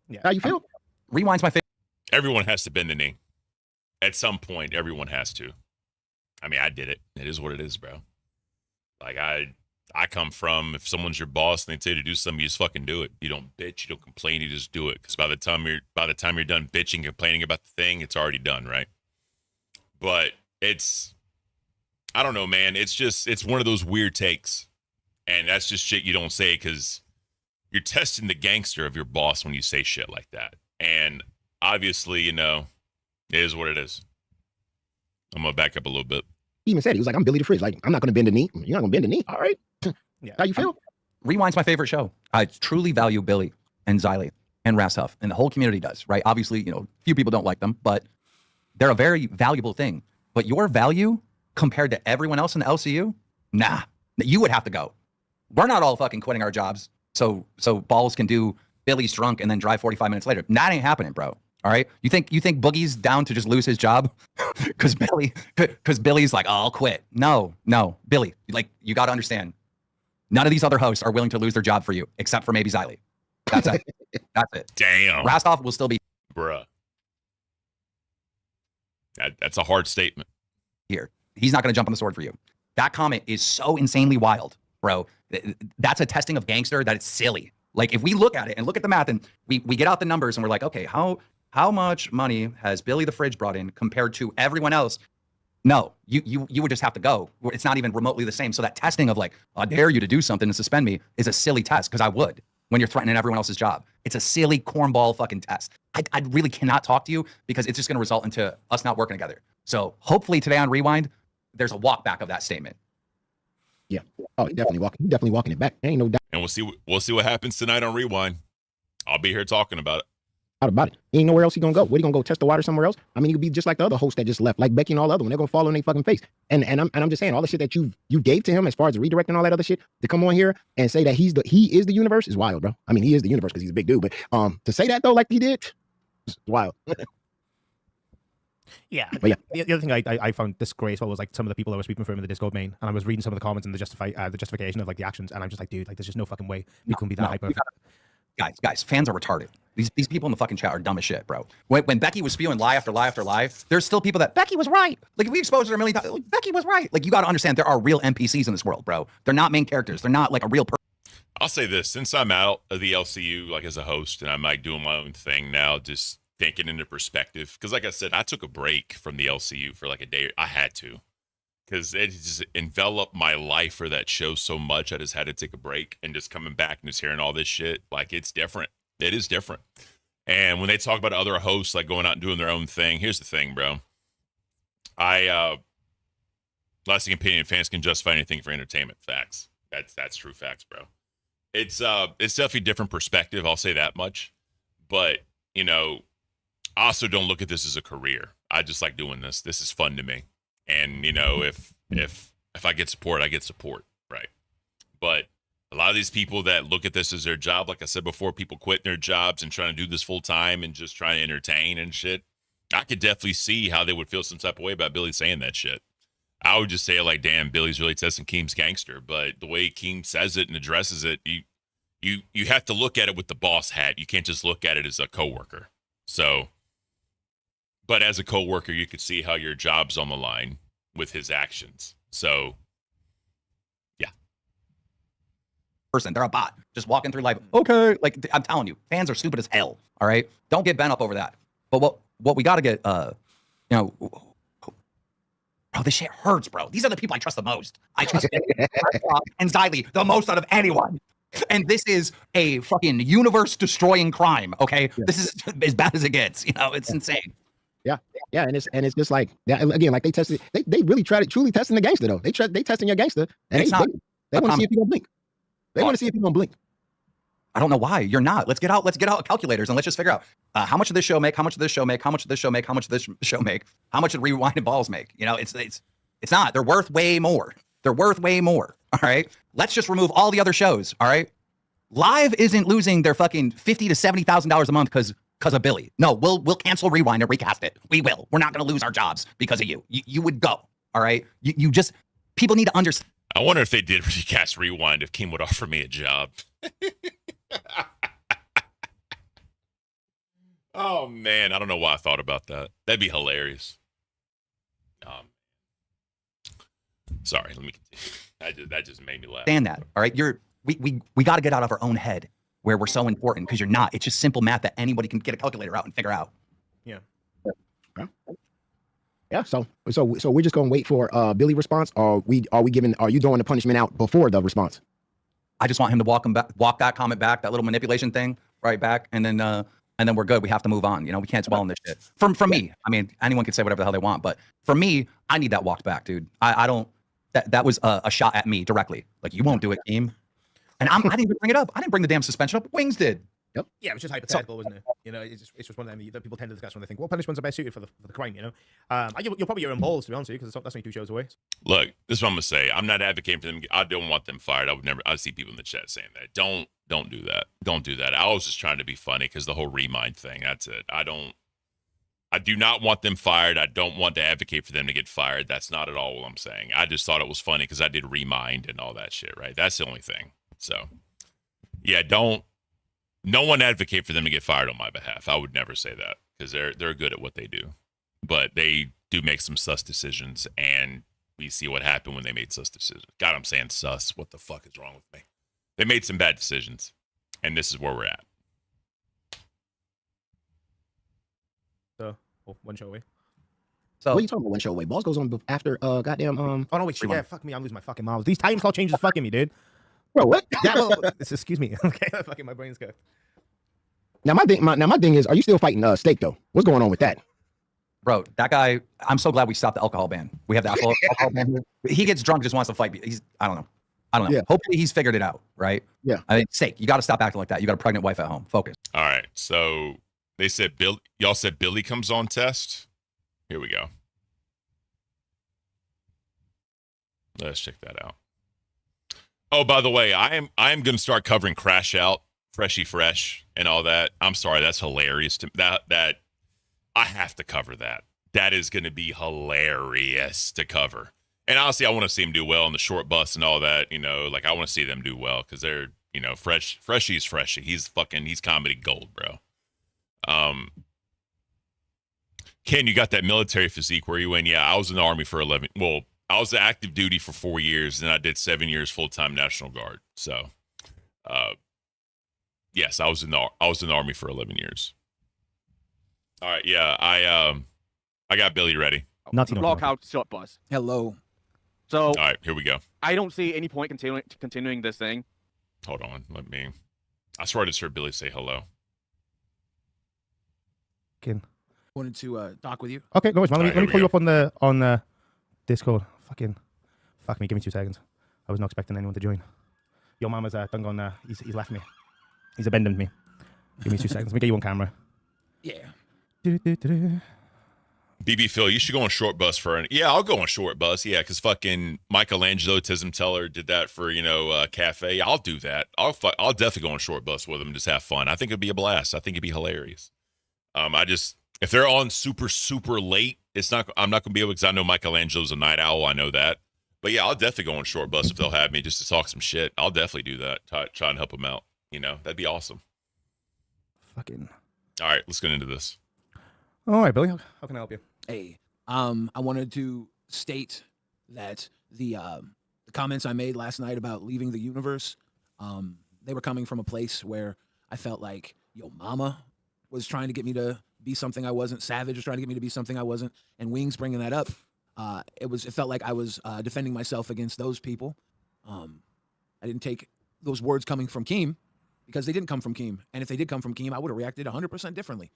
Yeah. How you feel? Rewind's my favorite. Everyone has to bend the knee. At some point, everyone has to. I mean, I did it. It is what it is, bro. Like, I come from, if someone's your boss and they tell you to do something, you just fucking do it. You don't bitch, you don't complain, you just do it. Because by the time you're done bitching, complaining about the thing, it's already done, right? But I don't know, man. It's one of those weird takes. And that's just shit you don't say, because you're testing the gangster of your boss when you say shit like that. And obviously, you know, it is what it is. I'm going to back up a little bit. He even said, he was like, I'm Billy the Fridge. Like, I'm not going to bend the knee. You're not going to bend the knee. All right. Yeah. How you feel? Rewind's my favorite show. I truly value Billy and Xylee and Rastov, and the whole community does, right? Obviously, you know, few people don't like them, but they're a very valuable thing. But your value compared to everyone else in the LCU, nah, you would have to go. We're not all fucking quitting our jobs so Balls can do Billy's drunk and then drive 45 minutes later. That ain't happening, bro. All right. You think Boogie's down to just lose his job because Billy's like, oh, I'll quit. No, Billy, like, you got to understand, none of these other hosts are willing to lose their job for you, except for maybe Xylee. That's it. That's it. Damn. Rastov will still be, bruh. That's a hard statement. Here, he's not going to jump on the sword for you. That comment is so insanely wild, bro. That's a testing of gangster that it's silly. Like, if we look at it and look at the math and we get out the numbers and we're like, okay, how much money has Billy the Fridge brought in compared to everyone else? No, you would just have to go. It's not even remotely the same. So that testing of like, I dare you to do something and suspend me is a silly test, because I would, when you're threatening everyone else's job. It's a silly cornball fucking test. I really cannot talk to you because it's just going to result into us not working together. So hopefully today on Rewind, there's a walk back of that statement. Yeah. Oh, he's definitely walking it back. Ain't no doubt. And we'll see what happens tonight on Rewind. I'll be here talking about it. About it. He ain't nowhere else he gonna go. Where he gonna go test the water somewhere else? I mean, he could be just like the other hosts that just left, like Becky and all the other one. They're gonna fall on their fucking face. And I'm just saying, all the shit that you gave to him as far as the redirect and all that other shit, to come on here and say that he is the universe is wild, bro. I mean, he is the universe because he's a big dude, but to say that though, like he did, it's wild. Yeah. But yeah. The other thing I found disgraceful was like some of the people that were speaking for him in the Discord main, and I was reading some of the comments and the justification of like the actions, and I'm just like, dude, like there's just no fucking way you can be that hyper. Guys, fans are retarded. These people in the fucking chat are dumb as shit, bro. When Becky was spewing lie after lie after lie, there's still people that Becky was right. Like, we exposed her a million times. Like, Becky was right. Like, you got to understand, there are real NPCs in this world, bro. They're not main characters. They're not like a real person. I'll say this: since I'm out of the LCU, like as a host, and I'm like doing my own thing now, just thinking into perspective. Because, like I said, I took a break from the LCU for like a day. I had to, because it just enveloped my life for that show so much. I just had to take a break, and just coming back and just hearing all this shit, like it's different. It is different. And when they talk about other hosts like going out and doing their own thing, here's the thing, bro. Lasting opinion, fans can justify anything for entertainment. Facts. That's true facts, bro. It's definitely a different perspective. I'll say that much. But, you know, I also don't look at this as a career. I just like doing this. This is fun to me. And, you know, if I get support, I get support. Right. But a lot of these people that look at this as their job, like I said before, people quitting their jobs and trying to do this full time and just trying to entertain and shit. I could definitely see how they would feel some type of way about Billy saying that shit. I would just say like, damn, Billy's really testing Keem's gangster. But the way Keem says it and addresses it, you have to look at it with the boss hat. You can't just look at it as a coworker. So, but as a coworker, you could see how your job's on the line with his actions. So, yeah. Person, they're a bot, just walking through life. Okay, like I'm telling you, fans are stupid as hell. All right, don't get bent up over that. But what we got to get, you know. Bro, this shit hurts, bro. These are the people I trust the most. I trust and Xylee the most out of anyone. And this is a fucking universe-destroying crime, okay? Yeah. This is as bad as it gets. You know, it's insane. Yeah, and it's just like, yeah, again, like they tested, they really truly testing the gangster though. They testing your gangster, and they want to see if you're gonna blink. They want to see if you're gonna blink. I don't know why you're not. Let's get out calculators and let's just figure out how much did this show make, how much did this show make, how much did this show make, how much did this show make, how much did Rewind and Balls make? You know, it's not. They're worth way more. They're worth way more. All right. Let's just remove all the other shows. All right. Live isn't losing their fucking $50,000 to $70,000 a month because of Billy. No, we'll cancel Rewind and recast it. We will. We're not going to lose our jobs because of you. You would go. All right. You just, people need to understand. I wonder if they did recast Rewind if Keem would offer me a job. Oh man, I don't know why I thought about that. That'd be hilarious. Sorry, let me continue. That just made me laugh. Understand that, all right? We got to get out of our own head where we're so important because you're not. It's just simple math that anybody can get a calculator out and figure out. Yeah. Yeah. So we're just gonna wait for Billy response, or are you throwing the punishment out before the response? I just want him to walk that comment back, that little manipulation thing right back, and then we're good. We have to move on. You know, we can't dwell on this shit. From me, I mean, anyone can say whatever the hell they want, but for me, I need that walked back, dude. I don't. That was a shot at me directly. Like, you won't do it, Keem. And I didn't even bring it up. I didn't bring the damn suspension up. Wings did. Yep. Yeah, it was just hypothetical, wasn't it? You know, it's just one of them that people tend to discuss when they think, well, punishments are best suited for the crime, you know? You'll probably get your own balls, to be honest with you, because that's only 2 shows away. Look, this is what I'm going to say. I'm not advocating for them. I don't want them fired. I see people in the chat saying that. Don't do that. Don't do that. I was just trying to be funny because the whole Remind thing, that's it. I do not want them fired. I don't want to advocate for them to get fired. That's not at all what I'm saying. I just thought it was funny because I did Remind and all that shit, right? That's the only thing. So, yeah, no one advocate for them to get fired on my behalf. I would never say that because they're good at what they do. But they do make some sus decisions, and we see what happened when they made sus decisions. God, I'm saying sus. What the fuck is wrong with me? They made some bad decisions, and this is where we're at. So, one show away. So, what are you talking about? One show away. Balls goes on after goddamn. Oh no, wait, yeah, fuck me. I'm losing my fucking mouth. These time slot changes fucking me, dude. Bro, what? Yeah, well, excuse me. Okay, fucking my brain's good. Now my thing is, are you still fighting Steak though? What's going on with that? Bro, that guy. I'm so glad we stopped the alcohol ban. We have the alcohol ban here. He gets drunk, just wants to fight. I don't know. Yeah. Hopefully he's figured it out, right? Yeah. I mean, Steak, you got to stop acting like that. You got a pregnant wife at home. Focus. All right. So they said y'all said Billy comes on test. Here we go. Let's check that out. Oh, by the way, I am going to start covering Crash Out, Freshy Fresh, and all that. I'm sorry, that's hilarious. That I have to cover that. That is going to be hilarious to cover. And honestly, I want to see him do well in the short bus and all that. You know, like I want to see them do well because they're, you know, Freshy's Freshy. He's comedy gold, bro. Ken, you got that military physique where you in? Yeah, I was in the Army for 11. Well, I was active duty for 4 years, and I did 7 years full-time National Guard. So Yes, I was in the army for 11 years. All right, yeah, I got Billy ready. LOLCow short bus. Hello. So all right, here we go. I don't see any point continuing this thing. Hold on, I swear I just heard Billy say hello. Wanted to talk with you. Okay, no worries, man. All right, Let me here pull we you up on the Discord. Fuck me. Give me 2 seconds. I was not expecting anyone to join. Your mama's done gone. He's left me. He's abandoned me. Give me 2 seconds. Let me get you on camera. Yeah. BB Phil, you should go on short bus I'll go on short bus. Yeah, because fucking Michelangelo Tism Teller did that for cafe. I'll do that. I'll definitely go on short bus with them and just have fun. I think it'd be a blast. I think it'd be hilarious. If they're on super late, I'm not gonna be able, because I know Michelangelo's a night owl. I know that. But yeah, I'll definitely go on short bus if they'll have me just to talk some shit. I'll definitely do that. Try and help them out. That'd be awesome. All right, let's get into this. All right, Billy. How can I help you? Hey, I wanted to state that the comments I made last night about leaving the universe, they were coming from a place where I felt like yo mama was trying to get me to be something I wasn't. Savage was trying to get me to be something I wasn't. And Wings bringing that up, it felt like I was defending myself against those people. I didn't take those words coming from Keem, because they didn't come from Keem. And if they did come from Keem, I would have reacted 100% differently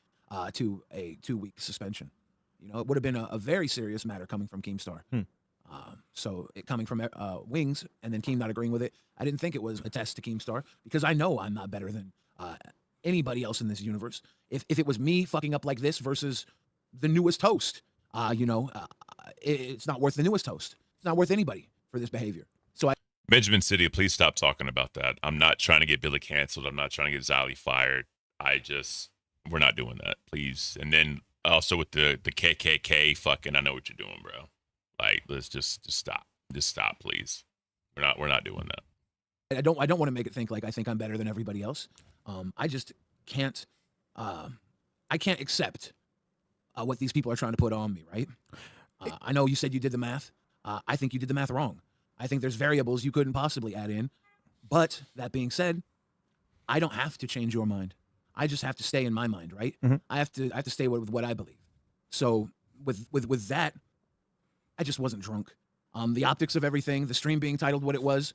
to a 2-week suspension. It would have been a very serious matter coming from Keemstar. So it coming from Wings and then Keem not agreeing with it, I didn't think it was a test to Keemstar, because I know I'm not better than anybody else in this universe. If it was me fucking up like this versus the newest host, it's not worth the newest host. It's not worth anybody for this behavior. So Benjamin City, please stop talking about that. I'm not trying to get Billy canceled. I'm not trying to get Zali fired. We're not doing that, please. And then also with the KKK fucking, I know what you're doing, bro. Like, let's just stop. Just stop, please. We're not doing that. I don't want to make it think like I think I'm better than everybody else. I just can't. I can't accept what these people are trying to put on me. Right? I know you said you did the math. I think you did the math wrong. I think there's variables you couldn't possibly add in. But that being said, I don't have to change your mind. I just have to stay in my mind, right? I have to stay with what I believe. So with that, I just wasn't drunk. The optics of everything, the stream being titled what it was,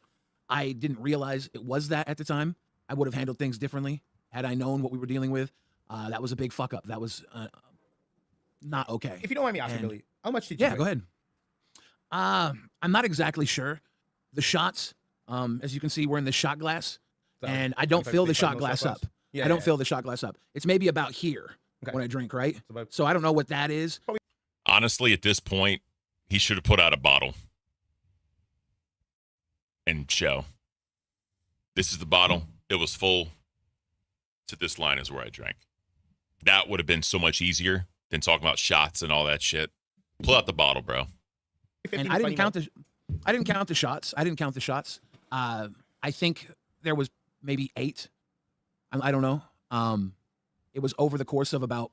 I didn't realize it was that at the time. I would have handled things differently had I known what we were dealing with. That was a big fuck up. That was not okay. If you don't mind me asking, Billy, how much did you? Yeah, go ahead. I'm not exactly sure. The shots, as you can see, we're in the shot glass, and I don't fill the shot glass up. I don't fill the shot glass up. It's maybe about here when I drink, right? So I don't know what that is. Honestly, at this point, he should have put out a bottle and show. This is the bottle. It was full. To this line is where I drank. That would have been so much easier than talking about shots and all that shit. Pull out the bottle, bro. And I didn't count the shots. I didn't count the shots. I think there was maybe 8. I don't know. It was over the course of about,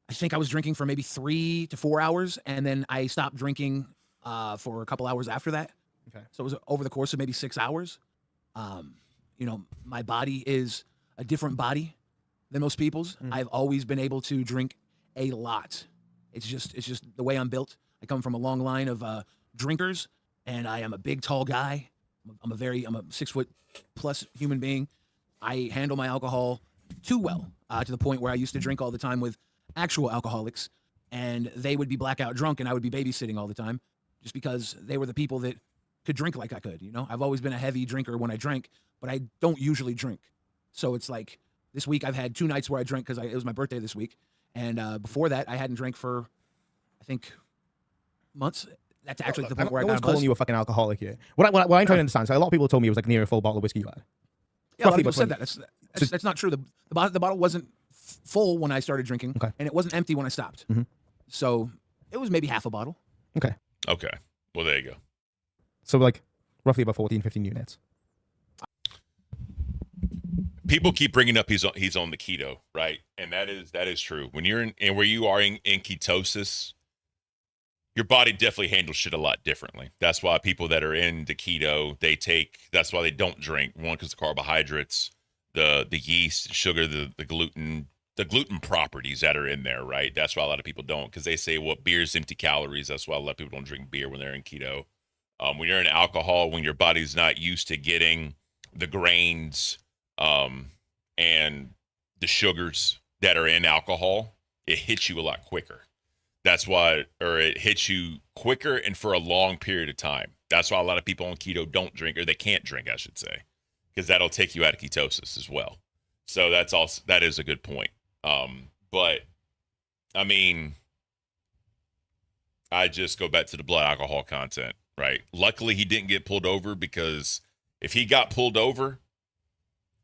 I think I was drinking for maybe 3 to 4 hours, and then I stopped drinking for a couple hours after that. Okay. So it was over the course of maybe 6 hours. My body is a different body than most people's. I've always been able to drink a lot. It's just the way I'm built. I come from a long line of drinkers, and I am a big, tall guy. I'm a 6-foot+ human being. I handle my alcohol too well, to the point where I used to drink all the time with actual alcoholics, and they would be blackout drunk, and I would be babysitting all the time, just because they were the people that could drink like I could. I've always been a heavy drinker when I drank, but I don't usually drink. So it's like this week I've had 2 nights where I drank because it was my birthday this week, and before that I hadn't drank for, I think, months. That's actually the point where no one's calling you a fucking alcoholic here. What I'm trying to understand. So a lot of people told me it was like near a full bottle of whiskey you had. Yeah, a lot of people said that. That's not true. The bottle wasn't full when I started drinking, and it wasn't empty when I stopped. So it was maybe half a bottle. Okay. Well, there you go. So like roughly about 14, 15 units. People keep bringing up he's on the keto, right? And that is true. When you're in, and where you are in ketosis, your body definitely handles shit a lot differently. That's why people that are into keto, that's why they don't drink. One, because the carbohydrates, the yeast, sugar, the gluten properties that are in there, right? That's why a lot of people don't, because they say, well, beer's empty calories. That's why a lot of people don't drink beer when they're in keto. When you're in alcohol, when your body's not used to getting the grains and the sugars that are in alcohol, it hits you a lot quicker. That's why, or it hits you quicker and for a long period of time. That's why a lot of people on keto don't drink, or they can't drink, I should say, because that'll take you out of ketosis as well. So that is a good point. But I mean, I just go back to the blood alcohol content, right? Luckily, he didn't get pulled over, because if he got pulled over,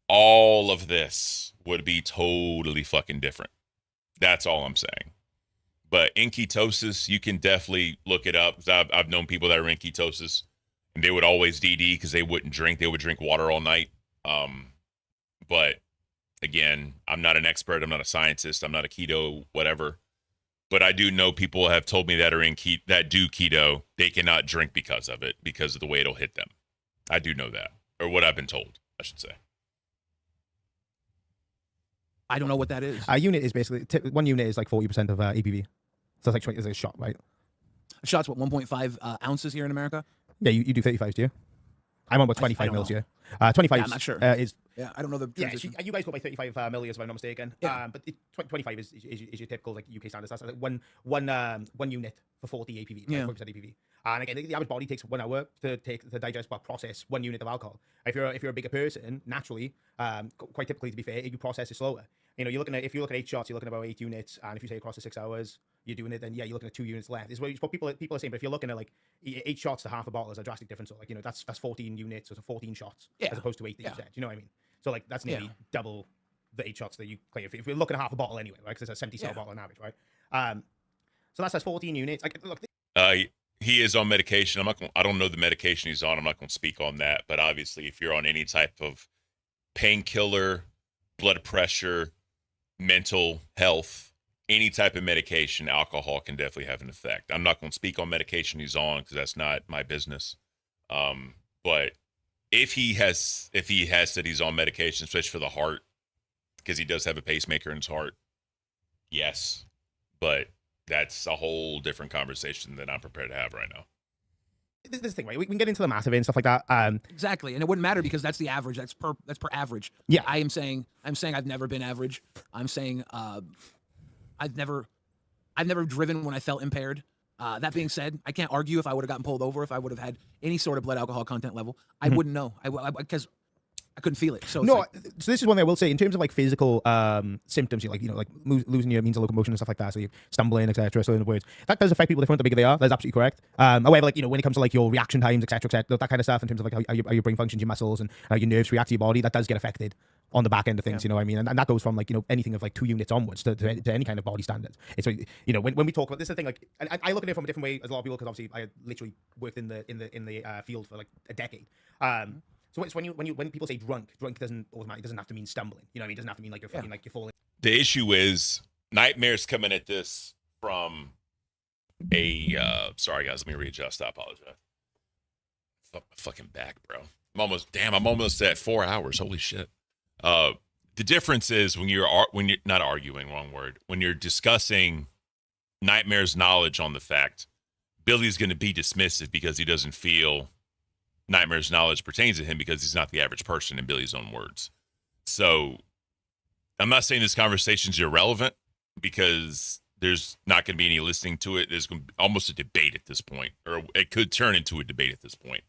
all of this would be totally fucking different. That's all I'm saying. But in ketosis, you can definitely look it up. I've known people that are in ketosis, and they would always DD because they wouldn't drink. They would drink water all night. But again, I'm not an expert. I'm not a scientist. I'm not a keto whatever. But I do know people have told me that are in that do keto, they cannot drink because of it, because of the way it'll hit them. I do know that, or what I've been told, I should say. I don't know what that is. A unit is basically 1 unit is like 40% of ABV. So it's like, it's like a shot, right? A shot's what, 1.5 ounces here in America? Yeah, you do 35s, do you? I'm on about 25 mils here. 25 yeah, I'm not sure. Is yeah, I don't know the. Yeah, you guys go by 35 milliliters if I'm not mistaken. Yeah. But 25 is your typical like UK standard. That's like one unit for 40 APV, Yeah. 40% APV. And again, the average body takes 1 hour to digest or process 1 unit of alcohol. If you're a bigger person, naturally, quite typically to be fair, you process it slower. You know, if you look at 8 shots, you're looking at about 8 units, and if you say across the 6 hours, you're doing it, then yeah, you're looking at 2 units left. It's what people are saying. But if you're looking at like 8 shots to half a bottle, is a drastic difference. So like, you know, that's 14 units, so it's 14 shots as opposed to 8 that you said. You know what I mean? So like that's nearly double the 8 shots that you claim. If you're looking at half a bottle anyway, right? Because it's a 70 cell bottle on average, right? So that's 14 units. Look. He is on medication. I don't know the medication he's on. I'm not going to speak on that. But obviously, if you're on any type of painkiller, blood pressure, mental health, any type of medication, alcohol can definitely have an effect. I'm not going to speak on medication he's on because that's not my business. But if he has said he's on medication, especially for the heart, because he does have a pacemaker in his heart, yes. But that's a whole different conversation that I'm prepared to have right now. This is the thing, right? We can get into the massive and stuff like that. Exactly, and it wouldn't matter because that's the average. That's per average. Yeah, I'm saying I've never been average. I'm saying I've never driven when I felt impaired. That being said, I can't argue if I would have gotten pulled over if I would have had any sort of blood alcohol content level. I wouldn't know. Because I couldn't feel it. So no, so this is one thing I will say in terms of like physical symptoms, like losing your means of locomotion and stuff like that, so you're stumbling, etc. So in other words, that does affect people different the bigger they are. That's absolutely correct. However, like when it comes to like your reaction times, etc., that kind of stuff in terms of like how your brain functions, your muscles, and how your nerves react to your body, that does get affected on the back end of things. You know what I mean? And that goes from like anything of like 2 units onwards to any kind of body standards. It's like, when we talk about this, is the thing, like I look at it from a different way as a lot of people, because obviously I literally worked in the field for like a decade. So it's when people say drunk doesn't have to mean stumbling. You know what I mean? It doesn't have to mean like you're fucking like you're falling. The issue is Nightmare's coming at this from a sorry guys, let me readjust. I apologize. Fuck my fucking back, bro. I'm almost at 4 hours. Holy shit. The difference is when you're not arguing, wrong word. When you're discussing Nightmare's knowledge on the fact Billy's going to be dismissive because he doesn't feel Nightmare's knowledge pertains to him because he's not the average person, in Billy's own words. So I'm not saying this conversation's irrelevant because there's not going to be any listening to it. There's going to be almost a debate at this point, or it could turn into a debate at this point.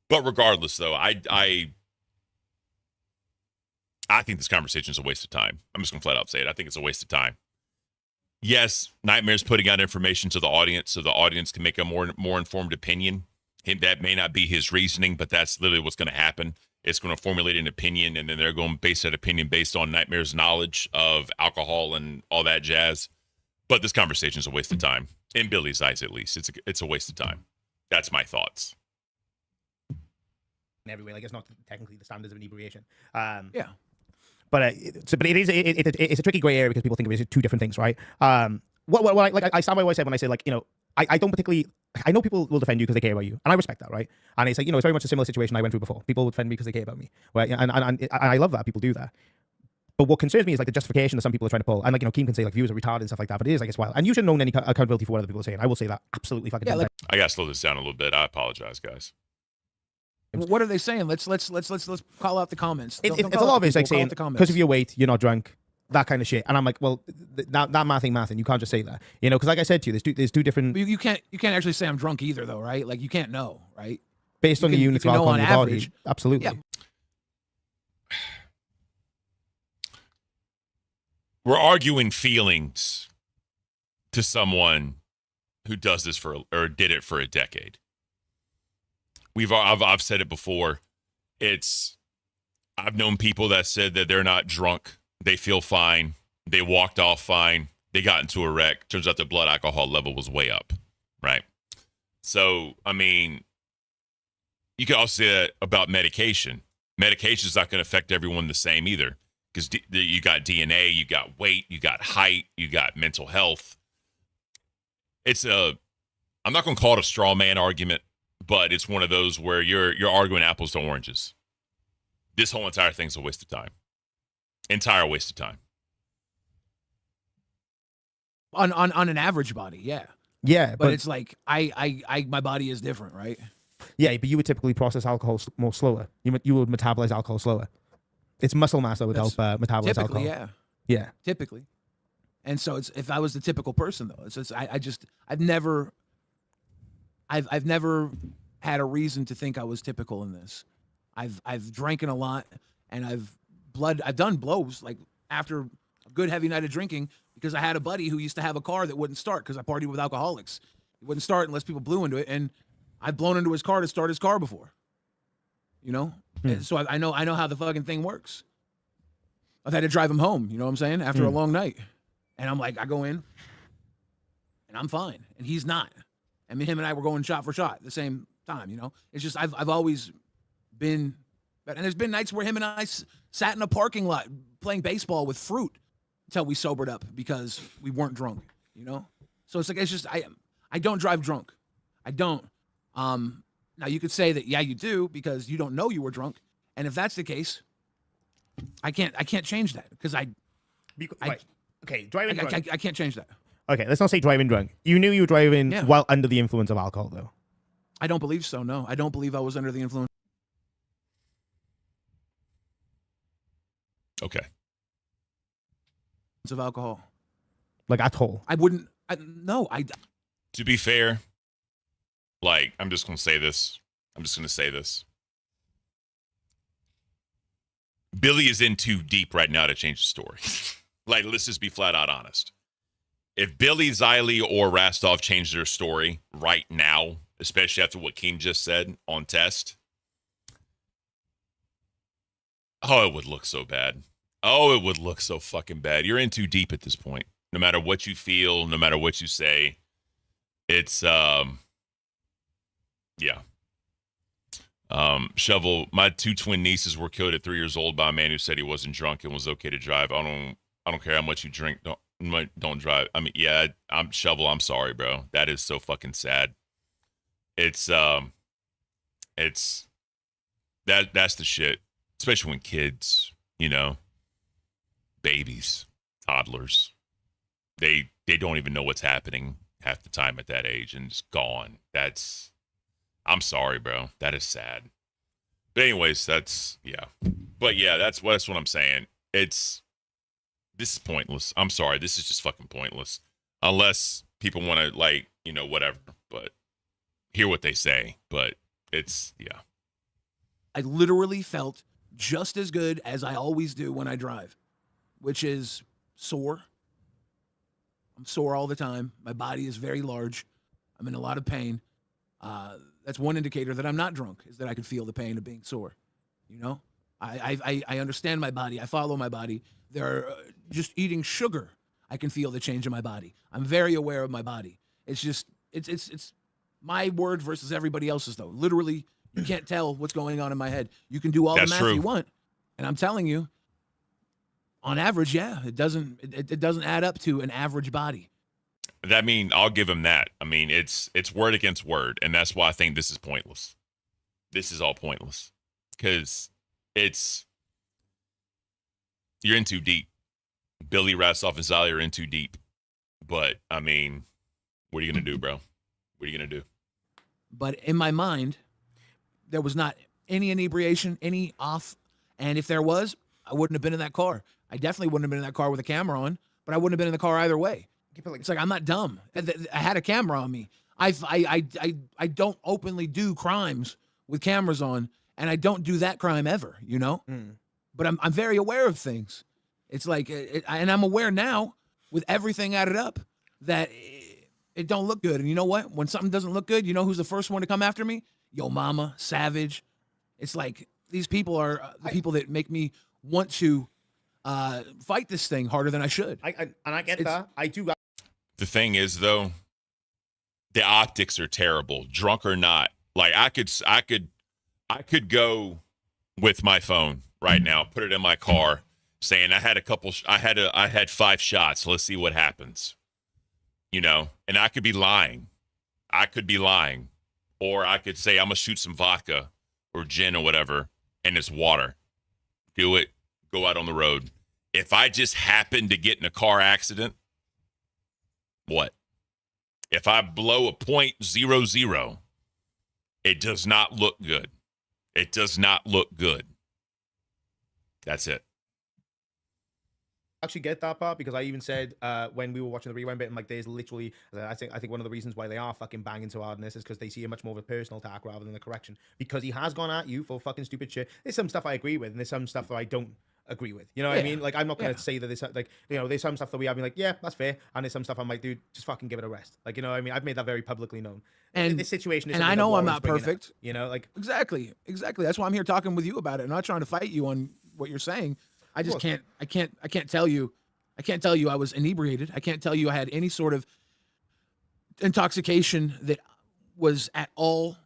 But regardless, though, I think this conversation is a waste of time. I'm just going to flat out say it. I think it's a waste of time. Yes, Nightmare's putting out information to the audience so the audience can make a more informed opinion. That may not be his reasoning, but that's literally what's going to happen. It's going to formulate an opinion, and then they're going to base that opinion based on Nightmare's knowledge of alcohol and all that jazz. But this conversation is a waste of time. In Billy's eyes, at least. It's a waste of time. That's my thoughts. In every way, like it's not technically the standards of inebriation. Yeah. But it is it's a tricky gray area because people think of it as 2 different things, right? What I stand by what I said when I say, like, I don't particularly. I know people will defend you because they care about you, and I respect that, right? And it's like, you know, it's very much a similar situation I went through before. People would defend me because they care about me, right? And I love that people do that. But what concerns me is like the justification that some people are trying to pull. And like, you know, Caint can say like viewers are retarded and stuff like that, but it is like it's wild. And you shouldn't own any accountability for what other people are saying. I will say that absolutely fucking. I gotta slow this down a little bit. I apologize, guys. What are they saying? Let's call out the comments. It's a lot of it's like saying because of your weight, you're not drunk. That kind of shit. And I'm like, well, that math ain't mathing. You can't just say that, you know, because like I said to you, there's two different. You can't actually say I'm drunk either, though, right? Like you can't know, right? Based on the units of alcohol in your body, absolutely. Yeah. We're arguing feelings to someone who does this or did it for a decade. I've said it before. I've known people that said that they're not drunk. They feel fine. They walked off fine. They got into a wreck. Turns out their blood alcohol level was way up, right? So, I mean, you could also say that about medication. Medication is not going to affect everyone the same either, because you got DNA, you got weight, you got height, you got mental health. I'm not going to call it a straw man argument, but it's one of those where you're arguing apples to oranges. This whole entire thing's a waste of time. Entire waste of time. On an average body, yeah. Yeah, but it's like my body is different, right? Yeah, but you would typically process alcohol more slower. You would metabolize alcohol slower. It's muscle mass that would help metabolize alcohol. Yeah. Typically. And so if I was the typical person though, I've never had a reason to think I was typical in this. I've drank a lot, and I've done blows like after a good heavy night of drinking, because I had a buddy who used to have a car that wouldn't start because I partied with alcoholics. It wouldn't start unless people blew into it, and I've blown into his car to start his car before. You know? And so I know how the fucking thing works. I've had to drive him home, you know what I'm saying, after a long night. And I'm like, I go in, and I'm fine, and he's not. I mean, him and I were going shot for shot at the same time, you know? It's just I've always been, and there's been nights where him and I sat in a parking lot playing baseball with fruit until we sobered up because we weren't drunk, you know? So it's like, it's just, I don't drive drunk. I don't. Now you could say that, yeah, you do, because you don't know you were drunk. And if that's the case, I can't change that because okay, driving drunk. I can't change that. Okay, let's not say driving drunk. You knew you were driving while under the influence of alcohol, though. I don't believe so. No, I don't believe I was under the influence. Okay. Of alcohol. Like at all. I wouldn't. No. To be fair, like, I'm just going to say this. Billy is in too deep right now to change the story. Like, let's just be flat out honest. If Billy, Xylee, or Rastov changed their story right now, especially after what Caint just said on test, oh, it would look so bad. Oh, it would look so fucking bad. You're in too deep at this point. No matter what you feel, no matter what you say, it's, yeah. Shovel, my 2 twin nieces were killed at 3 years old by a man who said he wasn't drunk and was okay to drive. I don't care how much you drink. Don't drive. I mean, yeah, I'm Shovel. I'm sorry, bro. That is so fucking sad. It's that's the shit. Especially when kids, you know, babies, toddlers, they don't even know what's happening half the time at that age, and it's gone. I'm sorry, bro. That is sad. But anyways, that's what I'm saying. This is pointless. I'm sorry. This is just fucking pointless. Unless people want to, like, you know, whatever, but hear what they say. But it's, yeah. I literally felt just as good as I always do when I drive, which is sore. I'm sore all the time. My body is very large. I'm in a lot of pain. That's one indicator that I'm not drunk, is that I can feel the pain of being sore. You know, I understand my body. I follow my body. Just eating sugar, I can feel the change in my body. I'm very aware of my body. It's just, it's my word versus everybody else's, though. Literally, you can't tell what's going on in my head. You can do all the math you want, and I'm telling you, on average, yeah, it doesn't add up to an average body. That mean I'll give him that. I mean, it's word against word, and that's why I think this is pointless. This is all pointless because you're in too deep. Billy Rastoff and Zali are in too deep. But I mean, what are you gonna do, bro? What are you gonna do? But in my mind, there was not any inebriation, any off, and if there was, I wouldn't have been in that car. I definitely wouldn't have been in that car with a camera on, but I wouldn't have been in the car either way. It's like I'm not dumb. I had a camera on me. I don't openly do crimes with cameras on, and I don't do that crime ever, you know. But I'm very aware of things. It's like, and I'm aware now with everything added up that it don't look good. And you know what? When something doesn't look good, you know who's the first one to come after me? Yo Mama, Savage. It's like these people are the people that make me want to fight this thing harder than I should. I get that. I do. The thing is, though, the optics are terrible, drunk or not. Like I could go with my phone right now, put it in my car, saying I had 5 shots. Let's see what happens. You know, and I could be lying. Or I could say I'm gonna shoot some vodka or gin or whatever, and it's water. Do it. Go out on the road. If I just happen to get in a car accident, what? If I blow a .00, it does not look good. It does not look good. That's it. Actually get that part because I even said when we were watching the rewind bit, I'm like, there's literally, I think one of the reasons why they are fucking banging so hard in this is because they see it much more of a personal attack rather than a correction, because he has gone at you for fucking stupid shit. There's some stuff I agree with, and there's some stuff that I don't agree with. You know what I mean? Like, I'm not gonna say that there's like, you know, there's some stuff that we have been like, yeah, that's fair, and there's some stuff I'm like, dude, just fucking give it a rest. Like, you know what I mean? I've made that very publicly known. And this situation is, and I know I'm not perfect. Up, you know, like exactly. That's why I'm here talking with you about it. I'm not trying to fight you on what you're saying. I just can't. I can't tell you. I can't tell you I was inebriated. I can't tell you I had any sort of intoxication that was at all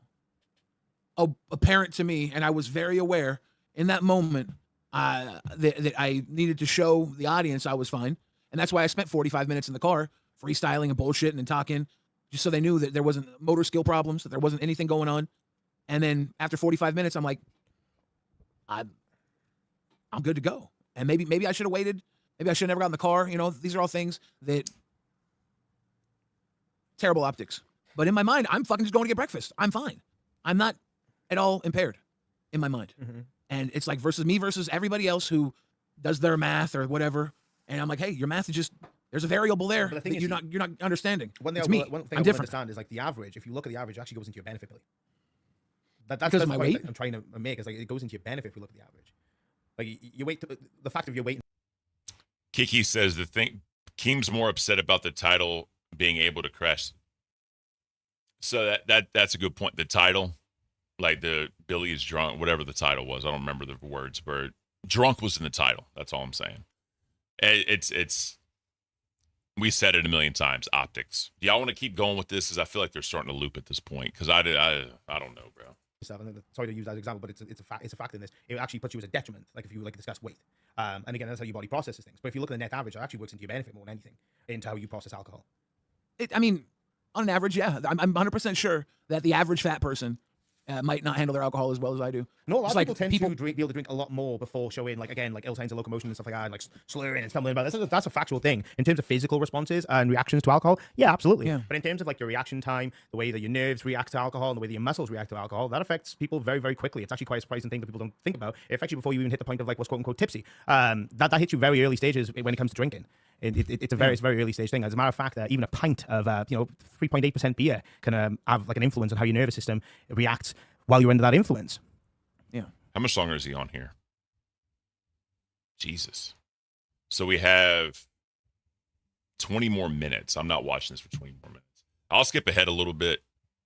apparent to me, and I was very aware in that moment that I needed to show the audience I was fine, and that's why I spent 45 minutes in the car freestyling and bullshitting and talking, just so they knew that there wasn't motor skill problems, that there wasn't anything going on. And then after 45 minutes, I'm like, I'm good to go. And maybe I should have waited. Maybe I should have never got in the car. You know, these are all things that terrible optics. But in my mind, I'm fucking just going to get breakfast. I'm fine. I'm not at all impaired in my mind. And it's like versus me versus everybody else who does their math or whatever. And I'm like, hey, your math is just, there's a variable there that you're not understanding. One thing I understand is like the average. If you look at the average, it actually goes into your benefit, Billy. That's because of my weight. I'm trying to make is like it goes into your benefit if we look at the average. Like you wait, the fact of your weight. Kiki says Keem's more upset about the title being able to crash. So that's a good point. The title, like the Billy is drunk, whatever the title was. I don't remember the words, but drunk was in the title. That's all I'm saying. It's we said it a million times. Optics. Do y'all want to keep going with this? Because I feel like they're starting to loop at this point. Because I don't know, bro. Sorry to use that as an example, but it's a fact in this. It actually puts you as a detriment, like if you like discuss weight. And again, that's how your body processes things. But if you look at the net average, it actually works into your benefit more than anything, into how you process alcohol. I mean, on an average, yeah. I'm 100% sure that the average fat person might not handle their alcohol as well as I do. No, a lot of people tend to be able to drink a lot more before showing, like, again, like ill signs of locomotion and stuff like that, and like slurring and stumbling about. That's a factual thing. In terms of physical responses and reactions to alcohol, yeah, absolutely. Yeah. But in terms of like your reaction time, the way that your nerves react to alcohol, and the way that your muscles react to alcohol, that affects people very, very quickly. It's actually quite a surprising thing that people don't think about. It affects you before you even hit the point of like what's quote unquote tipsy. That hits you very early stages when it comes to drinking. It's a very early stage thing. As a matter of fact, even a pint of 3.8% beer can have like an influence on how your nervous system reacts while you're under that influence. Yeah. How much longer is he on here? Jesus. So we have 20 more minutes. I'm not watching this for 20 more minutes. I'll skip ahead a little bit,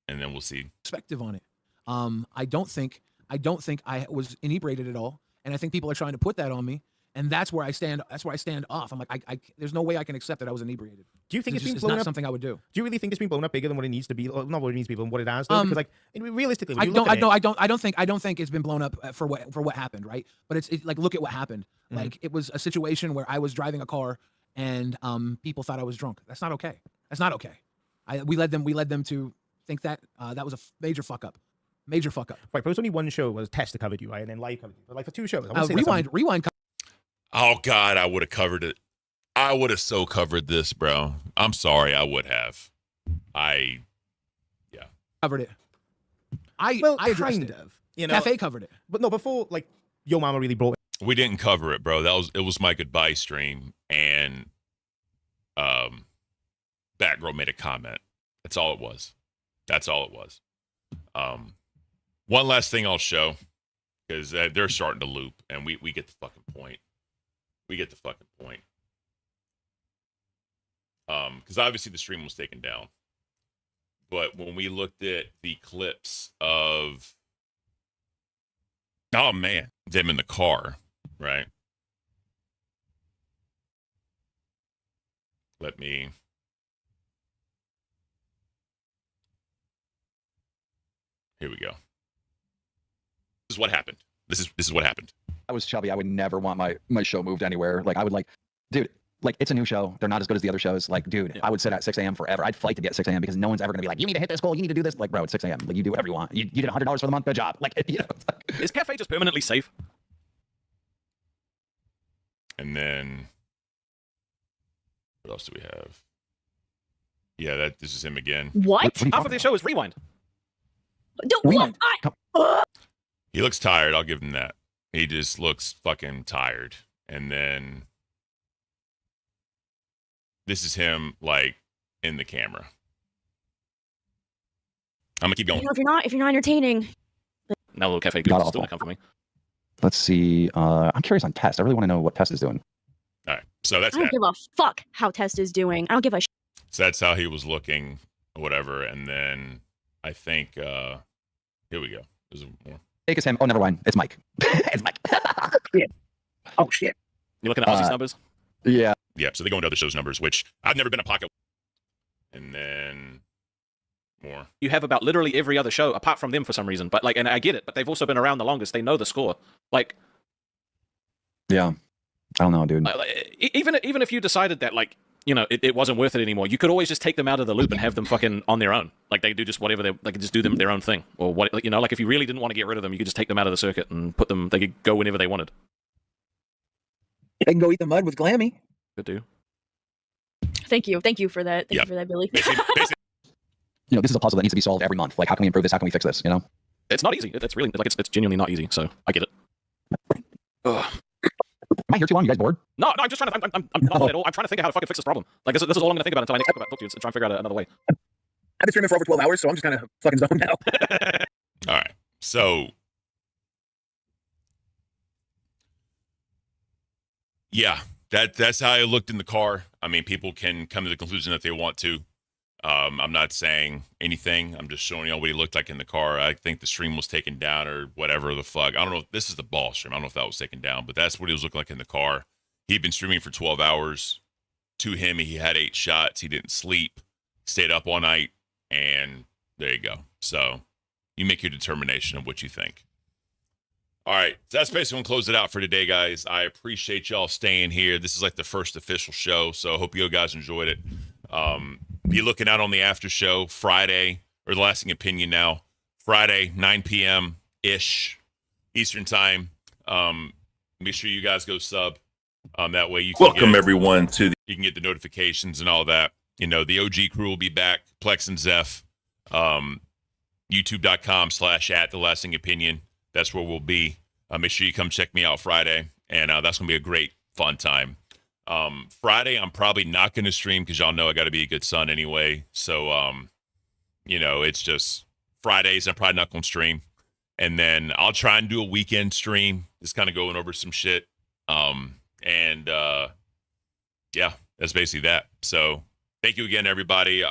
and then we'll see. Perspective on it. I don't think I was inebriated at all, and I think people are trying to put that on me. And that's where I stand. That's where I stand off. I'm like, there's no way I can accept that I was inebriated. Do you think it's not blown up? Something I would do? Do you really think it's been blown up bigger than what it needs to be? Or not what it needs to be, but what it has. Though? Because like realistically, I don't think it's been blown up for what happened, right? But it's like, look at what happened. Like it was a situation where I was driving a car and people thought I was drunk. That's not okay. That's not okay. We led them to think that that was a major fuck up. Major fuck up. Right, but it was only one show was Test that covered you, right? And then Live covered you. But like for 2 shows. Rewind. Oh God, I would have covered it. I would have so covered this, bro. I'm sorry, I would have. Covered it. I addressed kind it. of. You know, Cafe covered it. But no, before like Yo Mama really brought it. We didn't cover it, bro. It was my goodbye stream, and Batgirl made a comment. That's all it was. One last thing I'll show, because they're starting to loop, and we get the fucking point. Because obviously the stream was taken down. But when we looked at the clips of, oh man, them in the car, right? Here we go. This is what happened. This is what happened. I was chubby. I would never want my show moved anywhere. Like I would dude, like it's a new show. They're not as good as the other shows. Like, dude, I would sit at 6 a.m. forever. I'd fight to be at 6 a.m. because no one's ever gonna be like, you need to hit this goal. You need to do this. Like, bro, it's 6 a.m. Like you do whatever you want. You get $100 for the month. Good job. Like, you know. Is Cafe just permanently safe? And then what else do we have? Yeah, this is him again. What? Half of the show is Rewind. He looks tired. I'll give him that. He just looks fucking tired. And then this is him like in the camera. I'm gonna keep going. You know, if you're not entertaining. Now little Cafe dude still gonna come for me. Let's see. I'm curious on Test. I really want to know what Test is doing. All right. So that's I don't give a fuck how Test is doing. I don't give a shit. So that's how he was looking, or whatever. And then I think here we go. There's more. Take us him. Oh, never mind. It's Mike. It's Mike. Shit. Oh shit. You looking at Ozzy's numbers? Yeah. Yeah. So they go into other shows' numbers, which I've never been a pocket. And then more. You have about literally every other show apart from them for some reason. But like, and I get it, but they've also been around the longest. They know the score. Like, yeah. I don't know, dude. Even if you decided that like, you know, it wasn't worth it anymore, you could always just take them out of the loop and have them fucking on their own. Like they do just whatever they could just do them their own thing, or what, you know, like if you really didn't want to get rid of them, you could just take them out of the circuit and put them. They could go whenever they wanted. They can go eat the mud with Glammy. Could do. Thank you for that. Thank you for that, Billy. You know, this is a puzzle that needs to be solved every month. Like, how can we improve this? How can we fix this? You know, it's not easy. It's really like it's genuinely not easy. So I get it. Ugh. Am I here too long? You guys bored? No, I'm just trying to. I'm not bored at all. I'm trying to think of how to fucking fix this problem. Like this is all I'm gonna think about until I next talk to you and try and figure out another way. I've been streaming for over 12 hours, so I'm just kind of fucking zoned out. All right. So yeah, that's how it looked in the car. I mean, people can come to the conclusion that they want to. I'm not saying anything. I'm just showing y'all what he looked like in the car. I think the stream was taken down or whatever the fuck. I don't know. This is the ball stream. I don't know if that was taken down, but that's what he was looking like in the car. He'd been streaming for 12 hours. To him, he had 8 shots. He didn't sleep, stayed up all night, and there you go. So you make your determination of what you think. All right. So that's basically going to close it out for today, guys. I appreciate y'all staying here. This is like the first official show, so I hope you guys enjoyed it. Be looking out on the after show Friday, or the lasting opinion now, Friday, 9 p.m. ish Eastern time. Make sure you guys go sub. That way you can welcome everyone to you can get the notifications and all that. You know, the OG crew will be back. Plex and Zeph. YouTube.com/@thelastingopinion. That's where we'll be. Make sure you come check me out Friday, and that's gonna be a great fun time. Friday, I'm probably not going to stream because y'all know I got to be a good son anyway. So, you know, it's just Fridays. I'm probably not going to stream. And then I'll try and do a weekend stream, just kind of going over some shit. Yeah, that's basically that. So thank you again, everybody.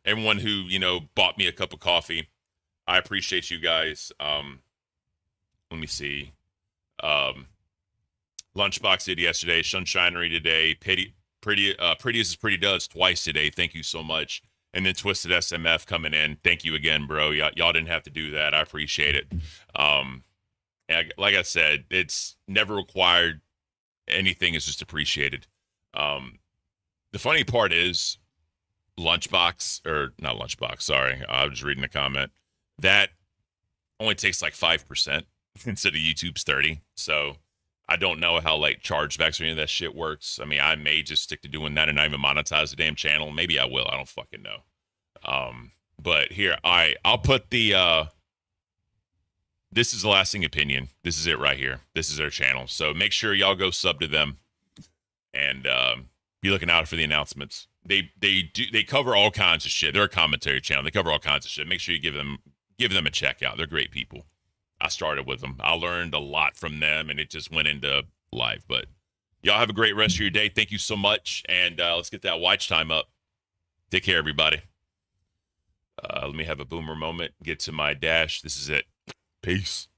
Everyone who, you know, bought me a cup of coffee. I appreciate you guys. Let me see. Lunchbox did yesterday, Sunshinery today, Prettiest is Pretty Does twice today. Thank you so much. And then Twisted SMF coming in. Thank you again, bro. Y'all didn't have to do that. I appreciate it. And like I said, it's never required. Anything is just appreciated. The funny part is, Lunchbox, or not Lunchbox, sorry. I was reading the comment. That only takes like 5% instead of YouTube's 30. So I don't know how like chargebacks or any of that shit works. I mean, I may just stick to doing that and not even monetize the damn channel. Maybe I will. I don't fucking know. But here, I'll put the this is the lasting opinion. This is it right here. This is their channel. So make sure y'all go sub to them and be looking out for the announcements. They cover all kinds of shit. They're a commentary channel. They cover all kinds of shit. Make sure you give them a check out. They're great people. I started with them. I learned a lot from them, and it just went into life. But y'all have a great rest of your day. Thank you so much, and let's get that watch time up. Take care, everybody. Let me have a boomer moment. Get to my dash. This is it. Peace.